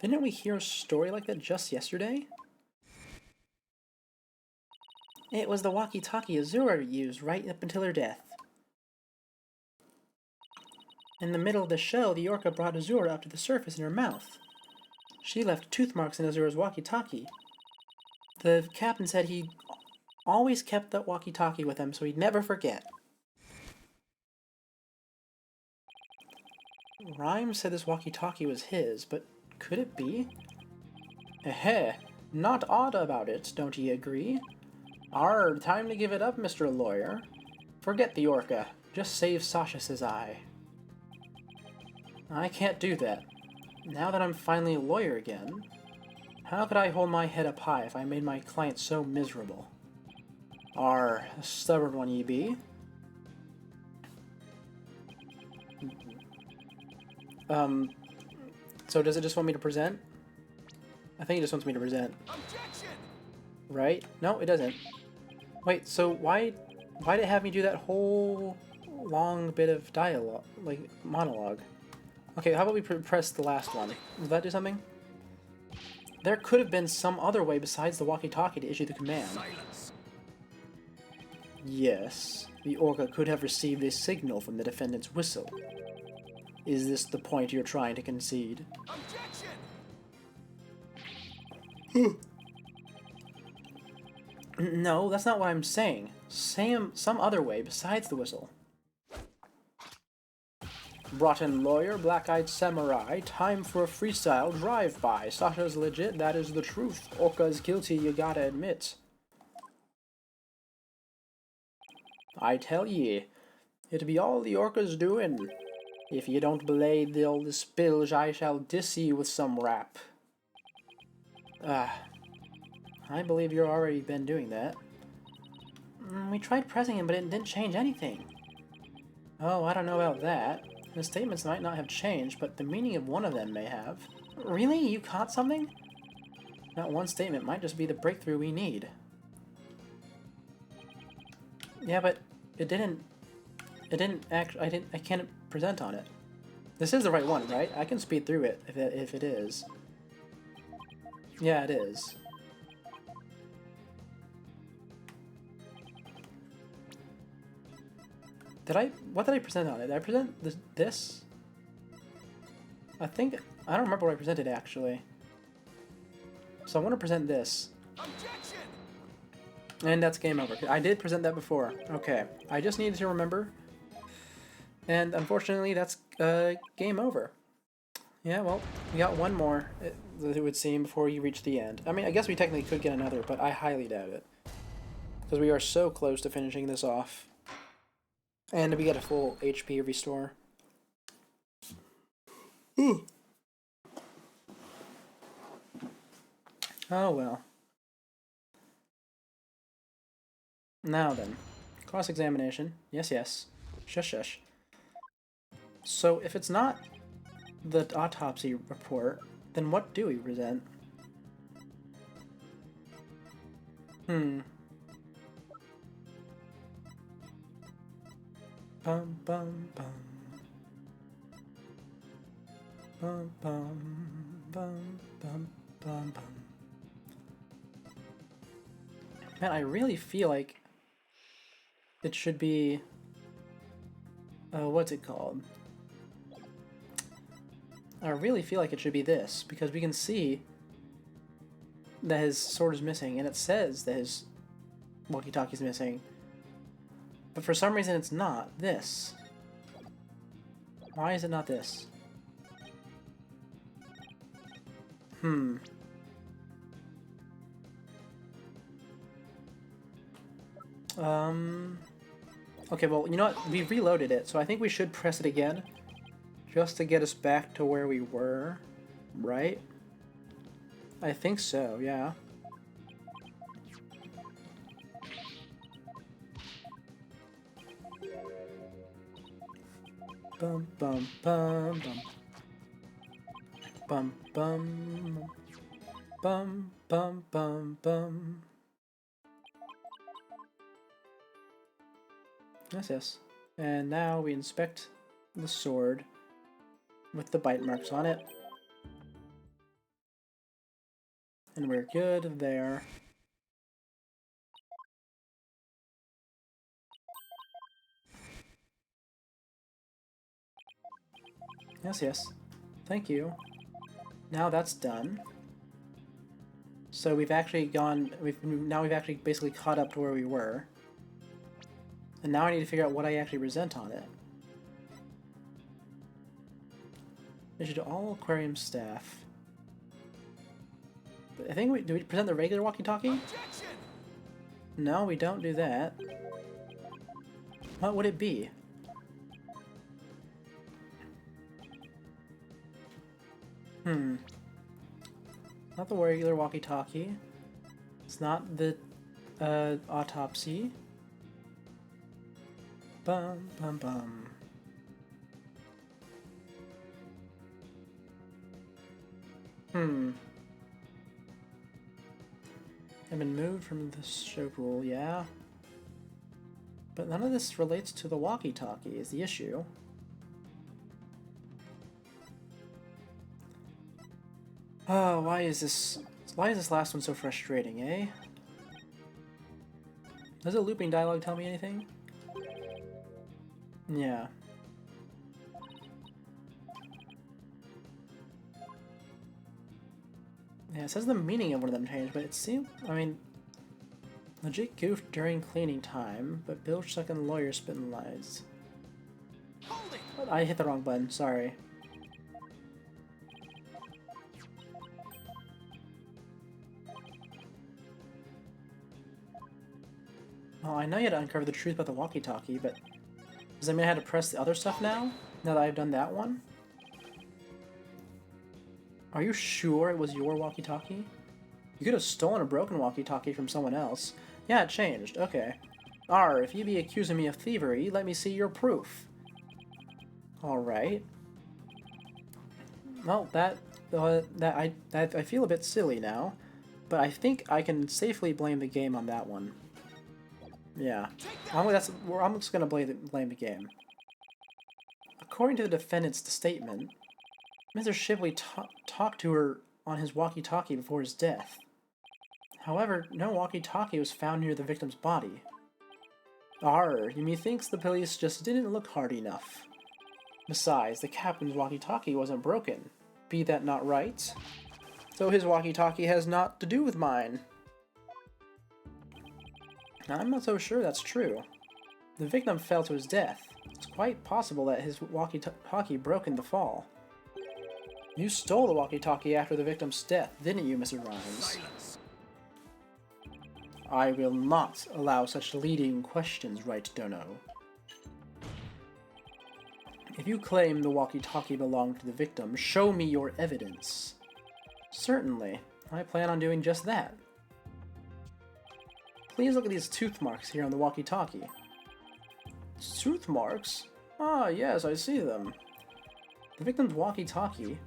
[SPEAKER 1] Didn't we hear a story like that just yesterday? It was the walkie-talkie Azura used right up until her death. In the middle of the show, the orca brought Azura up to the surface in her mouth. She left tooth marks in Azura's walkie-talkie. The captain said he always kept that walkie-talkie with him so he'd never forget. Rhyme said this walkie-talkie was his, but could it be? Not odd about it, don't ye agree? Time to give it up, Mr. Lawyer. Forget the orca. Just save Sasha, says I. I can't do that. Now that I'm finally a lawyer again, how could I hold my head up high if I made my client so miserable? A stubborn one ye be. So does it just want me to present? I think it just wants me to present.
[SPEAKER 3] Objection!
[SPEAKER 1] Right? No, it doesn't. Wait, so why did it have me do that whole long bit of dialogue, like monologue? Okay, how about we press the last one? Does that do something? There could have been some other way besides the walkie-talkie to issue the command.
[SPEAKER 3] Silence!
[SPEAKER 1] Yes, the orca could have received a signal from the defendant's whistle. Is this the point you're trying to concede?
[SPEAKER 3] Objection!
[SPEAKER 1] No, that's not what I'm saying. Some other way besides the whistle. Rotten lawyer, black-eyed samurai, time for a freestyle drive-by. Sasha's legit, that is the truth. Orca's guilty, you gotta admit. I tell ye, it be all the orca's doing. If ye don't belay all this bilge, I shall diss ye with some rap. I believe you've already been doing that. We tried pressing him, but it didn't change anything. Oh, I don't know about that. The statements might not have changed, but the meaning of one of them may have. Really? You caught something? That one statement might just be the breakthrough we need. Yeah, but it didn't actually, I can't present on it. This is the right one, right? I can speed through it if it is. Yeah, it is. What did I present on it? Did I present this? I don't remember what I presented actually. So I want to present this.
[SPEAKER 3] Objection!
[SPEAKER 1] And that's game over. I did present that before. Okay. I just needed to remember. And unfortunately, that's game over. Yeah, well, we got one more, it would seem, before you reach the end. I mean, I guess we technically could get another, but I highly doubt it. Because we are so close to finishing this off. And we get a full HP restore. Ooh. Oh well. Now then. Cross-examination. Yes, yes. Shush, shush. So if it's not the autopsy report, then what do we present? Bum bum bum. Bum bum bum bum bum bum. Man, I really feel like it should be what's it called? I really feel like it should be this, because we can see that his sword is missing, and it says that his walkie-talkie is missing. But for some reason it's not this. Why is it not this? Okay, well, you know what? We've reloaded it, so I think we should press it again. Just to get us back to where we were, right? I think so, yeah. Bum bum bum bum. Bum bum. Bum bum bum bum. Yes. And now we inspect the sword with the bite marks on it. And we're good there. Yes. Thank you. Now that's done. So we've actually we've actually basically caught up to where we were. And now I need to figure out what I actually present on it. Issued to all aquarium staff. I think do we present the regular walkie-talkie?
[SPEAKER 3] Objection!
[SPEAKER 1] No, we don't do that. What would it be? Not the regular walkie-talkie. It's not the autopsy. Bum bum bum. I've been moved from the show pool, yeah. But none of this relates to the walkie-talkie is the issue. Oh, why is this last one so frustrating, eh? Does the looping dialogue tell me anything? Yeah. Yeah, it says the meaning of one of them changed, but it seemed, I mean, legit goofed during cleaning time, but Bill stuck in lawyer spitting lies.
[SPEAKER 3] Hold it!
[SPEAKER 1] I hit the wrong button, sorry. Well, I know you had to uncover the truth about the walkie-talkie, but does that mean I had to press the other stuff now? Now that I've done that one? Are you sure it was your walkie-talkie? You could have stolen a broken walkie-talkie from someone else. Yeah, it changed. Okay. If you be accusing me of thievery, let me see your proof. Alright. Well, I feel a bit silly now, but I think I can safely blame the game on that one. Yeah. I'm just gonna blame the game. According to the defendant's statement, Mr. Shipley talked to her on his walkie-talkie before his death. However, no walkie-talkie was found near the victim's body. Methinks the police just didn't look hard enough. Besides, the captain's walkie-talkie wasn't broken. Be that not right? So his walkie-talkie has naught to do with mine. I'm not so sure that's true. The victim fell to his death. It's quite possible that his walkie-talkie broke in the fall. You stole the walkie-talkie after the victim's death, didn't you, Mr. Rhymes?
[SPEAKER 3] Silence!
[SPEAKER 1] I will not allow such leading questions, Right Dono. If you claim the walkie-talkie belonged to the victim, show me your evidence. Certainly. I plan on doing just that. Please look at these tooth marks here on the walkie-talkie. Tooth marks? Ah, yes, I see them. The victim's walkie-talkie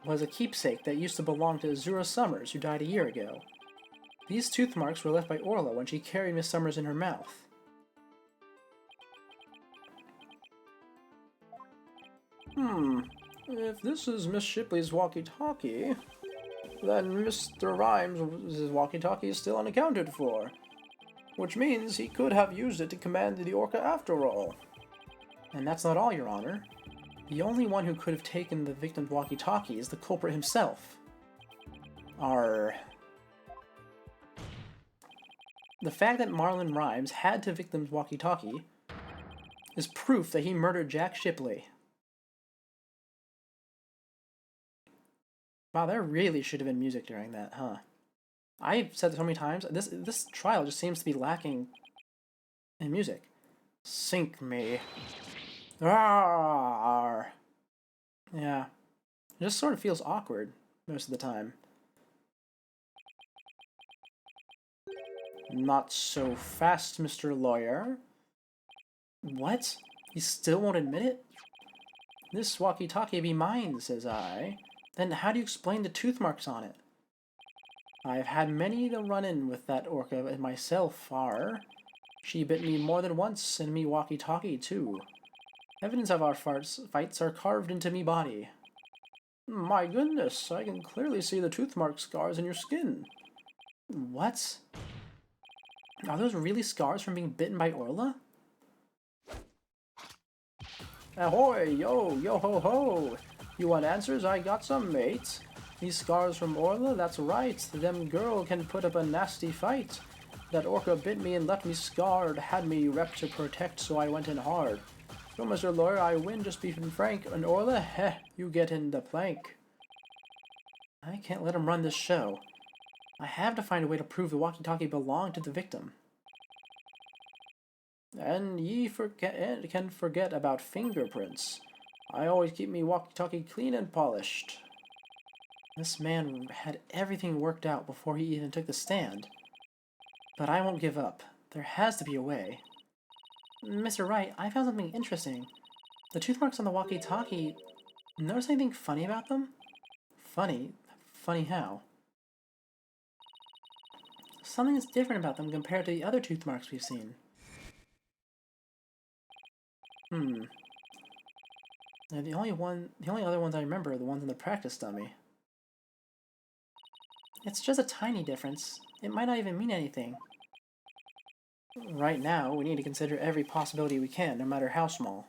[SPEAKER 1] was a keepsake that used to belong to Azura Summers, who died a year ago. These tooth marks were left by Orla when she carried Miss Summers in her mouth. If this is Miss Shipley's walkie-talkie, then Mr. Rhymes' walkie-talkie is still unaccounted for. Which means he could have used it to command the Orca after all. And that's not all, Your Honor. The only one who could have taken the victim's walkie-talkie is the culprit himself. The fact that Marlon Rhymes had the victim's walkie-talkie is proof that he murdered Jack Shipley. Wow, there really should have been music during that, huh? I've said it so many times, this trial just seems to be lacking in music. Sink me. Arr. Yeah. It just sort of feels awkward most of the time. Not so fast, Mr. Lawyer. What? You still won't admit it? This walkie-talkie be mine, says I. Then how do you explain the tooth marks on it? I've had many to run-in with that orca myself, She bit me more than once, and me walkie-talkie, too. Evidence of our fights are carved into me body. My goodness, I can clearly see the tooth mark scars in your skin. What? Are those really scars from being bitten by Orla? Ahoy, yo, yo ho ho! You want answers? I got some, mate. These scars from Orla? That's right. Them girl can put up a nasty fight. That orca bit me and left me scarred, had me rep to protect, so I went in hard. So, Mr. Lawyer, I win, just being frank. And Orla, heh, you get in the plank. I can't let him run this show. I have to find a way to prove the walkie-talkie belonged to the victim. And ye can forget about fingerprints. I always keep me walkie-talkie clean and polished. This man had everything worked out before he even took the stand. But I won't give up. There has to be a way. Mr. Wright, I found something interesting. The tooth marks on the walkie-talkie... Notice anything funny about them? Funny? Funny how? Something is different about them compared to the other tooth marks we've seen. Now, the only other ones I remember are the ones in the practice dummy. It's just a tiny difference. It might not even mean anything. Right now, we need to consider every possibility we can, no matter how small.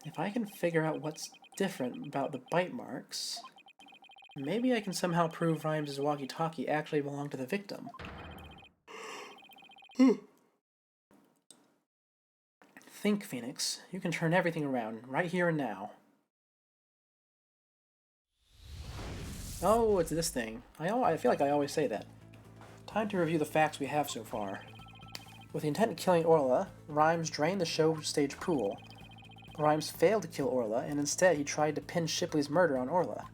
[SPEAKER 1] If I can figure out what's different about the bite marks, maybe I can somehow prove Rhymes' walkie-talkie actually belonged to the victim. Think, Phoenix. You can turn everything around, right here and now. Oh, it's this thing. I feel like I always say that. Time to review the facts we have so far. With the intent of killing Orla, Rhymes drained the show stage pool. Rhymes failed to kill Orla, and instead he tried to pin Shipley's murder on Orla.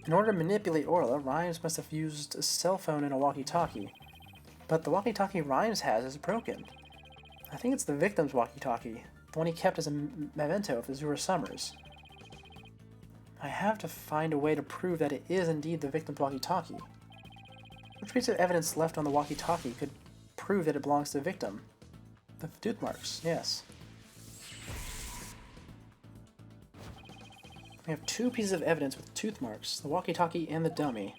[SPEAKER 1] In order to manipulate Orla, Rhymes must have used a cell phone and a walkie-talkie. But the walkie-talkie Rhymes has is broken. I think it's the victim's walkie-talkie, the one he kept as a memento of Azura Summers. I have to find a way to prove that it is indeed the victim's walkie-talkie. Which piece of evidence left on the walkie-talkie could prove that it belongs to the victim? The tooth marks, yes. We have two pieces of evidence with tooth marks, the walkie-talkie and the dummy.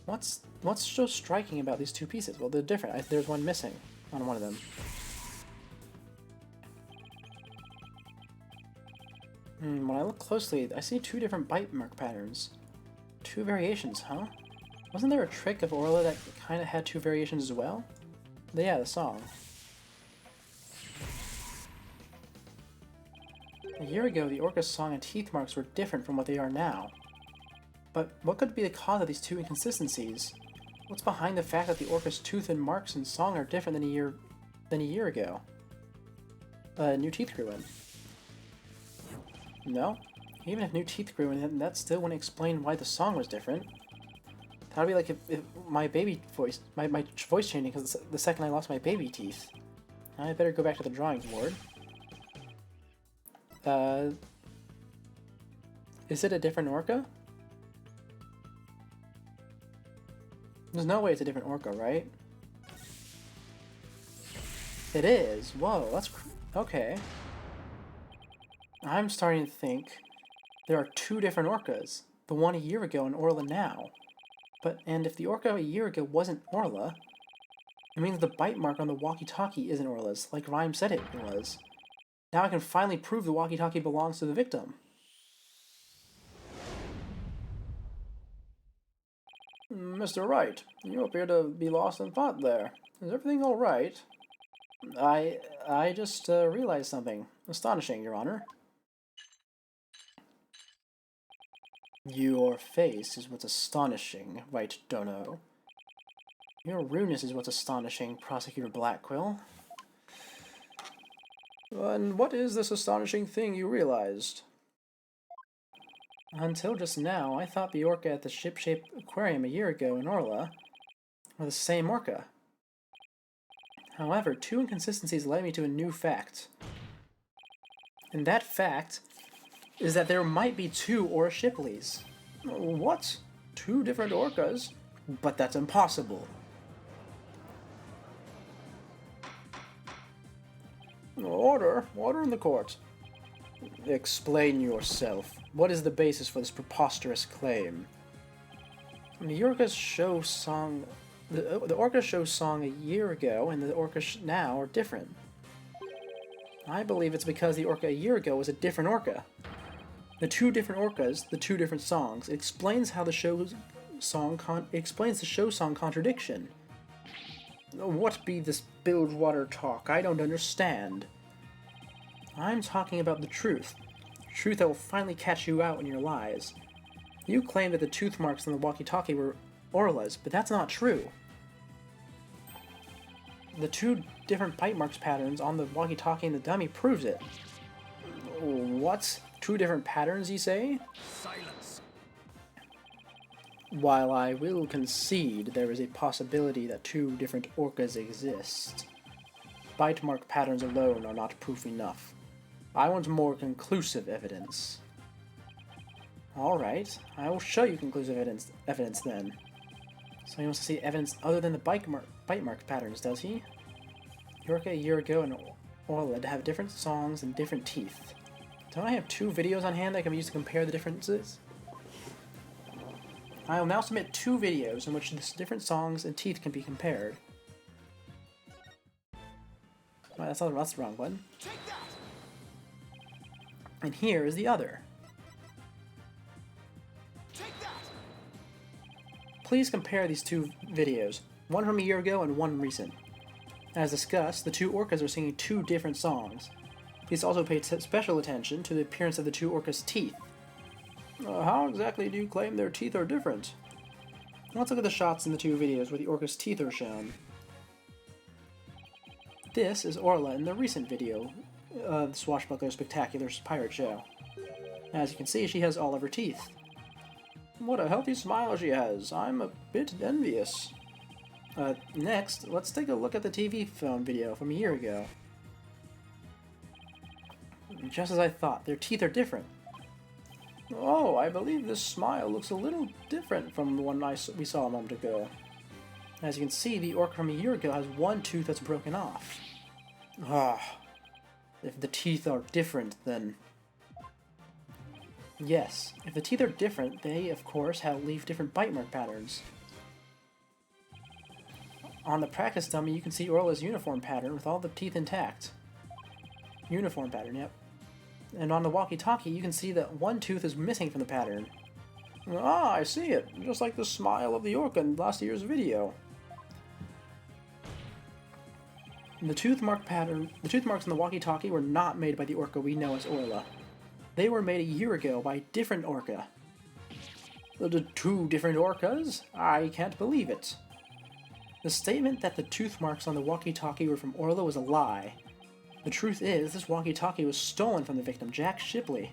[SPEAKER 1] What's so striking about these two pieces? Well, they're different. There's one missing on one of them. When I look closely, I see two different bite mark patterns. Two variations, huh? Wasn't there a trick of Orla that kind of had two variations as well? Yeah, the song. A year ago, the Orca's song and teeth marks were different from what they are now. But what could be the cause of these two inconsistencies? What's behind the fact that the Orca's tooth and marks and song are different than a year ago? New teeth grew in. No? Even if new teeth grew in, that still wouldn't explain why the song was different. That'd be like if my baby voice, my voice changing because the second I lost my baby teeth. I better go back to the drawing board. Is it a different orca? There's no way it's a different orca, right? It is. Whoa, that's okay. I'm starting to think there are two different orcas. The one a year ago and Orla now. And if the orca a year ago wasn't Orla, it means the bite mark on the walkie-talkie isn't Orla's, like Rhyme said it was. Now I can finally prove the walkie-talkie belongs to the victim. Mr. Wright, you appear to be lost in thought there. Is everything all right? I just realized something. Astonishing, Your Honor. Your face is what's astonishing, Right Dono. Your rudeness is what's astonishing, Prosecutor Blackquill. And what is this astonishing thing you realized? Until just now, I thought the orca at the ship-shaped aquarium a year ago in Orla were the same orca. However, two inconsistencies led me to a new fact. And that fact is that there might be two Ora Shipleys. What? Two different orcas? But that's impossible. Order in the court. Explain yourself. What is the basis for this preposterous claim? The orca's show song... The orca show song a year ago and the orca now are different. I believe it's because the orca a year ago was a different orca. The two different orcas, the two different songs. It explains how the show song explains the show song contradiction. What be this Bilgewater talk? I don't understand. I'm talking about the truth. Truth that will finally catch you out in your lies. You claim that the tooth marks on the walkie-talkie were Orla's, but that's not true. The two different bite marks patterns on the walkie-talkie and the dummy proves it. What? Two different patterns, you say?
[SPEAKER 3] Silence.
[SPEAKER 1] While I will concede there is a possibility that two different orcas exist, bite mark patterns alone are not proof enough. I want more conclusive evidence. Alright, I will show you conclusive evidence then. So he wants to see evidence other than the bite mark patterns, does he? Orca a year ago and Orla have different songs and different teeth. Don't I have two videos on hand that can be used to compare the differences? I will now submit two videos in which the different songs and teeth can be compared. Right, that's the wrong one.
[SPEAKER 3] Take that.
[SPEAKER 1] And here is the other.
[SPEAKER 3] Take that.
[SPEAKER 1] Please compare these two videos, one from a year ago and one recent. As discussed, the two orcas are singing two different songs. Please also pay special attention to the appearance of the two orcas' teeth. How exactly do you claim their teeth are different? Let's look at the shots in the two videos where the orca's teeth are shown. This is Orla in the recent video of the Swashbuckler Spectacular Pirate Show. As you can see, she has all of her teeth. What a healthy smile she has. I'm a bit envious. Next, let's take a look at the TV phone video from a year ago. Just as I thought, their teeth are different. Oh, I believe this smile looks a little different from the one we saw a moment ago. As you can see, the orca from a year ago has one tooth that's broken off. If the teeth are different, then... Yes, if the teeth are different, they, of course, leave different bite mark patterns. On the practice dummy, you can see Orla's uniform pattern with all the teeth intact. Uniform pattern, yep. And on the walkie-talkie, you can see that one tooth is missing from the pattern. Ah, I see it. Just like the smile of the orca in last year's video. The tooth marks on the walkie-talkie were not made by the orca we know as Orla. They were made a year ago by a different orca. The two different orcas? I can't believe it. The statement that the tooth marks on the walkie-talkie were from Orla was a lie. The truth is, this walkie-talkie was stolen from the victim, Jack Shipley.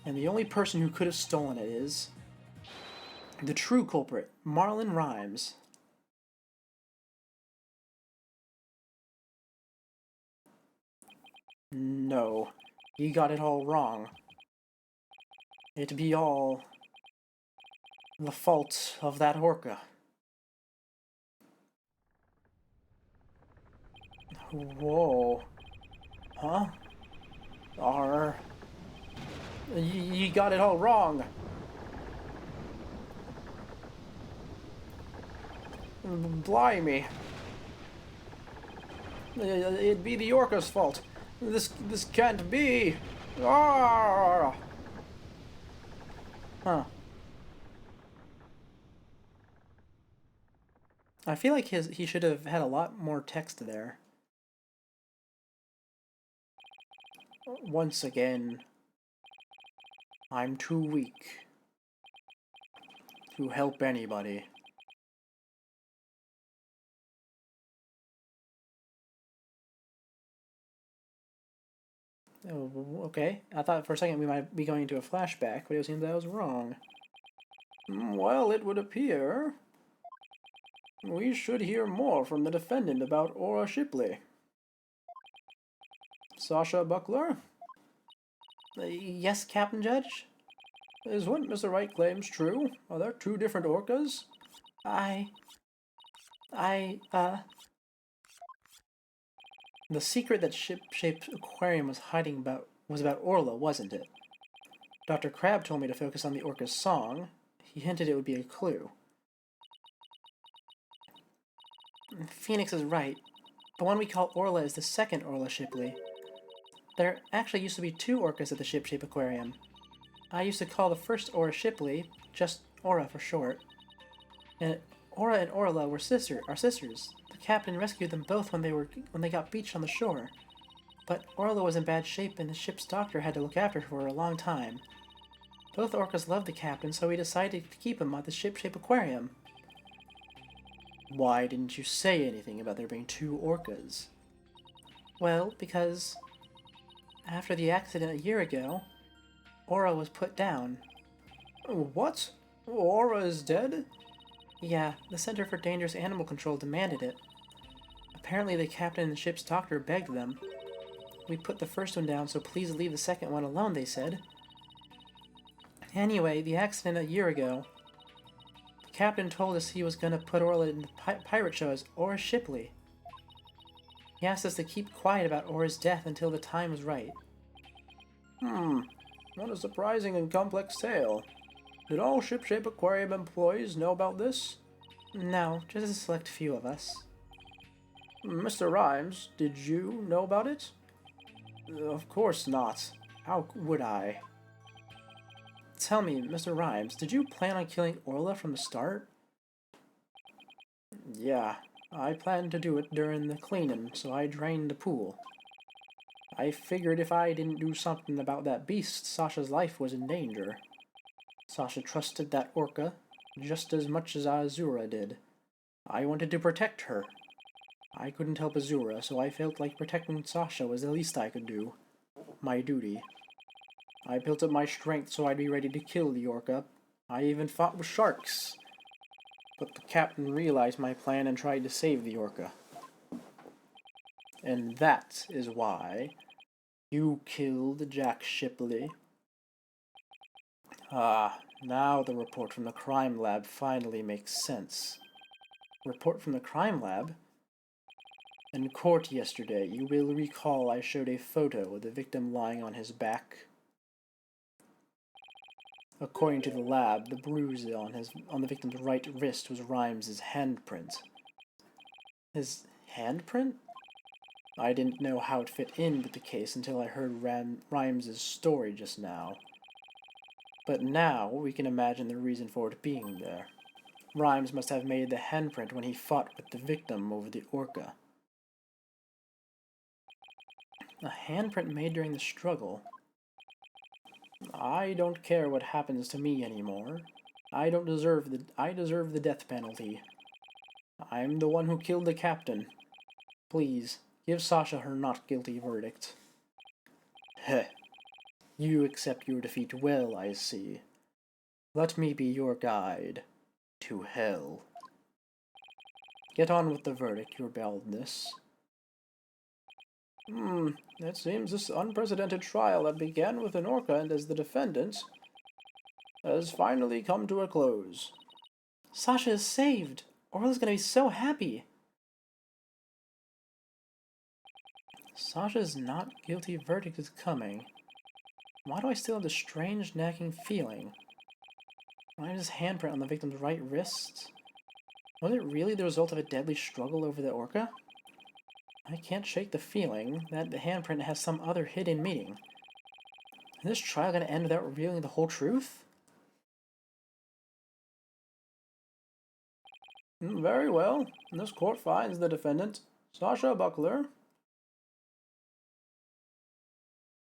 [SPEAKER 1] And the only person who could have stolen it is... The true culprit, Marlon Rhymes. No, he got it all wrong. It be all the fault of that orca. Whoa. Huh? Are... You got it all wrong. Blimey. It'd be the orca's fault. This can't be. Ah! Huh. I feel like he should have had a lot more text there. Once again, I'm too weak to help anybody. Oh, okay. I thought for a second we might be going into a flashback, but it seems that I was wrong. Well, it would appear we should hear more from the defendant about Aura Shipley. Sasha Buckler? Yes, Captain Judge? Is what Mr. Wright claims true? Are there two different orcas? The secret that ship-shaped aquarium was hiding about was about Orla, wasn't it? Dr. Crab told me to focus on the orca's song. He hinted it would be a clue. Phoenix is right. The one we call Orla is the second Orla Shipley. There actually used to be two orcas at the Ship-Shape Aquarium. I used to call the first Aura Shipley, just Aura for short. And Aura and Orla were our sisters. The captain rescued them both when they got beached on the shore. But Orla was in bad shape and the ship's doctor had to look after her for a long time. Both orcas loved the captain, so we decided to keep him at the Ship-Shape Aquarium. Why didn't you say anything about there being two orcas? Well, because after the accident a year ago, Aura was put down. What? Aura is dead? Yeah, the Center for Dangerous Animal Control demanded it. Apparently the captain and the ship's doctor begged them. We put the first one down, so please leave the second one alone, they said. Anyway, the accident a year ago, the captain told us he was going to put Orla in the pirate show as Aura Shipley. He asked us to keep quiet about Aura's death until the time was right. What a surprising and complex tale. Did all Ship-Shape Aquarium employees know about this? No, just a select few of us. Mr. Rhymes, did you know about it? Of course not. How would I? Tell me, Mr. Rhymes, did you plan on killing Orla from the start? Yeah, I planned to do it during the cleaning, so I drained the pool. I figured if I didn't do something about that beast, Sasha's life was in danger. Sasha trusted that orca just as much as Azura did. I wanted to protect her. I couldn't help Azura, so I felt like protecting Sasha was the least I could do. My duty. I built up my strength so I'd be ready to kill the orca. I even fought with sharks. But the captain realized my plan and tried to save the orca. And that is why you killed Jack Shipley. Ah, now the report from the crime lab finally makes sense. Report from the crime lab? In court yesterday, you will recall I showed a photo of the victim lying on his back. According to the lab, the bruise on the victim's right wrist was Rhymes' handprint. His handprint? I didn't know how it fit in with the case until I heard Rhymes' story just now. But now we can imagine the reason for it being there. Rhymes must have made the handprint when he fought with the victim over the orca. A handprint made during the struggle? I don't care what happens to me anymore. I deserve the death penalty. I'm the one who killed the captain. Please, give Sasha her not guilty verdict. Heh. You accept your defeat well, I see. Let me be your guide to hell. Get on with the verdict, your baldness. It seems this unprecedented trial that began with an orca and as the defendant has finally come to a close. Sasha is saved! Orla's gonna be so happy! Sasha's not guilty verdict is coming. Why do I still have this strange nagging feeling? Why is this handprint on the victim's right wrist? Was it really the result of a deadly struggle over the orca? I can't shake the feeling that the handprint has some other hidden meaning. Is this trial going to end without revealing the whole truth? Very well. This court finds the defendant, Sasha Buckler.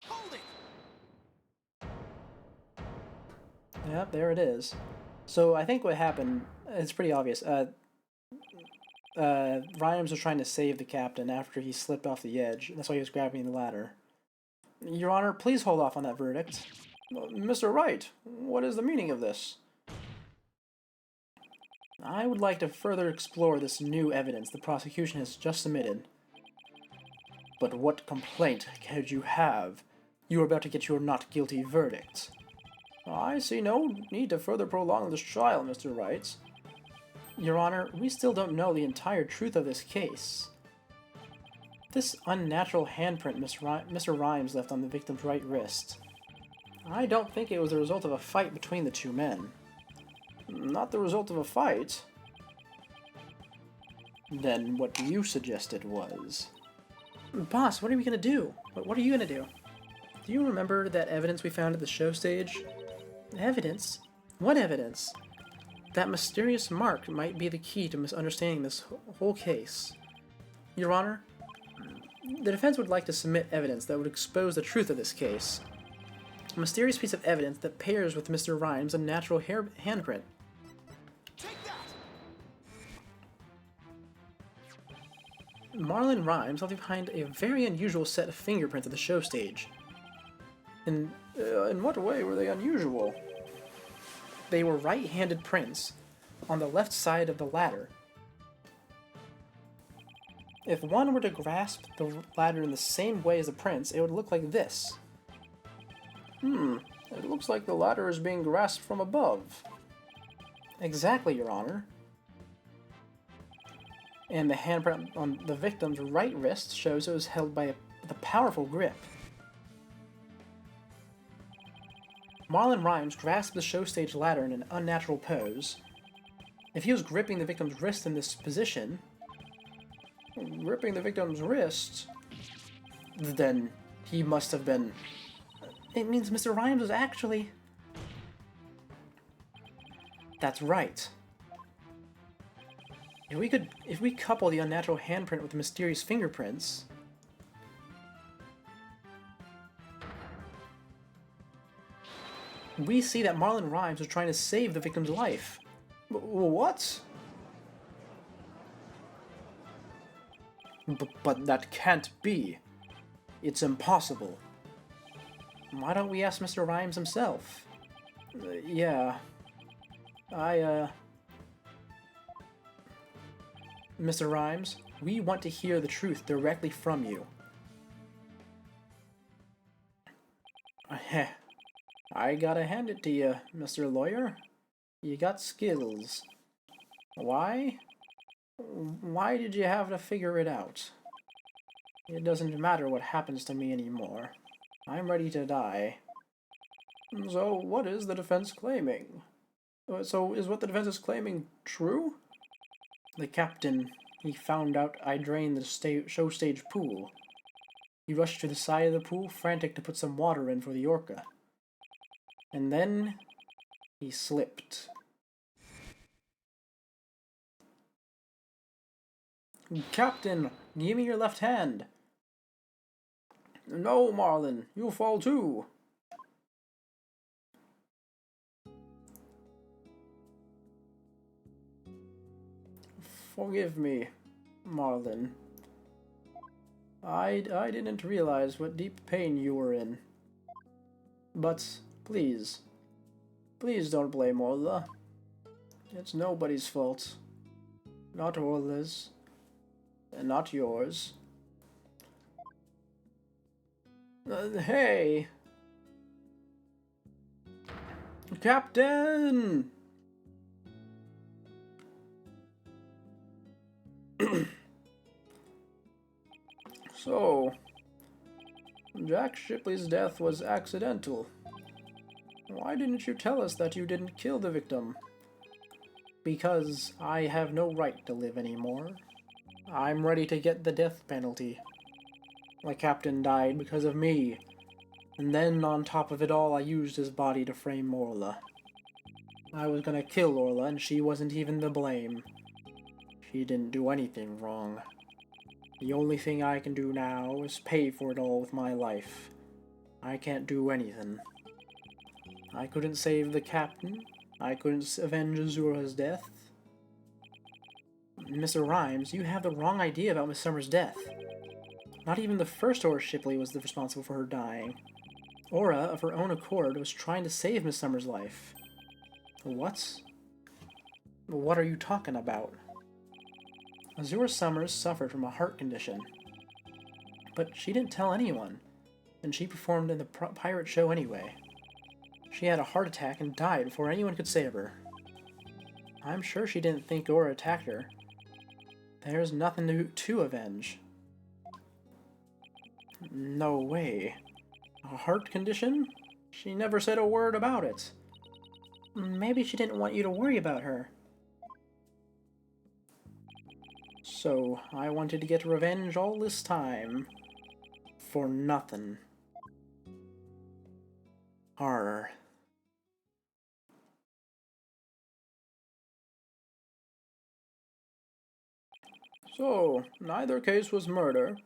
[SPEAKER 3] Hold it!
[SPEAKER 1] Yep, there it is. So I think what happened, it's pretty obvious. Rhymes was trying to save the captain after he slipped off the edge. That's why he was grabbing the ladder. Your Honor, please hold off on that verdict. Mr. Wright, what is the meaning of this? I would like to further explore this new evidence the prosecution has just submitted. But what complaint could you have? You are about to get your not guilty verdict. I see no need to further prolong this trial, Mr. Wright. Your Honor, we still don't know the entire truth of this case. This unnatural handprint Mr. Rhymes left on the victim's right wrist. I don't think it was the result of a fight between the two men. Not the result of a fight? Then what you suggested was... Boss, what are we gonna do? What are you gonna do? Do you remember that evidence we found at the show stage? Evidence? What evidence? That mysterious mark might be the key to misunderstanding this whole case. Your Honor, the defense would like to submit evidence that would expose the truth of this case. A mysterious piece of evidence that pairs with Mr. Rhymes' unnatural handprint.
[SPEAKER 3] Take that!
[SPEAKER 1] Marlon Rhymes left behind a very unusual set of fingerprints at the show stage. In what way were they unusual? They were right-handed prints on the left side of the ladder. If one were to grasp the ladder in the same way as the prints, it would look like this. It looks like the ladder is being grasped from above. Exactly, Your Honor. And the handprint on the victim's right wrist shows it was held by with a powerful grip. Marlon Rhymes grasped the show stage ladder in an unnatural pose. If he was gripping the victim's wrist in this position, then he must have been... It means Mr. Rhymes was actually... That's right. If we couple the unnatural handprint with the mysterious fingerprints... we see that Marlon Rhymes was trying to save the victim's life. What? But that can't be. It's impossible. Why don't we ask Mr. Rhymes himself? Yeah. Mr. Rhymes, we want to hear the truth directly from you. I gotta hand it to you, Mr. Lawyer. You got skills. Why? Why did you have to figure it out? It doesn't matter what happens to me anymore. I'm ready to die. So, what is the defense claiming? So, is what the defense is claiming true? The captain, he found out I drained the show stage pool. He rushed to the side of the pool, frantic to put some water in for the orca. And then, he slipped. Captain, give me your left hand. No, Marlon, you'll fall too. Forgive me, Marlon. I didn't realize what deep pain you were in. But, please, Please don't blame Orla. It's nobody's fault. Not Orla's. And not yours. Hey! Captain! So, Jack Shipley's death was accidental. Why didn't you tell us that you didn't kill the victim? Because I have no right to live anymore. I'm ready to get the death penalty. My captain died because of me. And then, on top of it all, I used his body to frame Orla. I was gonna kill Orla, and she wasn't even to blame. She didn't do anything wrong. The only thing I can do now is pay for it all with my life. I can't do anything. I couldn't save the captain. I couldn't avenge Azura's death. Mr. Rhymes, you have the wrong idea about Miss Summer's death. Not even the first Aura Shipley was responsible for her dying. Aura, of her own accord, was trying to save Miss Summer's life. What? What are you talking about? Azura Summers suffered from a heart condition. But she didn't tell anyone, and she performed in the pirate show anyway. She had a heart attack and died before anyone could save her. I'm sure she didn't think Aura attacked her. There's nothing to avenge. No way. A heart condition? She never said a word about it. Maybe she didn't want you to worry about her. So, I wanted to get revenge all this time. For nothing. Arr. So, neither case was murder.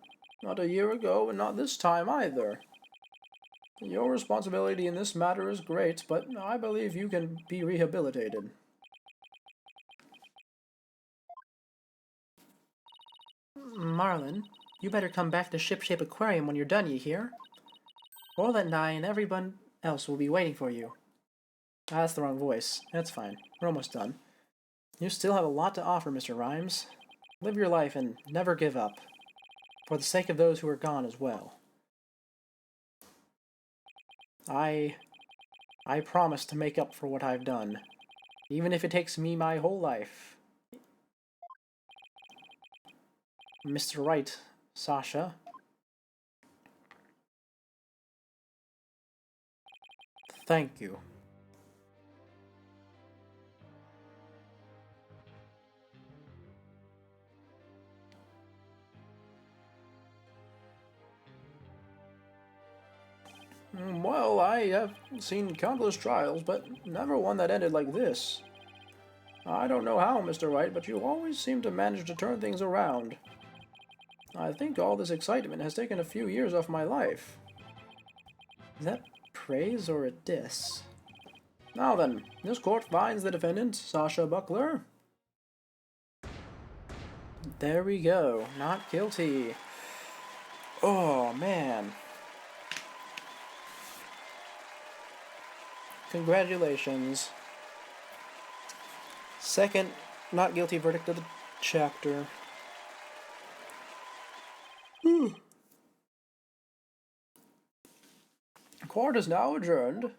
[SPEAKER 1] Not a year ago, and not this time either. Your responsibility in this matter is great, but I believe you can be rehabilitated. Marlin, you better come back to Shipshape Aquarium when you're done, you hear? Orla and I and everyone else will be waiting for you. Ah, that's the wrong voice. That's fine. We're almost done. You still have a lot to offer, Mr. Rhymes. Live your life and never give up. For the sake of those who are gone as well. I promise to make up for what I've done. Even if it takes me my whole life. Mr. Right, Sasha. Thank you. Well, I have seen countless trials, but never one that ended like this. I don't know how, Mr. Wright, but you always seem to manage to turn things around. I think all this excitement has taken a few years off my life. Is that praise or a diss? Now then, this court finds the defendant, Sasha Buckler. There we go. Not guilty. Oh, man. Congratulations. Second not guilty verdict of the chapter. Whew. Court is now adjourned.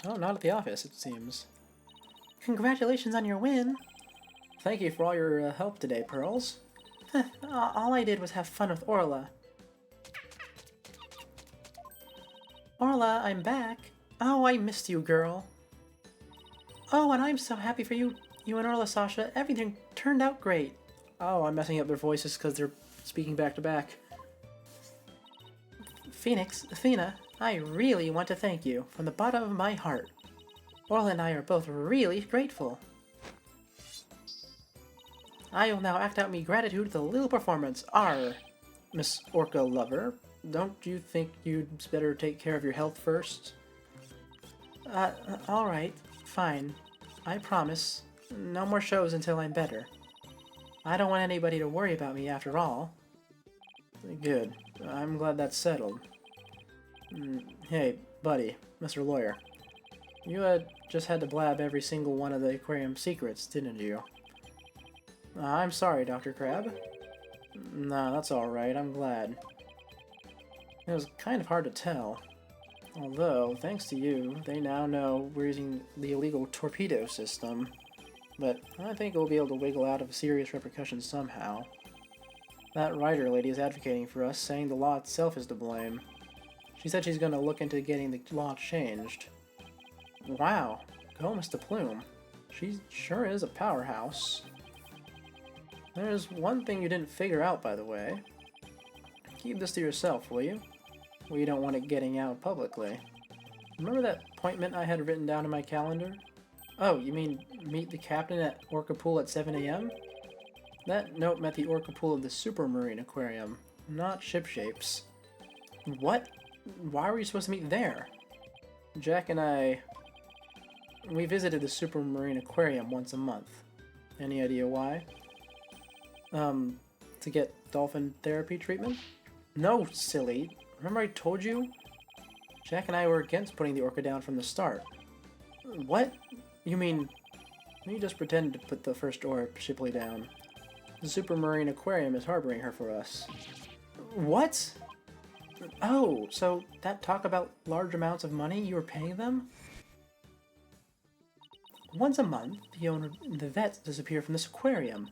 [SPEAKER 1] Oh, not at the office, it seems. Congratulations on your win. Thank you for all your help today, Pearls. All I did was have fun with Orla. Orla, I'm back. Oh, I missed you, girl. Oh, and I'm so happy for you. You and Orla, Sasha. Everything turned out great. Oh, I'm messing up their voices because they're speaking back to back. Phoenix, Athena, I really want to thank you from the bottom of my heart. Orla and I are both really grateful. I will now act out me gratitude with a little performance. Arr, Miss Orca Lover, don't you think you'd better take care of your health first? Alright, fine. I promise. No more shows until I'm better. I don't want anybody to worry about me after all. Good. I'm glad that's settled. Hey, buddy, Mr. Lawyer. You just had to blab every single one of the aquarium secrets, didn't you? I'm sorry, Dr. Crab. Nah, that's alright, I'm glad. It was kind of hard to tell. Although, thanks to you, they now know we're using the illegal torpedo system. But I think we'll be able to wiggle out of serious repercussions somehow. That writer lady is advocating for us, saying the law itself is to blame. She said she's going to look into getting the law changed. Wow, go Mr. Plume. She sure is a powerhouse. There's one thing you didn't figure out, by the way. Keep this to yourself, will you? We don't want it getting out publicly. Remember that appointment I had written down in my calendar? Oh, you mean meet the captain at Orca Pool at 7 a.m.? That note meant the Orca Pool of the Supermarine Aquarium, not Shipshape's. What? Why were you supposed to meet there? Jack and we visited the Supermarine Aquarium once a month. Any idea why? To get dolphin therapy treatment? No, silly. Remember I told you? Jack and I were against putting the orca down from the start. What? You mean... You just pretended to put the first orc Shipley down. The Supermarine Aquarium is harboring her for us. What? Oh, so that talk about large amounts of money you were paying them? Once a month, the vets disappear from this aquarium,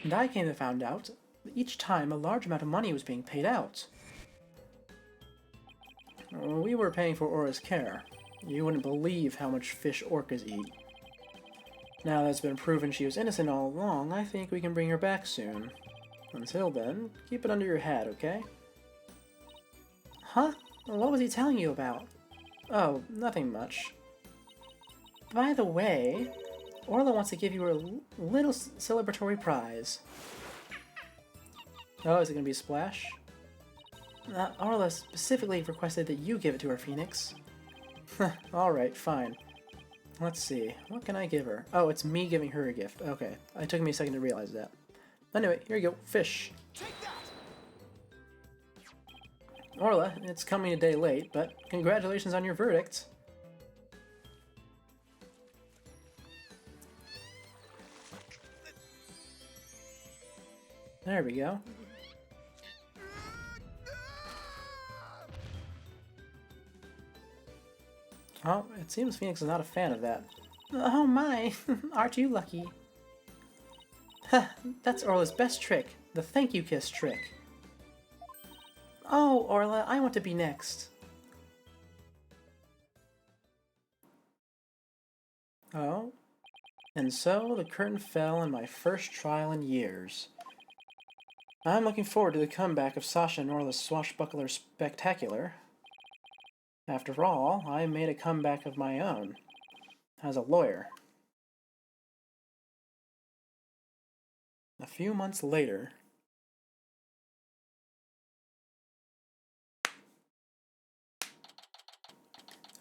[SPEAKER 1] and I came to find out that each time a large amount of money was being paid out. We were paying for Aura's care. You wouldn't believe how much fish orcas eat. Now that it's been proven she was innocent all along, I think we can bring her back soon. Until then, keep it under your hat, okay? Huh? What was he telling you about? Oh, nothing much. By the way, Orla wants to give you a little celebratory prize. Oh, is it going to be a splash? Orla specifically requested that you give it to her, Phoenix. Alright, fine. Let's see. What can I give her? Oh, it's me giving her a gift. Okay. It took me a second to realize that. Anyway, here you go. Fish.
[SPEAKER 3] Take that!
[SPEAKER 1] Orla, it's coming a day late, but congratulations on your verdict. There we go. Oh, it seems Phoenix is not a fan of that. Oh my, aren't you lucky? That's Orla's best trick, the thank you kiss trick. Oh, Orla, I want to be next. Oh, and so the curtain fell on my first trial in years. I'm looking forward to the comeback of Sasha and Orla's swashbuckler spectacular. After all, I made a comeback of my own, as a lawyer. A few months later...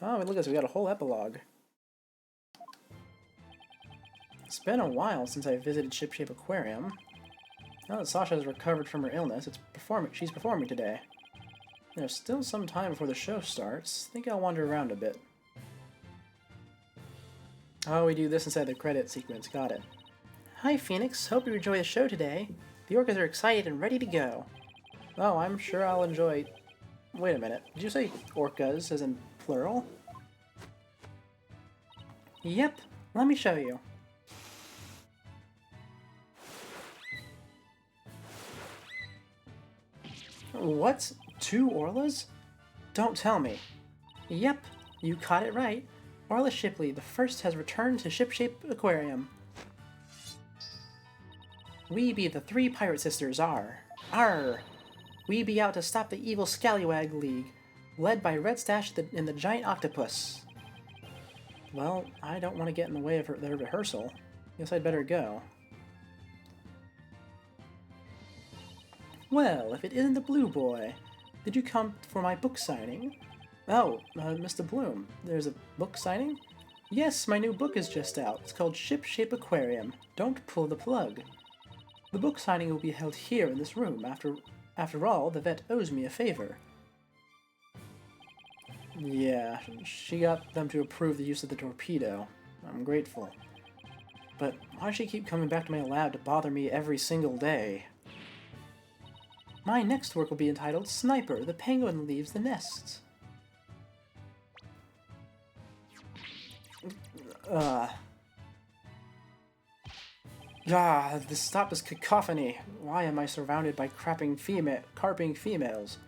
[SPEAKER 1] Oh, look at this, we got a whole epilogue. It's been a while since I visited Shipshape Aquarium. Now that Sasha has recovered from her illness, she's performing today. There's still some time before the show starts. I think I'll wander around a bit. Oh, we do this inside the credit sequence. Got it. Hi, Phoenix. Hope you enjoy the show today. The orcas are excited and ready to go. Oh, I'm sure I'll enjoy... Wait a minute. Did you say orcas as in plural? Yep. Let me show you. What? 2 Orlas? Don't tell me. Yep, you caught it right. Orla Shipley, the first, has returned to Shipshape Aquarium. We be the 3 pirate sisters, Arr! We be out to stop the evil Scallywag League, led by Red Stash and the Giant Octopus. Well, I don't want to get in the way of their rehearsal. Guess I'd better go. Well, if it isn't the Blue Boy. Did you come for my book signing? Oh, Mr. Bloom, there's a book signing? Yes, my new book is just out. It's called Shipshape Aquarium. Don't pull the plug. The book signing will be held here in this room after After all, the vet owes me a favor. Yeah, she got them to approve the use of the torpedo. I'm grateful. But why does she keep coming back to my lab to bother me every single day? My next work will be entitled Sniper, the Penguin Leaves the Nest. Stop this cacophony. Why am I surrounded by carping females?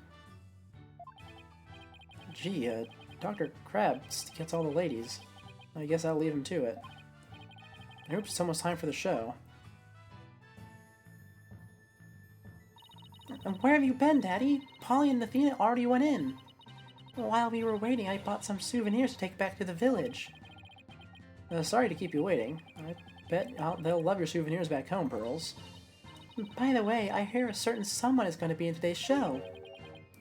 [SPEAKER 1] Gee, Dr. Krabs gets all the ladies. I guess I'll leave him to it. I hope it's almost time for the show. Where have you been, Daddy? Polly and Athena already went in. While we were waiting, I bought some souvenirs to take back to the village. Sorry to keep you waiting. I bet they'll love your souvenirs back home, Pearls. By the way, I hear a certain someone is going to be in today's show.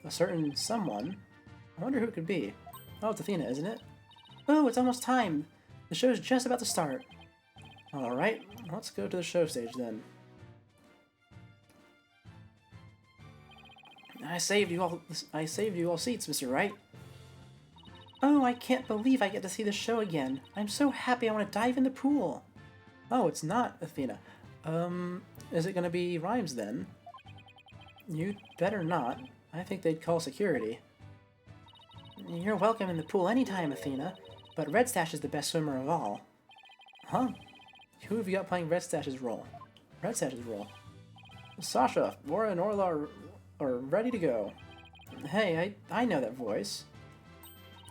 [SPEAKER 1] A certain someone? I wonder who it could be. Oh, it's Athena, isn't it? Oh, it's almost time. The show's just about to start. Alright, let's go to the show stage then. I saved you all seats, Mr. Wright. Oh, I can't believe I get to see the show again. I'm so happy I want to dive in the pool. Oh, it's not Athena. Is it gonna be Rhymes then? You'd better not. I think they'd call security. You're welcome in the pool anytime, Athena, but Red Stash is the best swimmer of all. Huh? Who have you got playing Red Stash's role? Red Stash's role. Sasha, Laura and Orla are ready to go. Hey, I know that voice.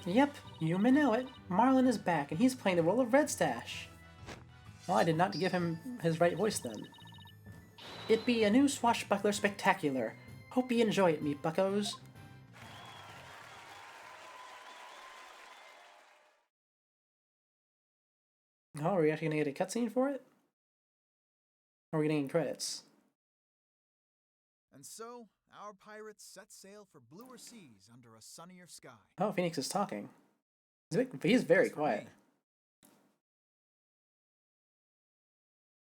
[SPEAKER 1] Yep, you may know it. Marlin is back, and he's playing the role of Red Stash. Well, I did not give him his right voice then. It be a new swashbuckler spectacular. Hope you enjoy it, me buckos. Oh, are we actually gonna get a cutscene for it? Or are we getting credits?
[SPEAKER 3] And so, our pirates set sail for bluer seas under a sunnier sky.
[SPEAKER 1] Oh, Phoenix is talking. He's very
[SPEAKER 3] As for
[SPEAKER 1] quiet.
[SPEAKER 3] me,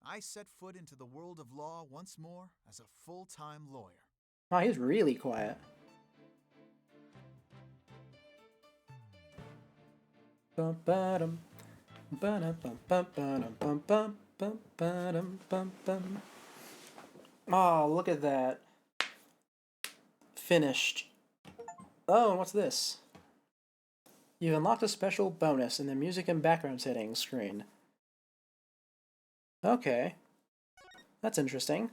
[SPEAKER 3] I set foot into the world of law once more as a full-time lawyer.
[SPEAKER 1] Oh, he's really quiet. Bum ba-dum. Oh, look at that. Finished. Oh, and what's this? You unlocked a special bonus in the music and background settings screen. Okay. That's interesting.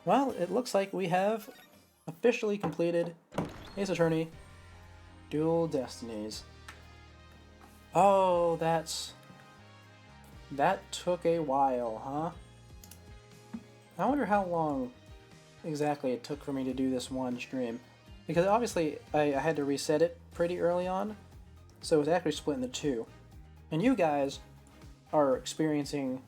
[SPEAKER 1] Well, it looks like we have officially completed Ace Attorney Dual Destinies. Oh, that took a while, huh? I wonder how long exactly it took for me to do this one stream. Because obviously I had to reset it pretty early on, so it was actually split into two. And you guys are experiencing